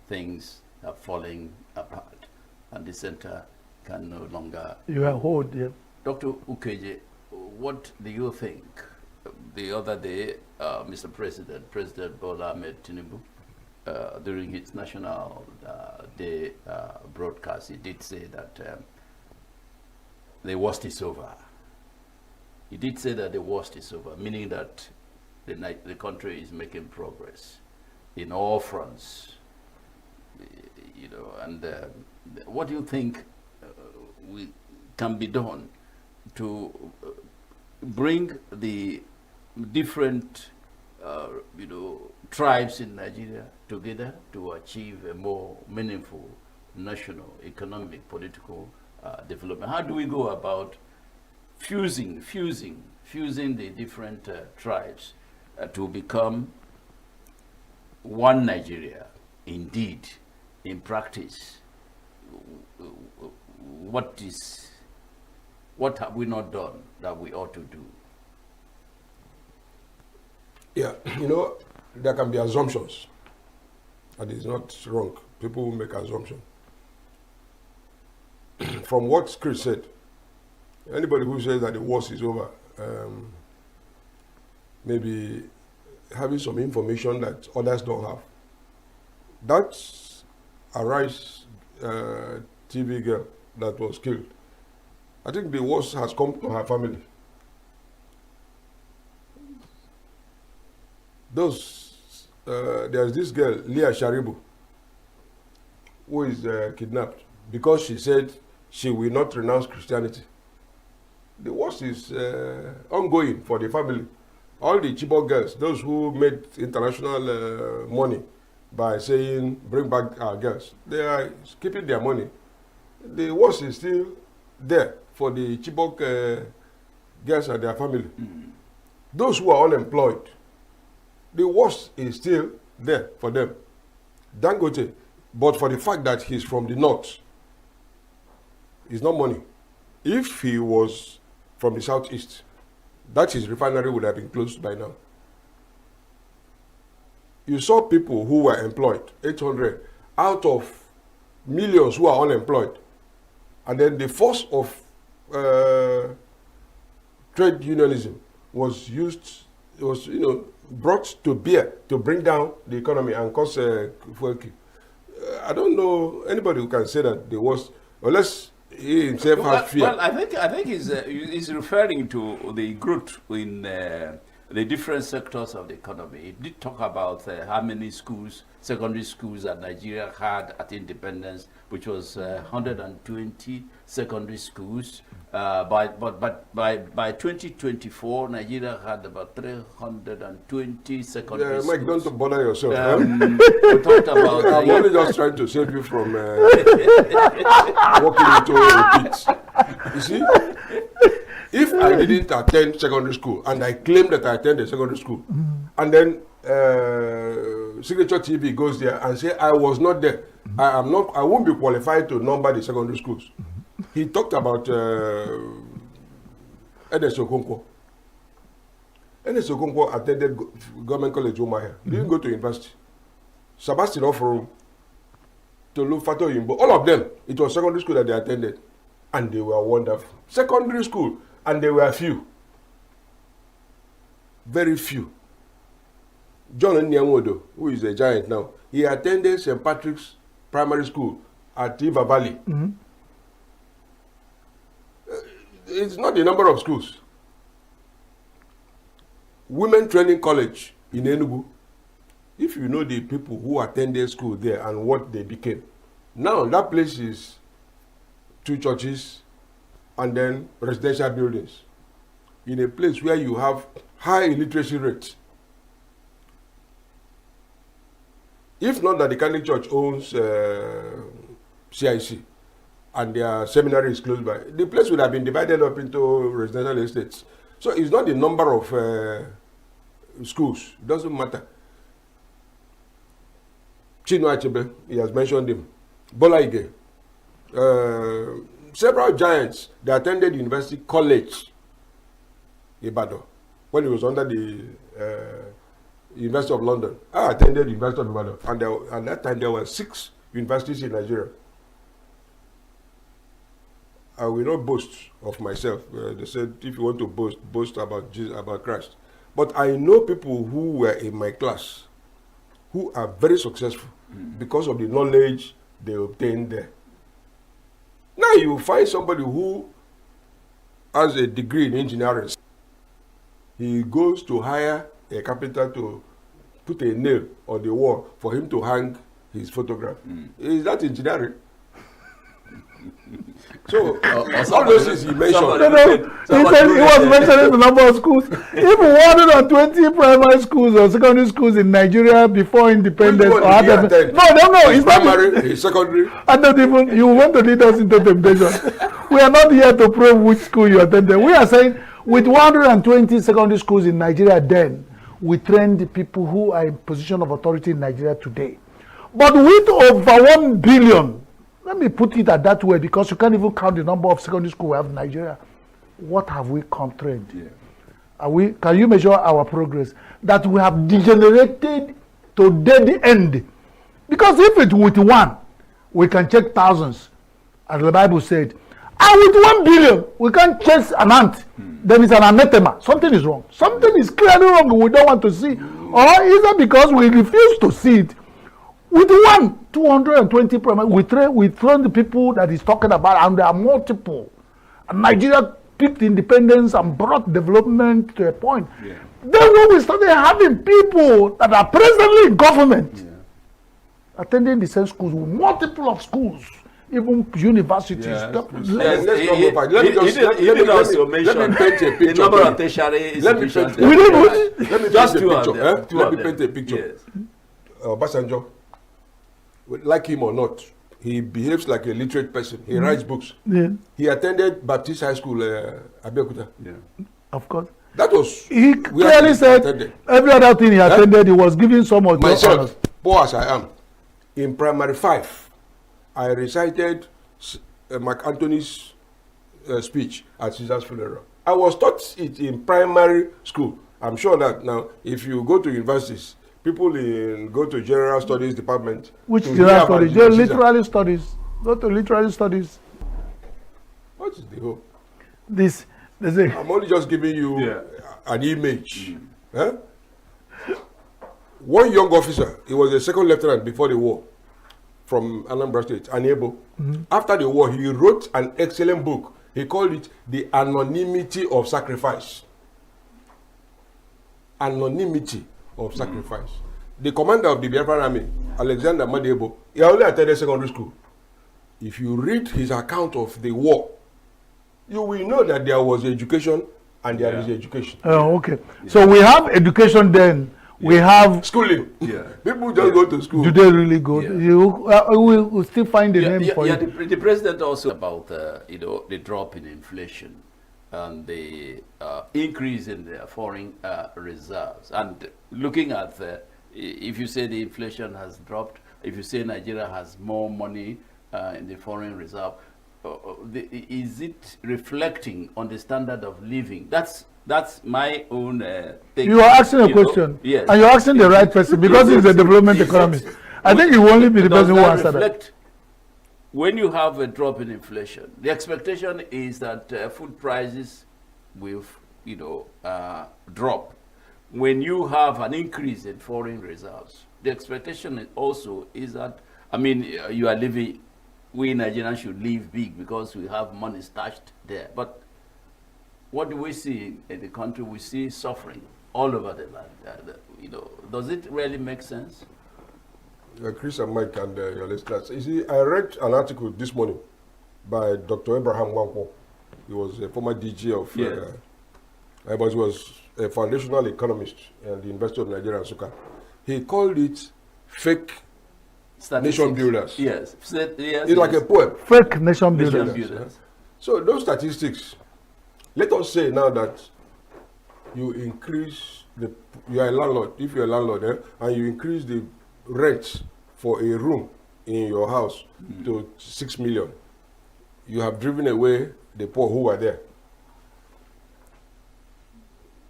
things are falling apart, and the center can no longer. You are hold, yeah. Dr. Ukeje, what do you think? The other day, Mr. President Bola Ahmed Tinubu, during his National Day broadcast, he did say that the worst is over. He did say that the worst is over, meaning that the country is making progress in all fronts. And what do you think can be done to bring the different tribes in Nigeria together to achieve a more meaningful national, economic, political development? How do we go about fusing the different tribes to become one Nigeria? Indeed, in practice, what have we not done that we ought to do? Yeah, there can be assumptions. That is not wrong. People will make assumptions. From what Chris said, anybody who says that the worst is over, maybe having some information that others don't have. That's Arise TV girl that was killed. I think the worst has come to her family. There's this girl, Leah Sharibu, who is kidnapped because she said she will not renounce Christianity. The worst is ongoing for the family. All the Chibok girls, those who made international money by saying, bring back our girls, they are keeping their money. The worst is still there for the Chibok girls and their family. Those who are unemployed, the worst is still there for them. Dangote, but for the fact that he's from the north, it's not money. If he was from the southeast, that his refinery would have been closed by now. you saw people who were employed, 800, out of millions who are unemployed. And then the force of trade unionism was used, brought to bear to bring down the economy and cause fuel kill. I don't know anybody who can say that there was, unless he himself has fear. Well, I think he's referring to the growth in the different sectors of the economy. He did talk about how many schools, secondary schools that Nigeria had at independence, which was 120 secondary schools. But by 2024, Nigeria had about 320 secondary schools. Mike, don't bother yourself. We talked about. I'm only just trying to save you from walking into a pit. You see, if I didn't attend secondary school and I claim that I attended secondary school, and then Signature TV goes there and say I was not there, I won't be qualified to number the secondary schools. He talked about Enes Okonkwo. Enes Okonkwo attended Government College Umuahia. He didn't go to university. Sebastian Oforum, Tolu Fato Yimbo, all of them, it was secondary school that they attended. And they were wonderful. Secondary school, and they were few. Very few. John Nyamodo, who is a giant now, he attended St. Patrick's Primary School at River Valley. It's not the number of schools. Women Training College in ENUGU, if you know the people who attended school there and what they became. Now that place is 2 churches and then residential buildings in a place where you have high illiteracy rate. If not that the Catholic Church owns CIC and their seminary is close by, the place would have been divided up into residential estates. So it's not the number of schools. It doesn't matter. Chinua Achebe, he has mentioned him. Bola Ige. Several giants, they attended University College Ibadan when he was under the University of London. I attended the University of Ibadan, and at that time there were 6 universities in Nigeria. I will not boast of myself. They said if you want to boast about Jesus, about Christ. But I know people who were in my class who are very successful because of the knowledge they obtained there. Now you find somebody who has a degree in engineering. He goes to hire a carpenter to put a nail on the wall for him to hang his photograph. Is that engineering? So, all those things he mentioned. He was mentioning the number of schools. Even 120 primary schools or secondary schools in Nigeria before independence. No, it's primary, not. It's secondary. I don't even, you want to lead us into temptation. We are not here to prove which school you attended. We are saying with 120 secondary schools in Nigeria then, we trained the people who are in position of authority in Nigeria today. But with over 1 billion, let me put it at that way because you can't even count the number of secondary schools we have in Nigeria. What have we contrained? Yeah. Can you measure our progress? That we have degenerated to dead end. Because if it's with 1, we can check thousands. As the Bible said, and with 1 billion, we can't chase an ant. Then it's an anathema. Something is wrong. Something is clearly wrong we don't want to see. Or is it because we refuse to see it? With 220 primary, we train the people that he's talking about, and there are multiple. And Nigeria picked independence and brought development to a point. Yeah. Then when we started having people that are presently in government, attending the same schools, multiple of schools, even universities. Yeah. Let's not go back. Let me paint a picture. The number of tertiary institutions. Let me paint a picture. Yes. Obasanjo, like him or not, he behaves like a literate person. He writes books. Yeah. He attended Baptist High School, Abeokuta. Yeah. Of course. That was. He clearly said every other thing he attended, he was giving some of myself, poor as I am, in primary 5, I recited Mark Antony's speech at Caesar's funeral. I was taught it in primary school. I'm sure that now, if you go to universities, people go to general studies department. Which to general hear about studies? Julius They're Caesar. literary studies. Go to literary studies. What is the hope? This, there's a, I'm only just giving you an image. Eh? One young officer, he was a second lieutenant before the war, from Anambra State, Aniebo. After the war, he wrote an excellent book. He called it The Anonymity of Sacrifice. Anonymity of Sacrifice. The commander of the Biafran army, Alexander Madebo, he only attended secondary school. If you read his account of the war, you will know that there was education and there is education. Oh, okay. So we have education then. We have schooling. People just go to school. Do they really go? We'll still find a name for it. The president also about the drop in inflation and the increase in the foreign reserves. And looking at if you say the inflation has dropped, if you say Nigeria has more money in the foreign reserve, is it reflecting on the standard of living? That's my own thing. You are asking a question, yes. And you're asking the right person because he's a development economist. I think he will only be the person who answers that. When you have a drop in inflation, the expectation is that food prices will, drop. When you have an increase in foreign reserves, the expectation also is that, you are living. We Nigerians should live big because we have money stashed there. But what do we see in the country? We see suffering all over the land. Does it really make sense? Chris and Mike and your listeners. You see, I read an article this morning by Dr. Abraham Wankwo. He was a former DG of, but he was a foundational economist at the University of Nigeria, Nsukka. He called it fake nation builders. Yes. It's like a poem. Fake nation builders. So those statistics, let us say now that you increase you are a landlord, if you're a landlord, and you increase the rent for a room in your house to 6 million, you have driven away the poor who are there.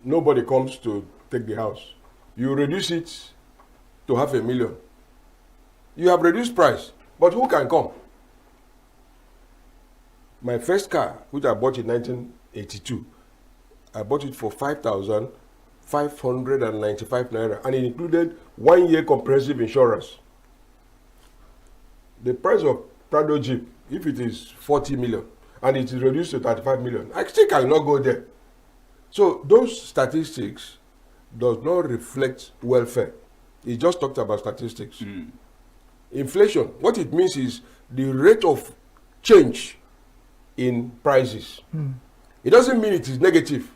Nobody comes to take the house. You reduce it to 500,000. You have reduced price, but who can come? My first car, which I bought in 1982, I bought it for 5,595 naira, and it included 1 year comprehensive insurance. The price of Prado Jeep, if it is 40 million and it is reduced to 35 million, I still cannot go there. So those statistics does not reflect welfare. It just talked about statistics. Inflation, what it means is the rate of change in prices. It doesn't mean it is negative.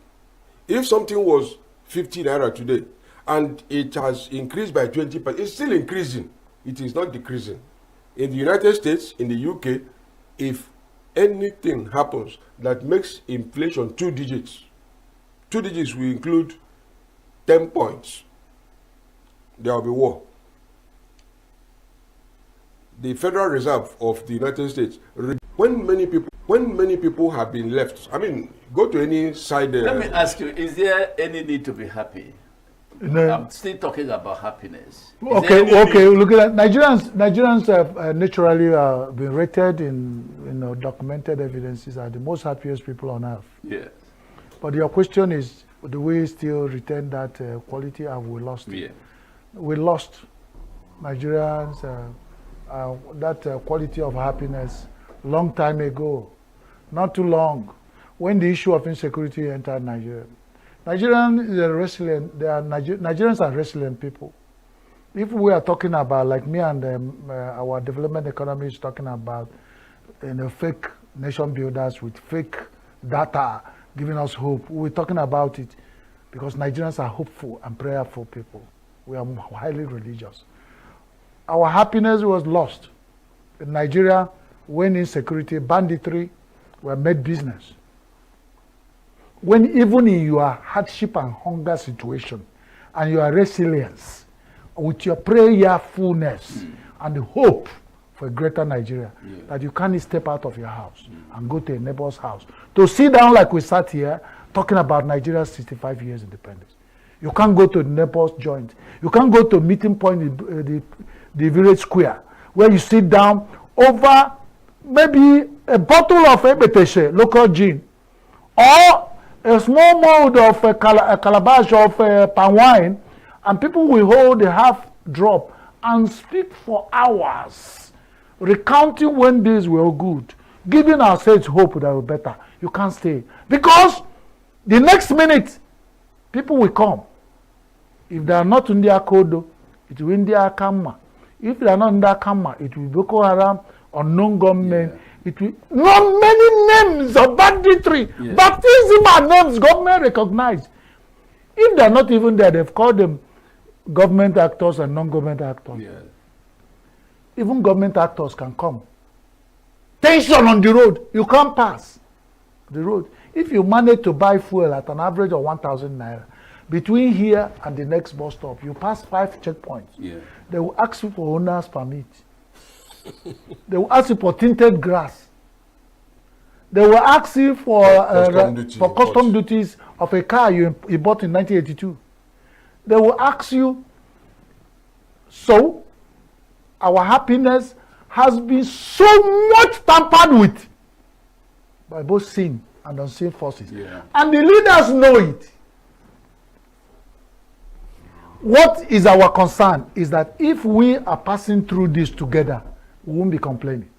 If something was 50 naira today and it has increased by 20%, it's still increasing. It is not decreasing. In the United States, in the UK, if anything happens that makes inflation 2 digits will include 10 points, there will be war. The Federal Reserve of the United States, when many people have been left, go to any side. Let me ask you, is there any need to be happy? I'm still talking about happiness. Okay. Look at that. Nigerians have naturally been rated in documented evidences are the most happiest people on earth. Yes. But your question is, do we still retain that quality? Have we lost it? Yeah. We lost Nigerians that quality of happiness long time ago, not too long, when the issue of insecurity entered Nigeria. Nigerians are resilient people. If we are talking about, like me and our development economy is talking about, fake nation builders with fake data giving us hope, we're talking about it because Nigerians are hopeful and prayerful people. We are highly religious. Our happiness was lost. In Nigeria, when insecurity, banditry were made business. When even in your hardship and hunger situation and your resilience, with your prayerfulness and the hope for a greater Nigeria, that you can't step out of your house and go to a neighbor's house to sit down like we sat here talking about Nigeria's 65 years independence. You can't go to the neighbor's joint. You can't go to meeting point in the village square where you sit down over maybe a bottle of ebeteshe, local gin, or a small mold of a calabash of palm wine, and people will hold a half drop and speak for hours, recounting when days were good, giving ourselves hope that we're better. You can't stay. Because the next minute, people will come. If they are not in their Kodo, it will be in their Kama. If they are not in their Kama, it will be Boko Haram, unknown government. It will not many names of banditry. Baptism are names government recognize. If they are not even there, they've called them government actors and non-government actors. Even government actors can come. Tension on the road. You can't pass the road. If you manage to buy fuel at an average of 1,000 naira, between here and the next bus stop, you pass 5 checkpoints. They will ask you for owner's permit. They will ask you for tinted grass. They will ask you for custom duties of a car you bought in 1982. They will ask you, so our happiness has been so much tampered with by both seen and unseen forces. And the leaders know it. What is our concern is that if we are passing through this together, we won't be complaining.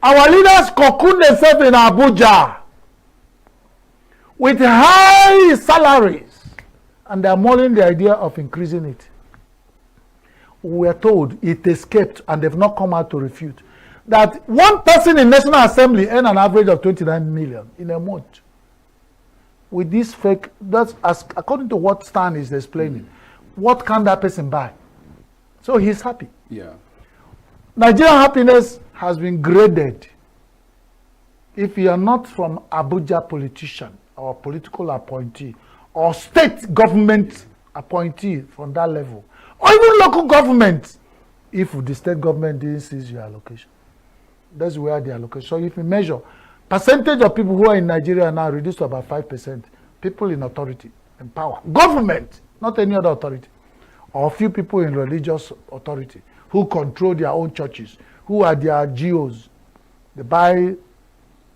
Our leaders cocoon themselves in Abuja with high salaries, and they are mulling the idea of increasing it. We are told it escaped, and they've not come out to refute, that one person in National Assembly earns an average of 29 million in a month. With this fake, that's as according to what Stan is explaining, what can that person buy? So he's happy. Nigerian happiness has been graded. If you are not from Abuja politician or political appointee or state government appointee from that level, or even local government, if the state government didn't seize your allocation, that's where the allocation. So if you measure percentage of people who are in Nigeria now reduced to about 5%, people in authority and power, government, not any other authority, or a few people in religious authority who control their own churches, who are their GOs, they buy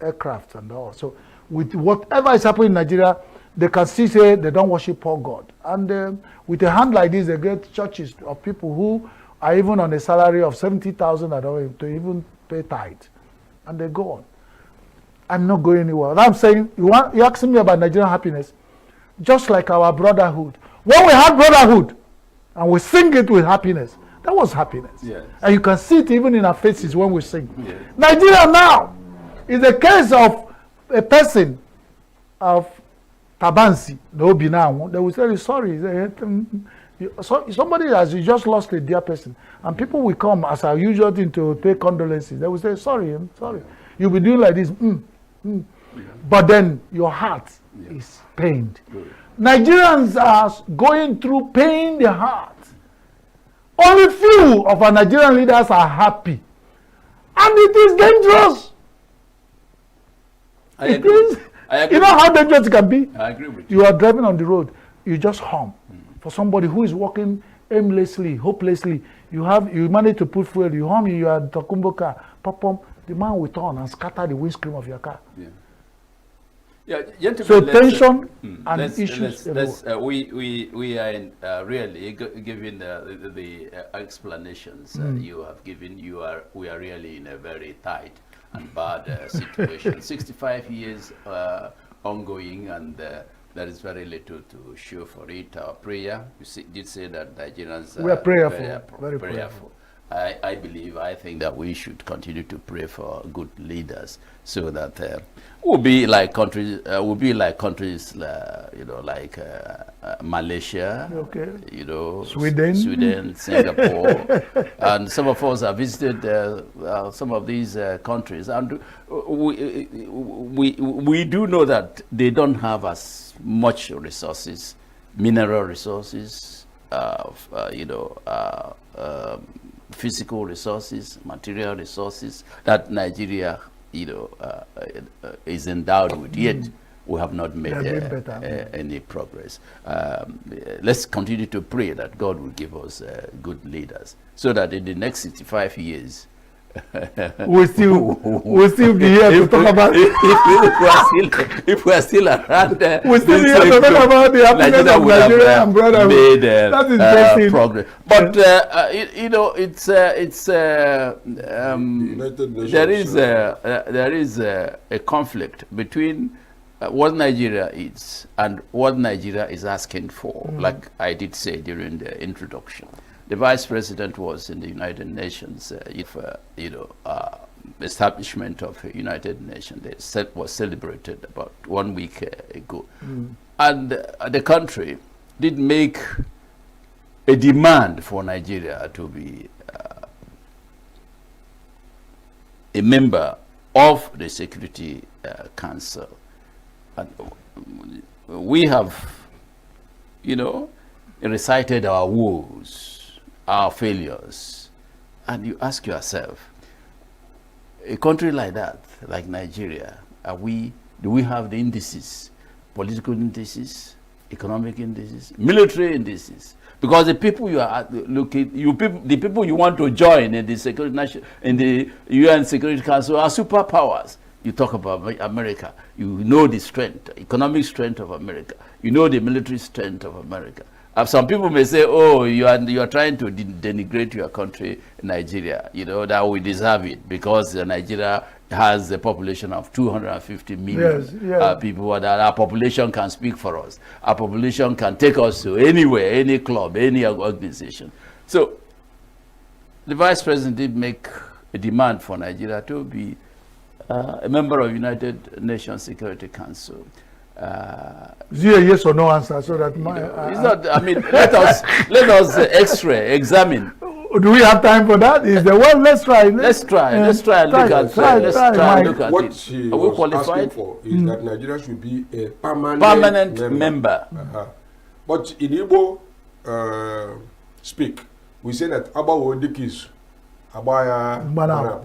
aircraft and all. So with whatever is happening in Nigeria, they can still say they don't worship poor God. And with a hand like this, they get churches of people who are even on a salary of 70,000 to even pay tithe. And they go on. I'm not going anywhere. And I'm saying, you're asking me about Nigerian happiness, just like our brotherhood. When we had brotherhood, and we sing it with happiness, that was happiness. And you can see it even in our faces when we sing. Nigeria now is a case of a person of Tabansi, they will say, sorry. Somebody has just lost a dear person. And people will come as our usual thing to pay condolences. They will say, sorry, I'm sorry. You'll be doing like this. But then your heart is pained. Nigerians are going through pain in their heart. Only few of our Nigerian leaders are happy. And it is dangerous. You know how dangerous it can be? I agree with you. You are driving on the road, you just hum. For somebody who is walking aimlessly, hopelessly, you manage to put fuel, you hum, you are Takumbo car, pop, the man will turn and scatter the windscreen of your car. So tension and issues. We are really giving the explanations you have given. We are really in a very tight and bad situation. 65 years ongoing, and there is very little to show for it. Our prayer, you did say that Nigerians we are prayerful, very prayerful. I think that we should continue to pray for good leaders, so that we'll be like countries, like Malaysia, Sweden, Singapore, and some of us have visited some of these countries, and we do know that they don't have as much resources, mineral resources, physical resources, material resources that Nigeria, is endowed with. Yet we have not made any progress. Let's continue to pray that God will give us good leaders, so that in the next 65 years, we'll still be here to talk about if we are still around there, we'll still be here to talk about the happiness of Nigeria and brotherhood. Made that is progress. But you know, there is a conflict between what Nigeria is and what Nigeria is asking for. Like I did say during the introduction, the Vice President was in the United Nations. Establishment of United Nations was celebrated about 1 week ago, and the country did make a demand for Nigeria to be a member of the Security Council. And we have, recited our woes, our failures, and you ask yourself, a country like that, like Nigeria, do we have the indices, political indices, economic indices, military indices? Because the people you are looking, the people you want to join in the UN Security Council are superpowers. You talk about America, you know the strength, economic strength of America. You know the military strength of America. Some people may say, "Oh, you are trying to denigrate your country, Nigeria. That we deserve it because Nigeria has a population of 250 million people. That our population can speak for us. Our population can take us to anywhere, any club, any organization." So, the Vice President did make a demand for Nigeria to be a member of United Nations Security Council. Is it a yes or no answer? So that it's not. I mean, let us examine. Do we have time for that? Let's try. Let's try and look at what it. He Are we was qualified? asking for is that Nigeria should be a permanent member. But in Igbo speak, we say that Abawo Dikis, Abaya Banab.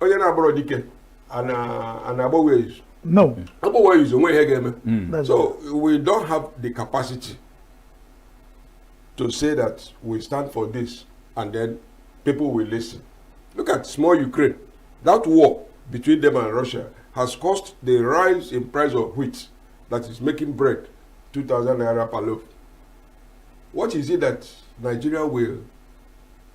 Oye na abro dike and Abawo is. No. So we don't have the capacity to say that we stand for this and then people will listen. Look at small Ukraine. That war between them and Russia has caused the rise in price of wheat that is making bread 2,000 naira per loaf. What is it that Nigeria will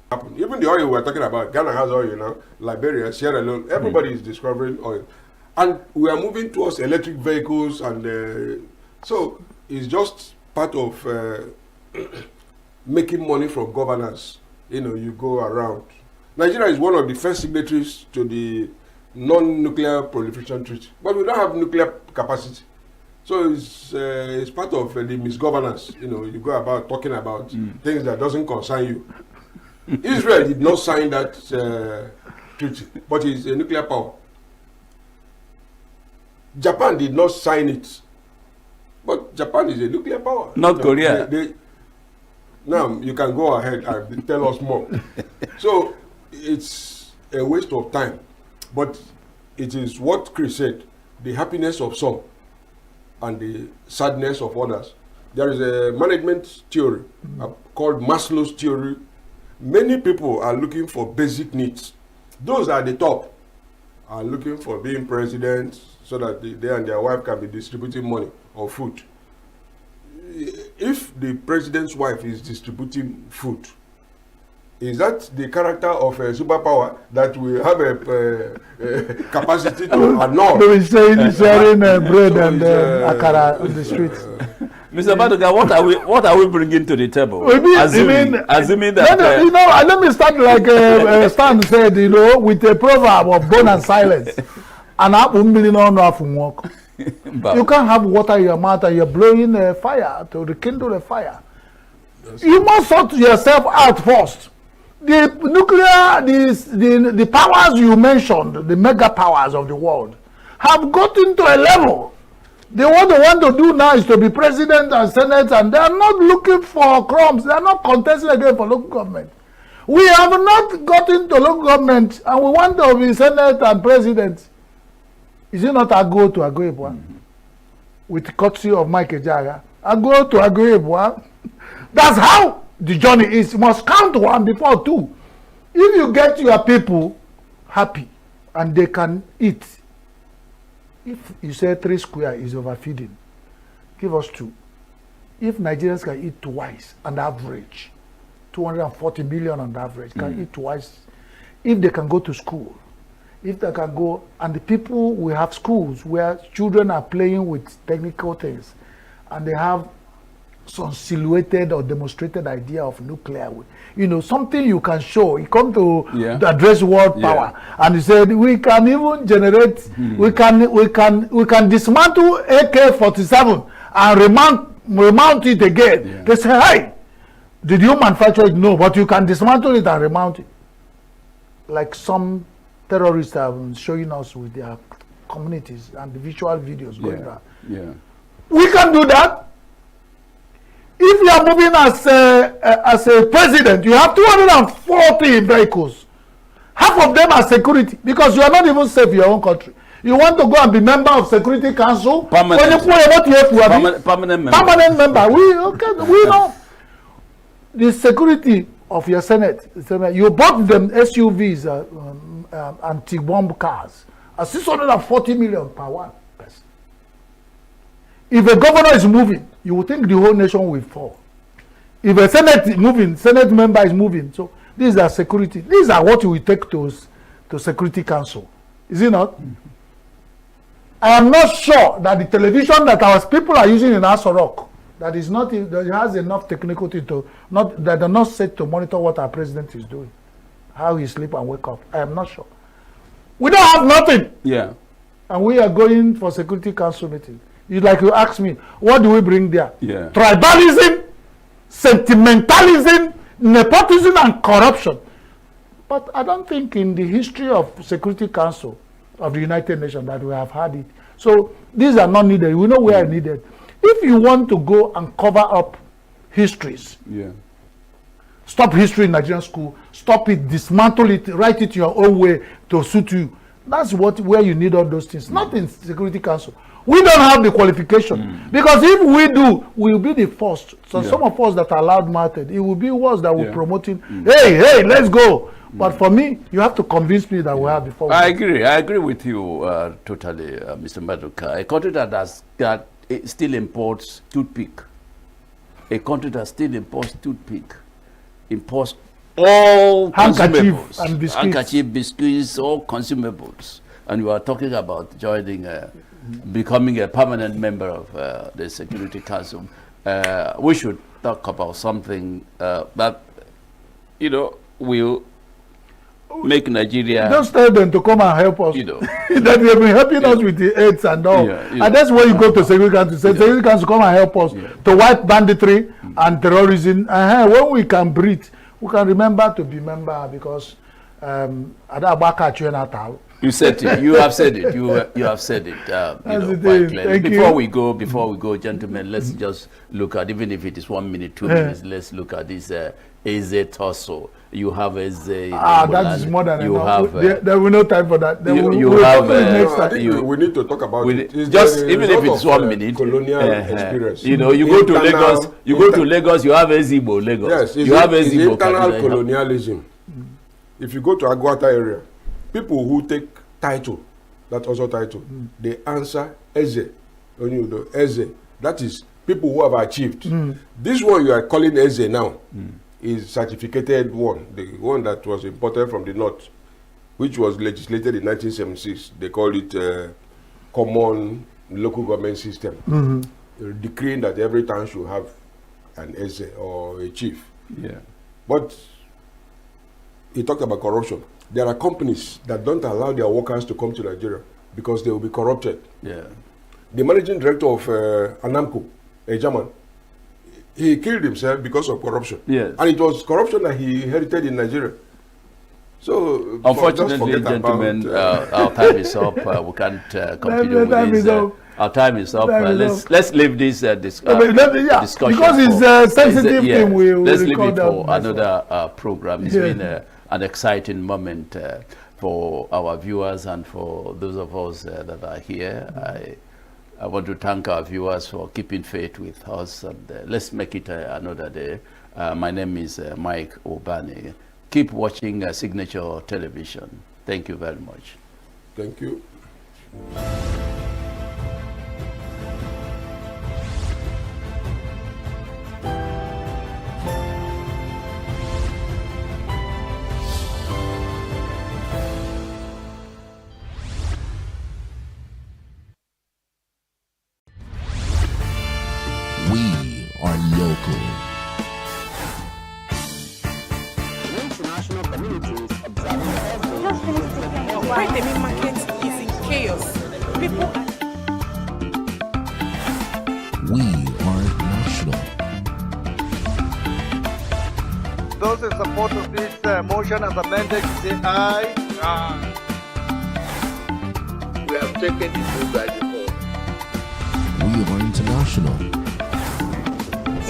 happen? Even the oil we're talking about, Ghana has oil now, Liberia, Sierra Leone, everybody is discovering oil. And we are moving towards electric vehicles, and so it's just part of making money from governance. You go around. Nigeria is one of the first signatories to the non-nuclear proliferation treaty, but we don't have nuclear capacity. So it's part of the misgovernance. You go about talking about things that doesn't concern you. Israel did not sign that treaty, but it's a nuclear power. Japan did not sign it, but Japan is a nuclear power. Not Korea. Now you can go ahead and tell us more. So it's a waste of time, but it is what Chris said: the happiness of some and the sadness of others. There is a management theory called Maslow's theory. Many people are looking for basic needs. Those at the top are looking for being president, so that they and their wife can be distributing money or food. If the president's wife is distributing food, is that the character of a superpower that will have a capacity to annul? They will say sharing bread and akara on the streets. Mr. Baduga, what are we bringing to the table? Assuming that let me start like Stan said, with a proverb of bone and silence. And you can't have water in your mouth and you're blowing a fire to rekindle a fire. You must sort yourself out first. The nuclear, the powers you mentioned, the mega powers of the world, have gotten to a level. What they want to do now is to be president and senate, and they are not looking for crumbs. They are not contesting again for local government. We have not gotten to local government, and we want to be senate and president. Is it not a go to a go? with courtesy of Mike Ejaga, I go to Agoyebwa. That's how the journey is. You must count one before two. If you get your people happy and they can eat, if you say 3 square is overfeeding, give us 2. If Nigerians can eat twice on average, 240 million on average can eat twice, if they can go to school, if they can go, and the people, we have schools where children are playing with technical things and they have some silhouetted or demonstrated idea of nuclear, you know, something you can show. You come to address world power, and you said we can even generate, we can dismantle AK-47 and remount it again. They say, hey, did you manufacture it? No, but you can dismantle it and remount it. Like some terrorists have been showing us with their communities and the visual videos going around. We can do that. If you are moving as a president, you have 240 vehicles. Half of them are security, because you are not even safe in your own country. You want to go and be member of Security Council? Permanent member. We know the security of your Senate. You bought them SUVs, anti-bomb cars, at 640 million per one person. If a governor is moving, you would think the whole nation will fall. If a Senate member is moving, so these are security. These are what we take to Security Council. Is it not? I am not sure that the television that our people are using in Aso Rock, that has enough technical thing that are not set to monitor what our president is doing, how he sleep and wake up. I am not sure. We don't have nothing. Yeah. And we are going for Security Council meeting. You ask me, what do we bring there? Yeah. Tribalism, sentimentalism, nepotism, and corruption. But I don't think in the history of Security Council of the United Nations that we have had it. So these are not needed. We know where are needed. If you want to go and cover up histories, stop history in Nigerian school, stop it, dismantle it, write it your own way to suit you. That's where you need all those things. Not in Security Council. We don't have the qualification, because if we do, we'll be the first. So some of us that are loud-mouthed, it will be worse that we're promoting, hey, let's go. But for me, you have to convince me that we have before. I agree with you totally, Mr. Maduka. A country that still imports toothpick, imports all consumables, handkerchief, biscuits, all consumables. And you are talking about joining, becoming a permanent member of the Security Council. We should talk about something that, will make Nigeria. Just tell them to come and help us. That they've been helping us with the AIDS and all. And that's where you go to Security Council. Say, Security Council, come and help us to wipe banditry and terrorism. When we can breathe, we can remember to be member, because you said it. You have said it. You have said it. Quite clearly. Before we go, gentlemen, let's just look at, even if it is 1 minute, 2 minutes. Let's look at this AZ torso. You have AZ. That is more than enough. There will no time for that. We need to talk about it. Even if it's 1 minute. Colonial experience. You go to Lagos. You go to Lagos. You have Ezigbo Lagos. Yes, you have Ezigbo. Internal colonialism. If you go to Agwata area, people who take title, that also title, they answer Eze. Eze. That is people who have achieved. This one you are calling Eze now is certificated one, the one that was imported from the north, which was legislated in 1976. They call it Common Local Government System, decreeing that every town should have an Eze or a chief. But he talked about corruption. There are companies that don't allow their workers to come to Nigeria because they will be corrupted. The managing director of Anamco, a German, he killed himself because of corruption. And it was corruption that he inherited in Nigeria. So, unfortunately, gentlemen, our time is up. We can't continue with this. Our time is up. Let's leave this discussion. Because it's a sensitive thing. Let's leave it for another program. It's been an exciting moment for our viewers and for those of us that are here. I want to thank our viewers for keeping faith with us, and let's make it another day. My name is Mike Obani. Keep watching Signature Television. Thank you very much. Thank you. We are local. International communities observing every Why the main market is in chaos. People We are national. Those in support of this motion as amended, say aye. Aye. We have taken the move by default. We are international.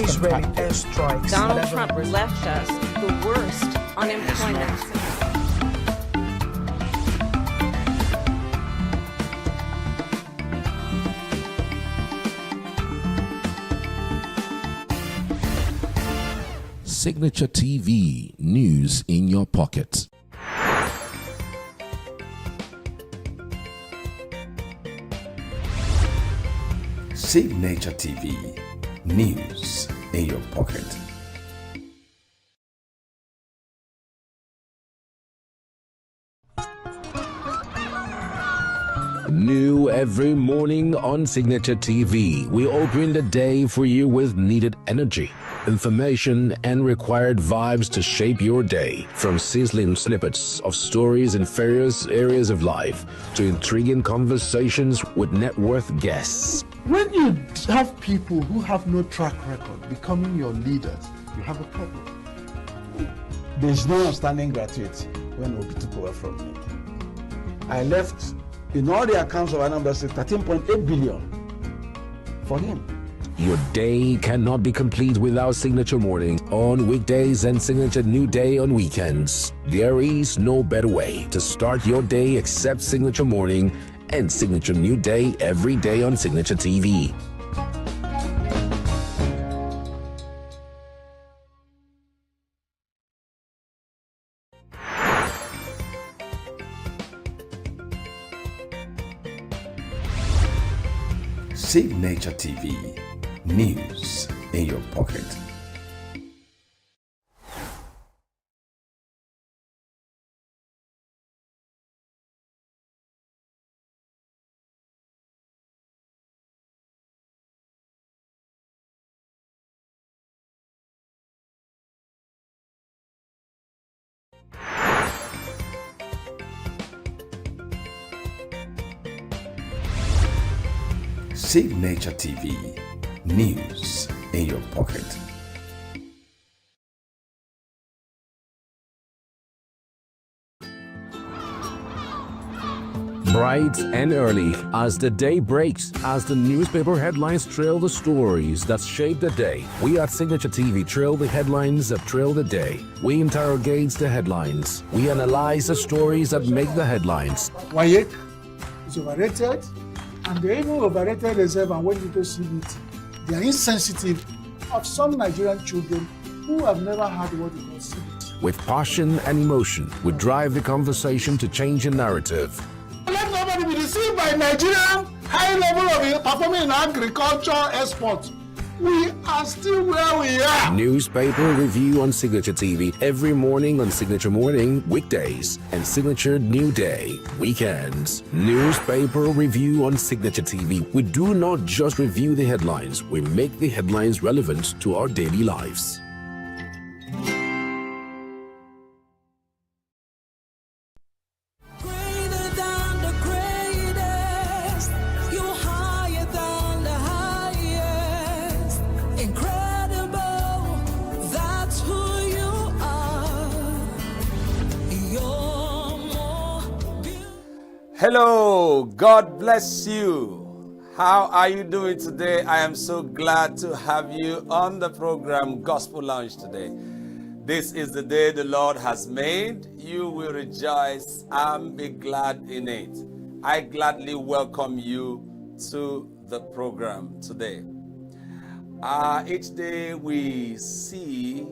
Israeli airstrikes. Donald Trump left us the worst unemployment. Signature TV, news in your pocket. Signature TV, news in your pocket. New every morning on Signature TV, we open the day for you with needed energy, information, and required vibes to shape your day. From sizzling snippets of stories in various areas of life to intriguing conversations with net worth guests. When you have people who have no track record becoming your leaders, you have a problem. There's no outstanding gratuity when Obi took over from me. I left in all the accounts of Anambra State 13.8 billion for him. Your day cannot be complete without Signature Morning on weekdays and Signature New Day on weekends. There is no better way to start your day except Signature Morning and Signature New Day every day on Signature TV. Signature TV, news in your pocket. Signature TV, news in your pocket. Bright and early as the day breaks, as the newspaper headlines trail the stories that shape the day. We at Signature TV trail the headlines that trail the day. We interrogate the headlines. We analyze the stories that make the headlines. Why is overrated, and they even overrated themselves, and when you go see it, they are insensitive of some Nigerian children who have never had what they call CBT. With passion and emotion, we drive the conversation to change a narrative. Let nobody be deceived by Nigerian high level of performing in agriculture export. We are still where we are. Newspaper review on Signature TV every morning on Signature Morning weekdays and Signature New Day weekends. Newspaper review on Signature TV. We do not just review the headlines, we make the headlines relevant to our daily lives. Hello, God bless you. How are you doing today? I am so glad to have you on the program Gospel Lounge today. This is the day the Lord has made. You will rejoice and be glad in it. I gladly welcome you to the program today. Each day we see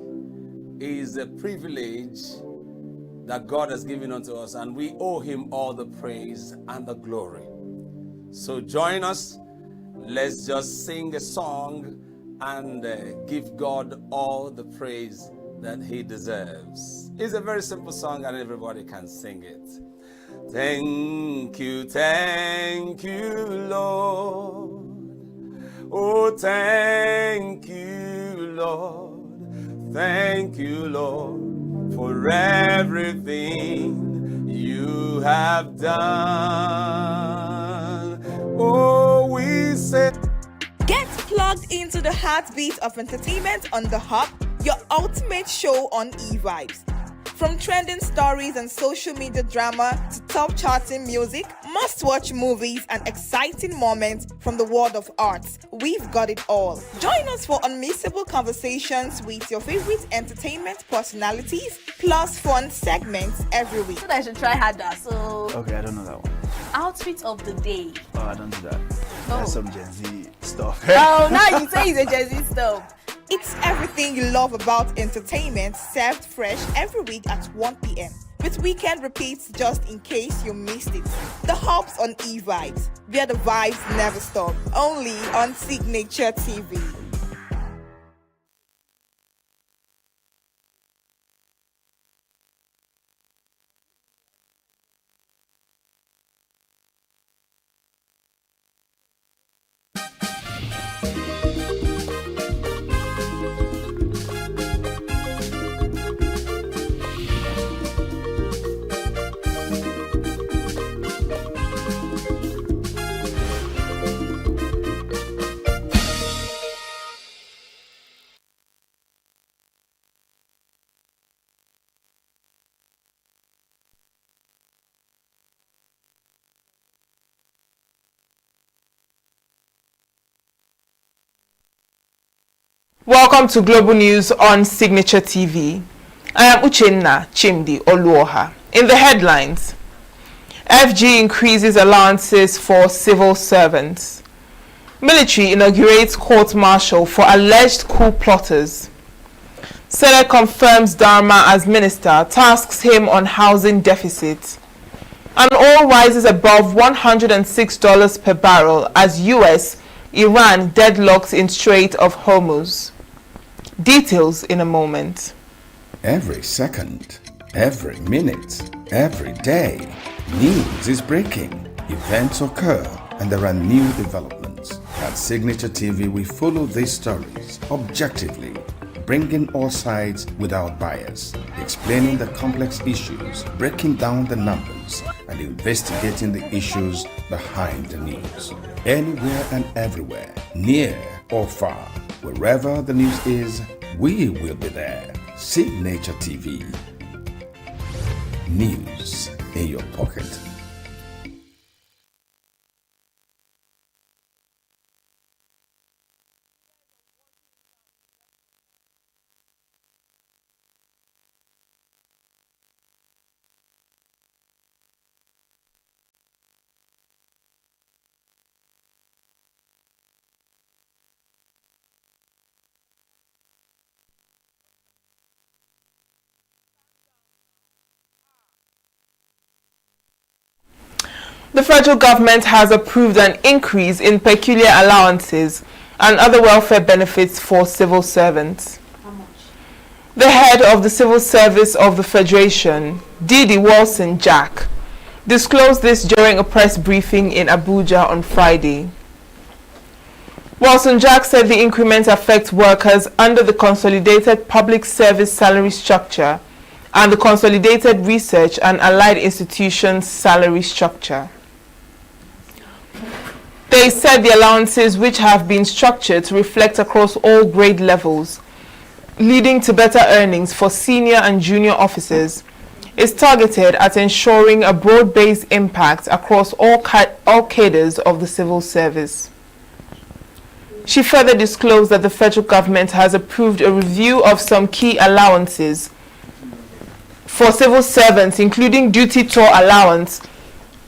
is a privilege that God has given unto us, and we owe him all the praise and the glory. So join us. Let's just sing a song and give God all the praise that he deserves. It's a very simple song and everybody can sing it. Thank you, Lord. Oh, thank you, Lord. Thank you, Lord, for everything you have done. Oh, we say. Get plugged into the heartbeat of entertainment on The Hub, your ultimate show on eVibes. From trending stories and social media drama to top charting music, must-watch movies and exciting moments from the world of arts, we've got it all. Join us for unmissable conversations with your favorite entertainment personalities, plus fun segments every week. So I should try harder. So Okay, I don't know that one. outfit of the day. Oh, I don't do that. That's some Gen Z stuff. Oh, now you say it's a Gen Z stuff. It's everything you love about entertainment, served fresh every week at 1 p.m. with weekend repeats just in case you missed it. The Hub's on eVibes, where the vibes never stop. Only on Signature TV. Welcome to Global News on Signature TV. I am Uchenna Chimdi Oluoha. In the headlines, FG increases allowances for civil servants. Military inaugurates court-martial for alleged coup plotters. Senate confirms Dharma as minister, tasks him on housing deficit. And oil rises above $106 per barrel as US, Iran deadlocks in Strait of Hormuz. Details in a moment. Every second, every minute, every day, news is breaking, events occur, and there are new developments. At Signature TV, we follow these stories objectively, bringing all sides without bias, explaining the complex issues, breaking down the numbers, and investigating the issues behind the news. Anywhere and everywhere, near or far, wherever the news is, we will be there. Signature TV. News in your pocket. The federal government has approved an increase in peculiar allowances and other welfare benefits for civil servants. How much? The head of the Civil Service of the Federation, Didi Wilson Jack, disclosed this during a press briefing in Abuja on Friday. Wilson Jack said the increment affects workers under the Consolidated Public Service Salary Structure and the Consolidated Research and Allied Institutions Salary Structure. They said the allowances, which have been structured to reflect across all grade levels, leading to better earnings for senior and junior officers, is targeted at ensuring a broad-based impact across all cadres of the civil service. She further disclosed that the federal government has approved a review of some key allowances for civil servants, including duty tour allowance,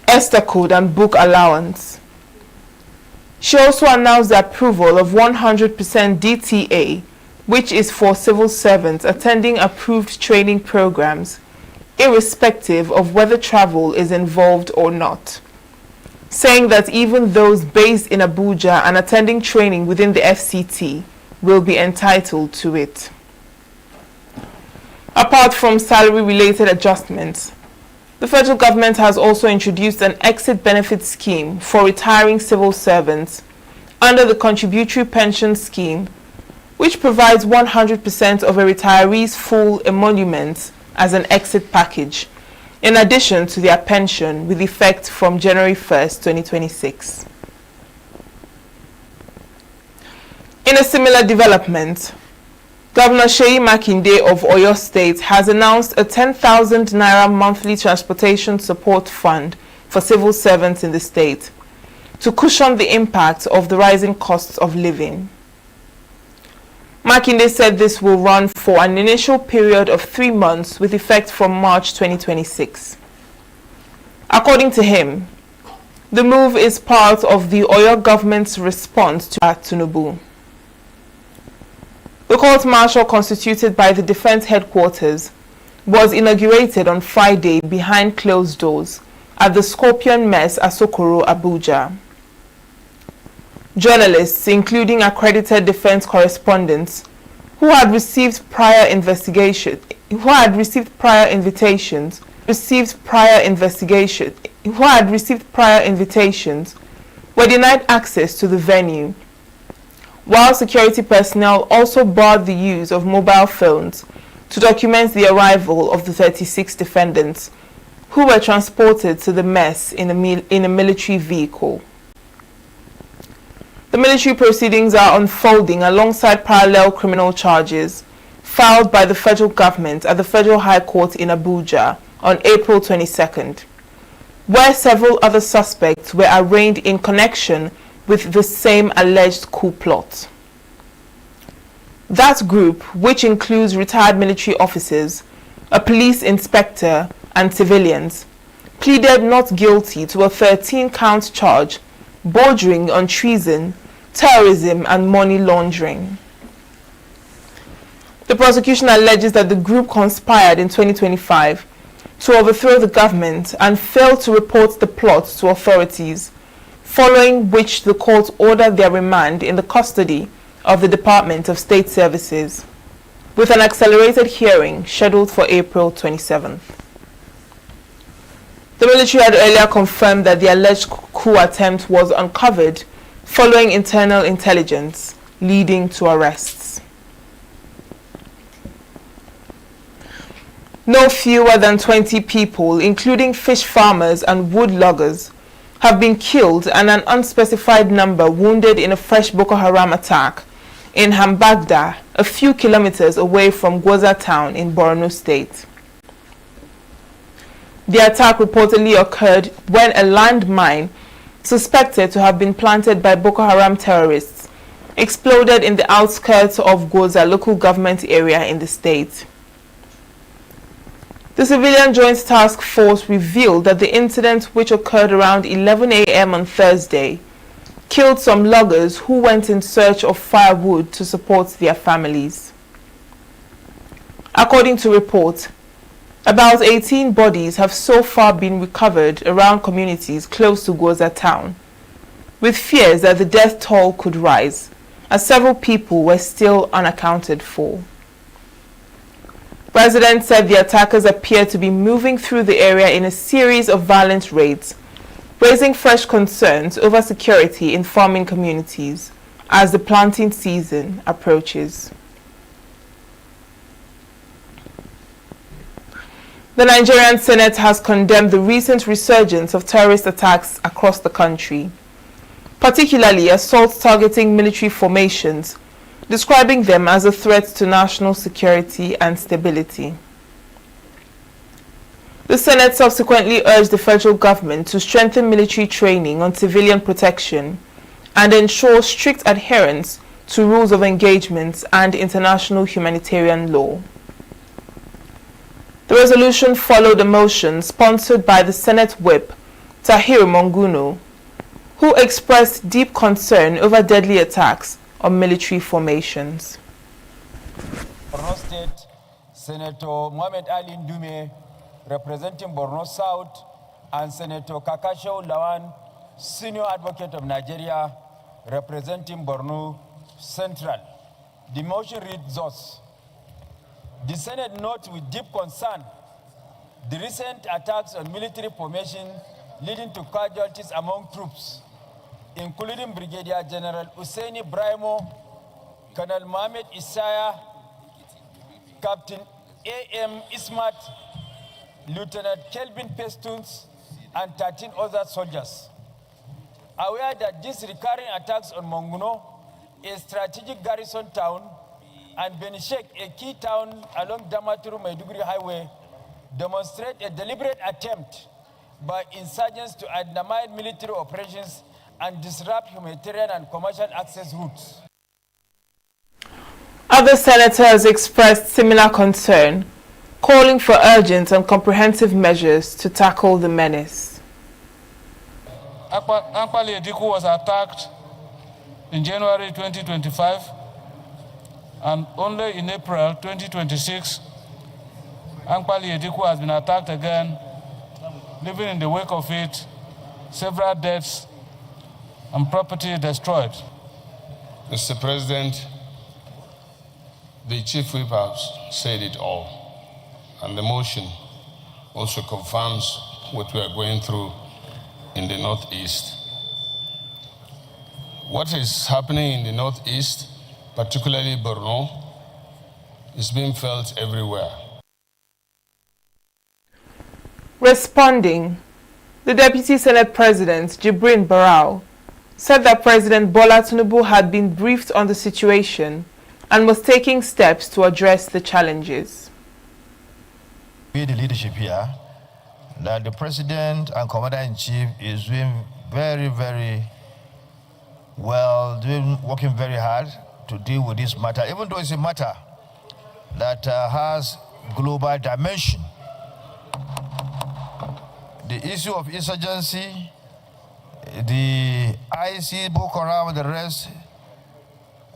ESTA code, and book allowance. She also announced the approval of 100% DTA, which is for civil servants attending approved training programs, irrespective of whether travel is involved or not, saying that even those based in Abuja and attending training within the FCT will be entitled to it. Apart from salary-related adjustments, the federal government has also introduced an exit benefit scheme for retiring civil servants under the contributory pension scheme, which provides 100% of a retiree's full emoluments as an exit package, in addition to their pension with effect from January 1st, 2026. In a similar development, Governor Seyi Makinde of Oyo State has announced a 10,000 naira monthly transportation support fund for civil servants in the state to cushion the impact of the rising costs of living. Makinde said this will run for an initial period of 3 months with effect from March 2026. According to him, the move is part of the Oyo government's response to ENUGU. The court-martial constituted by the Defense Headquarters was inaugurated on Friday behind closed doors at the Scorpion Mess, Asokoro, Abuja. Journalists, including accredited defense correspondents, who had received prior invitations, were denied access to the venue, while security personnel also barred the use of mobile phones to document the arrival of the 36 defendants, who were transported to the mess in a military vehicle. The military proceedings are unfolding alongside parallel criminal charges filed by the federal government at the Federal High Court in Abuja on April 22nd, where several other suspects were arraigned in connection with the same alleged coup plot. That group, which includes retired military officers, a police inspector, and civilians, pleaded not guilty to a 13-count charge bordering on treason, terrorism, and money laundering. The prosecution alleges that the group conspired in 2025 to overthrow the government and failed to report the plot to authorities, following which the court ordered their remand in the custody of the Department of State Services, with an accelerated hearing scheduled for April 27th. The military had earlier confirmed that the alleged coup attempt was uncovered following internal intelligence, leading to arrests. No fewer than 20 people, including fish farmers and wood loggers, have been killed and an unspecified number wounded in a fresh Boko Haram attack in Hambagda, a few kilometers away from Gwoza town in Borno State. The attack reportedly occurred when a landmine, suspected to have been planted by Boko Haram terrorists, exploded in the outskirts of Gwoza local government area in the state. The Civilian Joint Task Force revealed that the incident, which occurred around 11 a.m. on Thursday, killed some loggers who went in search of firewood to support their families. According to reports, about 18 bodies have so far been recovered around communities close to Gwoza town, with fears that the death toll could rise, as several people were still unaccounted for. Residents said the attackers appear to be moving through the area in a series of violent raids, raising fresh concerns over security in farming communities as the planting season approaches. The Nigerian Senate has condemned the recent resurgence of terrorist attacks across the country, particularly assaults targeting military formations, describing them as a threat to national security and stability. The Senate subsequently urged the federal government to strengthen military training on civilian protection and ensure strict adherence to rules of engagement and international humanitarian law. The resolution followed a motion sponsored by the Senate Whip, Tahir Monguno, who expressed deep concern over deadly attacks on military formations. Borno State, Senator Mohamed Ali Ndume, representing Borno South, and Senator Kakasho Lawan, Senior Advocate of Nigeria, representing Borno Central. The motion reads thus. The Senate notes with deep concern the recent attacks on military formation leading to casualties among troops, including Brigadier General Husseini Brahimo, Colonel Mohamed Isaya, Captain A.M. Ismat, Lieutenant Kelvin Pestuns, and 13 other soldiers. Aware that these recurring attacks on Monguno, a strategic garrison town, and Benishek, a key town along Damaturu-Maiduguri Highway, demonstrate a deliberate attempt by insurgents to undermine military operations and disrupt humanitarian and commercial access routes. Other senators expressed similar concern, calling for urgent and comprehensive measures to tackle the menace. Ampali Ediku was attacked in January 2025, and only in April 2026, Ampali Ediku has been attacked again, leaving in the wake of it several deaths and property destroyed. Mr. President, the Chief Whip has said it all, and the motion also confirms what we are going through in the Northeast. What is happening in the Northeast, particularly Borno, is being felt everywhere. Responding, the Deputy Senate President, Jibrin Barau, said that President Bola Tinubu had been briefed on the situation and was taking steps to address the challenges. We, the leadership here, that the President and Commander-in-Chief is doing very, very well, working very hard to deal with this matter, even though it's a matter that has global dimension. The issue of insurgency, the IC, Boko Haram, and the rest,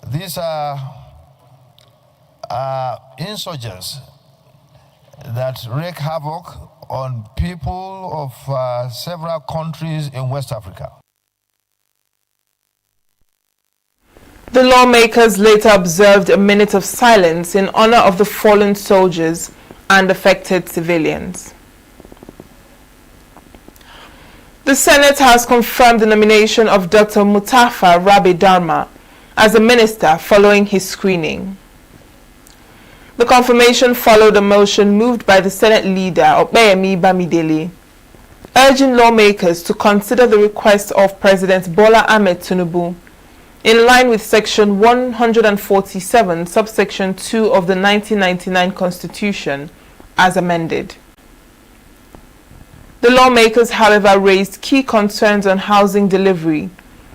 these are insurgents that wreak havoc on people of several countries in West Africa. The lawmakers later observed a minute of silence in honor of the fallen soldiers and affected civilians. The Senate has confirmed the nomination of Dr. Mutafa Rabi Dharma as a minister following his screening. The confirmation followed a motion moved by the Senate leader, Opeyemi Bamidele, urging lawmakers to consider the request of President Bola Ahmed Tinubu in line with Section 147, subsection 2 of the 1999 Constitution, as amended. The lawmakers, however, raised key concerns on housing delivery,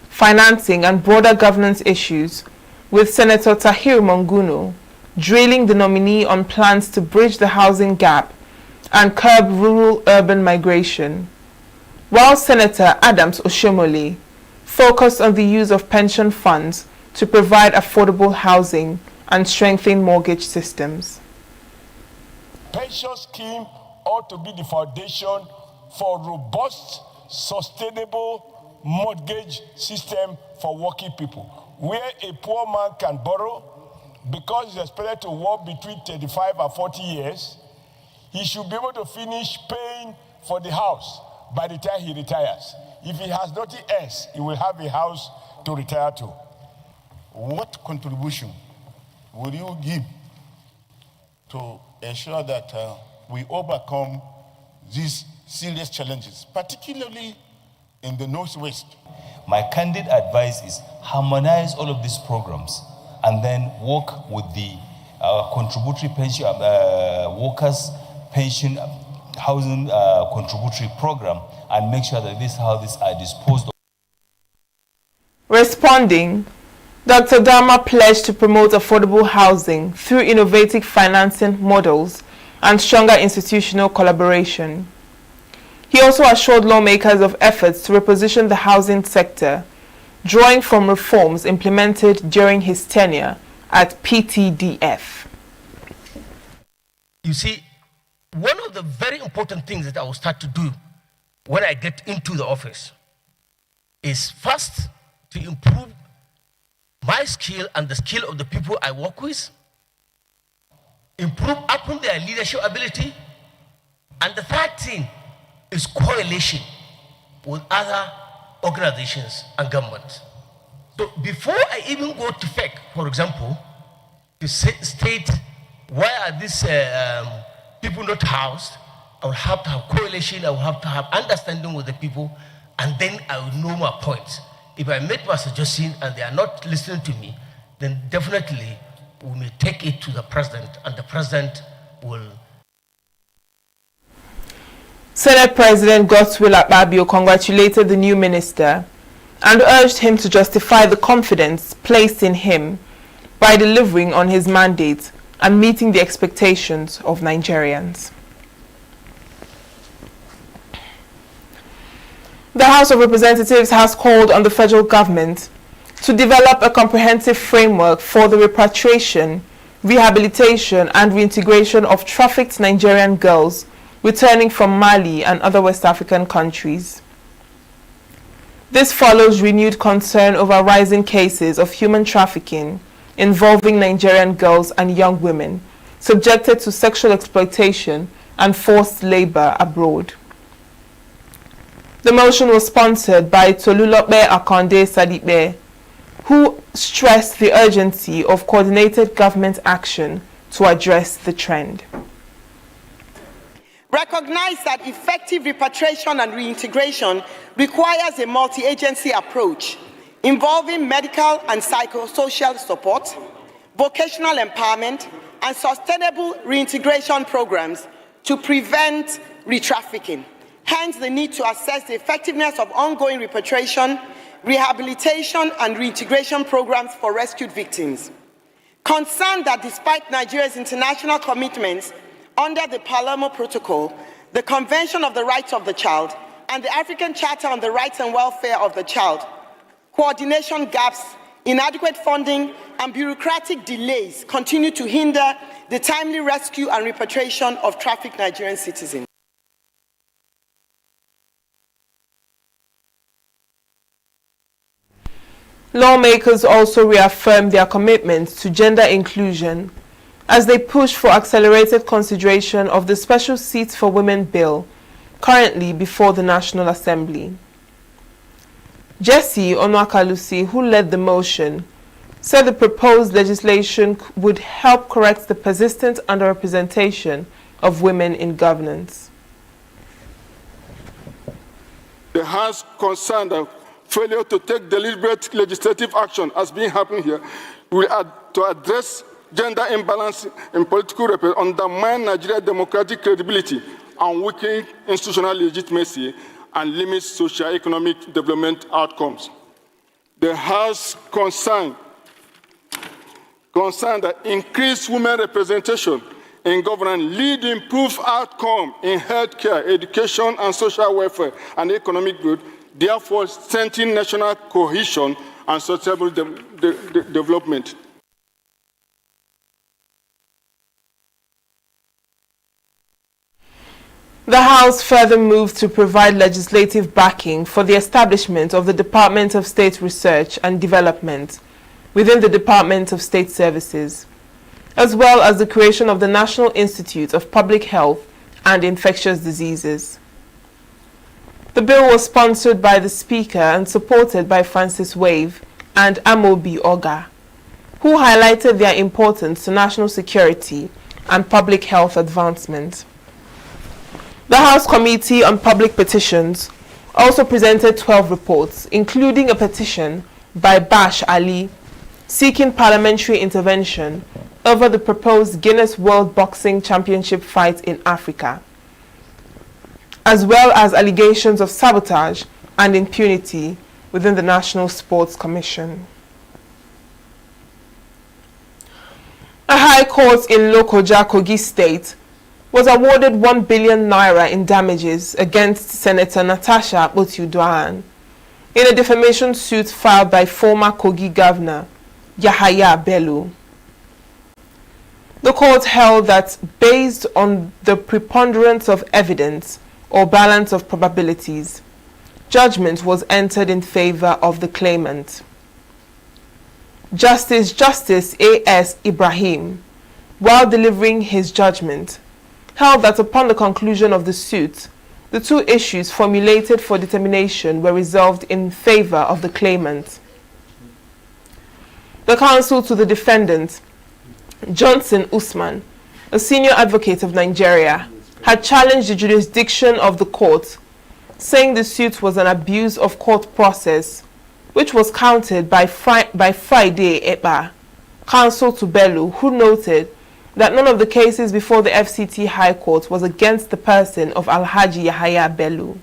financing, and broader governance issues, with Senator Tahir Monguno drilling the nominee on plans to bridge the housing gap and curb rural-urban migration, while Senator Adams Oshomole focused on the use of pension funds to provide affordable housing and strengthen mortgage systems. Pension scheme ought to be the foundation for robust, sustainable mortgage system for working people, where a poor man can borrow because he's expected to work between 35 and 40 years. He should be able to finish paying for the house by the time he retires. If he has nothing else, he will have a house to retire to. What contribution will you give to ensure that we overcome these serious challenges, particularly in the Northwest? My candid advice is harmonize all of these programs and then work with the contributory pension workers pension housing contributory program and make sure that how these are disposed of. Responding, Dr. Dharma pledged to promote affordable housing through innovative financing models and stronger institutional collaboration. He also assured lawmakers of efforts to reposition the housing sector, drawing from reforms implemented during his tenure at PTDF. You see, one of the very important things that I will start to do when I get into the office is first to improve my skill and the skill of the people I work with, improve upon their leadership ability, and the third thing is correlation with other organizations and government. So before I even go to FEC, for example, to state why are these people not housed, I will have to have correlation, I will have to have understanding with the people, and then I will know my points. If I make my suggestion and they are not listening to me, then definitely we may take it to the president, and the president will. Senate President Godswill Akpabio congratulated the new minister and urged him to justify the confidence placed in him by delivering on his mandate and meeting the expectations of Nigerians. The House of Representatives has called on the federal government to develop a comprehensive framework for the repatriation, rehabilitation and reintegration of trafficked Nigerian girls returning from Mali and other West African countries. This follows renewed concern over rising cases of human trafficking involving Nigerian girls and young women subjected to sexual exploitation and forced labor abroad. The motion was sponsored by Tolulope Akonde Sadipe, who stressed the urgency of coordinated government action to address the trend. Recognize that effective repatriation and reintegration requires a multi-agency approach involving medical and psychosocial support, vocational empowerment, and sustainable reintegration programs to prevent re-trafficking. Hence, the need to assess the effectiveness of ongoing repatriation, rehabilitation, and reintegration programs for rescued victims. Concerned that despite Nigeria's international commitments under the Palermo Protocol, the Convention of the Rights of the Child, and the African Charter on the Rights and Welfare of the Child, coordination gaps, inadequate funding, and bureaucratic delays continue to hinder the timely rescue and repatriation of trafficked Nigerian citizens. Lawmakers also reaffirmed their commitment to gender inclusion as they push for accelerated consideration of the Special Seats for Women Bill, currently before the National Assembly. Jesse Onuakalusi, who led the motion, said the proposed legislation would help correct the persistent underrepresentation of women in governance. The House concerned that failure to take deliberate legislative action, as being happening here, will add to address gender imbalance in political representation, undermine Nigeria's democratic credibility, and weaken institutional legitimacy and limit socio-economic development outcomes. The House concerned that increased women representation in governance lead to improved outcomes in healthcare, education, and social welfare and economic growth, therefore strengthening national cohesion and sustainable development. The House further moved to provide legislative backing for the establishment of the Department of State Research and Development within the Department of State Services, as well as the creation of the National Institute of Public Health and Infectious Diseases. The bill was sponsored by the Speaker and supported by Francis Wave and Amobi Oga, who highlighted their importance to national security and public health advancement. The House Committee on Public Petitions also presented 12 reports, including a petition by Bash Ali seeking parliamentary intervention over the proposed Guinness World Boxing Championship fight in Africa, as well as allegations of sabotage and impunity within the National Sports Commission. A high court in Lokoja, Kogi State was awarded 1 billion naira in damages against Senator Natasha Akpoti-Uduaghan in a defamation suit filed by former Kogi Governor Yahaya Bello. The court held that based on the preponderance of evidence or balance of probabilities, judgment was entered in favor of the claimant. Justice A.S. Ibrahim, while delivering his judgment, held that upon the conclusion of the suit, the two issues formulated for determination were resolved in favor of the claimant. The counsel to the defendant, Johnson Usman, a senior advocate of Nigeria, had challenged the jurisdiction of the court, saying the suit was an abuse of court process, which was countered by Friday Eba, counsel to Bello, who noted that none of the cases before the FCT High Court was against the person of Alhaji Yahaya Bello.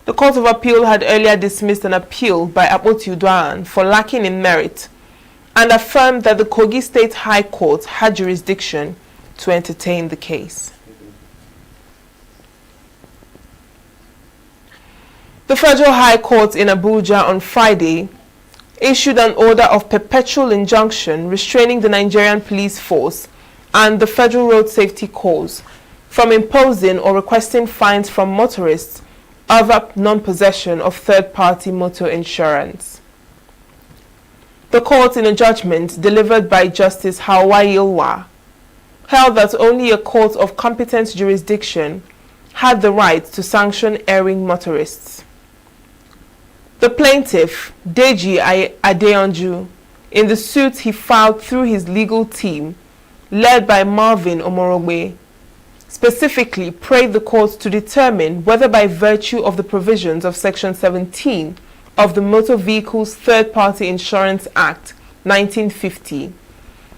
The Court of Appeal had earlier dismissed an appeal by Akpoti-Uduaghan for lacking in merit and affirmed that the Kogi State High Court had jurisdiction to entertain the case. The Federal High Court in Abuja on Friday issued an order of perpetual injunction restraining the Nigerian police force and the Federal Road Safety Corps from imposing or requesting fines from motorists over non-possession of third-party motor insurance. The court, in a judgment delivered by Justice Hawaii Ilwa, held that only a court of competent jurisdiction had the right to sanction erring motorists. The plaintiff, Deji Adeyanju, in the suit he filed through his legal team, led by Marvin Omorogbe, specifically prayed the court to determine whether by virtue of the provisions of Section 17 of the Motor Vehicles Third-Party Insurance Act 1950,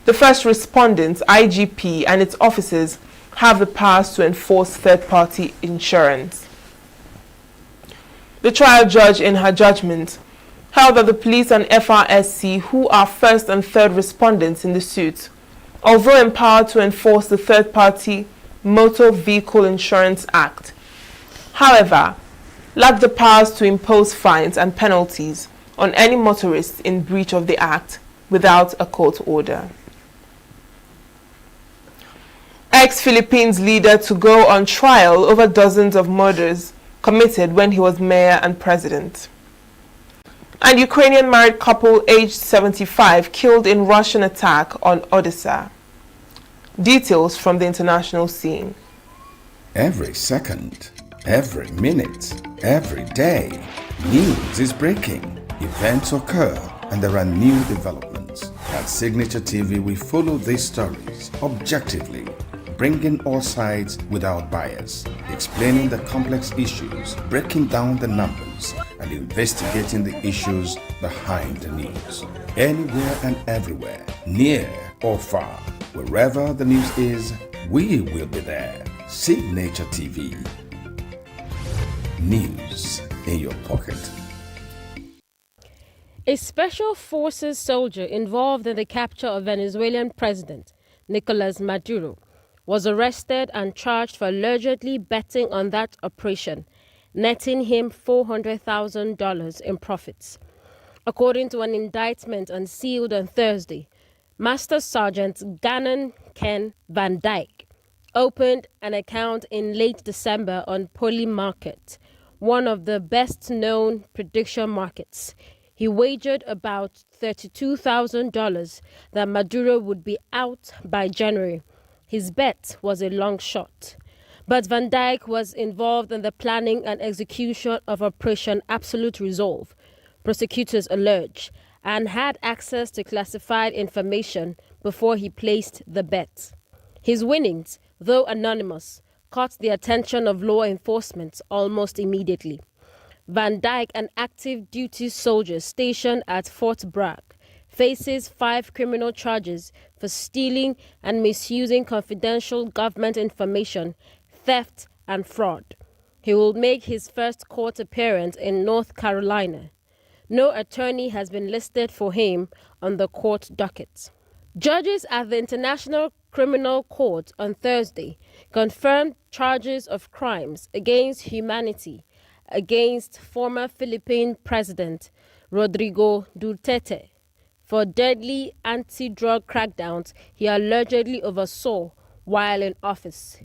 the first respondent, IGP, and its officers have the powers to enforce third-party insurance. The trial judge, in her judgment, held that the police and FRSC, who are first and third respondents in the suit, although empowered to enforce the Third-Party Motor Vehicle Insurance Act, however, lack the powers to impose fines and penalties on any motorist in breach of the Act without a court order. Ex-Philippines leader to go on trial over dozens of murders committed when he was mayor and president. And Ukrainian married couple aged 75 killed in Russian attack on Odessa. Details from the international scene. Every second, every minute, every day, news is breaking. Events occur and there are new developments. At Signature TV, we follow these stories objectively, bringing all sides without bias, explaining the complex issues, breaking down the numbers, and investigating the issues behind the news. Anywhere and everywhere, near or far, wherever the news is, we will be there. Signature TV. News in your pocket. A special forces soldier involved in the capture of Venezuelan President Nicolas Maduro was arrested and charged for allegedly betting on that operation, netting him $400,000 in profits. According to an indictment unsealed on Thursday, Master Sergeant Gannon Ken Van Dyke opened an account in late December on Poly Market, one of the best-known prediction markets. He wagered about $32,000 that Maduro would be out by January. His bet was a long shot. But Van Dyke was involved in the planning and execution of Operation Absolute Resolve, prosecutors allege, and had access to classified information before he placed the bet. His winnings, though anonymous, caught the attention of law enforcement almost immediately. Van Dyke, an active duty soldier stationed at Fort Bragg, faces 5 criminal charges for stealing and misusing confidential government information, theft, and fraud. He will make his first court appearance in North Carolina. No attorney has been listed for him on the court docket. Judges at the International Criminal Court on Thursday confirmed charges of crimes against humanity against former Philippine President Rodrigo Duterte for deadly anti-drug crackdowns he allegedly oversaw while in office.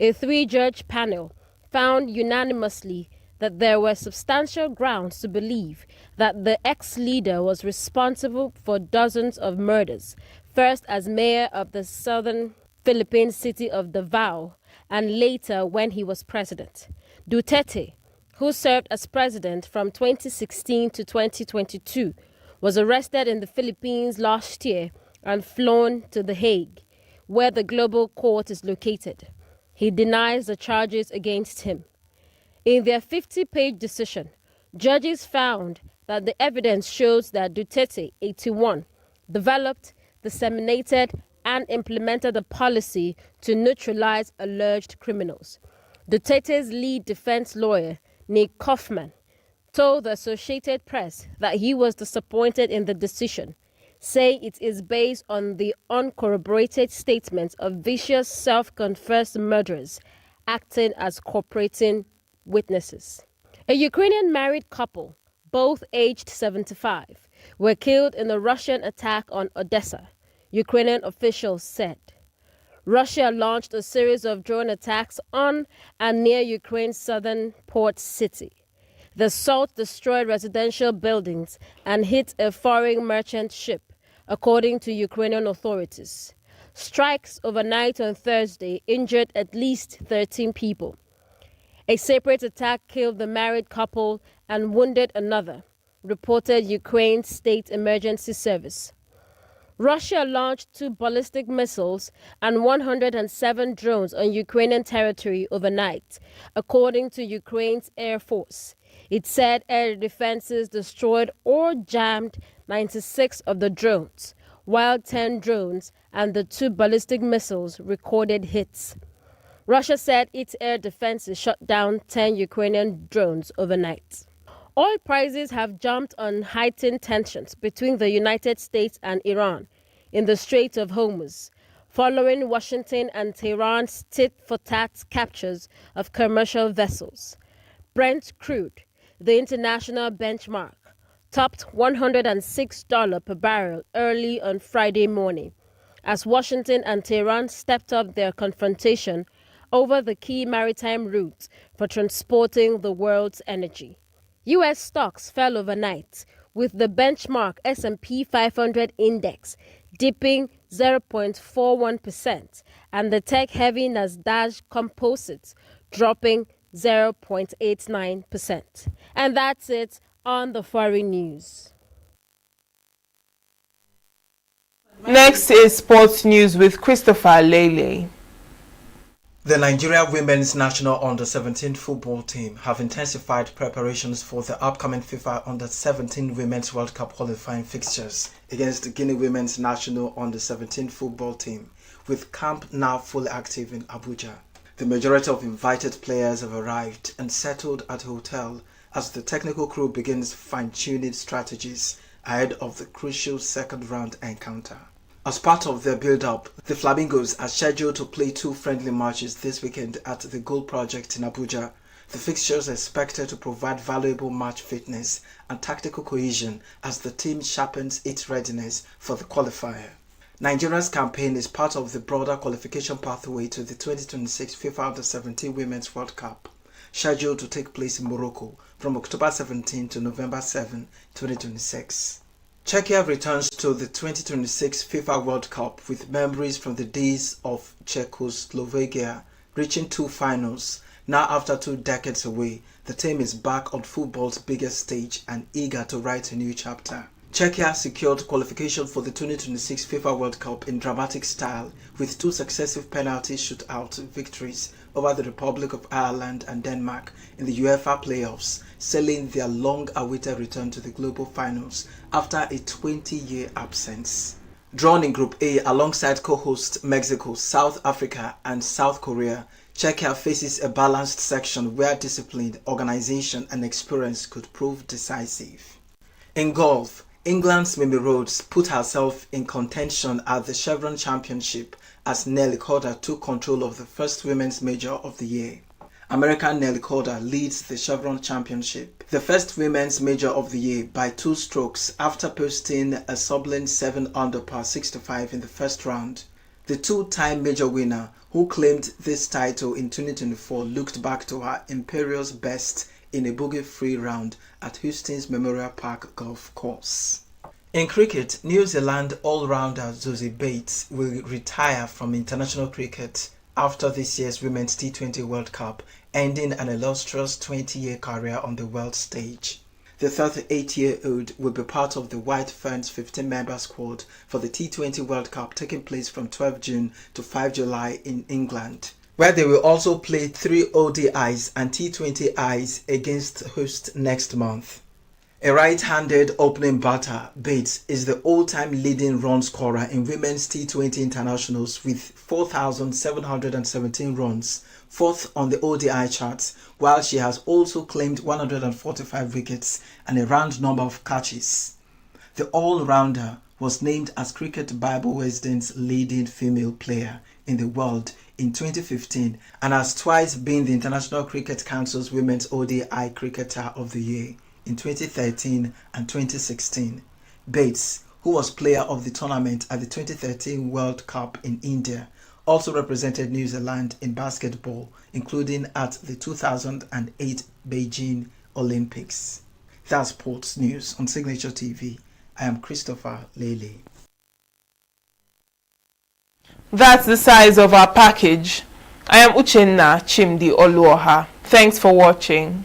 A three-judge panel found unanimously that there were substantial grounds to believe that the ex-leader was responsible for dozens of murders, first as mayor of the southern Philippine city of Davao and later when he was president. Duterte, who served as president from 2016 to 2022, was arrested in the Philippines last year and flown to The Hague, where the global court is located. He denies the charges against him. In their 50-page decision, judges found that the evidence shows that Duterte, 81, developed, disseminated, and implemented a policy to neutralize alleged criminals. Duterte's lead defense lawyer, Nick Kaufman, told the Associated Press that he was disappointed in the decision, saying it is based on the uncorroborated statements of vicious self-confessed murderers acting as cooperating witnesses. A Ukrainian married couple, both aged 75, were killed in a Russian attack on Odessa, Ukrainian officials said. Russia launched a series of drone attacks on and near Ukraine's southern port city. The assault destroyed residential buildings and hit a foreign merchant ship, according to Ukrainian authorities. Strikes overnight on Thursday injured at least 13 people. A separate attack killed the married couple and wounded another, reported Ukraine's state emergency service. Russia launched 2 ballistic missiles and 107 drones on Ukrainian territory overnight, according to Ukraine's Air Force. It said air defenses destroyed or jammed 96 of the drones, while 10 drones and the 2 ballistic missiles recorded hits. Russia said its air defenses shot down 10 Ukrainian drones overnight. Oil prices have jumped on heightened tensions between the United States and Iran in the Strait of Hormuz, following Washington and Tehran's tit-for-tat captures of commercial vessels. Brent crude, the international benchmark, topped $106 per barrel early on Friday morning, as Washington and Tehran stepped up their confrontation over the key maritime routes for transporting the world's energy. U.S. stocks fell overnight, with the benchmark S&P 500 index dipping 0.41% and the tech-heavy Nasdaq Composite dropping 0.89%. And that's it on the foreign news. Next is sports news with Christopher Lele. The Nigeria women's national under-17 football team have intensified preparations for the upcoming FIFA under-17 Women's World Cup qualifying fixtures against the Guinea women's national under-17 football team, with camp now fully active in Abuja. The majority of invited players have arrived and settled at a hotel as the technical crew begins fine-tuning strategies ahead of the crucial second-round encounter. As part of their build-up, the Flamingos are scheduled to play 2 friendly matches this weekend at the Goal Project in Abuja. The fixtures are expected to provide valuable match fitness and tactical cohesion as the team sharpens its readiness for the qualifier. Nigeria's campaign is part of the broader qualification pathway to the 2026 FIFA Under-17 Women's World Cup, scheduled to take place in Morocco from October 17 to November 7, 2026. Czechia returns to the 2026 FIFA World Cup with memories from the days of Czechoslovakia, reaching 2 finals. Now after 2 decades away, the team is back on football's biggest stage and eager to write a new chapter. Czechia secured qualification for the 2026 FIFA World Cup in dramatic style with 2 successive penalty shootout victories over the Republic of Ireland and Denmark in the UEFA playoffs, sealing their long-awaited return to the global finals after a 20-year absence. Drawn in Group A alongside co-hosts Mexico, South Africa and South Korea, Czechia faces a balanced section where discipline, organization and experience could prove decisive. In golf, England's Mimi Rhodes put herself in contention at the Chevron Championship as Nelly Corda took control of the first women's major of the year. American Nelly Corda leads the Chevron Championship, the first women's major of the year, by 2 strokes after posting a sublime 7 under par 65 in the first round. The 2-time major winner, who claimed this title in 2024, looked back to her imperious best in a bogey-free round at Houston's Memorial Park Golf Course. In cricket, New Zealand all-rounder Zoe Bates will retire from international cricket after this year's Women's T20 World Cup, ending an illustrious 20-year career on the world stage. The 38-year-old will be part of the White Ferns 15-member squad for the T20 World Cup taking place from 12 June to 5 July in England, where they will also play 3 ODIs and T20Is against hosts next month. A right-handed opening batter, Bates is the all-time leading run scorer in women's T20 internationals with 4,717 runs, 4th on the ODI charts, while she has also claimed 145 wickets and a round number of catches. The all-rounder was named as Cricket Bible Wisdom's leading female player in the world in 2015 and has twice been the International Cricket Council's Women's ODI Cricketer of the Year in 2013 and 2016. Bates, who was player of the tournament at the 2013 World Cup in India, also represented New Zealand in basketball, including at the 2008 Beijing Olympics. That's sports news on Signature TV. I am Christopher Lele. That's the size of our package. I am Uchenna Chimdi Oluoha. Thanks for watching.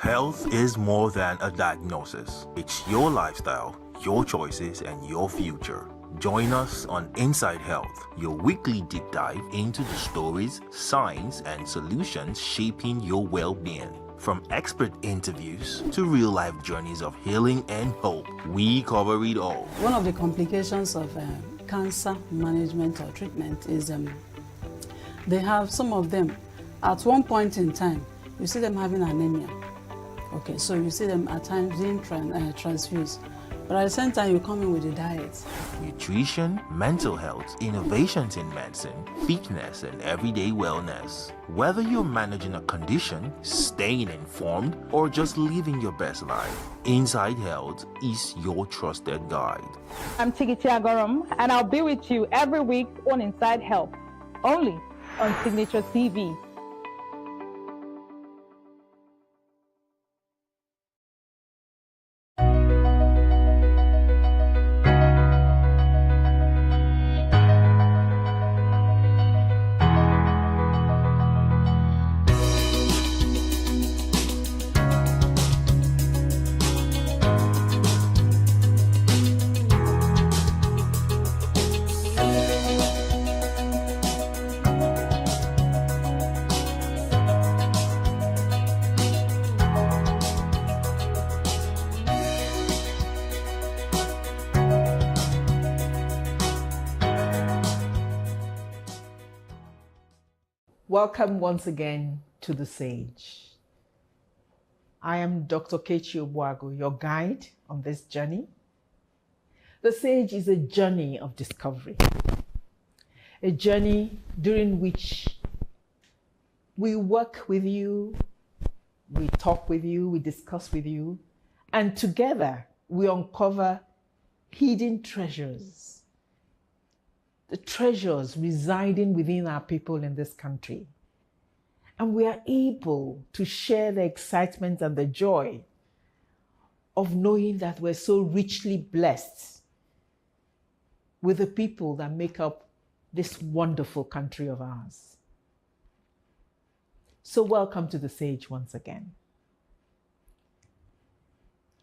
Health is more than a diagnosis. It's your lifestyle, your choices, and your future. Join us on Inside Health, your weekly deep dive into the stories, science, and solutions shaping your well-being. From expert interviews to real-life journeys of healing and hope, we cover it all. One of the complications of cancer management or treatment is they have some of them, at one point in time, you see them having anemia. Okay, so you see them at times being transfused. But at the same time, you come in with the diet. Nutrition, mental health, innovations in medicine, fitness, and everyday wellness. Whether you're managing a condition, staying informed, or just living your best life, Inside Health is your trusted guide. I'm Tigiti Agorum, and I'll be with you every week on Inside Health, only on Signature TV. Welcome once again to The Sage. I am Dr. Kechi Obuago, your guide on this journey. The Sage is a journey of discovery, a journey during which we work with you, we talk with you, we discuss with you, and together we uncover hidden treasures, the treasures residing within our people in this country. And we are able to share the excitement and the joy of knowing that we're so richly blessed with the people that make up this wonderful country of ours. So welcome to the Sage once again.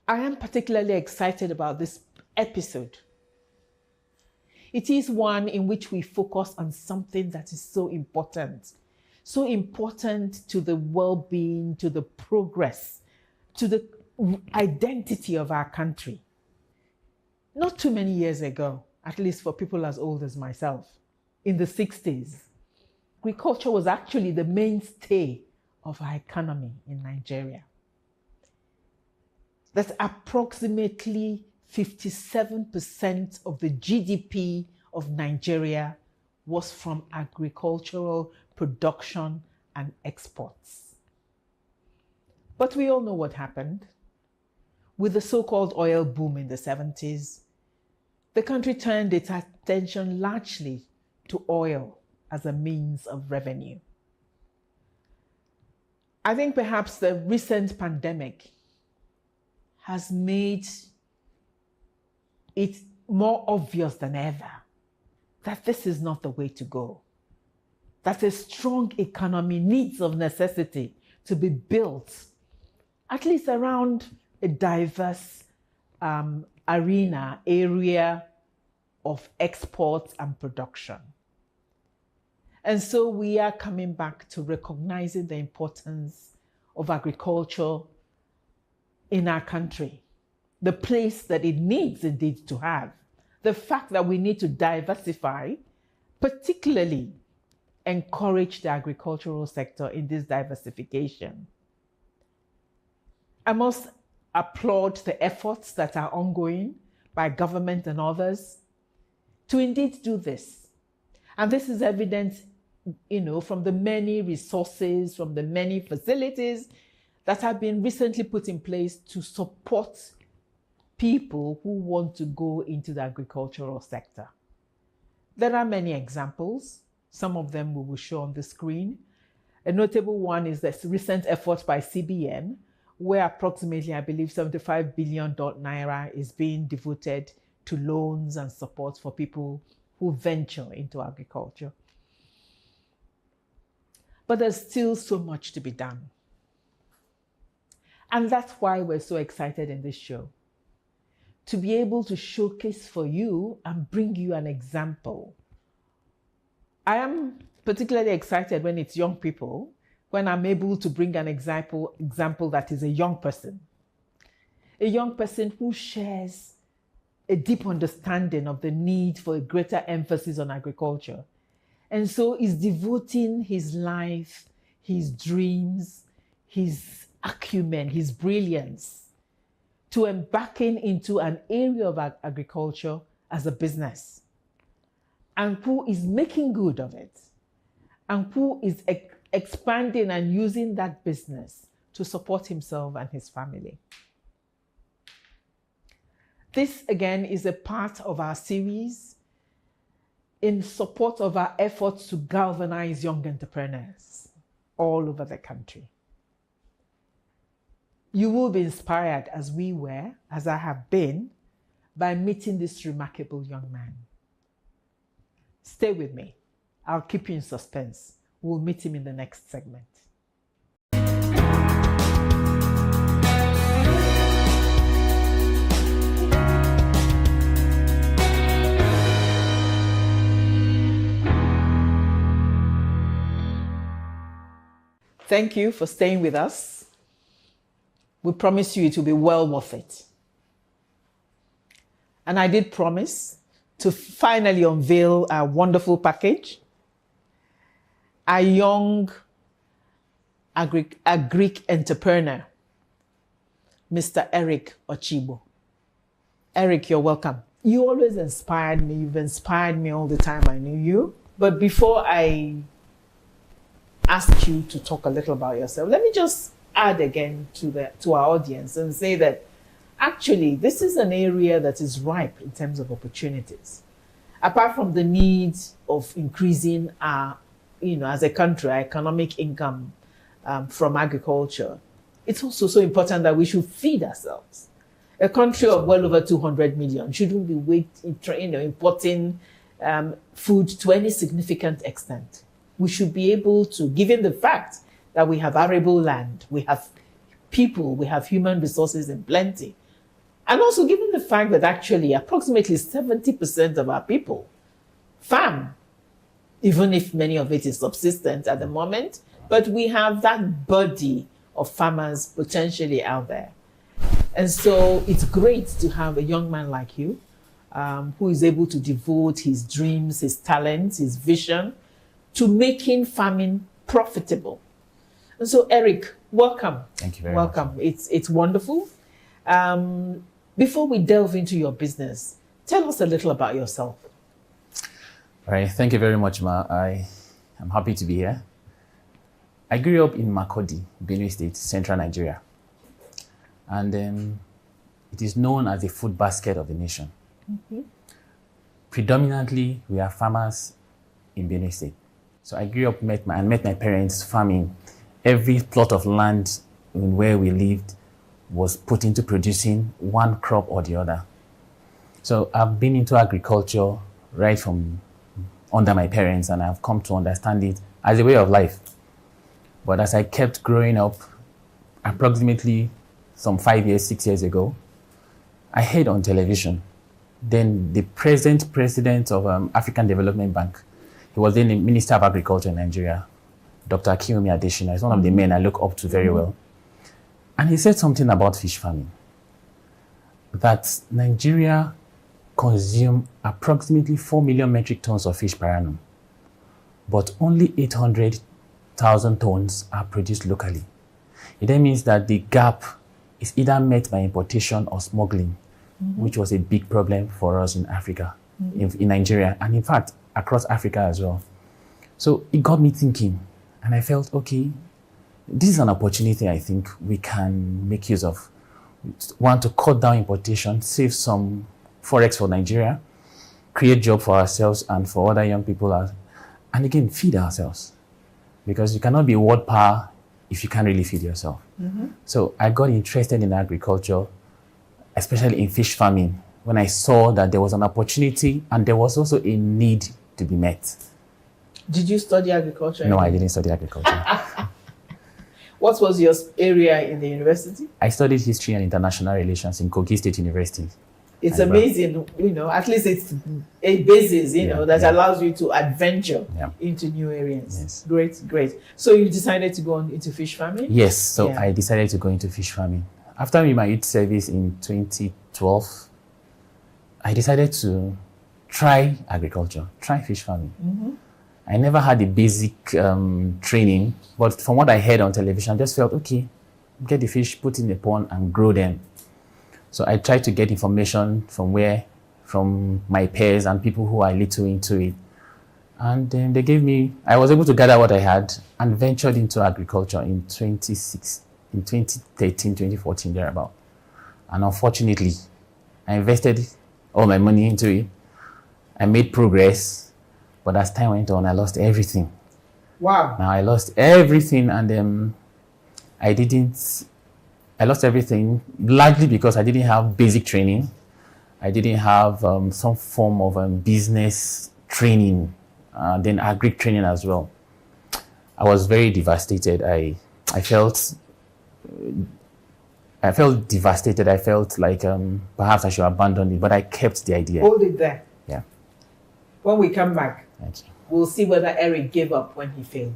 I am particularly excited about this episode. It is one in which we focus on something that is so important to the well-being, to the progress, to the identity of our country. Not too many years ago, at least for people as old as myself, in the 60s, agriculture was actually the mainstay of our economy in Nigeria. That approximately 57% of the GDP of Nigeria was from agricultural production and exports. But we all know what happened. With the so-called oil boom in the 70s, the country turned its attention largely to oil as a means of revenue. I think perhaps the recent pandemic has made it more obvious than ever that this is not the way to go. That a strong economy needs of necessity to be built, at least around a diverse area of exports and production. And so we are coming back to recognizing the importance of agriculture in our country, the place that it needs indeed to have, the fact that we need to diversify, particularly encourage the agricultural sector in this diversification. I must applaud the efforts that are ongoing by government and others to indeed do this. And this is evident, from the many resources, from the many facilities that have been recently put in place to support people who want to go into the agricultural sector. There are many examples. Some of them we will show on the screen. A notable one is the recent effort by CBN, where approximately, I believe, 75 billion naira is being devoted to loans and support for people who venture into agriculture. But there's still so much to be done. And that's why we're so excited in this show, to be able to showcase for you and bring you an example. I am particularly excited when it's young people, when I'm able to bring an example that is a young person who shares a deep understanding of the need for a greater emphasis on agriculture. And so is devoting his life, his dreams, his acumen, his brilliance to embarking into an area of agriculture as a business, and who is making good of it, and who is expanding and using that business to support himself and his family. This, again, is a part of our series in support of our efforts to galvanize young entrepreneurs all over the country. You will be inspired, as we were, as I have been, by meeting this remarkable young man. Stay with me. I'll keep you in suspense. We'll meet him in the next segment. Thank you for staying with us. We promise you it will be well worth it. And I did promise to finally unveil our wonderful package. A young agric entrepreneur, Mr. Eric Ochibo. Eric, you're welcome. You always inspired me. You've inspired me all the time I knew you. But before I ask you to talk a little about yourself, let me just add again to our audience and say that actually this is an area that is ripe in terms of opportunities. Apart from the need of increasing our, as a country, our economic income from agriculture, it's also so important that we should feed ourselves. A country of well over 200 million shouldn't be importing food to any significant extent. We should be able to, given the fact that we have arable land, we have people, we have human resources in plenty, and also given the fact that actually approximately 70% of our people farm, even if many of it is subsistent at the moment, but we have that body of farmers potentially out there. And so it's great to have a young man like you who is able to devote his dreams, his talents, his vision to making farming profitable. And so, Eric, welcome. Thank you very much. Welcome. It's wonderful. Before we delve into your business, tell us a little about yourself. All right. Thank you very much, Ma. I am happy to be here. I grew up in Makurdi, Benue State, central Nigeria. And it is known as the food basket of the nation. Mm-hmm. Predominantly, we are farmers in Benue State. So I grew up met my parents farming. Every plot of land in where we lived was put into producing one crop or the other. So I've been into agriculture right from under my parents, and I've come to understand it as a way of life. But as I kept growing up, approximately some 5 years, 6 years ago, I heard on television, then the present president of African Development Bank, he was then the Minister of Agriculture in Nigeria, Dr. Akiyomi Adesina, is one of the men I look up to very well. And he said something about fish farming, that Nigeria consume approximately 4 million metric tons of fish per annum, but only 800,000 tons are produced locally. It then means that the gap is either met by importation or smuggling, which was a big problem for us in Africa, in Nigeria, and in fact, across Africa as well. So it got me thinking, and I felt, okay, this is an opportunity I think we can make use of. Want to cut down importation, save some forex for Nigeria, create job for ourselves and for other young people, and again, feed ourselves. Because you cannot be world power if you can't really feed yourself. So I got interested in agriculture, especially in fish farming, when I saw that there was an opportunity and there was also a need to be met. Did you study agriculture? No, I didn't study agriculture. What was your area in the university? I studied history and international relations in Kogi State University. It's amazing, at least it's a basis, that allows you to adventure into new areas. Yes. Great. So you decided to go on into fish farming? Yes, so I decided to go into fish farming. After my youth service in 2012, I decided to try agriculture, try fish farming. I never had the basic training, but from what I heard on television, I just felt, okay, get the fish, put in the pond and grow them. So I tried to get information from my peers and people who are little into it. And then they gave me, I was able to gather what I had and ventured into agriculture in 2013, 2014, thereabout. And unfortunately, I invested all my money into it. I made progress, but as time went on, I lost everything. Wow. Now I lost everything, and I lost everything largely because I didn't have basic training. I didn't have some form of business training, then agri training as well. I was very devastated. I felt devastated. I felt like perhaps I should abandon it, but I kept the idea. Hold it there. Yeah. When we come back, Thank you. We'll see whether Eric gave up when he failed.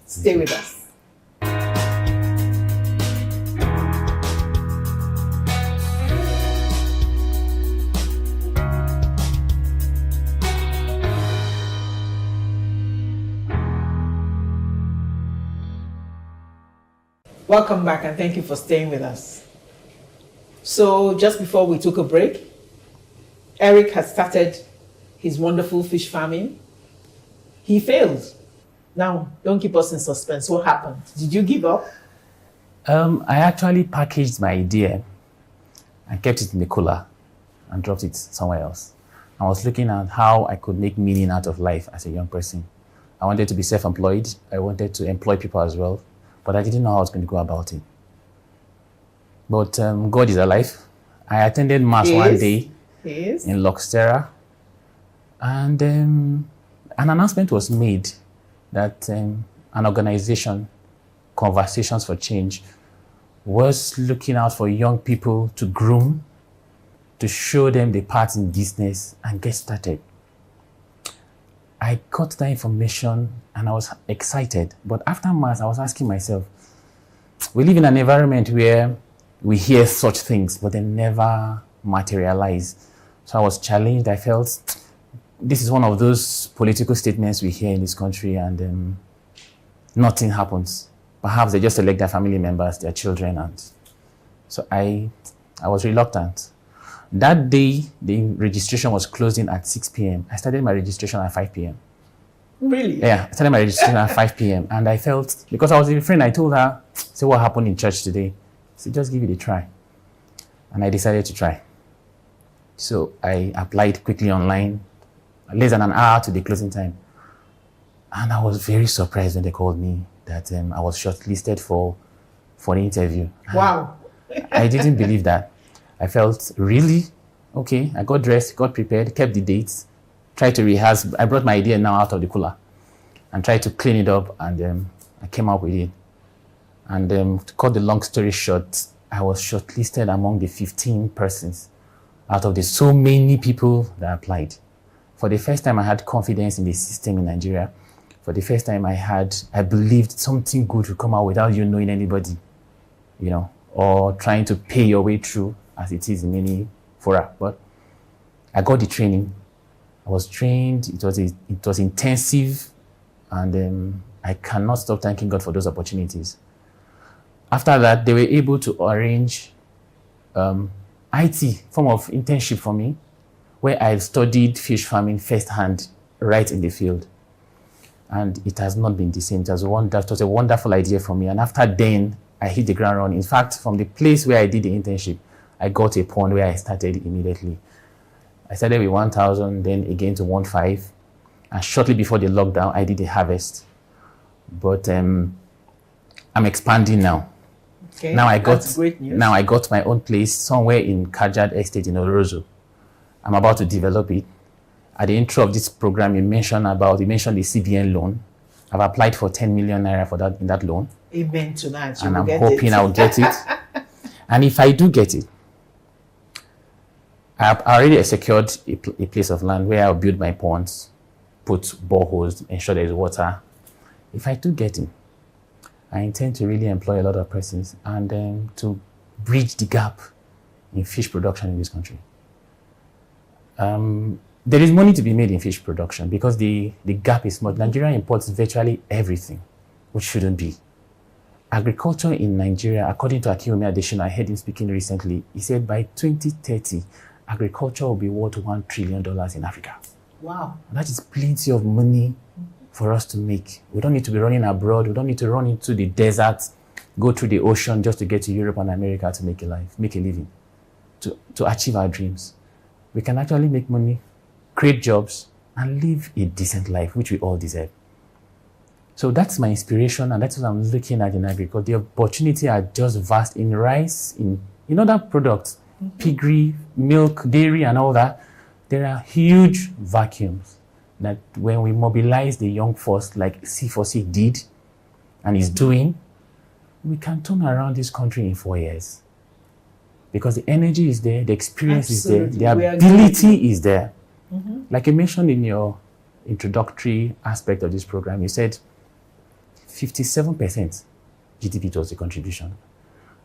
Stay with us. Welcome back, and thank you for staying with us. So just before we took a break, Eric had started his wonderful fish farming. He failed. Now, don't keep us in suspense. What happened? Did you give up? I actually packaged my idea and kept it in the cooler and dropped it somewhere else. I was looking at how I could make meaning out of life as a young person. I wanted to be self-employed. I wanted to employ people as well, but I didn't know how I was going to go about it. But God is alive. I attended mass one day in Luxterra, and an announcement was made that an organization, Conversations for Change, was looking out for young people to groom, to show them the path in business and get started. I got that information and I was excited. But after mass, I was asking myself, we live in an environment where we hear such things, but they never materialize. So I was challenged. I felt this is one of those political statements we hear in this country, and nothing happens. Perhaps they just elect their family members, their children, and so I was reluctant. That day, the registration was closing at 6 p.m. I started my registration at 5 p.m. Really? Yeah, I started my registration at 5 p.m. And I felt, because I was with a friend, I told her, say what happened in church today. So just give it a try. And I decided to try. So I applied quickly online, less than an hour to the closing time. And I was very surprised when they called me that I was shortlisted for an interview. Wow. I didn't believe that. I felt, really? Okay. I got dressed, got prepared, kept the dates, tried to rehearse. I brought my idea now out of the cooler and tried to clean it up, and I came up with it. And to cut the long story short, I was shortlisted among the 15 persons out of the so many people that applied. For the first time, I had confidence in the system in Nigeria. For the first time, I believed something good would come out without you knowing anybody, or trying to pay your way through, as it is in many fora. But I got the training. I was trained. It was intensive, and I cannot stop thanking God for those opportunities. After that, they were able to arrange IT form of internship for me, where I studied fish farming firsthand, right in the field. And it has not been the same. It was a wonderful idea for me. And after then, I hit the ground running. In fact, from the place where I did the internship, I got a pond where I started immediately. I started with 1,000, then again to 1.5. And shortly before the lockdown, I did a harvest. But I'm expanding now. Okay, that's great news. Now I got my own place somewhere in Kajad Estate in Orozo. I'm about to develop it. At the intro of this program, you mentioned the CBN loan. I've applied for 10 million naira in that loan. Amen tonight. And I'm hoping I'll get it. And if I do get it, I've already secured a place of land where I'll build my ponds, put boreholes, ensure there's water. If I do get it, I intend to really employ a lot of persons and to bridge the gap in fish production in this country. There is money to be made in fish production because the gap is small. Nigeria imports virtually everything, which shouldn't be. Agriculture in Nigeria, according to Akiwumi Adesina, I heard him speaking recently, he said by 2030, agriculture will be worth $1 trillion in Africa. Wow. And that is plenty of money for us to make. We don't need to be running abroad. We don't need to run into the desert, go through the ocean just to get to Europe and America to make a living, to achieve our dreams. We can actually make money, create jobs, and live a decent life, which we all deserve. So that's my inspiration, and that's what I'm looking at in agriculture. The opportunities are just vast in rice, in other products, piggery, milk, dairy, and all that. There are huge vacuums that when we mobilize the young force like C4C did and is doing, we can turn around this country in 4 years. Because the energy is there, the experience is there, the ability is there. Mm-hmm. Like you mentioned in your introductory aspect of this program, you said 57% GDP was the contribution.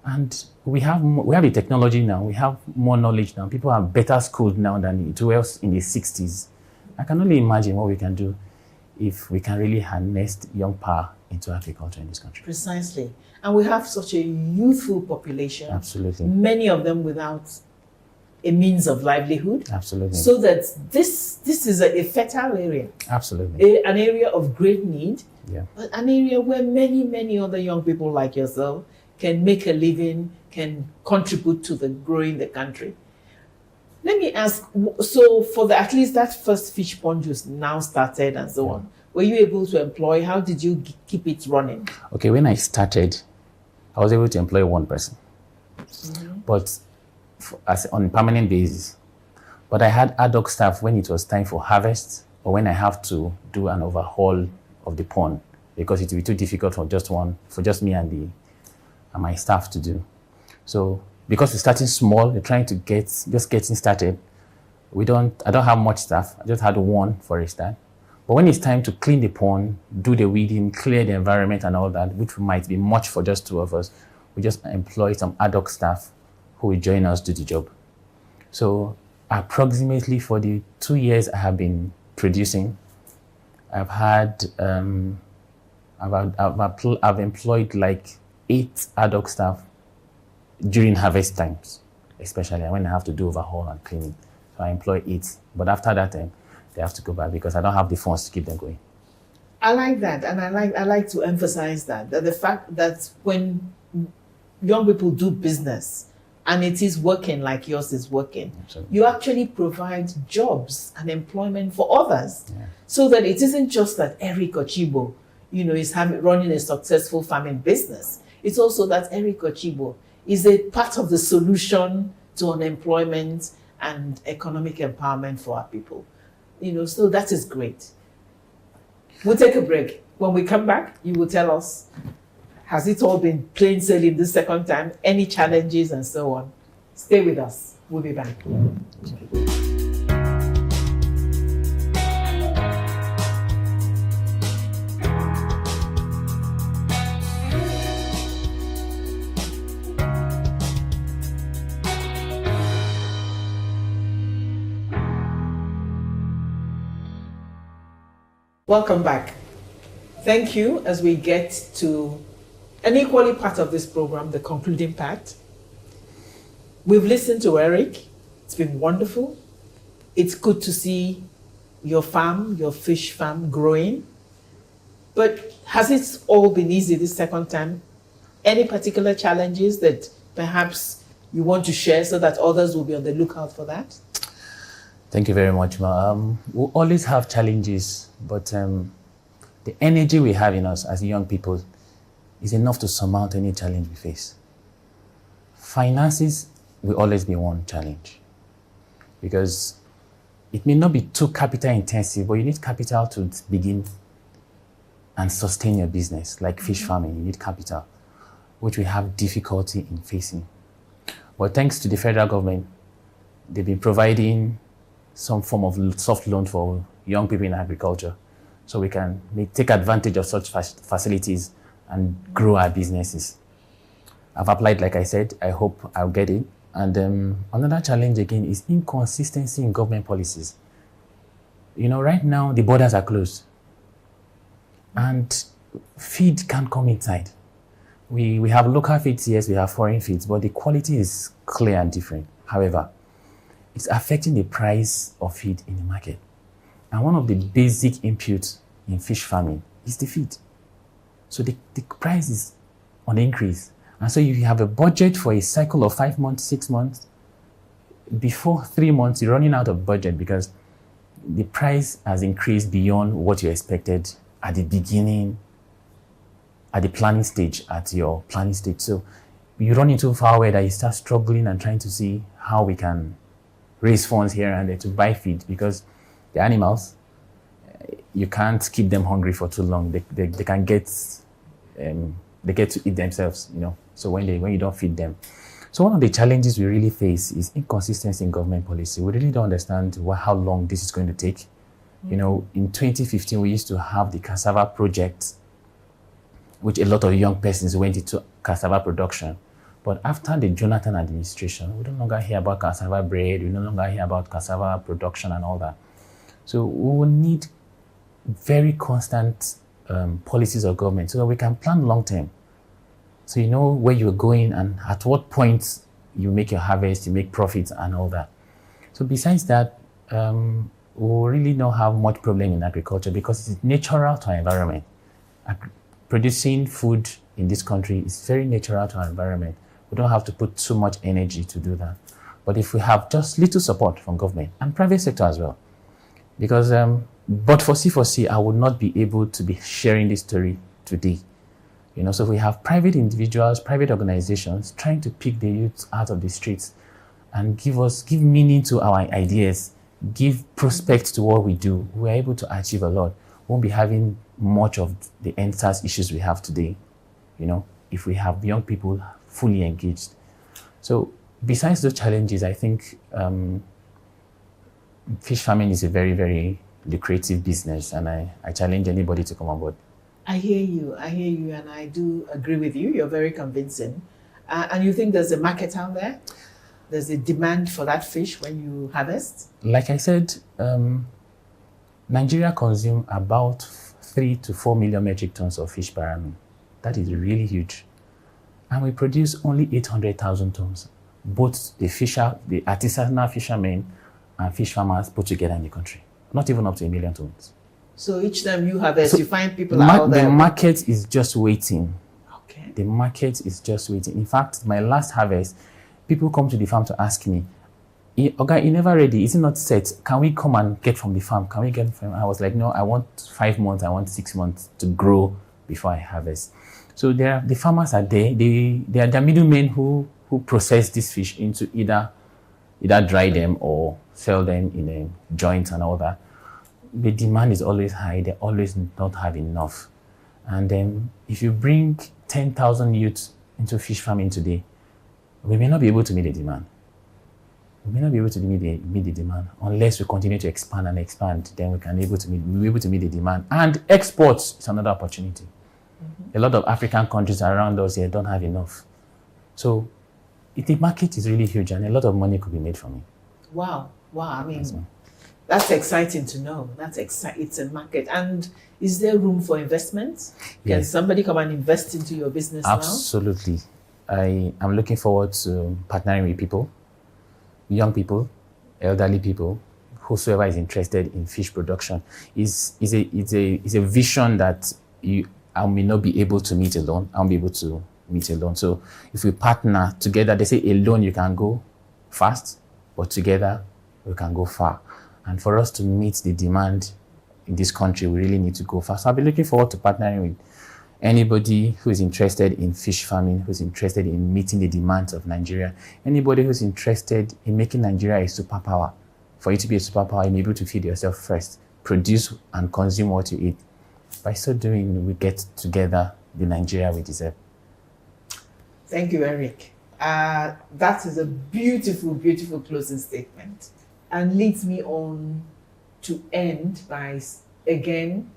And we have the technology now, we have more knowledge now. People are better schooled now than it was in the 60s. I can only imagine what we can do if we can really harness young power into agriculture in this country. Precisely. And we have such a youthful population. Absolutely. Many of them without a means of livelihood. Absolutely. So that this is a fertile area. Absolutely. An area of great need. Yeah. But an area where many, many other young people like yourself can make a living, can contribute to growing the country. Let me ask, so for at least that first fish pond you now started and so on, were you able to employ, how did you keep it running? Okay, when I started, I was able to employ one person. but as on a permanent basis. But I had ad hoc staff when it was time for harvest or when I have to do an overhaul of the pond because it would be too difficult for just me and my staff to do. So because we're starting small, we're trying to just getting started. I don't have much staff. I just had one for a start. But when it's time to clean the pond, do the weeding, clear the environment and all that, which might be much for just two of us, we just employ some ad hoc staff who will join us do the job. So approximately for the 2 years I have been producing, I've had, I've employed like 8 ad hoc staff during harvest times, especially when I have to do overhaul and cleaning. So I employ 8, but after that time, they have to go back because I don't have the funds to keep them going. I like that, and I like to emphasize that the fact that when young people do business and it is working like yours is working, absolutely, you actually provide jobs and employment for others, so that it isn't just that Eric Ochibo, is running a successful farming business. It's also that Eric Ochibo is a part of the solution to unemployment and economic empowerment for our people. So that is great. We'll take a break. When we come back, you will tell us, has it all been plain sailing this second time? Any challenges and so on? Stay with us. We'll be back. Welcome back. Thank you as we get to an equally part of this program, the concluding part. We've listened to Eric. It's been wonderful. It's good to see your farm, your fish farm growing. But has it all been easy this second time? Any particular challenges that perhaps you want to share so that others will be on the lookout for that? Thank you very much, Ma. We'll always have challenges, but the energy we have in us as young people is enough to surmount any challenge we face. Finances will always be one challenge because it may not be too capital intensive, but you need capital to begin and sustain your business, like fish farming, you need capital, which we have difficulty in facing. But thanks to the federal government, they've been providing some form of soft loan for young people in agriculture, so we can take advantage of such facilities and grow our businesses. I've applied, like I said, I hope I'll get it. And another challenge again is inconsistency in government policies. Right now the borders are closed and feed can't come inside. We have local feeds, yes, we have foreign feeds, but the quality is clear and different. However, it's affecting the price of feed in the market. And one of the basic inputs in fish farming is the feed. So the price is on the increase. And so if you have a budget for a cycle of 5 months, 6 months, before 3 months, you're running out of budget because the price has increased beyond what you expected at the beginning, at the planning stage, So you run into far away that you start struggling and trying to see how we can raise funds here and there to buy feed, because the animals, you can't keep them hungry for too long. They can get to eat themselves, So when you don't feed them. So one of the challenges we really face is inconsistency in government policy. We really don't understand how long this is going to take. In 2015, we used to have the cassava project, which a lot of young persons went into cassava production. But after the Jonathan administration, we no longer hear about cassava bread, we no longer hear about cassava production and all that. So we will need very constant policies of government so that we can plan long term. So you know where you're going and at what point you make your harvest, you make profits and all that. So besides that, we really don't have much problem in agriculture because it's natural to our environment. Producing food in this country is very natural to our environment. We don't have to put too much energy to do that. But if we have just little support from government and private sector as well, because but for C4C, I would not be able to be sharing this story today. So we have private individuals, private organizations trying to pick the youth out of the streets and give meaning to our ideas, give prospect to what we do. We're able to achieve a lot. We won't be having much of the NSAS issues we have today, if we have young people fully engaged. So besides those challenges, I think fish farming is a very, very lucrative business, and I challenge anybody to come on board. I hear you, and I do agree with you. You're very convincing. And you think there's a market out there? There's a demand for that fish when you harvest? Like I said, Nigeria consumes about 3 to 4 million metric tons of fish per annum. That is really huge. And we produce only 800,000 tons. Both the artisanal fishermen and fish farmers put together in the country. Not even up to 1 million tons. So each time you harvest, you find people out there. The market is just waiting. Okay. The market is just waiting. In fact, my last harvest, people come to the farm to ask me, "Okay, you're never ready. Is it not set? Can we come and get from the farm? Can we get from?" I was like, "No, I want 5 months. I want 6 months to grow before I harvest." So the farmers are there. They are the middlemen who process this fish into either dry them or sell them in a joint and all that. The demand is always high. They always not have enough. And if you bring 10,000 youths into fish farming today, we may not be able to meet the demand. We may not be able to meet the demand unless we continue to expand and expand. Then we'll be able to meet the demand. And exports is another opportunity. A lot of African countries around us here don't have enough. So the market is really huge, and a lot of money could be made from it. Wow. I mean, that's exciting to know. It's a market. And is there room for investment? Can somebody come and invest into your business now? Absolutely. I am looking forward to partnering with people, young people, elderly people, whosoever is interested in fish production. It's a vision that I may not be able to meet alone. I'll be able to meet alone. So if we partner together, they say alone you can go fast, but together we can go far. And for us to meet the demand in this country, we really need to go fast. So I'll be looking forward to partnering with anybody who is interested in fish farming, who's interested in meeting the demands of Nigeria, anybody who's interested in making Nigeria a superpower. For you to be a superpower, you're able to feed yourself first, produce and consume what you eat. By so doing, we get together the Nigeria we deserve. Thank you, Eric. That is a beautiful, beautiful closing statement, and leads me on to end by, again,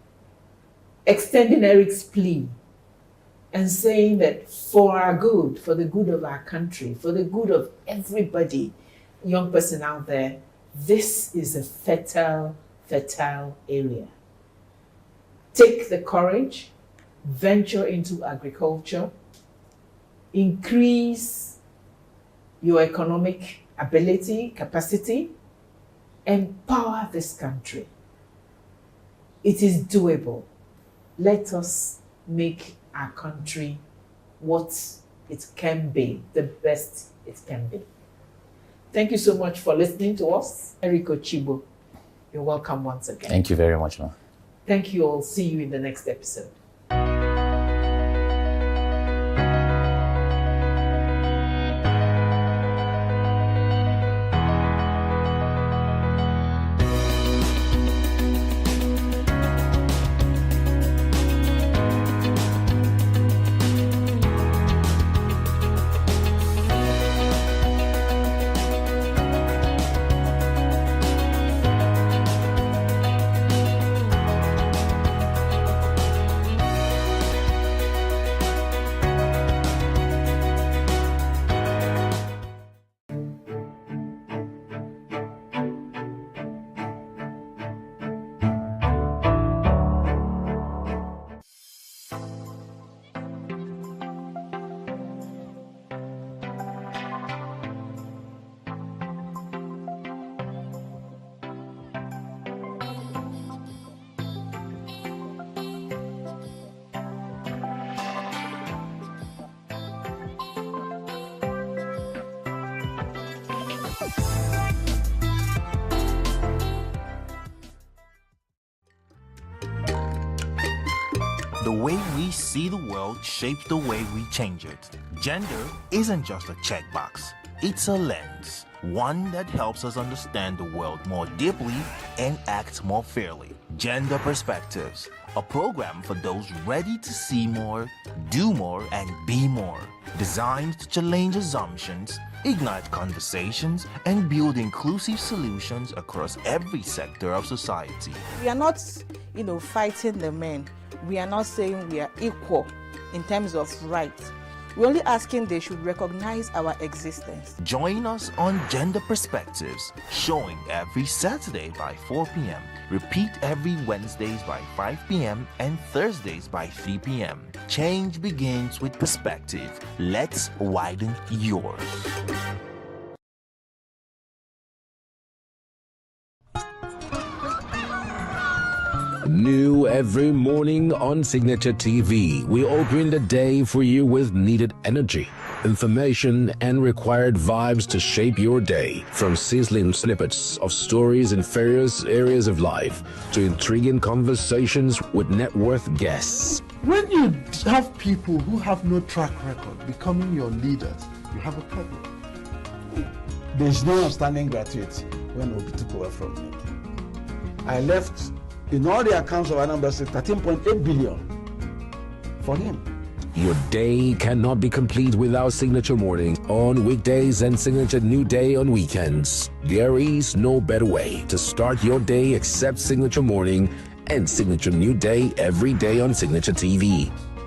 extending Eric's plea and saying that for our good, for the good of our country, for the good of everybody, young person out there, this is a fertile area. Take the courage, venture into agriculture, increase your economic ability, capacity, empower this country. It is doable. Let us make our country what it can be, the best it can be. Thank you so much for listening to us. Eric Ochibo, you're welcome once again. Thank you very much, Ma. Thank you all. See you in the next episode. The way we see the world shapes the way we change it. Gender isn't just a checkbox, it's a lens. One that helps us understand the world more deeply and act more fairly. Gender Perspectives, a program for those ready to see more, do more, and be more. Designed to challenge assumptions, ignite conversations, and build inclusive solutions across every sector of society. We are not, fighting the men. We are not saying we are equal in terms of rights. We're only asking they should recognize our existence. Join us on Gender Perspectives, showing every Saturday by 4 p.m. Repeat every Wednesdays by 5 p.m. and Thursdays by 3 p.m. Change begins with perspective. Let's widen yours. New every morning on Signature TV, we open the day for you with needed energy, information, and required vibes to shape your day. From sizzling snippets of stories in various areas of life to intriguing conversations with net worth guests. When you have people who have no track record becoming your leaders, you have a problem. There's no outstanding gratuity when Obi took over from me. I left in all the accounts of Anambra State 13.8 billion for him. Your day cannot be complete without Signature Morning on weekdays and Signature New Day on weekends. There is no better way to start your day except Signature Morning and Signature New Day every day on Signature TV.